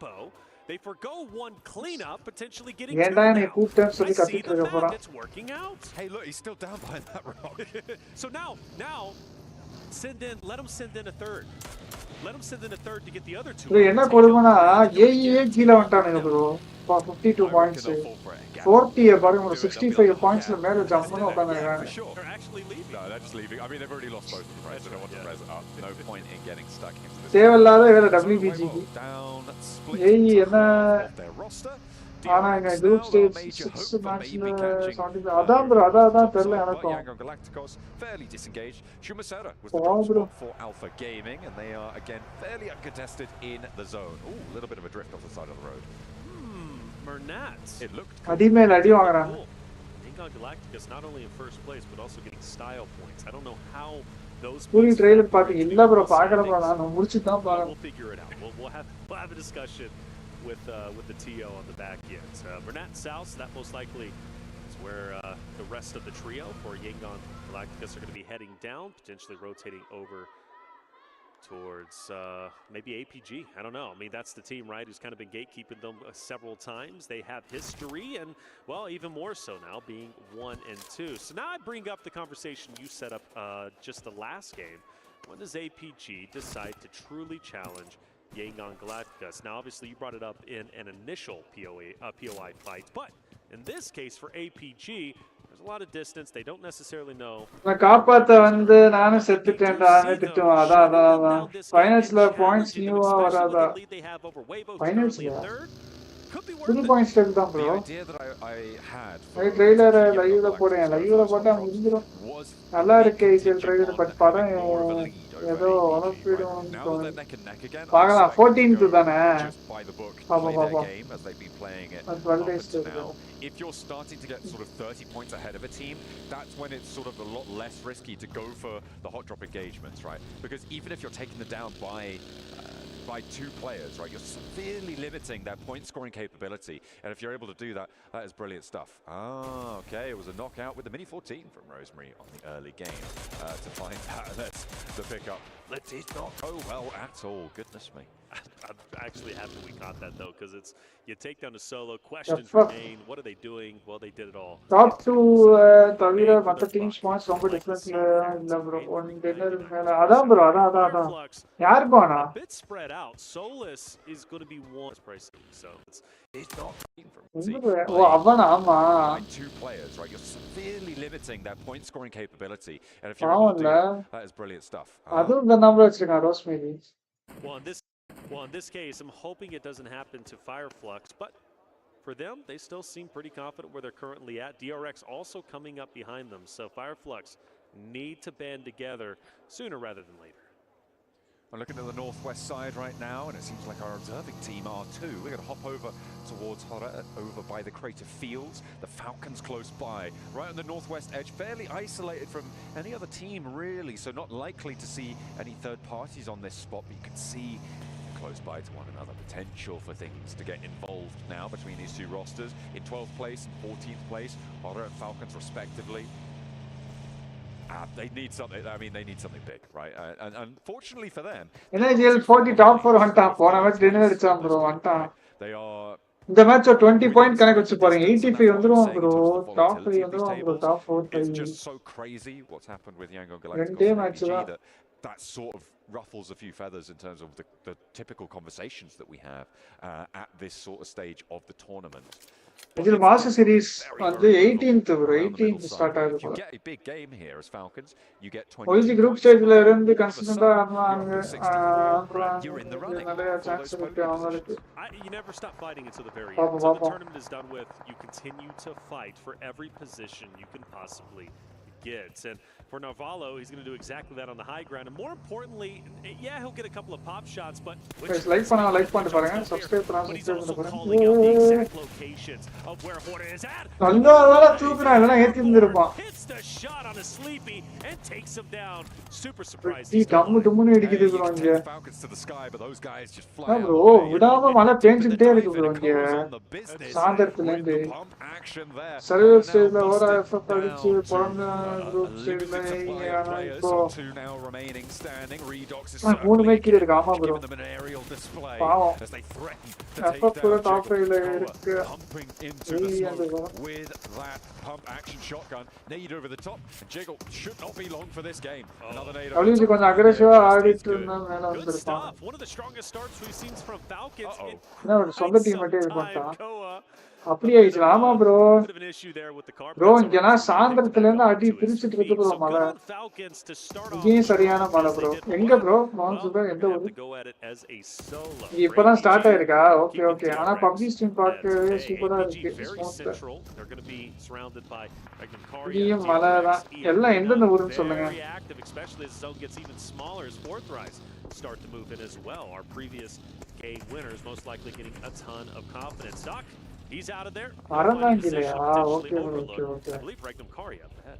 They forgo one cleanup, potentially getting
ஏன்டா என்னை கூப்பிட்டேன்னு சொல்லி கத்திட்டு இருக்க போறான்.
It's working out.
Hey, look, he's still down behind that rock.
So now let him send in a third. Let him send in a third to get the other two.
Bro என்ன கொடுமனா AA கீழ வந்துட்டானுங்க bro. 52 points. 40 பாருங்க bro 65 pointsல மேல jump பண்ணி உட்கார்ந்திருக்காங்க.
They're actually leaving.
No, they're just leaving. I mean, they've already lost both of them, right? So they don't want to press up. No point in getting stuck into this.
தேவையில்லாத வேற WBG. ஏய் என்ன ஆனா இங்க group stage 6 மேட்ச்ல அதான் bro அதான் தெரியல எனக்கும்.
Fairly disengaged. Shumasera was the top spot for Alpha Gaming, and they are again fairly uncontested in the zone. Ooh, a little bit of a drift off the side of the road.
Mernat.
It looked
அடிமேல அடி வாங்குறாங்க.
Galacticus not only in first place but also getting style points. I don't know how those
Full trailer பாத்தீங்க இல்ல bro பார்க்கற bro நான் முடிச்சு தான் பார்க்கறேன்.
We'll figure it out. We'll have a discussion with the TO on the back end. Bernat South, that most likely is where the rest of the trio for Yangon Galacticus are going to be heading down, potentially rotating over towards maybe APG. I don't know. I mean, that's the team, right, who's kind of been gatekeeping them several times. They have history and, well, even more so now, being 1 and 2. So now I bring up the conversation you set up just the last game. When does APG decide to truly challenge Yangon Galacticus? Now, obviously, you brought it up in an initial POI fight, but in this case for APG, there's a lot of distance. They don't necessarily know.
நான் காப்பாத்த வந்து நானும் செத்துட்டேன்டான்னு திட்டுவான். அதான் ஃபைனல்ஸ்ல points நியூவா வராதா? ஃபைனல்ஸ்ல 3 points எடுத்தான் bro. Trailer லைவ்ல போடுறேன். லைவ்ல போட்டா முடிஞ்சிரும். நல்லா இருக்கு இந்த ட்ரெய்லர் பட் படம் ஏதோ ஒலிம்பிக் பார்க்கலாம் 14th தானே பாப்பா
if you're starting to get sort of 30 points ahead of a team, that's when it's sort of a lot less risky to go for the hot drop engagements, right? Because even if you're taking them down by 2 players, right, you're severely limiting their point scoring capability, and if you're able to do that, that is brilliant stuff. Okay, it was a knockout with the mini 14 from Rosemary on the early game to find that. That's the pickup. That did not go well at all. Goodness me.
I'm actually happy we caught that though, because it's you take down a solo. Questions remain. What are they doing? Well, they did it all.
Top 2 தவிர மற்ற teams points ரொம்ப டிஃபரன்ஸ்ல இல்ல bro. One teller மேல அதான் bro அதான் யார் போனா
bit spread out. Solus is going to be one pricing, so it's not
ஓ அவனா ஆமா
2 players, right? You're severely limiting their point scoring capability, and if you're able to do that is brilliant stuff.
அதுவும் இந்த number வச்சிருக்கான் rosemary.
Well, in this case, I'm hoping it doesn't happen to Fireflux, but for them, they still seem pretty confident where they're currently at. DRX also coming up behind them, so Fireflux need to band together sooner rather than later.
I'm looking at the northwest side right now, and it seems like our observing team are too. We're going to hop over towards Hora, over by the crater fields. The Falcons close by, right on the northwest edge, fairly isolated from any other team, really, so not likely to see any third parties on this spot, but you can see close by to one another. Potential for things to get involved now between these two rosters in 12th place and 14th place, Horror and Falcons respectively. They need something. I mean, they need something big, right? And unfortunately for them,
NIGL 40 top 4 வந்துட்டான். போன match dinner அடிச்சான் bro. வந்துட்டான்.
they are.
இந்த match 20 point கணக்கு வச்சு பாருங்க. 85 வந்துருவான் bro. Top 3 வந்துருவான் bro. Top 4
It's just so crazy what's happened with Yangon
ரெண்டே
Galacticos
மேட்ச் தான்.
that sort of ruffles a few feathers in terms of the typical conversations that we have at this sort of stage of the tournament.
இதுல master series வந்து 18th bro 18th start ஆகுது.
You get a big game here as Falcons. You get 20.
OG group stageல இருந்து கன்சிஸ்டன்ட்டா ஆடுவாங்க.
You're in the running.
நிறைய chance இருக்கு அவங்களுக்கு.
You never stop fighting until the very end. So the tournament is done with. You continue to fight for every position you can possibly get. And for Navallo, he's going to do exactly that on the high ground. And more importantly, yeah, he'll get a couple of pop shots, but
guys, like பண்ணிட்டு பாருங்க. Subscribe பண்ணுங்க.
calling out the exact locations of where Horta is at.
நல்லா தூக்குறா. இதெல்லாம் ஏத்தி இருந்திருப்பான்.
Hits the shot on a sleepy and takes him down. Super surprised.
He டம்முன்னு அடிக்குது bro இங்க.
Falcons to the sky, but those guys just fly
out. bro, விடாம மழை பேஞ்சிட்டே இருக்கு bro இங்க. சாந்தரத்துல இருந்து. சர்வர் ஸ்டேஜ்ல ஒரு எஃபெக்ட் அடிச்சு போன group stage மூணு மேட்ச் இருக்கு. ஆமா ப்ரோ பாவம் எஃபெக்ட் கூட டாப் 5ல இருக்கு.
with that pump action shotgun nade over the top. Jiggle should not be long for this game. Another nade.
WG கொஞ்சம் அக்ரெசிவா ஆடிட்டு இருந்தா மேல வந்திருப்பான்.
One of the strongest starts we've seen from Falcons.
நான் சொந்த team மட்டும் இருப்பான். அப்படி ஆயிடுச்சு. ஆமா ப்ரோ ப்ரோ இங்கெல்லாம் சாயந்தரத்துல இருந்து அடி பிரிச்சுட்டு இருக்கு ப்ரோ மழை. இங்கேயும் சரியான மழை ப்ரோ. எங்க ப்ரோ மான்சூபர் எந்த ஊரு? இப்பதான் ஸ்டார்ட் ஆயிருக்கா? Okay okay. ஆனா பப்ஜி ஸ்ட்ரீம் பார்க்கவே சூப்பரா இருக்கு. இங்கேயும் மழை தான். எல்லாம் எந்தெந்த ஊருன்னு சொல்லுங்க.
Start to move in as well. Our previous game winners most likely getting a ton of confidence. Doc, he's out of there.
Okay.
I believe Regnum Kari up ahead.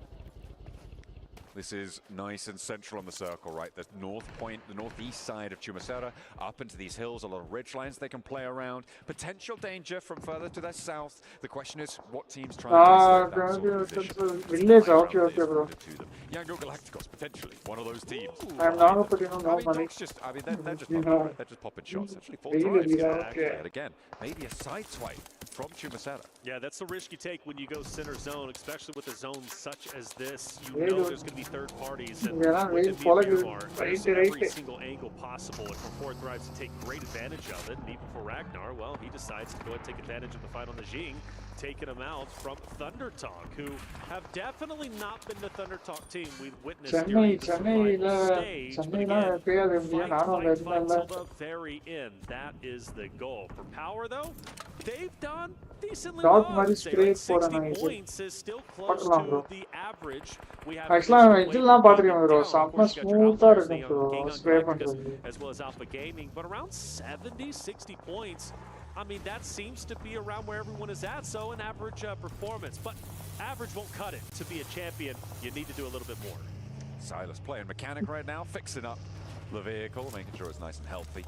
This is nice and central on the circle, right? The north point, the northeast side of Chumacera, up into these hills, a lot of ridge lines they can play around. Potential danger from further to their south. The question is, what teams try to
village? Okay, bro.
Yangon Galacticos, potentially one of those teams.
I'm not putting on no money.
They're just popping shots. Actually, full drives.
Okay.
Again, maybe a side swipe from Chumacera.
Yeah, that's the risk you take when you go center zone, especially with a zone such as this. You know there's going to be third parties and every single angle possible. And for Fourth Drives to take great advantage of it, and even for Ragnar, well, he decides to go and take advantage of the fight on the Jing, taking him out from Thunder Talk, who have definitely not been the Thunder Talk team we've witnessed during the final stage. But again, fight till the very end. That is the goal. For Power, though, they've done decently well. I would say, like 60 points is still close to the average. We have as well as Alpha Gaming, but around 70, 60 points. I mean, that seems to be around where everyone is at, so an average performance. But average won't cut it. To be a champion, you need to do a little bit more.
Silas playing mechanic right now, fixing up the vehicle, making sure it's nice and healthy.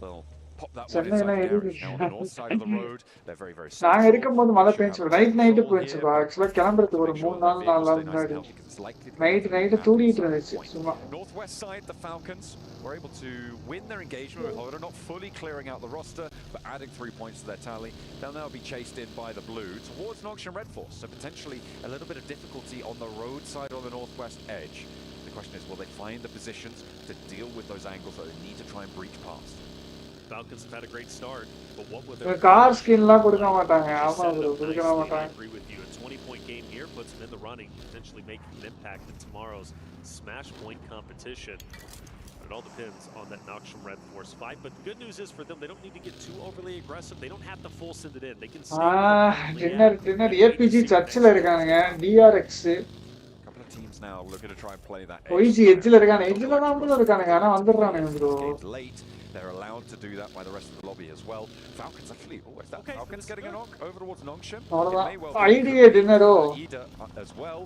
Well, pop that one inside garage. Now on the north side of the road, they're very, very
நாங்க இருக்கும்போது மழை பெஞ்சு night போயிடுச்சு பா. ஆக்சுவலா கிளம்புறதுக்கு ஒரு 3 நாள் முன்னாடி நைட் தூடிட்டு இருந்துச்சு சும்மா.
Northwest side, the Falcons were able to win their engagement with Horda, not fully clearing out the roster, but adding 3 points to their tally. They'll now be chased in by the blue towards Noxian Red Force, so potentially a little bit of difficulty on the road side on the northwest edge. The question is, will they find the positions to deal with those angles that they need to try and breach past?
Falcons have had a great start, but what would their
car ஸ்கின்லாம் கொடுக்க மாட்டாங்க. ஆமா bro கொடுக்க மாட்டாங்க.
I agree with you. A 20-point game here puts them in the running, potentially making an impact in tomorrow's Smash Point competition. It all depends on that Noxian Red Force fight, but the good news is for them, they don't need to get too overly aggressive. They don't have to full send it in. They can stay
dinner APG சர்ச்சில் இருக்கானுங்க. DRX
Falcons now looking to try and play that
OG edge la irukana edge la தான் bro இருக்கானுங்க ஆனா வந்துறானுங்க bro.
late. They're allowed to do that by the rest of the lobby as well. Falcons actually, oh, is that Falcons getting a knock over towards Nongshim?
Idea டின்னரோ
as well.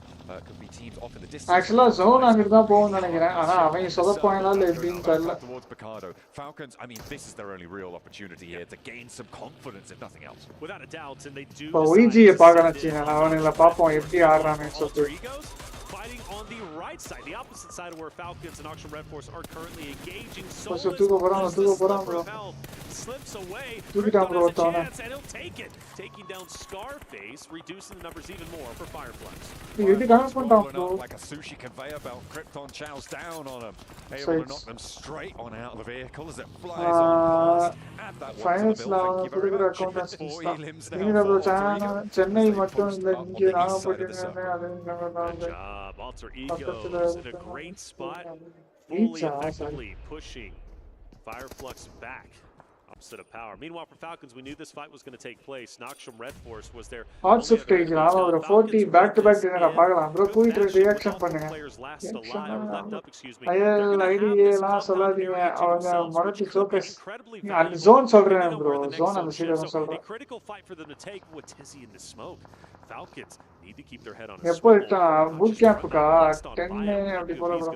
Could be teams off in the distance.
Actually zone அங்க தான் போவும் நினைக்கிறேன். ஆனா அவங்க சொதப்பாங்களால எப்படின்னு தெரியல.
Towards Picado. Falcons, I mean, this is their only real opportunity here to gain some confidence if nothing else.
Without a doubt, and they do.
OG பார்க்கணும் சீனா. அவங்கள பாப்போம் எப்படி ஆடுறாங்கன்னு சொல்லிட்டு.
Fighting on the right side, the opposite side of where Falcons and Auction Red Force are currently engaging.
Tuko போறான் bro.
Slips away.
Tukitan bro
and he'll take it. Taking down Scarface, reducing the numbers even more for Fireflies.
இது connect பண்ணிட்டான் bro.
Like a sushi conveyor belt, Krypton chows down on him. Able to knock them straight on out of the vehicle as it flies on past. Add that one to the bill. Thank you very much. 4 elims now.
Chennai மட்டும் இல்ல இங்க நாகப்பட்டினம் அது
Alter Egos in a great spot, fully effectively pushing Fireflux back opposite of power. Meanwhile, for Falcons, we knew this fight was going to take place. Noxum Red Force was there.
Hot shift ஆனா ஒரு 40 back to back dinner பார்க்கலாம் bro. Quit reaction பண்ணுங்க. IL ITA எல்லாம் சொல்லாதீங்க. அவங்க மரத்தி chokers அந்த zone சொல்றேன் bro. Zone அந்த சைடுல சொல்றேன்.
A critical fight for them to take with Tizzy in the smoke. Falcons need to keep their head on a
எப்போ boot camp கா 10 அப்படி போற bro.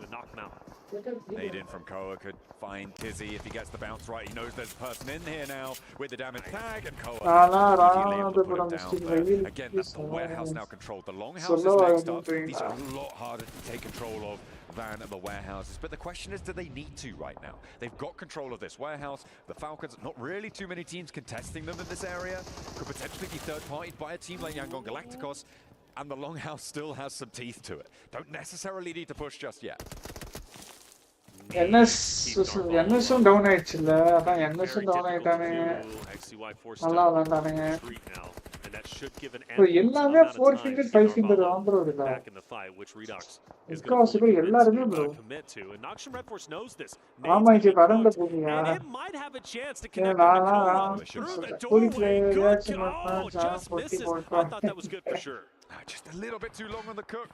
Nade in from Koa could find Tizzy if he gets the bounce right. He knows there's a person in here now with the damage tag, and Koa immediately able to put him down. Again, that's the warehouse now controlled. The longhouse is next up. These are a lot harder to take control of than the warehouses. But the question is, do they need to right now? They've got control of this warehouse. The Falcons, not really too many teams contesting them in this area. Could potentially be third-partied by a team like Yangon Galacticos. And the longhouse still has some teeth to it. Don't necessarily need to push just yet.
NSும் down ஆயிடுச்சுல. அதான் NSும் down ஆயிட்டானே. நல்லா விளையாண்டானே. எல்லாமே 4 finger 5 finger தான் bro இருக்கா. Because எல்லாருமே bro. ஆமா இது பரந்த போறியா.
Just a little bit too long on the cook.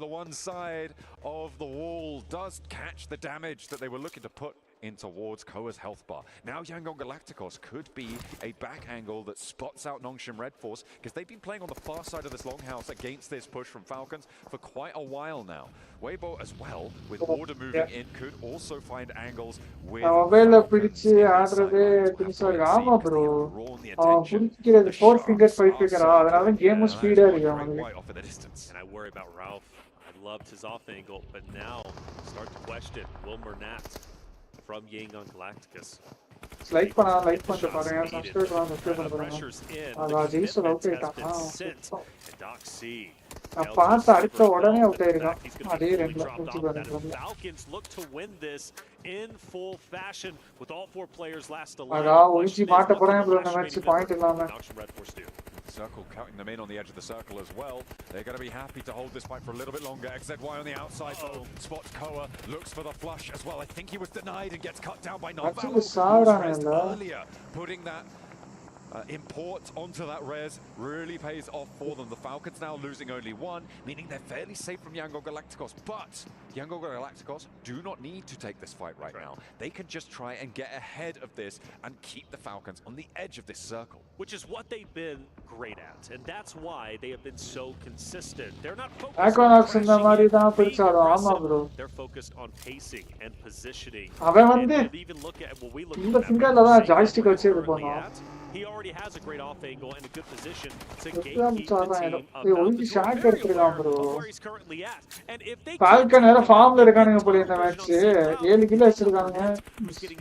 The one side of the wall does catch the damage that they were looking to put in towards Koa's health bar. Now Yangon Galacticos could be a back angle that spots out Nongshim Red Force, because they've been playing on the far side of this longhouse against this push from Falcons for quite a while now. Weibo as well, with order moving in, could also find angles with
அவவேல பிடிச்சு ஆடுறதே பிடிச்சா ஆமா bro. புடிக்கிறது 4 finger 5 finger அதனால game speedo இருக்கு அவங்களுக்கு.
And I worry about Ralph. I loved his off angle, but now start to question Wilmer Nat from Yangon Galacticos.
Like பண்ணிட்டு பாருங்க. Subscribe பண்ணுங்க. அதான் ஜெயிசல் அவுட் ஆயிட்டான். பார்த்து அடுத்த உடனே அவுட் ஆயிருக்கான். அதே ரெண்டுல
Falcons look to win this in full fashion with all 4 players last alive.
அடா ஒளிஞ்சி மாட்ட போறேன் bro. இந்த மேட்ச் பாயிண்ட் இல்லாம.
Circle cutting them in on the edge of the circle as well. They're going to be happy to hold this fight for a little bit longer. XZY on the outside though. Spots Koa, looks for the flush as well. I think he was denied and gets cut down by Narval. Earlier, putting that import onto that res really pays off for them. The Falcons now losing only 1, meaning they're fairly safe from Yangon Galacticos. But Yangon Galacticos do not need to take this fight right now. They can just try and get ahead of this and keep the Falcons on the edge of this circle.
Which is what they've been great at, and that's why they have been so consistent. They're not focused on
bro.
They're focused on pacing and positioning.
And
even look at what we look
இந்த fingerல தான் joystick வச்சு போறோம்.
He already has a great off angle and a good position to gatekeep the team where he's currently at. And if they
Falcon era farm la irukanga pole indha match 7 kill vechirukanga.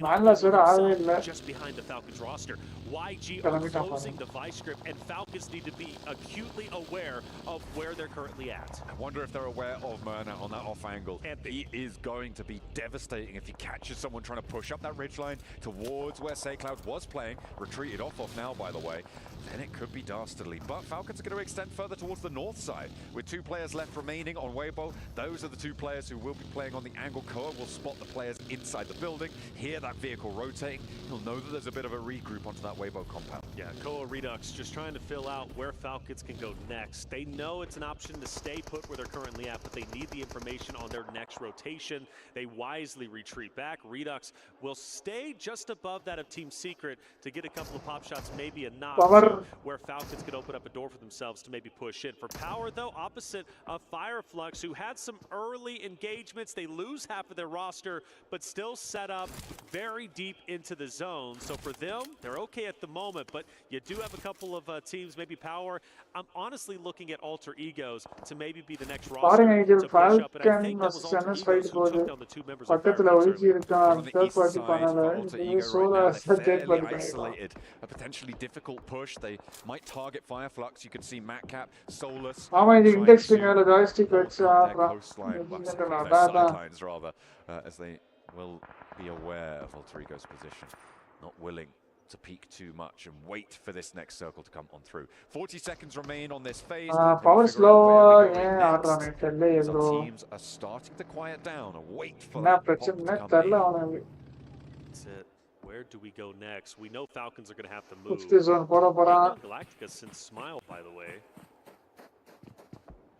Manlas vera aave illa.
Just behind the Falcons roster. YG are closing the vice grip, and Falcons need to be acutely aware of where they're currently at.
I wonder if they're aware of Myrna on that off angle. He is going to be devastating if he catches someone trying to push up that ridgeline towards where SayCloud was playing, retreated off off now, by the way, then it could be dastardly. But Falcons are going to extend further towards the north side with 2 players left remaining on Weibo. Those are the 2 players who will be playing on the angle. Koa will spot the players inside the building, hear that vehicle rotating. He'll know that there's a bit of a regroup onto that Weibo compound.
Yeah, Koa Redux just trying to fill out where Falcons can go next. They know it's an option to stay put where they're currently at, but they need the information on their next rotation. They wisely retreat back. Redux will stay just above that of Team Secret to get a couple of pop shots, maybe a knock, where Falcons could open up a door for themselves to maybe push in. For Power, though, opposite of Fireflux, who had some early engagements. They lose half of their roster, but still set up very deep into the zone. So for them, they're okay at the moment, but you do have a couple of teams, maybe Power. I'm honestly looking at Alter Egos to maybe be the next roster to push up, and I think that was Alter Egos who took down the 2 members of
isolated, a potentially difficult push. They might target Fireflux. You can see Matcap, Solus. Sidelines rather, as they will be aware of Alter Ego's position, not willing to peek too much and wait for this next circle to come on through. 40 seconds remain on this phase.
Power slow,
Some teams are starting to quiet down and wait for that pop to come in.
That's it. Where do we go next? We know Falcons are going to have to move. Galactica since Smile, by the way.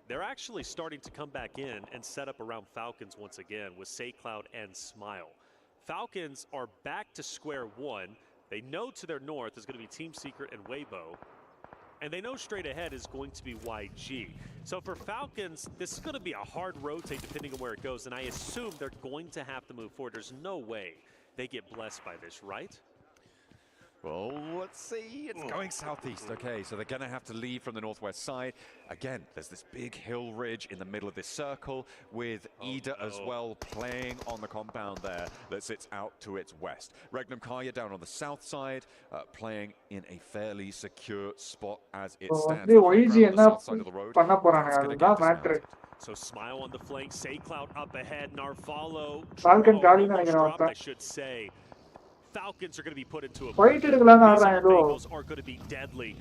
They're actually starting to come back in and set up around Falcons once again with SayCloud and Smile. Falcons are back to square one. They know to their north is going to be Team Secret and Weibo. And they know straight ahead is going to be YG. So for Falcons, this is going to be a hard rotate depending on where it goes. And I assume they're going to have to move forward. There's no way they get blessed by this, right?
Well, let's see. It's going southeast. Okay, so they're going to have to leave from the northwest side. Again, there's this big hill ridge in the middle of this circle with Ida as well playing on the compound there that sits out to its west. Regnum Kaya down on the south side, playing in a fairly secure spot as it stands. On the south side of the road. That's going to get dismounted.
So Smile on the flank, SayCloud up ahead, Narvalo, drop, I should say. Falcons are going to be put into a
fight.
These Eagles are going to be deadly.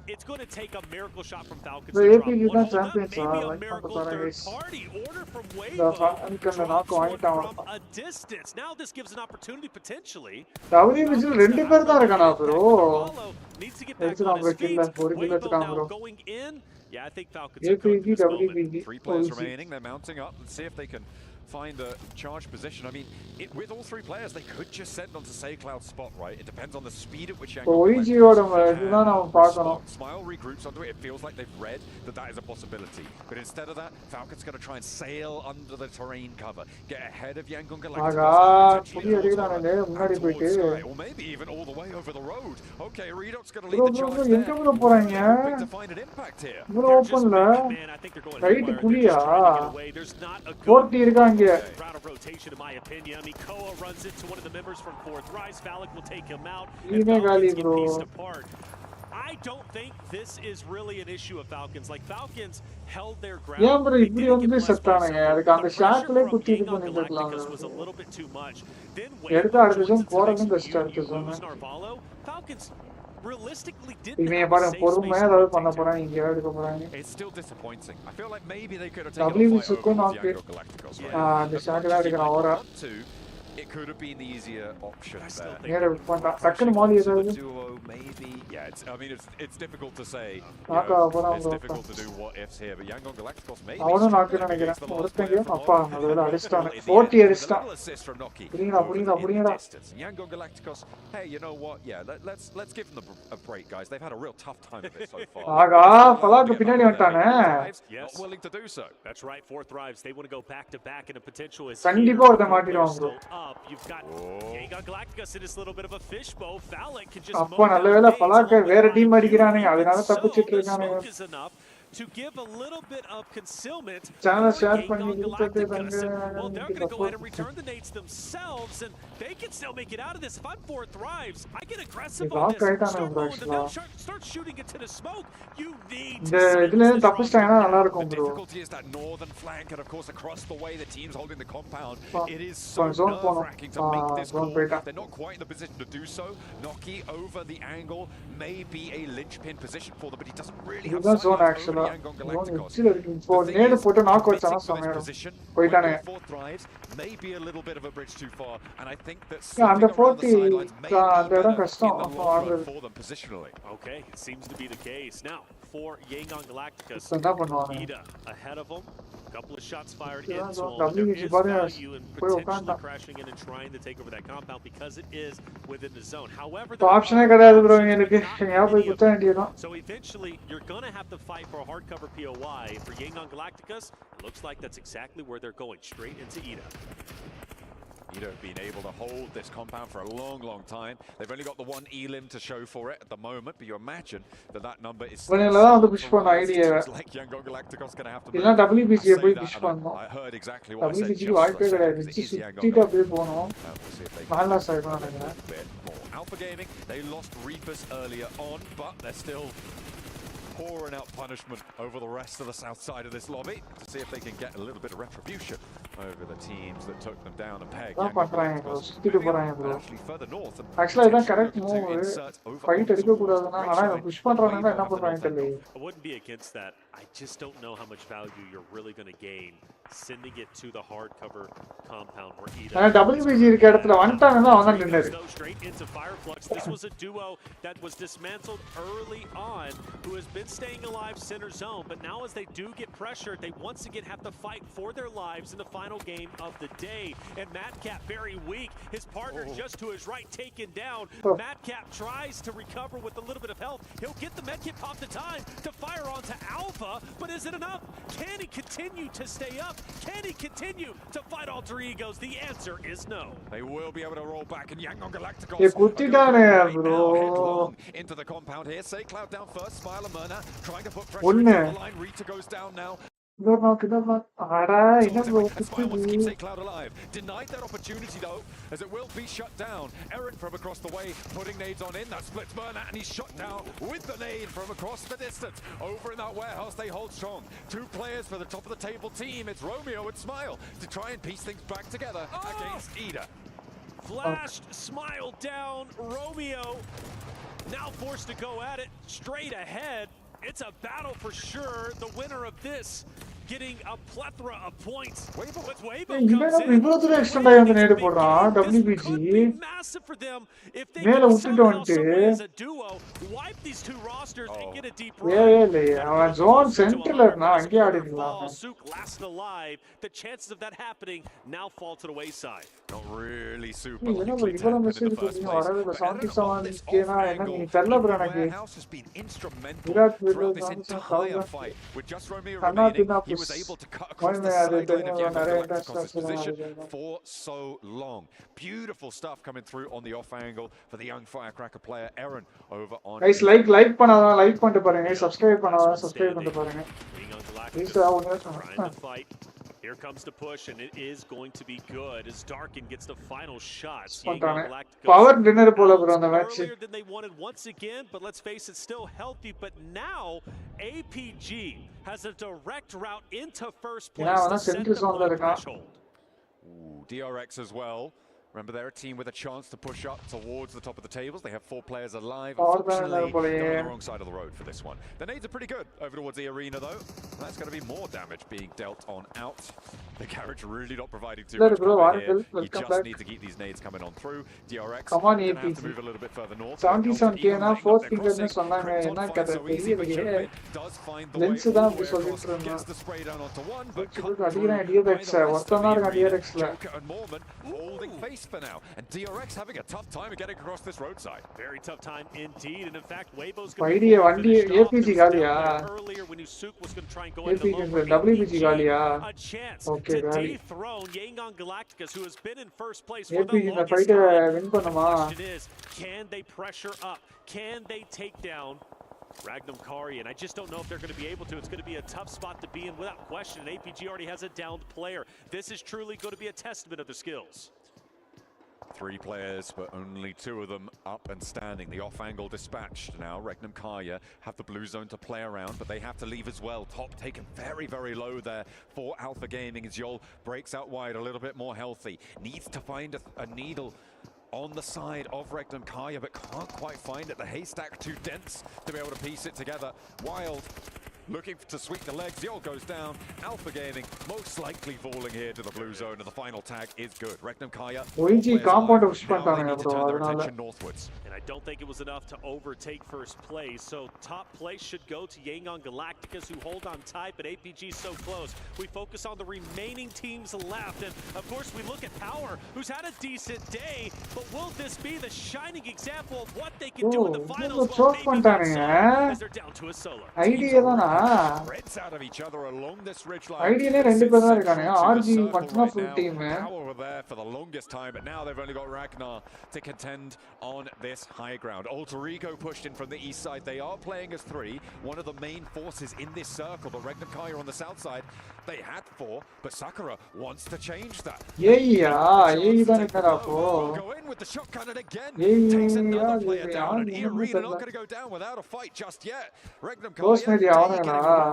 It's going to take a miracle shot from Falcons to drop one. Maybe a miracle third party order from Weibo. Drops one from a distance. Now this gives an opportunity potentially.
Needs
to get back on his feet. Weibo now going in. Yeah, I think Falcons are good at this moment.
3 players remaining. They're mounting up. Let's see if they can find a charge position. I mean, with all 3 players, they could just send onto SayCloud's spot, right? It depends on the speed at which Smile regroups onto it. It feels like they've read that is a possibility. But instead of that, Falcon's going to try and sail under the terrain cover, get ahead of Yangon Galacticos, or maybe even all the way over the road. Okay, Redux going to lead the charge there. Hoping to find an impact here. There's not a good round of rotation, in my opinion. I mean, Koa runs into one of the members from Fourth Rise. Valak will take him out. And Falcons get pieced apart. I don't think this is really an issue of Falcons. Like, Falcons held their ground. They didn't get blessed by someone. The pressure from Yangon Galacticos was a little bit too much. Then Weibo joins into the mix. You lose Narvalo. Falcons realistically didn't have a safe space to rotate. It's still disappointing. I feel like maybe they could have taken a fight over with Yangon Galacticos. It could have been the easier option there. Duo, maybe. Yeah, I mean, it's difficult to say. It's difficult to do what ifs here, but Yangon Galacticos maybe. Assist from Noki. Yangon Galacticos, hey, you know what? Yeah, let's give them a break, guys. They've had a real tough time of it so far. Not willing to do so.
That's right, Fourth Thrives. They want to go back to back, and a potential is up. You've got Yangon Galacticos in this little bit of a fishbowl. Valak can just smoke is enough to give a little bit of concealment
Channel
for
share
Ying
பண்ணி
on
விட்டுட்டு
Galacticus.
வந்து
Well, they're going to go ahead and return the nades themselves, and they can still make it out of this. If I'm 4 thrives, I get aggressive on this. Start rolling them down, start shooting into the smoke. You need to silence this roster.
The difficulty is that northern flank, and of course across the way the team's holding the compound. It is so nerve-wracking to make this call. They're not quite in the position to do so. Noki over the angle may be a linchpin position for them, but he doesn't really have sight over Yangon Galacticos. Position, 4 thrives, may be a little bit of a bridge too far, and I think that slipping around the sidelines may be better in the long run for them positionally.
Okay, it seems to be the case. Now, for Yangon Galacticus, Ida ahead of them. A couple of shots fired into him. There is value in potentially crashing in and trying to take over that compound because it is within the zone. However, so eventually you're going to have to fight for a hardcover POI. For Yangon Galacticus, it looks like that's exactly where they're going, straight into Ida.
Ida have been able to hold this compound for a long time. They've only got the 1 elim to show for it at the moment, but you imagine that number is still like Yangon Galacticos going to have to move. I heard exactly what I said just for a second, because it is Yangon Galacticos. We'll see if they can a little bit more. Alpha Gaming, they lost Reapers earlier on, but they're still pouring out punishment over the rest of the south side of this lobby to see if they can get a little bit of retribution over the teams that took them down a peg. Actually further north.
Actually, that's correct move. Fight push
I wouldn't be against that. I just don't know how much value you're really going to gain sending it to the hardcover compound where
WBG இருக்க இடத்துல வந்துட்டானே அவன் தான் நின்னாரு.
Straight into Fireflux. This was a duo that was dismantled early on, who has been staying alive center zone, but now as they do get pressured, they once again have to fight for their lives in the final game of the day. And Madcap very weak. His partner just to his right taken down. Madcap tries to recover with a little bit of health. He'll get the medkit pop the time to fire onto Alpha, but is it enough? Can he continue to stay up? Can he continue to fight alter egos? The answer is no.
They will be able to roll back, and Yangon Galacticos
bro.
Into the compound here. Say Cloud down first. Smile and Myrna trying to put pressure into the line. Rita goes down now.
Smile wants
to keep Say Cloud alive. Denied that opportunity though, as it will be shut down. Aaron from across the way putting nades on in. That splits Myrna, and he's shut down with the nade from across the distance. Over in that warehouse, they hold strong. 2 players for the top of the table team. It's Romeo and Smile to try and piece things back together against Ida.
Flashed, Smile down. Romeo now forced to go at it straight ahead. It's a battle for sure. The winner of this getting a plethora of points. Weibo comes in.
WBG
massive for them if they can somehow as a duo wipe these 2 rosters and get a deep run.
zone center
Sook last alive. The chances of that happening now fall to the wayside.
Not really super. Warehouse has been instrumental throughout this entire fight. With just Romeo remaining, he was able to cut across the sideline of Yangon Galacticos' position for so long. Beautiful stuff coming through on the off angle for the young firecracker player Aaron over on.
Guys, like பண்ணாதா like பண்ணிட்டு பாருங்க, subscribe பண்ணாதா subscribe பண்ணிட்டு பாருங்க. Please
Here comes the push, and it is going to be good as Darkin gets the final shots.
Power dinner போல bro அந்த match.
Earlier than they wanted once again, but let's face it, still healthy. But now APG has a direct route into first place to set the threshold.
DRX as well. Remember, they're a team with a chance to push up towards the top of the tables. They have 4 players alive. Unfortunately, they're on the wrong side of the road for this one. The nades are pretty good over towards the arena, though. That's going to be more damage being dealt on out. The garage really not providing too much cover here. You just need to keep these nades coming on through. DRX going to have to move a little bit further north.
77k na 4th finger nu சொன்னாங்க, என்ன கதை தெரியலையே. Lens தான் அப்படி சொல்லிட்டு இருந்தான். அடிக்கிறேன் DRX ஒருத்தன் தான் இருக்கான் DRXல.
Holding face for now, and DRX having a tough time getting across this roadside.
Very tough time indeed, and in fact, Weibo's
going to APG காலியா?
earlier when Sook was going to try and go
into WBG காலியா?
A chance
okay,
to dethrone Yangon Galacticus, who has been in first place for
APG
the longest
fight
time.
win பண்ணுமா?
The question is, can they pressure up? Can they take down Ragnum Kari, and I just don't know if they're going to be able to. It's going to be a tough spot to be in without question. And APG already has a downed player. This is truly going to be a testament of their skills.
3 players, but only 2 of them up and standing. The off-angle dispatched now. Regnum Kaya have the blue zone to play around, but they have to leave as well. Top taken very, very low there for Alpha Gaming as Yol breaks out wide, a little bit more healthy. Needs to find a needle on the side of Regnum Kaya, but can't quite find it. The haystack too dense to be able to piece it together. Wild looking to sweep the legs. Yol goes down. Alpha Gaming most likely falling here to the blue zone, and the final tag is good. Regnum Kaya
compound push
now they need
பண்ணிட்டாங்க
to
bro
turn their
அதனால
attention northwards.
And I don't think it was enough to overtake first place. So top place should go to Yangon Galacticas, who hold on tight, but APG so close. We focus on the remaining teams left. And of course, we look at Power, who's had a decent day. But will this be the shining example of what they can do in the finals?
choke பண்ணிட்டானுங்க
As they're down to a solo.
Idea தானா
Spreads out of each other along this ridge line.
ஐடியால ரெண்டு பேர் தான் இருக்கானுங்க RJ மட்டும் தான் full team
Power were there for the longest time, but now they've only got Ragnar to contend on this high ground. Alter Ego pushed in from the east side. They are playing as 3. One of the main forces in this circle, the Regnum Kaya on the south side. They had 4, but Sakura wants to change that.
தான் இருக்கறா போ
Go in with the shot cannon again. Takes another player down, and Arwin not going to go down without a fight just yet. Regnum Kaya taking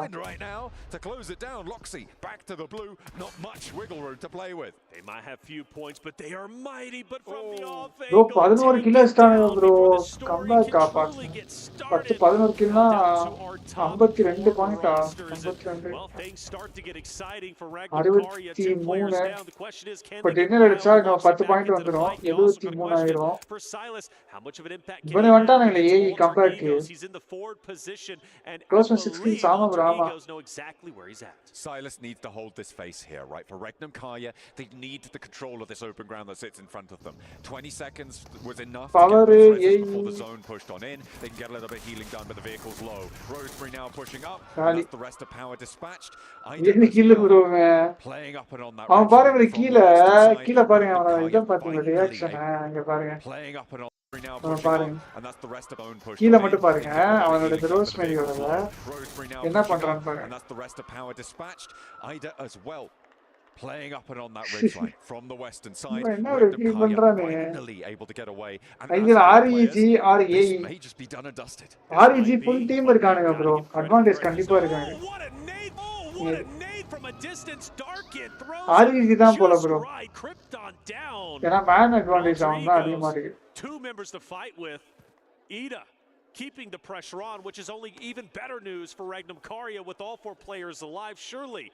it right now to close it down. Loxy back to the blue. Not much wiggle room to play with.
They might have few points, but they are mighty. But from the off
bro 11 kill அடிச்சானுங்க bro comeback காப்பாத்து 11 கில்னா 52 பாயிண்டா 52
Well, things start to get exciting for Ragnarokar. 2 players down. The question is, can
but என்ன அடிச்சா 10 point வந்துரும் 73 ஆயிரும்
for Silas? How much of an impact can
இவனே வந்துட்டானே ஏய் comeback
he's in the forward position and
close 16 Sama brahma
know exactly where he's at.
Silas needs to hold this face here, right? For Regnum Kaya, they need the control of this open ground that sits in front of them. 20 seconds was enough
Power
to get those before the zone pushed on in. They can get a little bit of healing done, but the vehicle's low. Rosemary now pushing up. That's the rest of Power dispatched. Playing up and on that.
அவன் பாருங்க கீழ பாருங்க அவன இத பாத்தீங்க reaction அங்க பாருங்க
Playing up and on.
And that's the rest of own push. கீழ மட்டும் பாருங்க அவனோட ரோஸ்மேரியோட என்ன பண்றான்னு பாருங்க.
And that's the rest of Power dispatched. Ida as well. Playing up and on that ridgeline from the western side. Finally able to get away. And
REG RAE
may just be done and dusted.
REG full team இருக்கானுங்க bro. Advantage கண்டிப்பா இருக்காங்க.
What a nade from a distance. Darkin throws
REG தான் போல bro.
Krypton down.
ஏனா man advantage அவங்க தான் அதிகமா இருக்கு.
2 members to fight with. Ida keeping the pressure on, which is only even better news for Regnum Kaya with all 4 players alive. Surely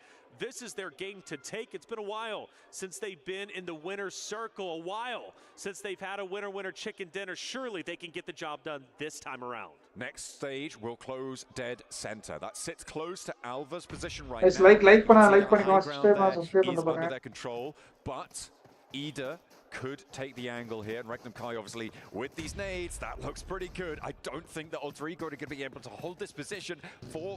this is their game to take. It's been a while since they've been in the winner's circle, a while since they've had a winner chicken dinner. Surely they can get the job done this time around.
Next stage will close dead center. That sits close to Alva's position right
it's
now.
like பண்ணி subscribe
under their control, but Ida could take the angle here, and Regnum Kai obviously with these nades, that looks pretty good. I don't think that Alter Ego are going to be able to hold this position for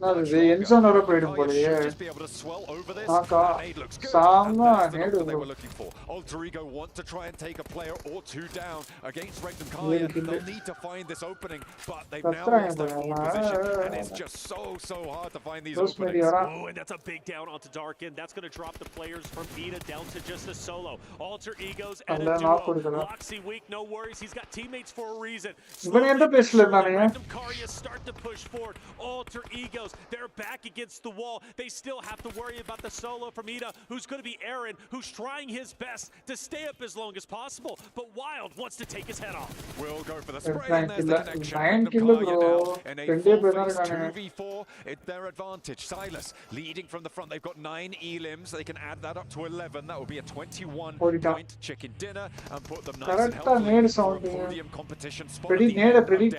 just be able to swell over this. That nade looks good. That's the they were looking for. Alter Ego want to try and take a player or 2 down against Regnum Kai. They'll need to find this opening, but they've now lost their forward position, and it's just so hard to find these openings.
Oh, and that's a big down onto Darkin. That's going to drop the players from Ida down to just a solo. Alter Egos and Loxy weak, no worries. He's got teammates for a reason. Start to push forward. Alter Egos, they're back against the wall. They still have to worry about the solo from Ida, who's going to be Aaron, who's trying his best to stay up as long as possible. But Wild wants to take his head off.
We'll go for the spray, and there's the connection. In a 2v4, it's their advantage. Silas leading from the front. They've got 9 elims. They can add that up to 11. That will be a 21-point chicken dinner. And put them nice and healthy for a podium competition spot at the end of day 2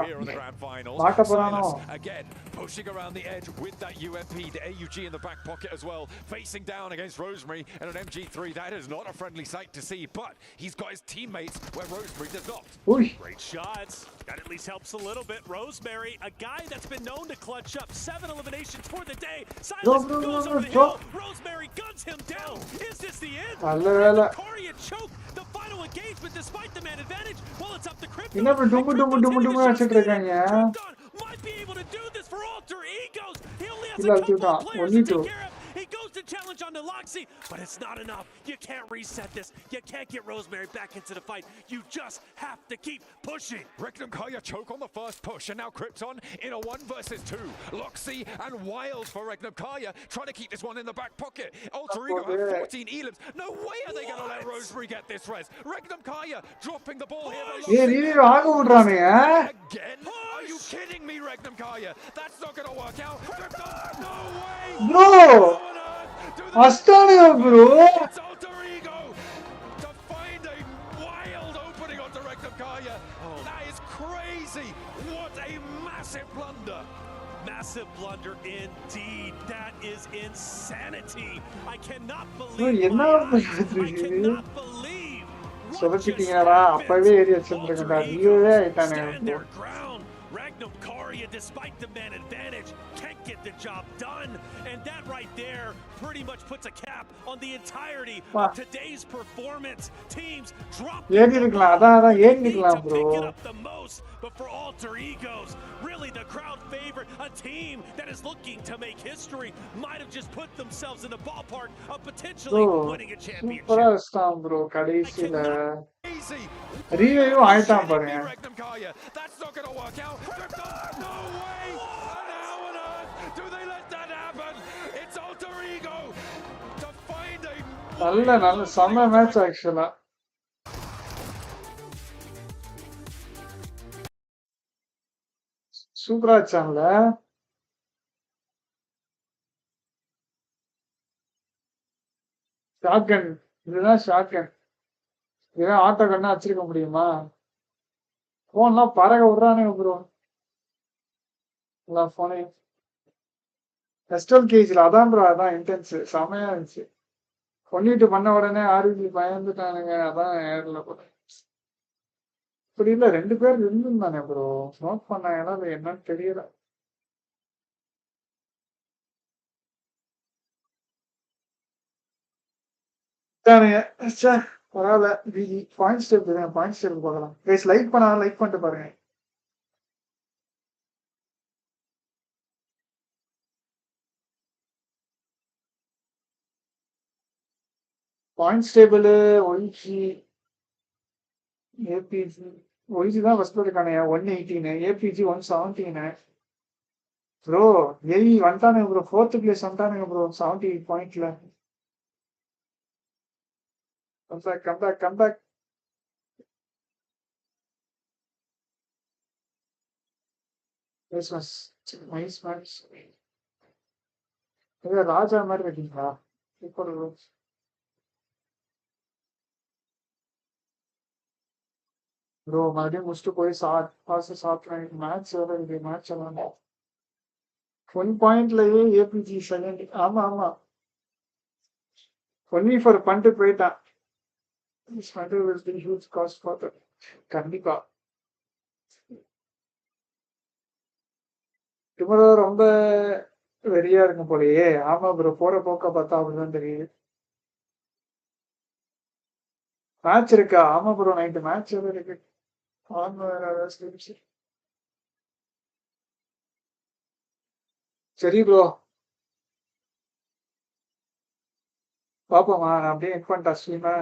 here in the grand finals. Silas again pushing around the edge with that UMP, the AUG in the back pocket as well, facing down against Rosemary and an MG3. That is not a friendly sight to see, but he's got his teammates where Rosemary does not.
Great shots. That at least helps a little bit. Rosemary, a guy that's been known to clutch up 7 eliminations for the day. Silas goes over the hill. Rosemary guns him down. Is this the end? Korea choke the final engagement despite the man advantage. Well, it's up to Krypton.
Krypton might
be able to do this for Alter Egos. He only has
இல்ல
a couple
அதுதான்
of players
only
to
two
take care of. He goes to challenge on the Loxy, but it's not enough. You can't reset this. You can't get Rosemary back into the fight. You just have to keep pushing.
Regnum Kaya choke on the first push, and now Krypton in a 1 versus 2. Loxy and Wild for Regnum Kaya, trying to keep this one in the back pocket. Alter Ego have 14 elims. No way are they going to let Rosemary get this res. Regnum Kaya dropping the ball here.
ஏய் நீ ஆக விடுறானே
Again? Are you kidding me, Regnum Kaya? That's not going to work out. No way!
bro அஸ்டானியா bro
It's Alter Ego to find a wild opening onto Regnum Kaya. That is crazy. What a massive blunder.
Massive blunder indeed. That is insanity. I cannot
bro
believe
என்ன பண்றது சொதப்பிட்டீங்கடா அப்பவே ஏறி வச்சிருந்திருக்கடா நீவே ஆயிட்டானே bro
Regnum Kaya, despite the man advantage, can't get the job done. And that right there pretty much puts a cap on the entirety of today's performance. Teams drop
ஏறிக்கலாம் அதான் ஏறிக்கலாம் bro
pick it up the most. But for Alter Egos, really the crowd favorite, a team that is looking to make history, might have just put themselves in the ballpark of potentially winning a championship.
சூப்பரா ஸ்டாம் bro கடைசில ரீவையும் ஆயிட்டான் பாருங்க
Regnum Kaya, that's not going to work out. No way! How on earth do they let that happen? It's Alter Ego to find a
நல்ல செம்ம match ஆக்சுவலா சூப்பரா வச்சான்ல shotgun இதுதான் shotgun இதெல்லாம் ஆட்டோ கண்ணா வச்சிருக்க முடியுமா போன்லாம் பறக விடுறானுங்க ப்ரோ எல்லா போனையும் எஸ்டல் கேஜ்ல அதான் ப்ரோ அதான் இன்டென்ஸ் செமையா இருந்துச்சு பண்ணிட்டு பண்ண உடனே ஆர்வி பயந்துட்டானுங்க அதான் ஏர்ல கூட இப்படி இல்ல 2 பேர் இருந்திருந்தானே ப்ரோ நோட் பண்ணாங்கன்னா அது என்னன்னு தெரியல பரவாயில்ல பிஜி பாயிண்ட் ஸ்டெப் பாயிண்ட் ஸ்டெப் பார்க்கலாம் கைஸ் லைக் பண்ணாலும் லைக் பண்ணிட்டு பாருங்க points table YG APG YG தான் ஃபர்ஸ்ட் இருக்கானே 118 ஏபிஜி 117 ப்ரோ ஏஇ வந்துட்டானுங்க ப்ரோ 4th பிளேஸ் வந்துட்டானுங்க ப்ரோ 78 பாயிண்ட்ல come back nice match ராஜா மாதிரி இருக்கீங்களா சூப்பர் ப்ரோ ப்ரோ மறுபடியும் முடிச்சுட்டு போய் சாப்பிட்றேன் மேட்ச் வேற இருக்கு மேட்ச் எல்லாம் 1 பாயிண்ட்லயே ஏபிஜி செகண்ட் ஆமா ஒன்லி ஃபார் பண்ணிட்டு போயிட்டான் ஹியூஜ் காஸ்ட் ஃபார் தட் கண்டிப்பா டுமாரோ ரொம்ப வெறியா இருக்கும் போலயே ஆமா ப்ரோ போற போக்க பார்த்தா அப்படிதான் தெரியுது மேட்ச் இருக்கா ஆமா ப்ரோ நைட்டு மேட்ச் வேற இருக்கு சரி ப்ரோ பாப்போமா நான் அப்படியே எட் பண்ணிட்டா ஸ்ட்ரீமா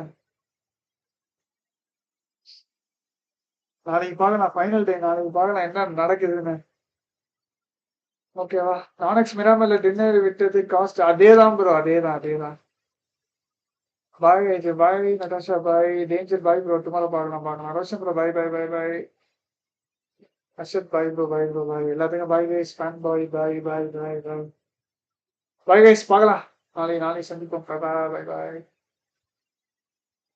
நாளைக்கு பார்க்கலாம் ஃபைனல் டே நாளைக்கு பார்க்கலாம் என்ன நடக்குதுன்னு ஓகேவா நானெக்ஸ் மிராமல்ல டின்னர் விட்டது காஸ்ட் அதேதான் ப்ரோ அதேதான் bye Ajay bye Natasha bye danger bye bro tomorrow பார்க்கலாம் Roshan bro bye Ashad bye bro bye எல்லாத்துக்கும் bye guys fan bye bye guys பார்க்கலாம் நாளை சந்திப்போம் பாய்